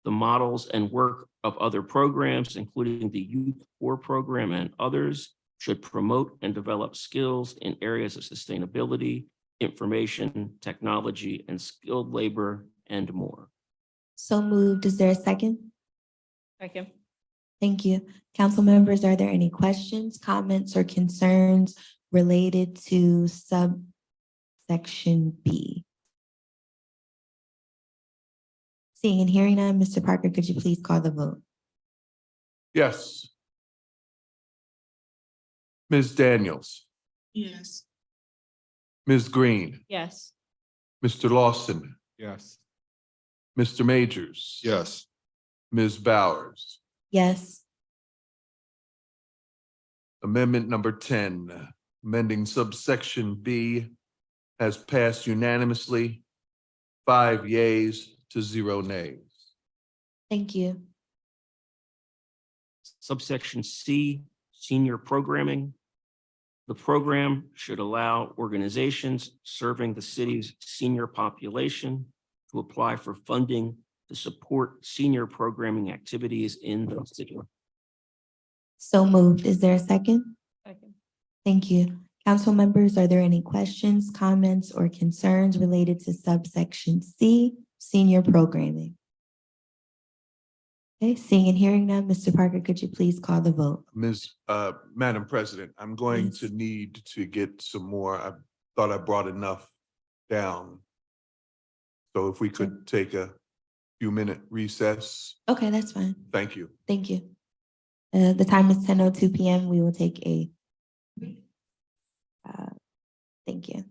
The models and work of other programs, including the Youth Corps program and others, should promote and develop skills in areas of sustainability, information, technology, and skilled labor, and more. So moved. Is there a second? Second. Thank you. Council members, are there any questions, comments, or concerns related to subsection B? Seeing and hearing none, Mr. Parker, could you please call the vote? Yes. Ms. Daniels, Yes. Ms. Green, Yes. Mr. Lawson, Yes. Mr. Majors. Yes. Ms. Bowers. Yes. Amendment number 10, amending subsection B, has passed unanimously, 5 yeas to 0 nays. Thank you. Subsection C, senior programming. The program should allow organizations serving the city's senior population to apply for funding to support senior programming activities in the city. So moved. Is there a second? Second. Thank you. Council members, are there any questions, comments, or concerns related to subsection C, senior programming? Okay, seeing and hearing none, Mr. Parker, could you please call the vote? Madam President, I'm going Yes. to need to get some more. I thought I brought enough down. So if we could take a few minute recess, Okay, that's fine. thank you. Thank you. The time is 10:02 p.m. We will take a, thank you.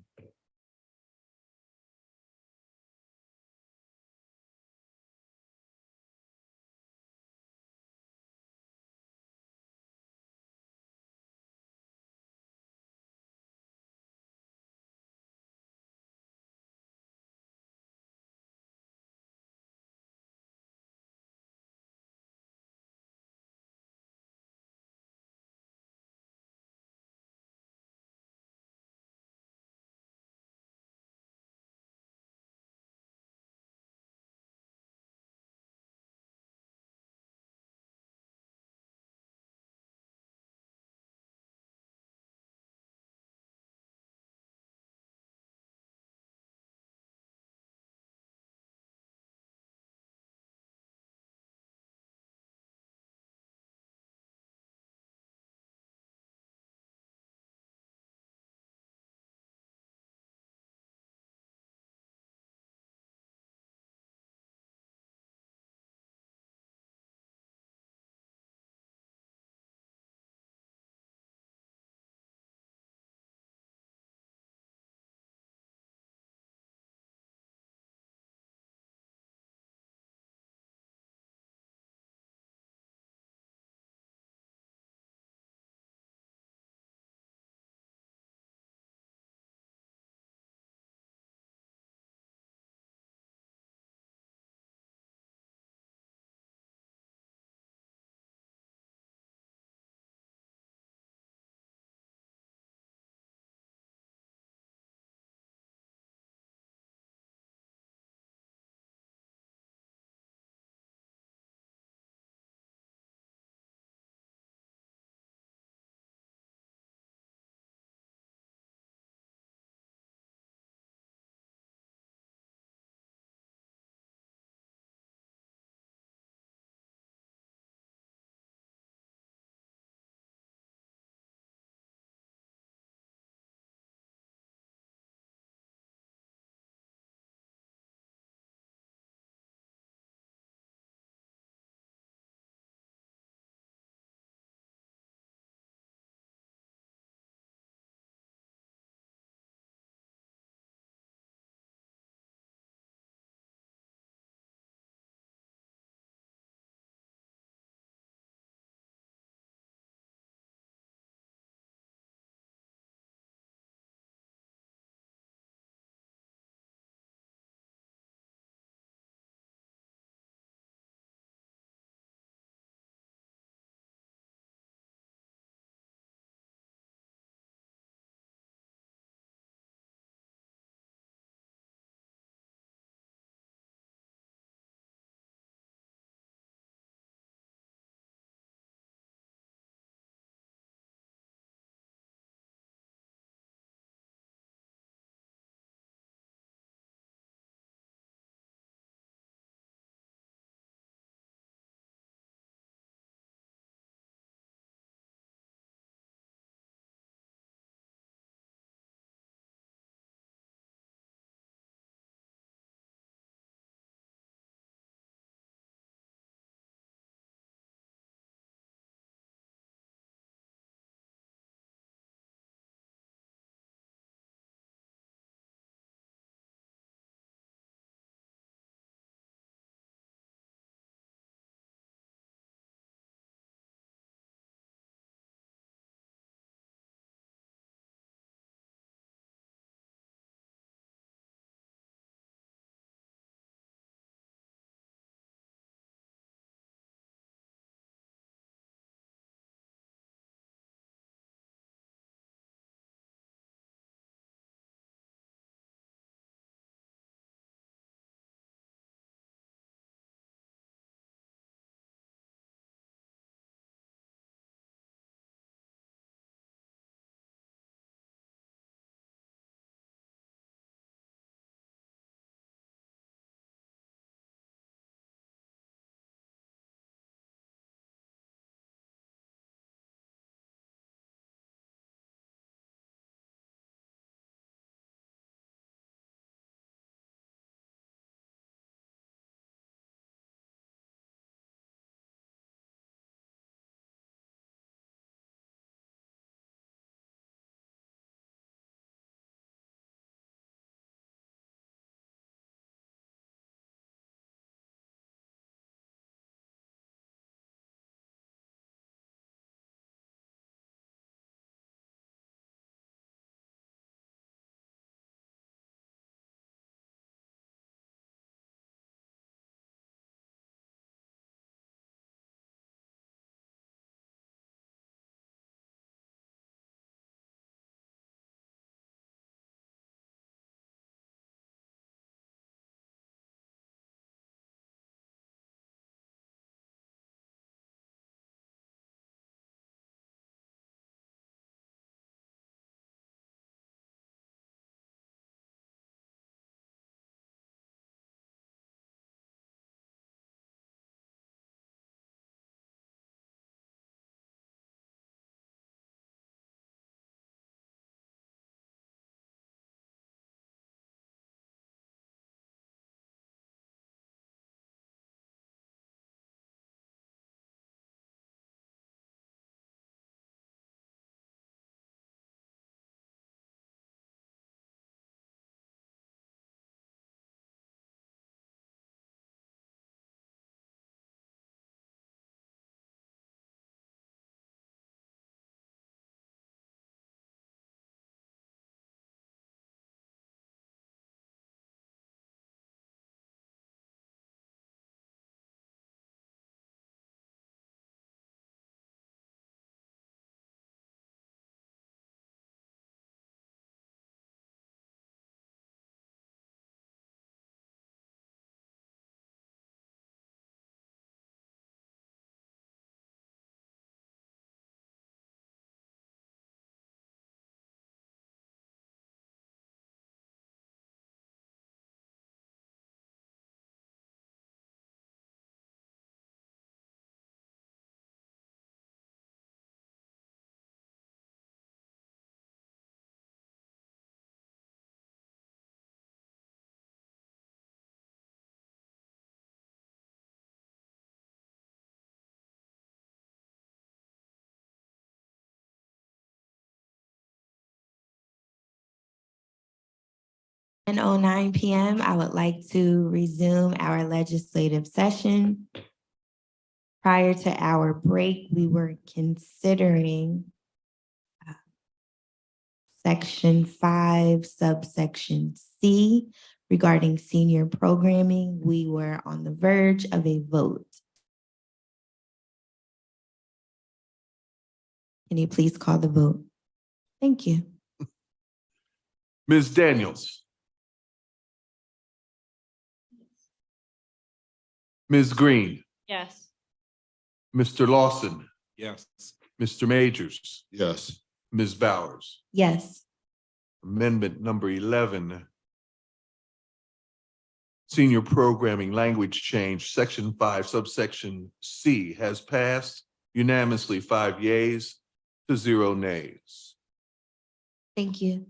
10:09 PM, I would like to resume our legislative session. Prior to our break, we were considering Section 5, subsection C regarding senior programming. We were on the verge of a vote. Can you please call the vote? Thank you. Ms. Daniels. Ms. Green, Yes. Mr. Lawson, Yes. Mr. Majors, Yes. Ms. Bowers. Yes. Amendment number 11. Senior Programming Language Change, Section 5, subsection C has passed unanimously, 5 yeas to 0 nays. Thank you.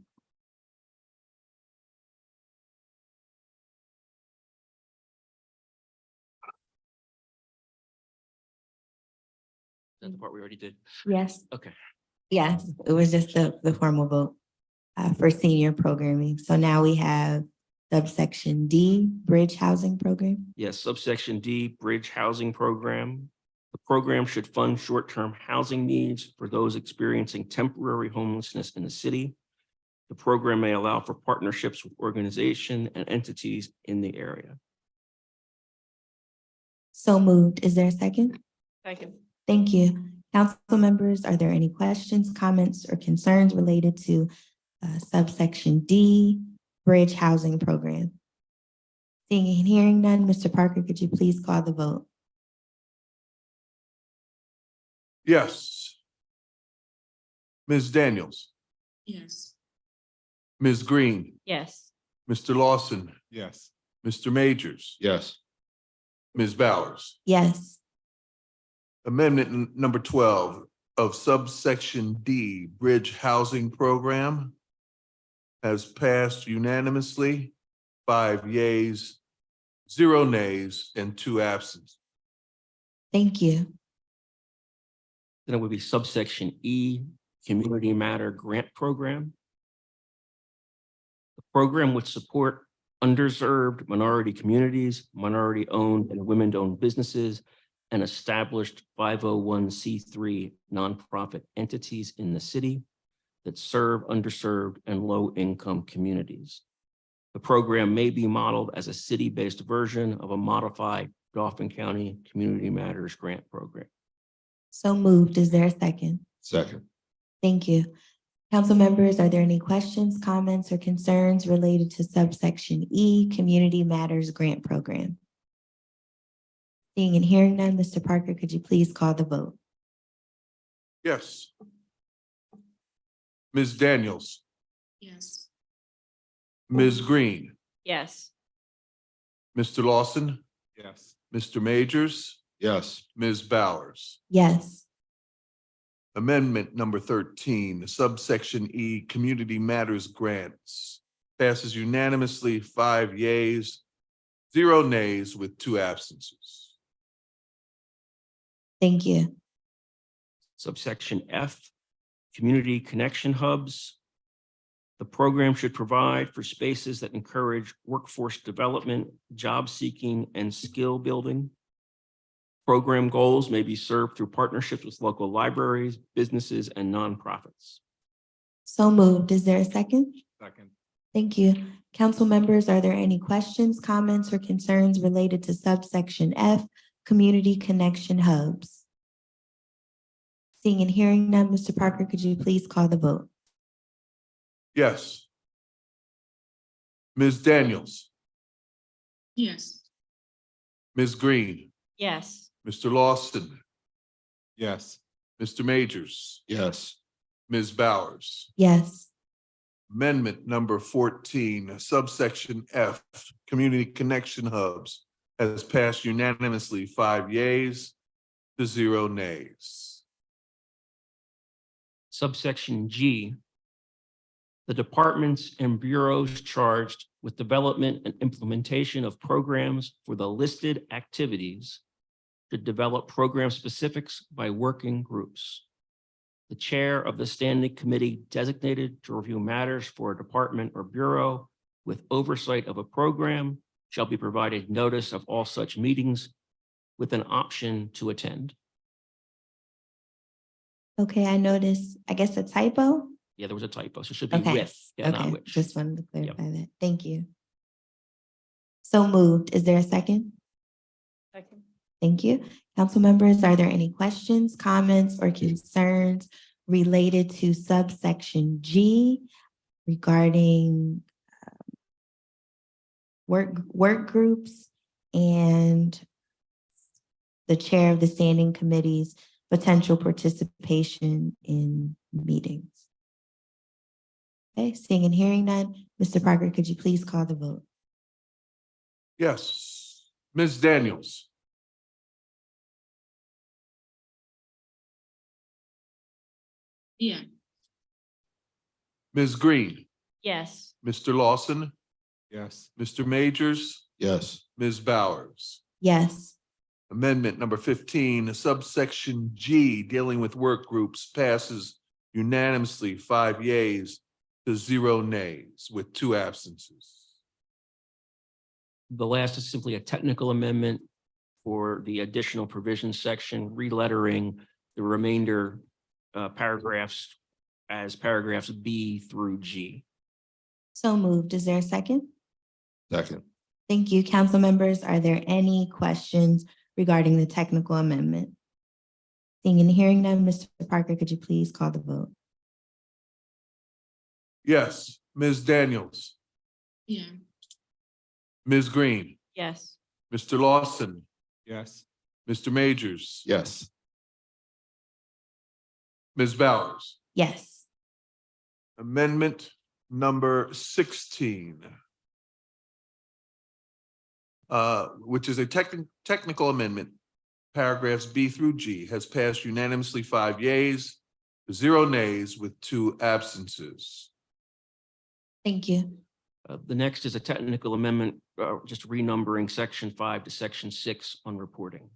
That's the part we already did. Yes. Okay. Yes, it was just the formal vote for senior programming. So now we have subsection D, Bridge Housing Program. Yes, subsection D, Bridge Housing Program. The program should fund short-term housing needs for those experiencing temporary homelessness in the city. The program may allow for partnerships with organizations and entities in the area. So moved. Is there a second? Second. Thank you. Council members, are there any questions, comments, or concerns related to subsection D, Bridge Housing Program? Seeing and hearing none, Mr. Parker, could you please call the vote? Yes. Ms. Daniels, Yes. Ms. Green, Yes. Mr. Lawson, Yes. Mr. Majors, Yes. Ms. Bowers. Yes. Amendment number 12 of subsection D, Bridge Housing Program has passed unanimously, 5 yeas, 0 nays, and 2 absent. Thank you. Then it would be subsection E, Community Matter Grant Program. The program would support underserved minority communities, minority-owned and women-owned businesses, and established 501c3 nonprofit entities in the city that serve underserved and low-income communities. The program may be modeled as a city-based version of a modified Dauphin County Community Matters Grant Program. So moved. Is there a second? Second. Thank you. Council members, are there any questions, comments, or concerns related to subsection E, Community Matters Grant Program? Seeing and hearing none, Mr. Parker, could you please call the vote? Yes. Ms. Daniels, Yes. Ms. Green, Yes. Mr. Lawson, Yes. Mr. Majors, Yes. Ms. Bowers. Yes. Amendment number 13, subsection E, Community Matters Grants, passes unanimously, 5 yeas, 0 nays, with 2 absences. Thank you. Subsection F, Community Connection Hubs. The program should provide for spaces that encourage workforce development, job seeking, and skill building. Program goals may be served through partnerships with local libraries, businesses, and nonprofits. So moved. Is there a second? Second. Thank you. Council members, are there any questions, comments, or concerns related to subsection F, Community Connection Hubs? Seeing and hearing none, Mr. Parker, could you please call the vote? Yes. Ms. Daniels, Yes. Ms. Green, Yes. Mr. Lawson, Yes. Mr. Majors, Yes. Ms. Bowers. Yes. Amendment number 14, subsection F, Community Connection Hubs, has passed unanimously, 5 yeas to 0 nays. Subsection G, the departments and bureaus charged with development and implementation of programs for the listed activities should develop program specifics by working groups. The chair of the standing committee designated to review matters for a department or bureau with oversight of a program shall be provided notice of all such meetings with an option to attend. Okay, I noticed, I guess a typo? Yeah, there was a typo, so it should be Okay, with, yeah, not okay, which. just wanted to clarify that. Thank you. So moved. Is there a second? Second. Thank you. Council members, are there any questions, comments, or concerns related to subsection G regarding work groups and the chair of the standing committee's potential participation in meetings? Okay, seeing and hearing none, Mr. Parker, could you please call the vote? Yes. Ms. Daniels, Yeah. Ms. Green, Yes. Mr. Lawson, Yes. Mr. Majors, Yes. Ms. Bowers. Yes. Amendment number 15, subsection G, dealing with work groups, passes unanimously, 5 yeas to 0 nays with 2 absences. The last is simply a technical amendment for the additional provisions section, relettering the remainder paragraphs as paragraphs B through G. So moved. Is there a second? Second. Thank you. Council members, are there any questions regarding the technical amendment? Seeing and hearing none, Mr. Parker, could you please call the vote? Yes. Ms. Daniels, Yeah. Ms. Green, Yes. Mr. Lawson, Yes. Mr. Majors, Yes. Ms. Bowers. Yes. Amendment number 16, which is a technical amendment, paragraphs B through G, has passed unanimously, 5 yeas, 0 nays with 2 absences. Thank you. The next is a technical amendment, just renumbering section 5 to section 6 on reporting.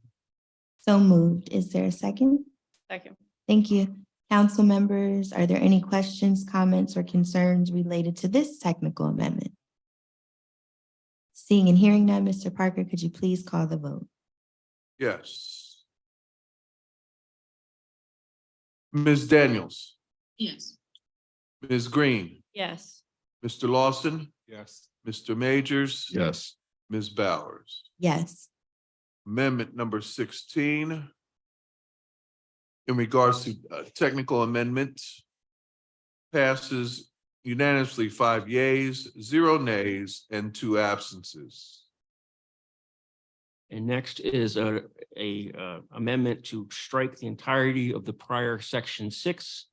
So moved. Is there a second? Second. Thank you. Council members, are there any questions, comments, or concerns related to this technical amendment? Seeing and hearing none, Mr. Parker, could you please call the vote? Yes. Ms. Daniels, Yes. Ms. Green, Yes. Mr. Lawson, Yes. Mr. Majors, Yes. Ms. Bowers. Yes. Amendment number 16. In regards to technical amendment, passes unanimously, 5 yeas, 0 nays, and 2 absences. And next is a amendment to strike the entirety of the prior section 6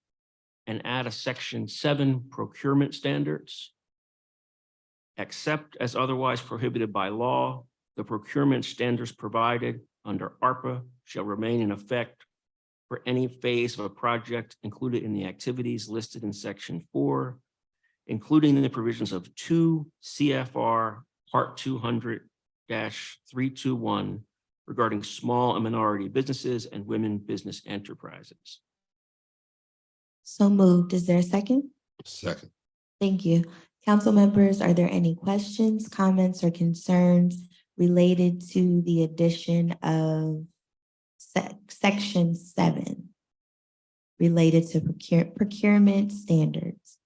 and add a section 7 procurement standards. Except as otherwise prohibited by law, the procurement standards provided under ARPA shall remain in effect for any phase of a project included in the activities listed in section 4, including the provisions of 2 CFR Part 200-321 regarding small and minority businesses and women business enterprises. So moved. Is there a second? Second. Thank you. Council members, are there any questions, comments, or concerns related to the addition of section 7 related to procurement standards?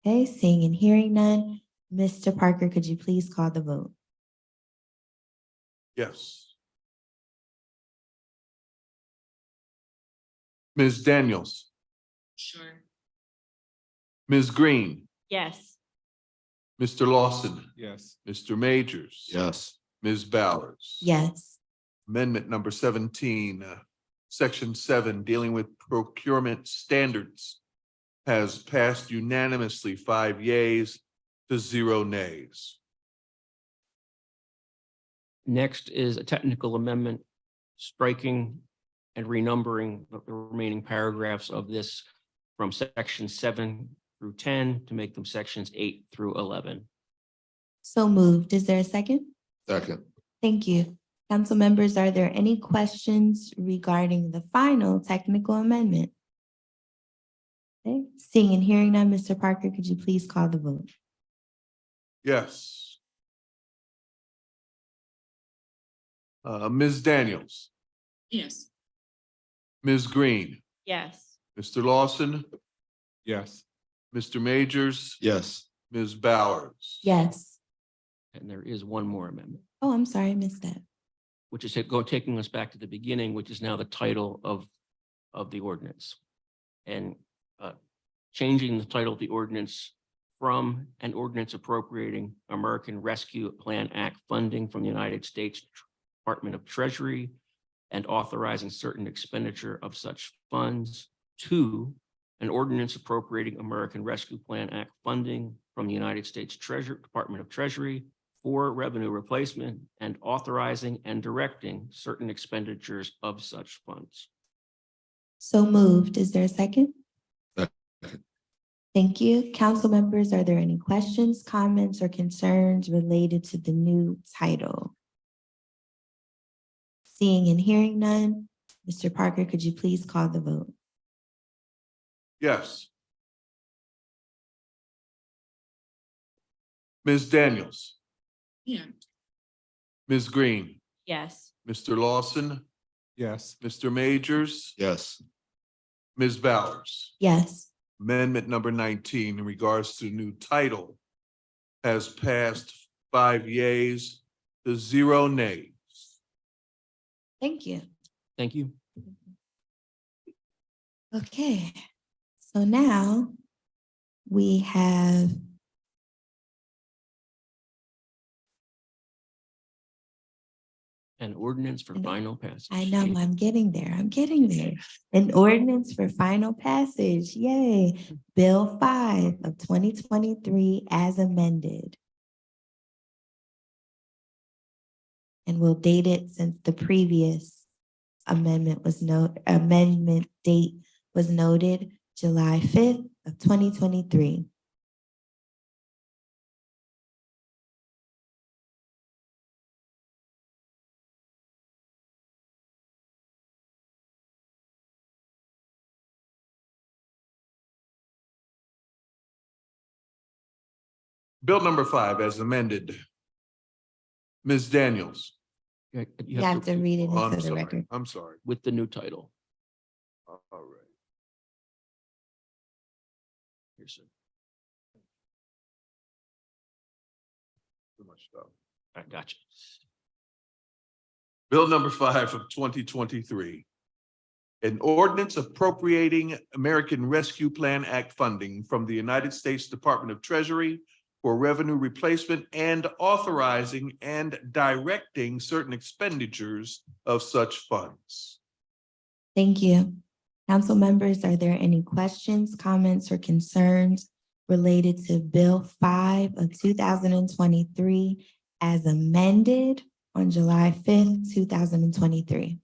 Okay, seeing and hearing none, Mr. Parker, could you please call the vote? Yes. Ms. Daniels, Sure. Ms. Green, Yes. Mr. Lawson, Yes. Mr. Majors. Yes. Ms. Bowers. Yes. Amendment number 17, section 7, dealing with procurement standards, has passed unanimously, 5 yeas to 0 nays. Next is a technical amendment, striking and renumbering the remaining paragraphs of this from section 7 through 10 to make them sections 8 through 11. So moved. Is there a second? Second. Thank you. Council members, are there any questions regarding the final technical amendment? Okay, seeing and hearing none, Mr. Parker, could you please call the vote? Yes. Ms. Daniels, Yes. Ms. Green, Yes. Mr. Lawson, Yes. Mr. Majors, Yes. Ms. Bowers. Yes. And there is one more amendment, Oh, I'm sorry, I missed that. which is taking us back to the beginning, which is now the title of the ordinance. And changing the title of the ordinance from an ordinance appropriating American Rescue Plan Act funding from the United States Department of Treasury and authorizing certain expenditure of such funds to an ordinance appropriating American Rescue Plan Act funding from the United States Department of Treasury for revenue replacement and authorizing and directing certain expenditures of such funds. So moved. Is there a second? Second. Thank you. Council members, are there any questions, comments, or concerns related to the new title? Seeing and hearing none, Mr. Parker, could you please call the vote? Yes. Ms. Daniels, Yeah. Ms. Green, Yes. Mr. Lawson, Yes. Mr. Majors, Yes. Ms. Bowers. Yes. Amendment number 19 in regards to new title has passed 5 yeas to 0 nays. Thank you. Thank you. Okay, so now we have An ordinance for final passage. I know, I'm getting there. I'm getting there. An ordinance for final passage. Yay. Bill 5 of 2023 as amended. And we'll date it since the previous amendment date was noted July 5th of 2023. Bill number 5 as amended. Ms. Daniels. You have to read it Oh, into the record. I'm sorry. With the new title. All right. Here, sir. Too much stuff. I got you. Bill number 5 of 2023. An ordinance appropriating American Rescue Plan Act funding from the United States Department of Treasury for revenue replacement and authorizing and directing certain expenditures of such funds. Thank you. Council members, are there any questions, comments, or concerns related to Bill 5 of 2023 as amended on July 5th, 2023?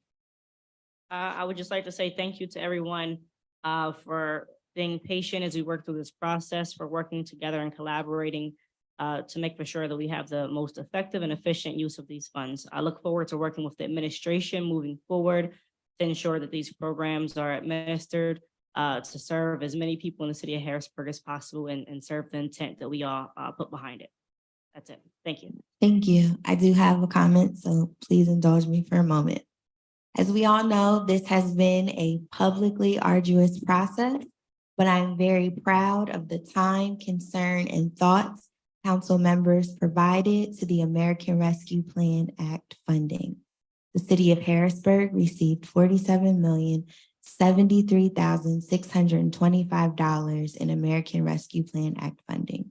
I would just like to say thank you to everyone for being patient as we work through this process, for working together and collaborating to make for sure that we have the most effective and efficient use of these funds. I look forward to working with the administration moving forward to ensure that these programs are administered to serve as many people in the city of Harrisburg as possible and serve the intent that we all put behind it. That's it. Thank you. Thank you. I do have a comment, so please indulge me for a moment. As we all know, this has been a publicly arduous process, but I'm very proud of the time, concern, and thoughts council members provided to the American Rescue Plan Act funding. The city of Harrisburg received $47,073,625 in American Rescue Plan Act funding.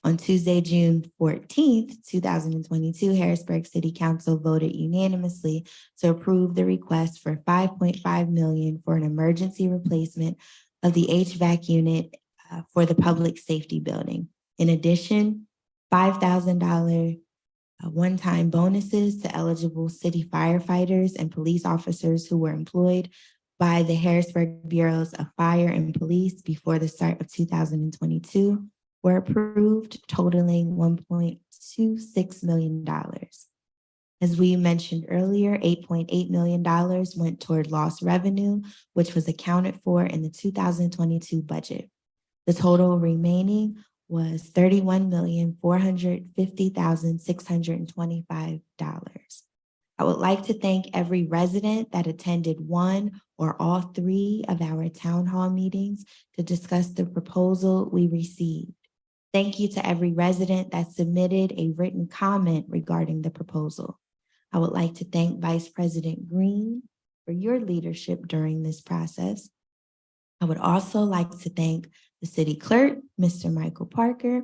On Tuesday, June 14th, 2022, Harrisburg City Council voted unanimously to approve the request for $5.5 million for an emergency replacement of the HVAC unit for the public safety building. In addition, $5,000 one-time bonuses to eligible city firefighters and police officers who were employed by the Harrisburg Bureaus of Fire and Police before the start of 2022 were approved, totaling $1.26 million. As we mentioned earlier, $8.8 million went toward lost revenue, which was accounted for in the 2022 budget. The total remaining was $31,450,625. I would like to thank every resident that attended one or all three of our town hall meetings to discuss the proposal we received. Thank you to every resident that submitted a written comment regarding the proposal. I would like to thank Vice President Green for your leadership during this process. I would also like to thank the city clerk, Mr. Michael Parker,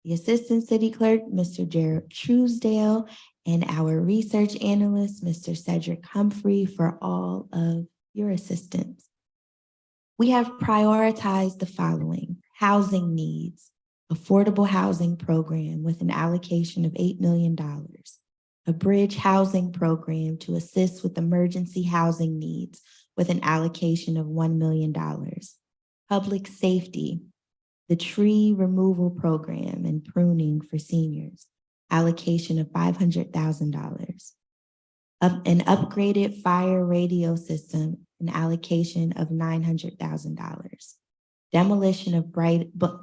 the assistant city clerk, Mr. Jared Truesdale, and our research analyst, Mr. Cedric Humphrey, for all of your assistance. We have prioritized the following: housing needs, affordable housing program with an allocation of $8 million, a bridge housing program to assist with emergency housing needs with an allocation of $1 million, public safety, the tree removal program and pruning for seniors, allocation of $500,000, an upgraded fire radio system, an allocation of $900,000, demolition of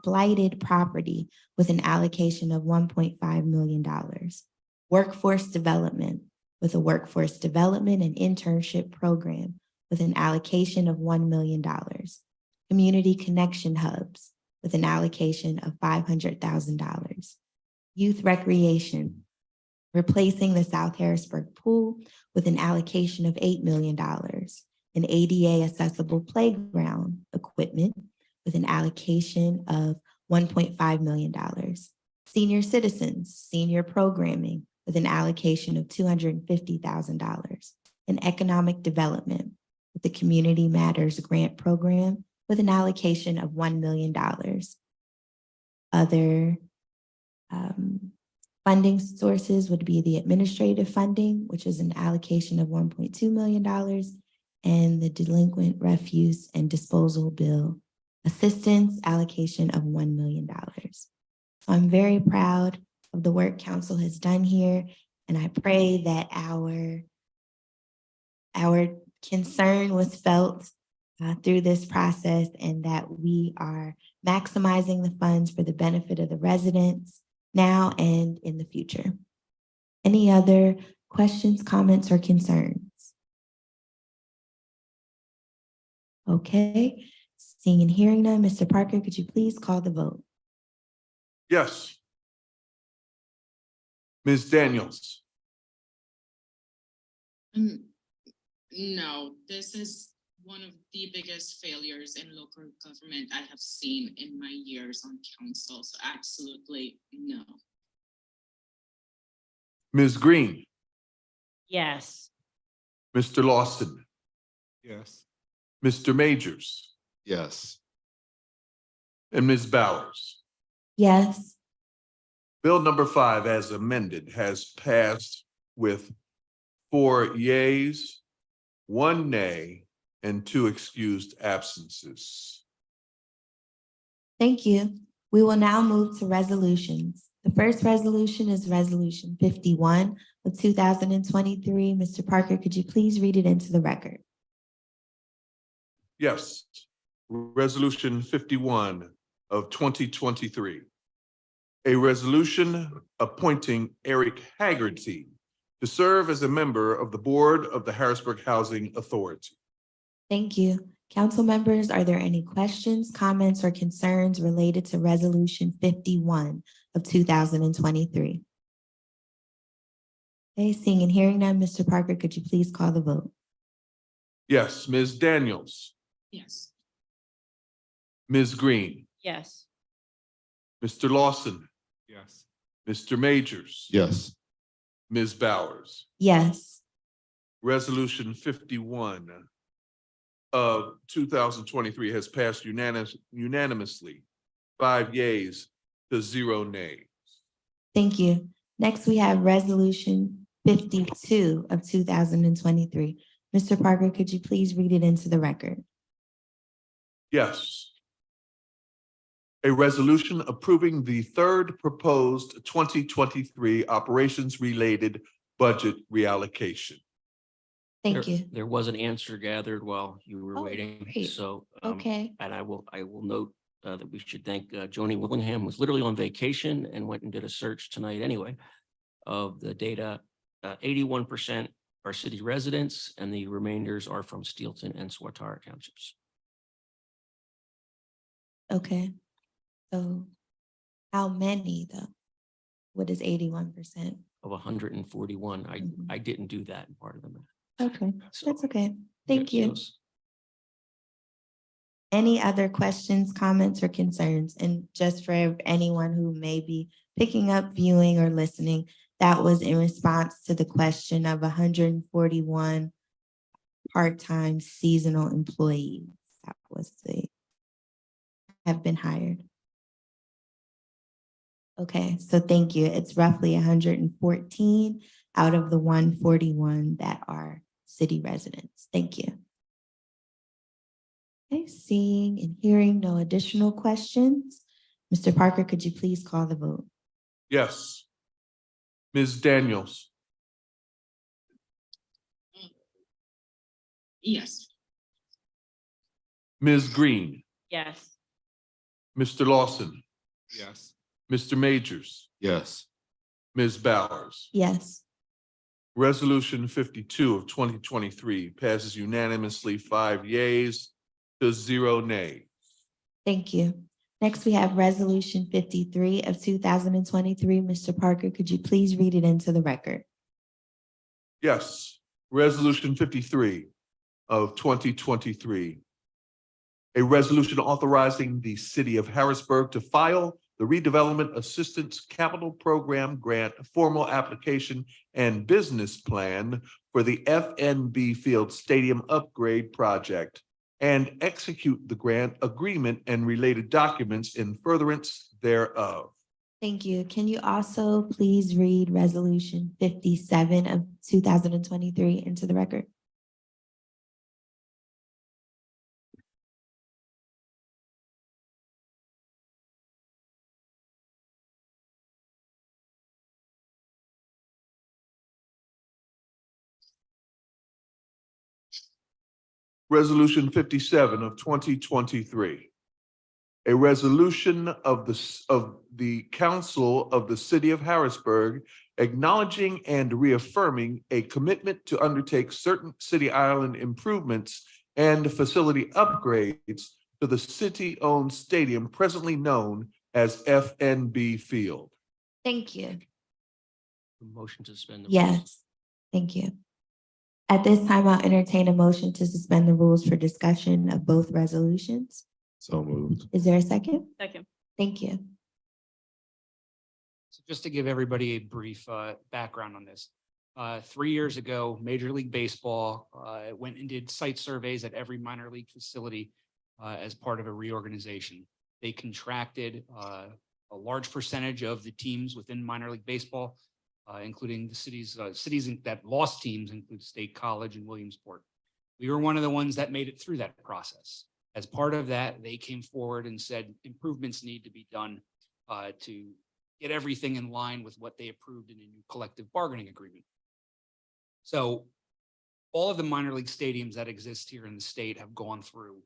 blighted property with an allocation of $1.5 million, workforce development with a workforce development and internship program with an allocation of $1 million, community connection hubs with an allocation of $500,000, youth recreation, replacing the South Harrisburg pool with an allocation of $8 million, an ADA accessible playground equipment with an allocation of $1.5 million, senior citizens, senior programming with an allocation of $250,000, and economic development with the Community Matters Grant Program with an allocation of $1 million. Other funding sources would be the administrative funding, which is an allocation of $1.2 million, and the delinquent refuse and disposal bill assistance allocation of $1 million. So I'm very proud of the work council has done here, and I pray that our concern was felt through this process and that we are maximizing the funds for the benefit of the residents now and in the future. Any other questions, comments, or concerns? Okay, seeing and hearing none, Mr. Parker, could you please call the vote? Yes. Ms. Daniels. No, this is one of the biggest failures in local government I have seen in my years on council. So absolutely no. Ms. Green. Yes. Mr. Lawson. Yes. Mr. Majors. Yes. And Ms. Bowers. Yes. Bill number 5 as amended has passed with 4 yeas, 1 nay, and 2 excused absences. Thank you. We will now move to resolutions. The first resolution is Resolution 51 of 2023. Mr. Parker, could you please read it into the record? Yes. Resolution 51 of 2023. A resolution appointing Eric Haggerty to serve as a member of the board of the Harrisburg Housing Authority. Thank you. Council members, are there any questions, comments, or concerns related to Resolution 51 of 2023? Okay, seeing and hearing none, Mr. Parker, could you please call the vote? Yes. Ms. Daniels. Yes. Ms. Green. Yes. Mr. Lawson. Yes. Mr. Majors. Yes. Ms. Bowers. Yes. Resolution 51 of 2023 has passed unanimously, 5 yeas to 0 nays. Thank you. Next, we have Resolution 52 of 2023. Mr. Parker, could you please read it into the record? Yes. A resolution approving the third proposed 2023 operations-related budget reallocation. Thank you. There was an answer gathered while you were Oh, waiting, great. so. Okay. And I will note that we should thank Joni Willingham, who's literally on vacation and went and did a search tonight anyway of the data. 81% are city residents and the remainders are from Steelton and Swatara townships. Okay. So how many though? What is 81%? Of 141. I didn't do that in part of the math. Okay, So, that's okay. Thank yeah, you. Any other questions, comments, or concerns? And just for anyone who may be picking up, viewing, or listening, that was in response to the question of 141 part-time seasonal employees that was have been hired. Okay, so thank you. It's roughly 114 out of the 141 that are city residents. Thank you. Okay, seeing and hearing no additional questions. Mr. Parker, could you please call the vote? Yes. Ms. Daniels, Yes. Ms. Green, Yes. Mr. Lawson, Yes. Mr. Majors, Yes. Ms. Bowers. Yes. Resolution 52 of 2023 passes unanimously, 5 yeas to 0 nays. Thank you. Next, we have Resolution 53 of 2023. Mr. Parker, could you please read it into the record? Yes, Resolution 53 of 2023. A resolution authorizing the city of Harrisburg to file the Redevelopment Assistance Capital Program Grant Formal Application and Business Plan for the FNB Field Stadium Upgrade Project and execute the grant agreement and related documents in furtherance thereof. Thank you. Can you also please read Resolution 57 of 2023 into the record? Resolution 57 of 2023. A resolution of the Council of the City of Harrisburg acknowledging and reaffirming a commitment to undertake certain city island improvements and facility upgrades to the city-owned stadium presently known as FNB Field. Thank you. Motion to suspend. Yes, thank you. At this time, I'll entertain a motion to suspend the rules for discussion of both resolutions. So moved. Is there a second? Second. Thank you. So just to give everybody a brief background on this. 3 years ago, Major League Baseball went and did site surveys at every minor league facility as part of a reorganization. They contracted a large percentage of the teams within minor league baseball, including the cities that lost teams include State College and Williamsport. We were one of the ones that made it through that process. As part of that, they came forward and said improvements need to be done to get everything in line with what they approved in a new collective bargaining agreement. So all of the minor league stadiums that exist here in the state have gone through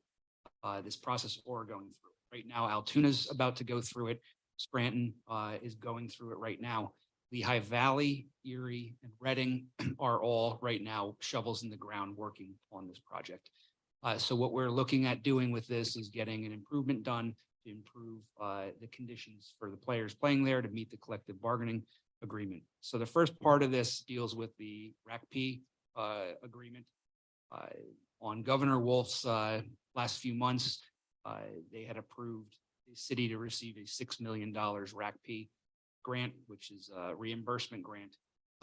this process or are going through it. Right now, Altoona's about to go through it. Scranton is going through it right now. Lehigh Valley, Erie, and Reading are all right now shovels in the ground working on this project. So what we're looking at doing with this is getting an improvement done to improve the conditions for the players playing there to meet the collective bargaining agreement. So the first part of this deals with the RACP agreement. On Governor Wolf's last few months, they had approved the city to receive a $6 million RACP grant, which is a reimbursement grant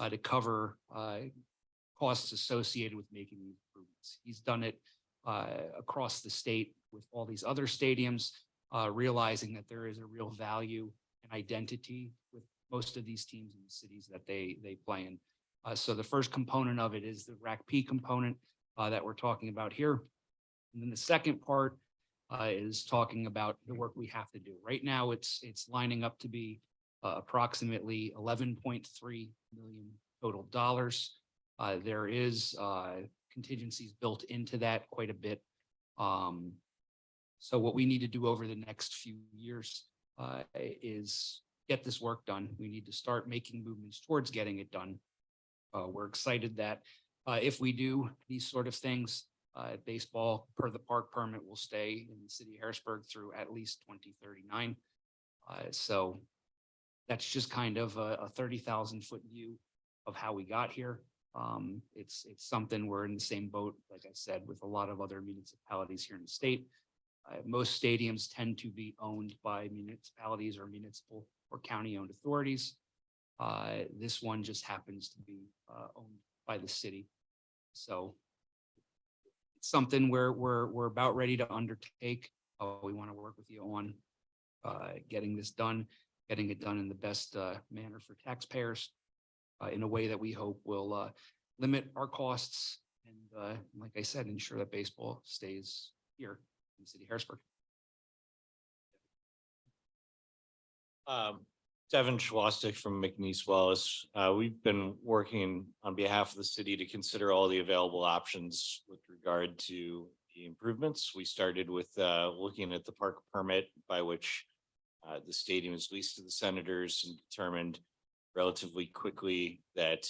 to cover costs associated with making these improvements. He's done it across the state with all these other stadiums, realizing that there is a real value and identity with most of these teams in the cities that they play in. So the first component of it is the RACP component that we're talking about here. And then the second part is talking about the work we have to do. Right now, it's lining up to be approximately $11.3 million total dollars. There is contingencies built into that quite a bit. So what we need to do over the next few years is get this work done. We need to start making movements towards getting it done. We're excited that if we do these sort of things, baseball per the park permit will stay in the city of Harrisburg through at least 2039. So that's just kind of a 30,000-foot view of how we got here. It's something we're in the same boat, like I said, with a lot of other municipalities here in the state. Most stadiums tend to be owned by municipalities or municipal or county-owned authorities. This one just happens to be owned by the city. So it's something we're about ready to undertake. We want to work with you on getting this done, getting it done in the best manner for taxpayers in a way that we hope will limit our costs and, like I said, ensure that baseball stays here in the city of Harrisburg. Devin Schwastik from McNeese Wallace. We've been working on behalf of the city to consider all the available options with regard to the improvements. We started with looking at the park permit by which the stadium is leased to the Senators, and determined relatively quickly that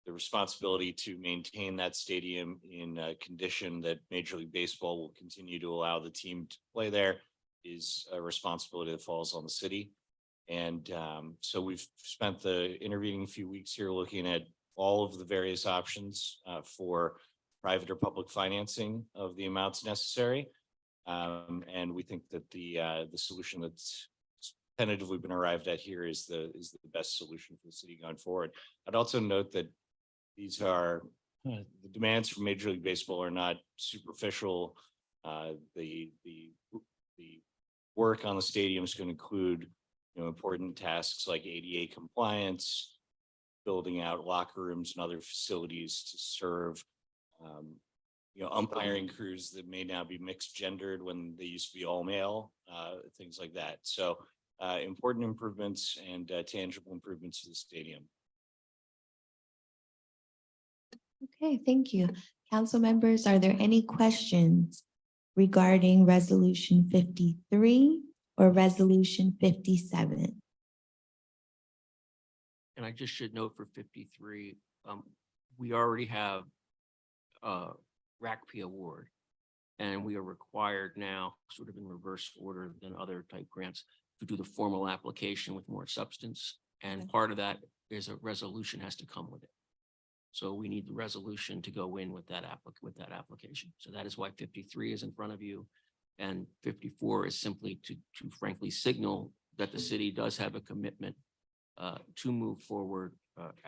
the responsibility to maintain that stadium in a condition that Major League Baseball will continue to allow the team to play there is a responsibility that falls on the city. And so we've spent the intervening few weeks here looking at all of the various options for private or public financing of the amounts necessary. And we think that the solution that's tentatively been arrived at here is the best solution for the city going forward. I'd also note that these are the demands from Major League Baseball are not superficial. The work on the stadium is going to include important tasks like ADA compliance, building out locker rooms and other facilities to serve umpiring crews that may now be mixed gendered when they used to be all male, things like that. So important improvements and tangible improvements to the stadium. Okay, thank you. Council members, are there any questions regarding Resolution 53 or Resolution 57? And I just should note for 53, we already have RACP award, and we are required now, sort of in reverse order than other type grants, to do the formal application with more substance. And part of that is a resolution has to come with it. So we need the resolution to go in with that application. So that is why 53 is in front of you. And 54 is simply to frankly signal that the city does have a commitment to move forward.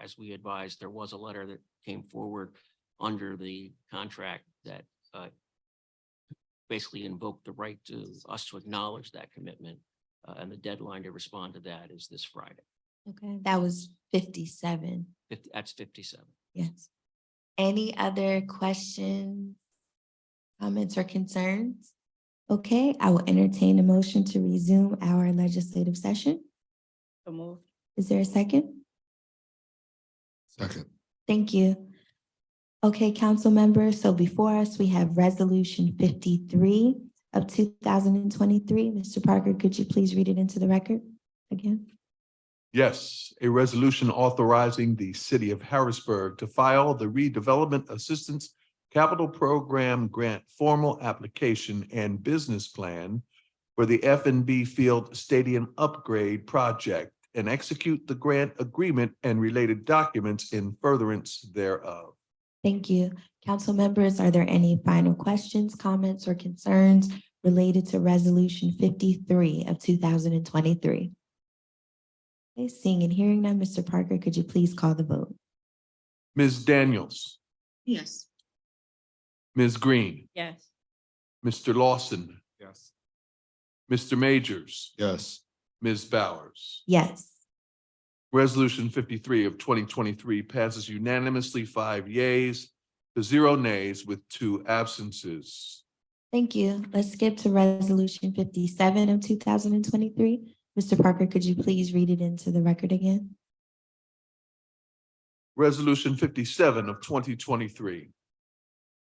As we advised, there was a letter that came forward under the contract that basically invoked the right to us to acknowledge that commitment. And the deadline to respond to that is this Friday. Okay, that was 57. That's 57. Yes. Any other questions, comments, or concerns? Okay, I will entertain a motion to resume our legislative session. So moved. Is there a second? Second. Thank you. Okay, council members, so before us, we have Resolution 53 of 2023. Mr. Parker, could you please read it into the record again? Yes, a resolution authorizing the city of Harrisburg to file the Redevelopment Assistance Capital Program Grant formal application and business plan for the F&B Field Stadium Upgrade Project and execute the grant agreement and related documents in furtherance thereof. Thank you. Council members, are there any final questions, comments, or concerns related to Resolution 53 of 2023? Okay, seeing and hearing none, Mr. Parker, could you please call the vote? Ms. Daniels, Yes. Ms. Green, Yes. Mr. Lawson, Yes. Mr. Majors, Yes. Ms. Bowers. Yes. Resolution 53 of 2023 passes unanimously, 5 yeas to 0 nays with 2 absences. Thank you. Let's skip to Resolution 57 of 2023. Mr. Parker, could you please read it into the record again? Resolution 57 of 2023.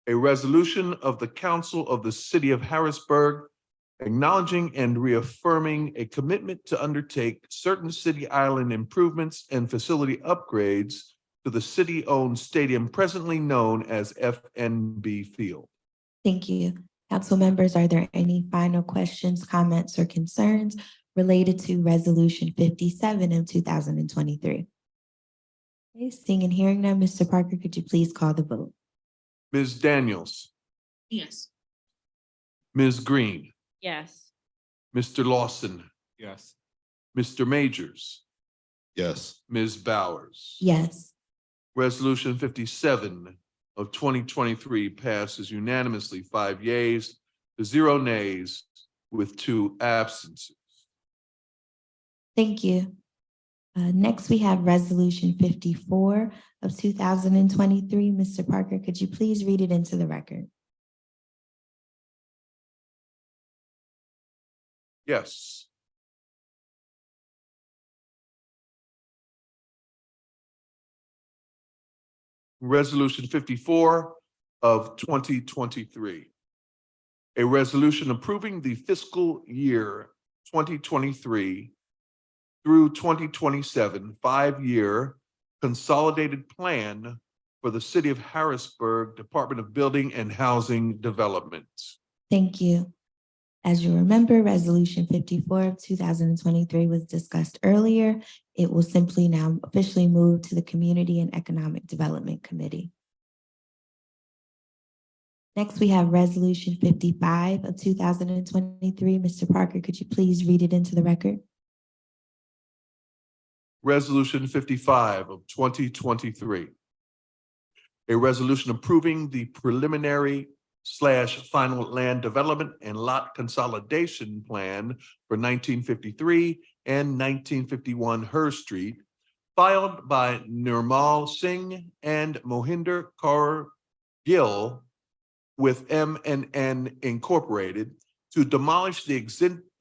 A resolution of the Council of the City of Harrisburg acknowledging and reaffirming a commitment to undertake certain city island improvements and facility upgrades to the city-owned stadium presently known as FNB Field. Thank you. Council members, are there any final questions, comments, or concerns related to Resolution 57 of 2023? Okay, seeing and hearing none, Mr. Parker, could you please call the vote? Ms. Daniels, Yes. Ms. Green, Yes. Mr. Lawson, Yes. Mr. Majors, Yes. Ms. Bowers. Yes. Resolution 57 of 2023 passes unanimously, 5 yeas to 0 nays with 2 absences. Thank you. Next, we have Resolution 54 of 2023. Mr. Parker, could you please read it into the record? Yes. Resolution 54 of 2023. A resolution approving the fiscal year 2023 through 2027 5-year consolidated plan for the City of Harrisburg Department of Building and Housing Development. Thank you. As you remember, Resolution 54 of 2023 was discussed earlier. It will simply now officially move to the Community and Economic Development Committee. Next, we have Resolution 55 of 2023. Mr. Parker, could you please read it into the record? Resolution 55 of 2023. A resolution approving the preliminary / final land development and lot consolidation plan for 1953 and 1951 Hurst Street, filed by Nirmal Singh and Mohinder Kaur Gill with M&N Incorporated to demolish the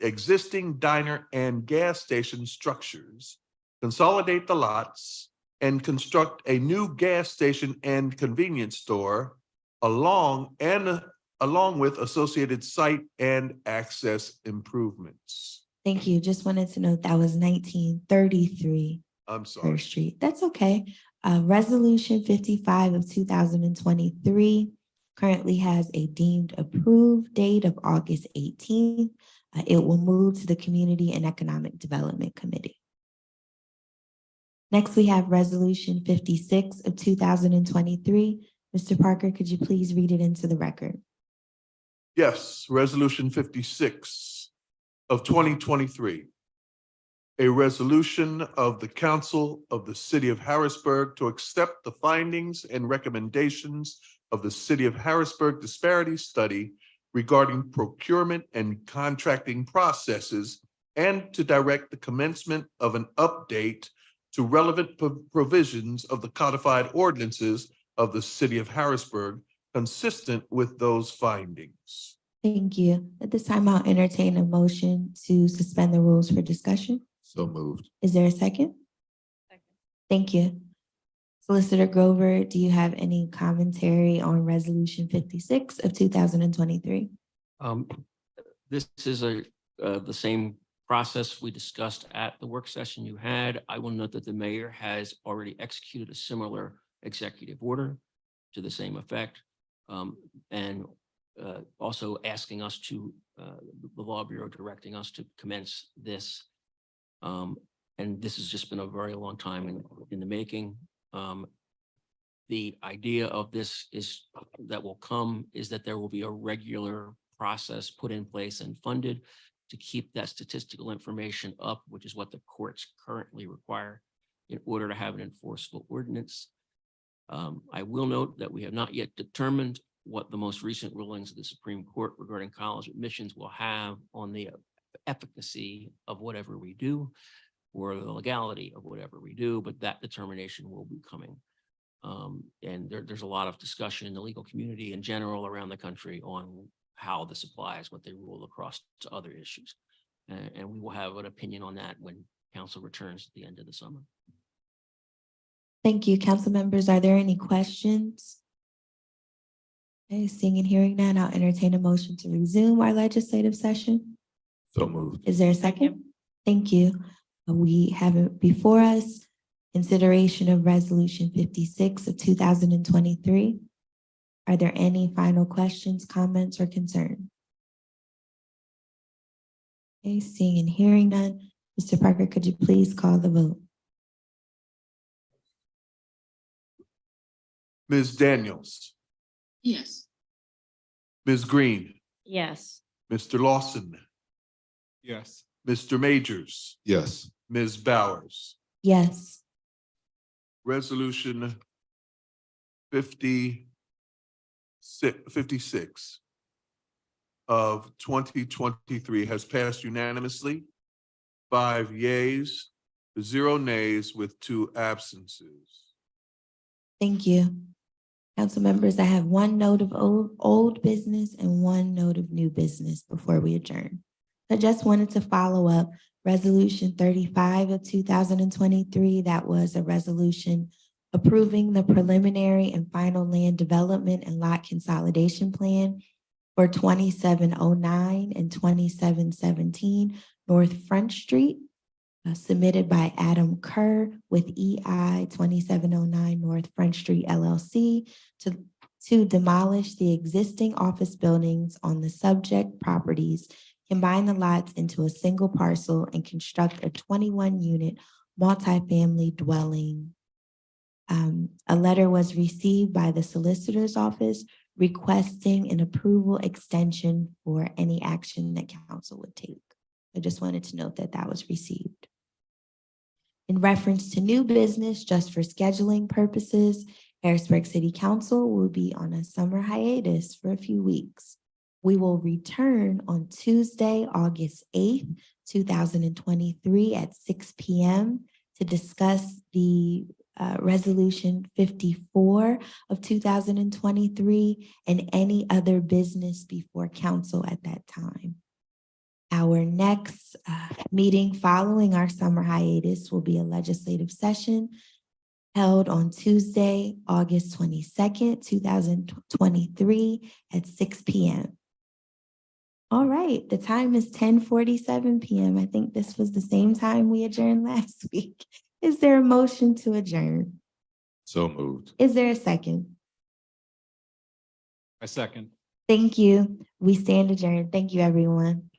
existing diner and gas station structures, consolidate the lots, and construct a new gas station and convenience store along with associated site and access improvements. Thank you. Just wanted to note that was 1933 I'm sorry. First Street. That's okay. Resolution 55 of 2023 currently has a deemed approved date of August 18th. It will move to the Community and Economic Development Committee. Next, we have Resolution 56 of 2023. Mr. Parker, could you please read it into the record? Yes, Resolution 56 of 2023. A resolution of the Council of the City of Harrisburg to accept the findings and recommendations of the City of Harrisburg Disparity Study regarding procurement and contracting processes and to direct the commencement of an update to relevant provisions of the codified ordinances of the City of Harrisburg consistent with those findings. Thank you. At this time, I'll entertain a motion to suspend the rules for discussion. So moved. Is there a second? Second. Thank Thank you. Solicitor Grover, do you have any commentary on Resolution 56 of 2023? This is the same process we discussed at the work session you had. I will note that the mayor has already executed a similar executive order to the same effect. And also asking us to, the Law Bureau directing us to commence this. And this has just been a very long time in the making. The idea of this is that will come is that there will be a regular process put in place and funded to keep that statistical information up, which is what the courts currently require in order to have an enforceable ordinance. I will note that we have not yet determined what the most recent rulings of the Supreme Court regarding college admissions will have on the efficacy of whatever we do or the legality of whatever we do, but that determination will be coming. And there's a lot of discussion in the legal community in general around the country on how this applies, what they rule across to other issues. And we will have an opinion on that when council returns at the end of the summer. Thank you. Council members, are there any questions? Okay, seeing and hearing none, I'll entertain a motion to resume our legislative session. So moved. Is there a second? Thank you. We have it before us, consideration of resolution 56 of 2023. Are there any final questions, comments, or concerns? Okay, seeing and hearing none, Mr. Parker, could you please call the vote? Ms. Daniels, Yes. Ms. Green, Yes. Mr. Lawson, Yes. Mr. Majors, Yes. Ms. Bowers. Yes. Resolution 56 of 2023 has passed unanimously. 5 yeas, 0 nays with 2 absences. Thank you. Council members, I have one note of old business and one note of new business before we adjourn. I just wanted to follow up Resolution 35 of 2023. That was a resolution approving the preliminary and final land development and lot consolidation plan for 2709 and 2717 North Front Street, submitted by Adam Kerr with EI 2709 North Front Street LLC to demolish the existing office buildings on the subject properties, combine the lots into a single parcel, and construct a 21-unit multifamily dwelling. A letter was received by the solicitor's office requesting an approval extension for any action that council would take. I just wanted to note that that was received. In reference to new business, just for scheduling purposes, Harrisburg City Council will be on a summer hiatus for a few weeks. We will return on Tuesday, August 8th, 2023 at 6 p.m. to discuss the Resolution 54 of 2023 and any other business before council at that time. Our next meeting following our summer hiatus will be a legislative session held on Tuesday, August 22nd, 2023 at 6 p.m. All right, the time is 10:47 p.m. I think this was the same time we adjourned last week. Is there a motion to adjourn? So moved. Is there a second? I second. Thank you. We stand adjourned. Thank you, everyone.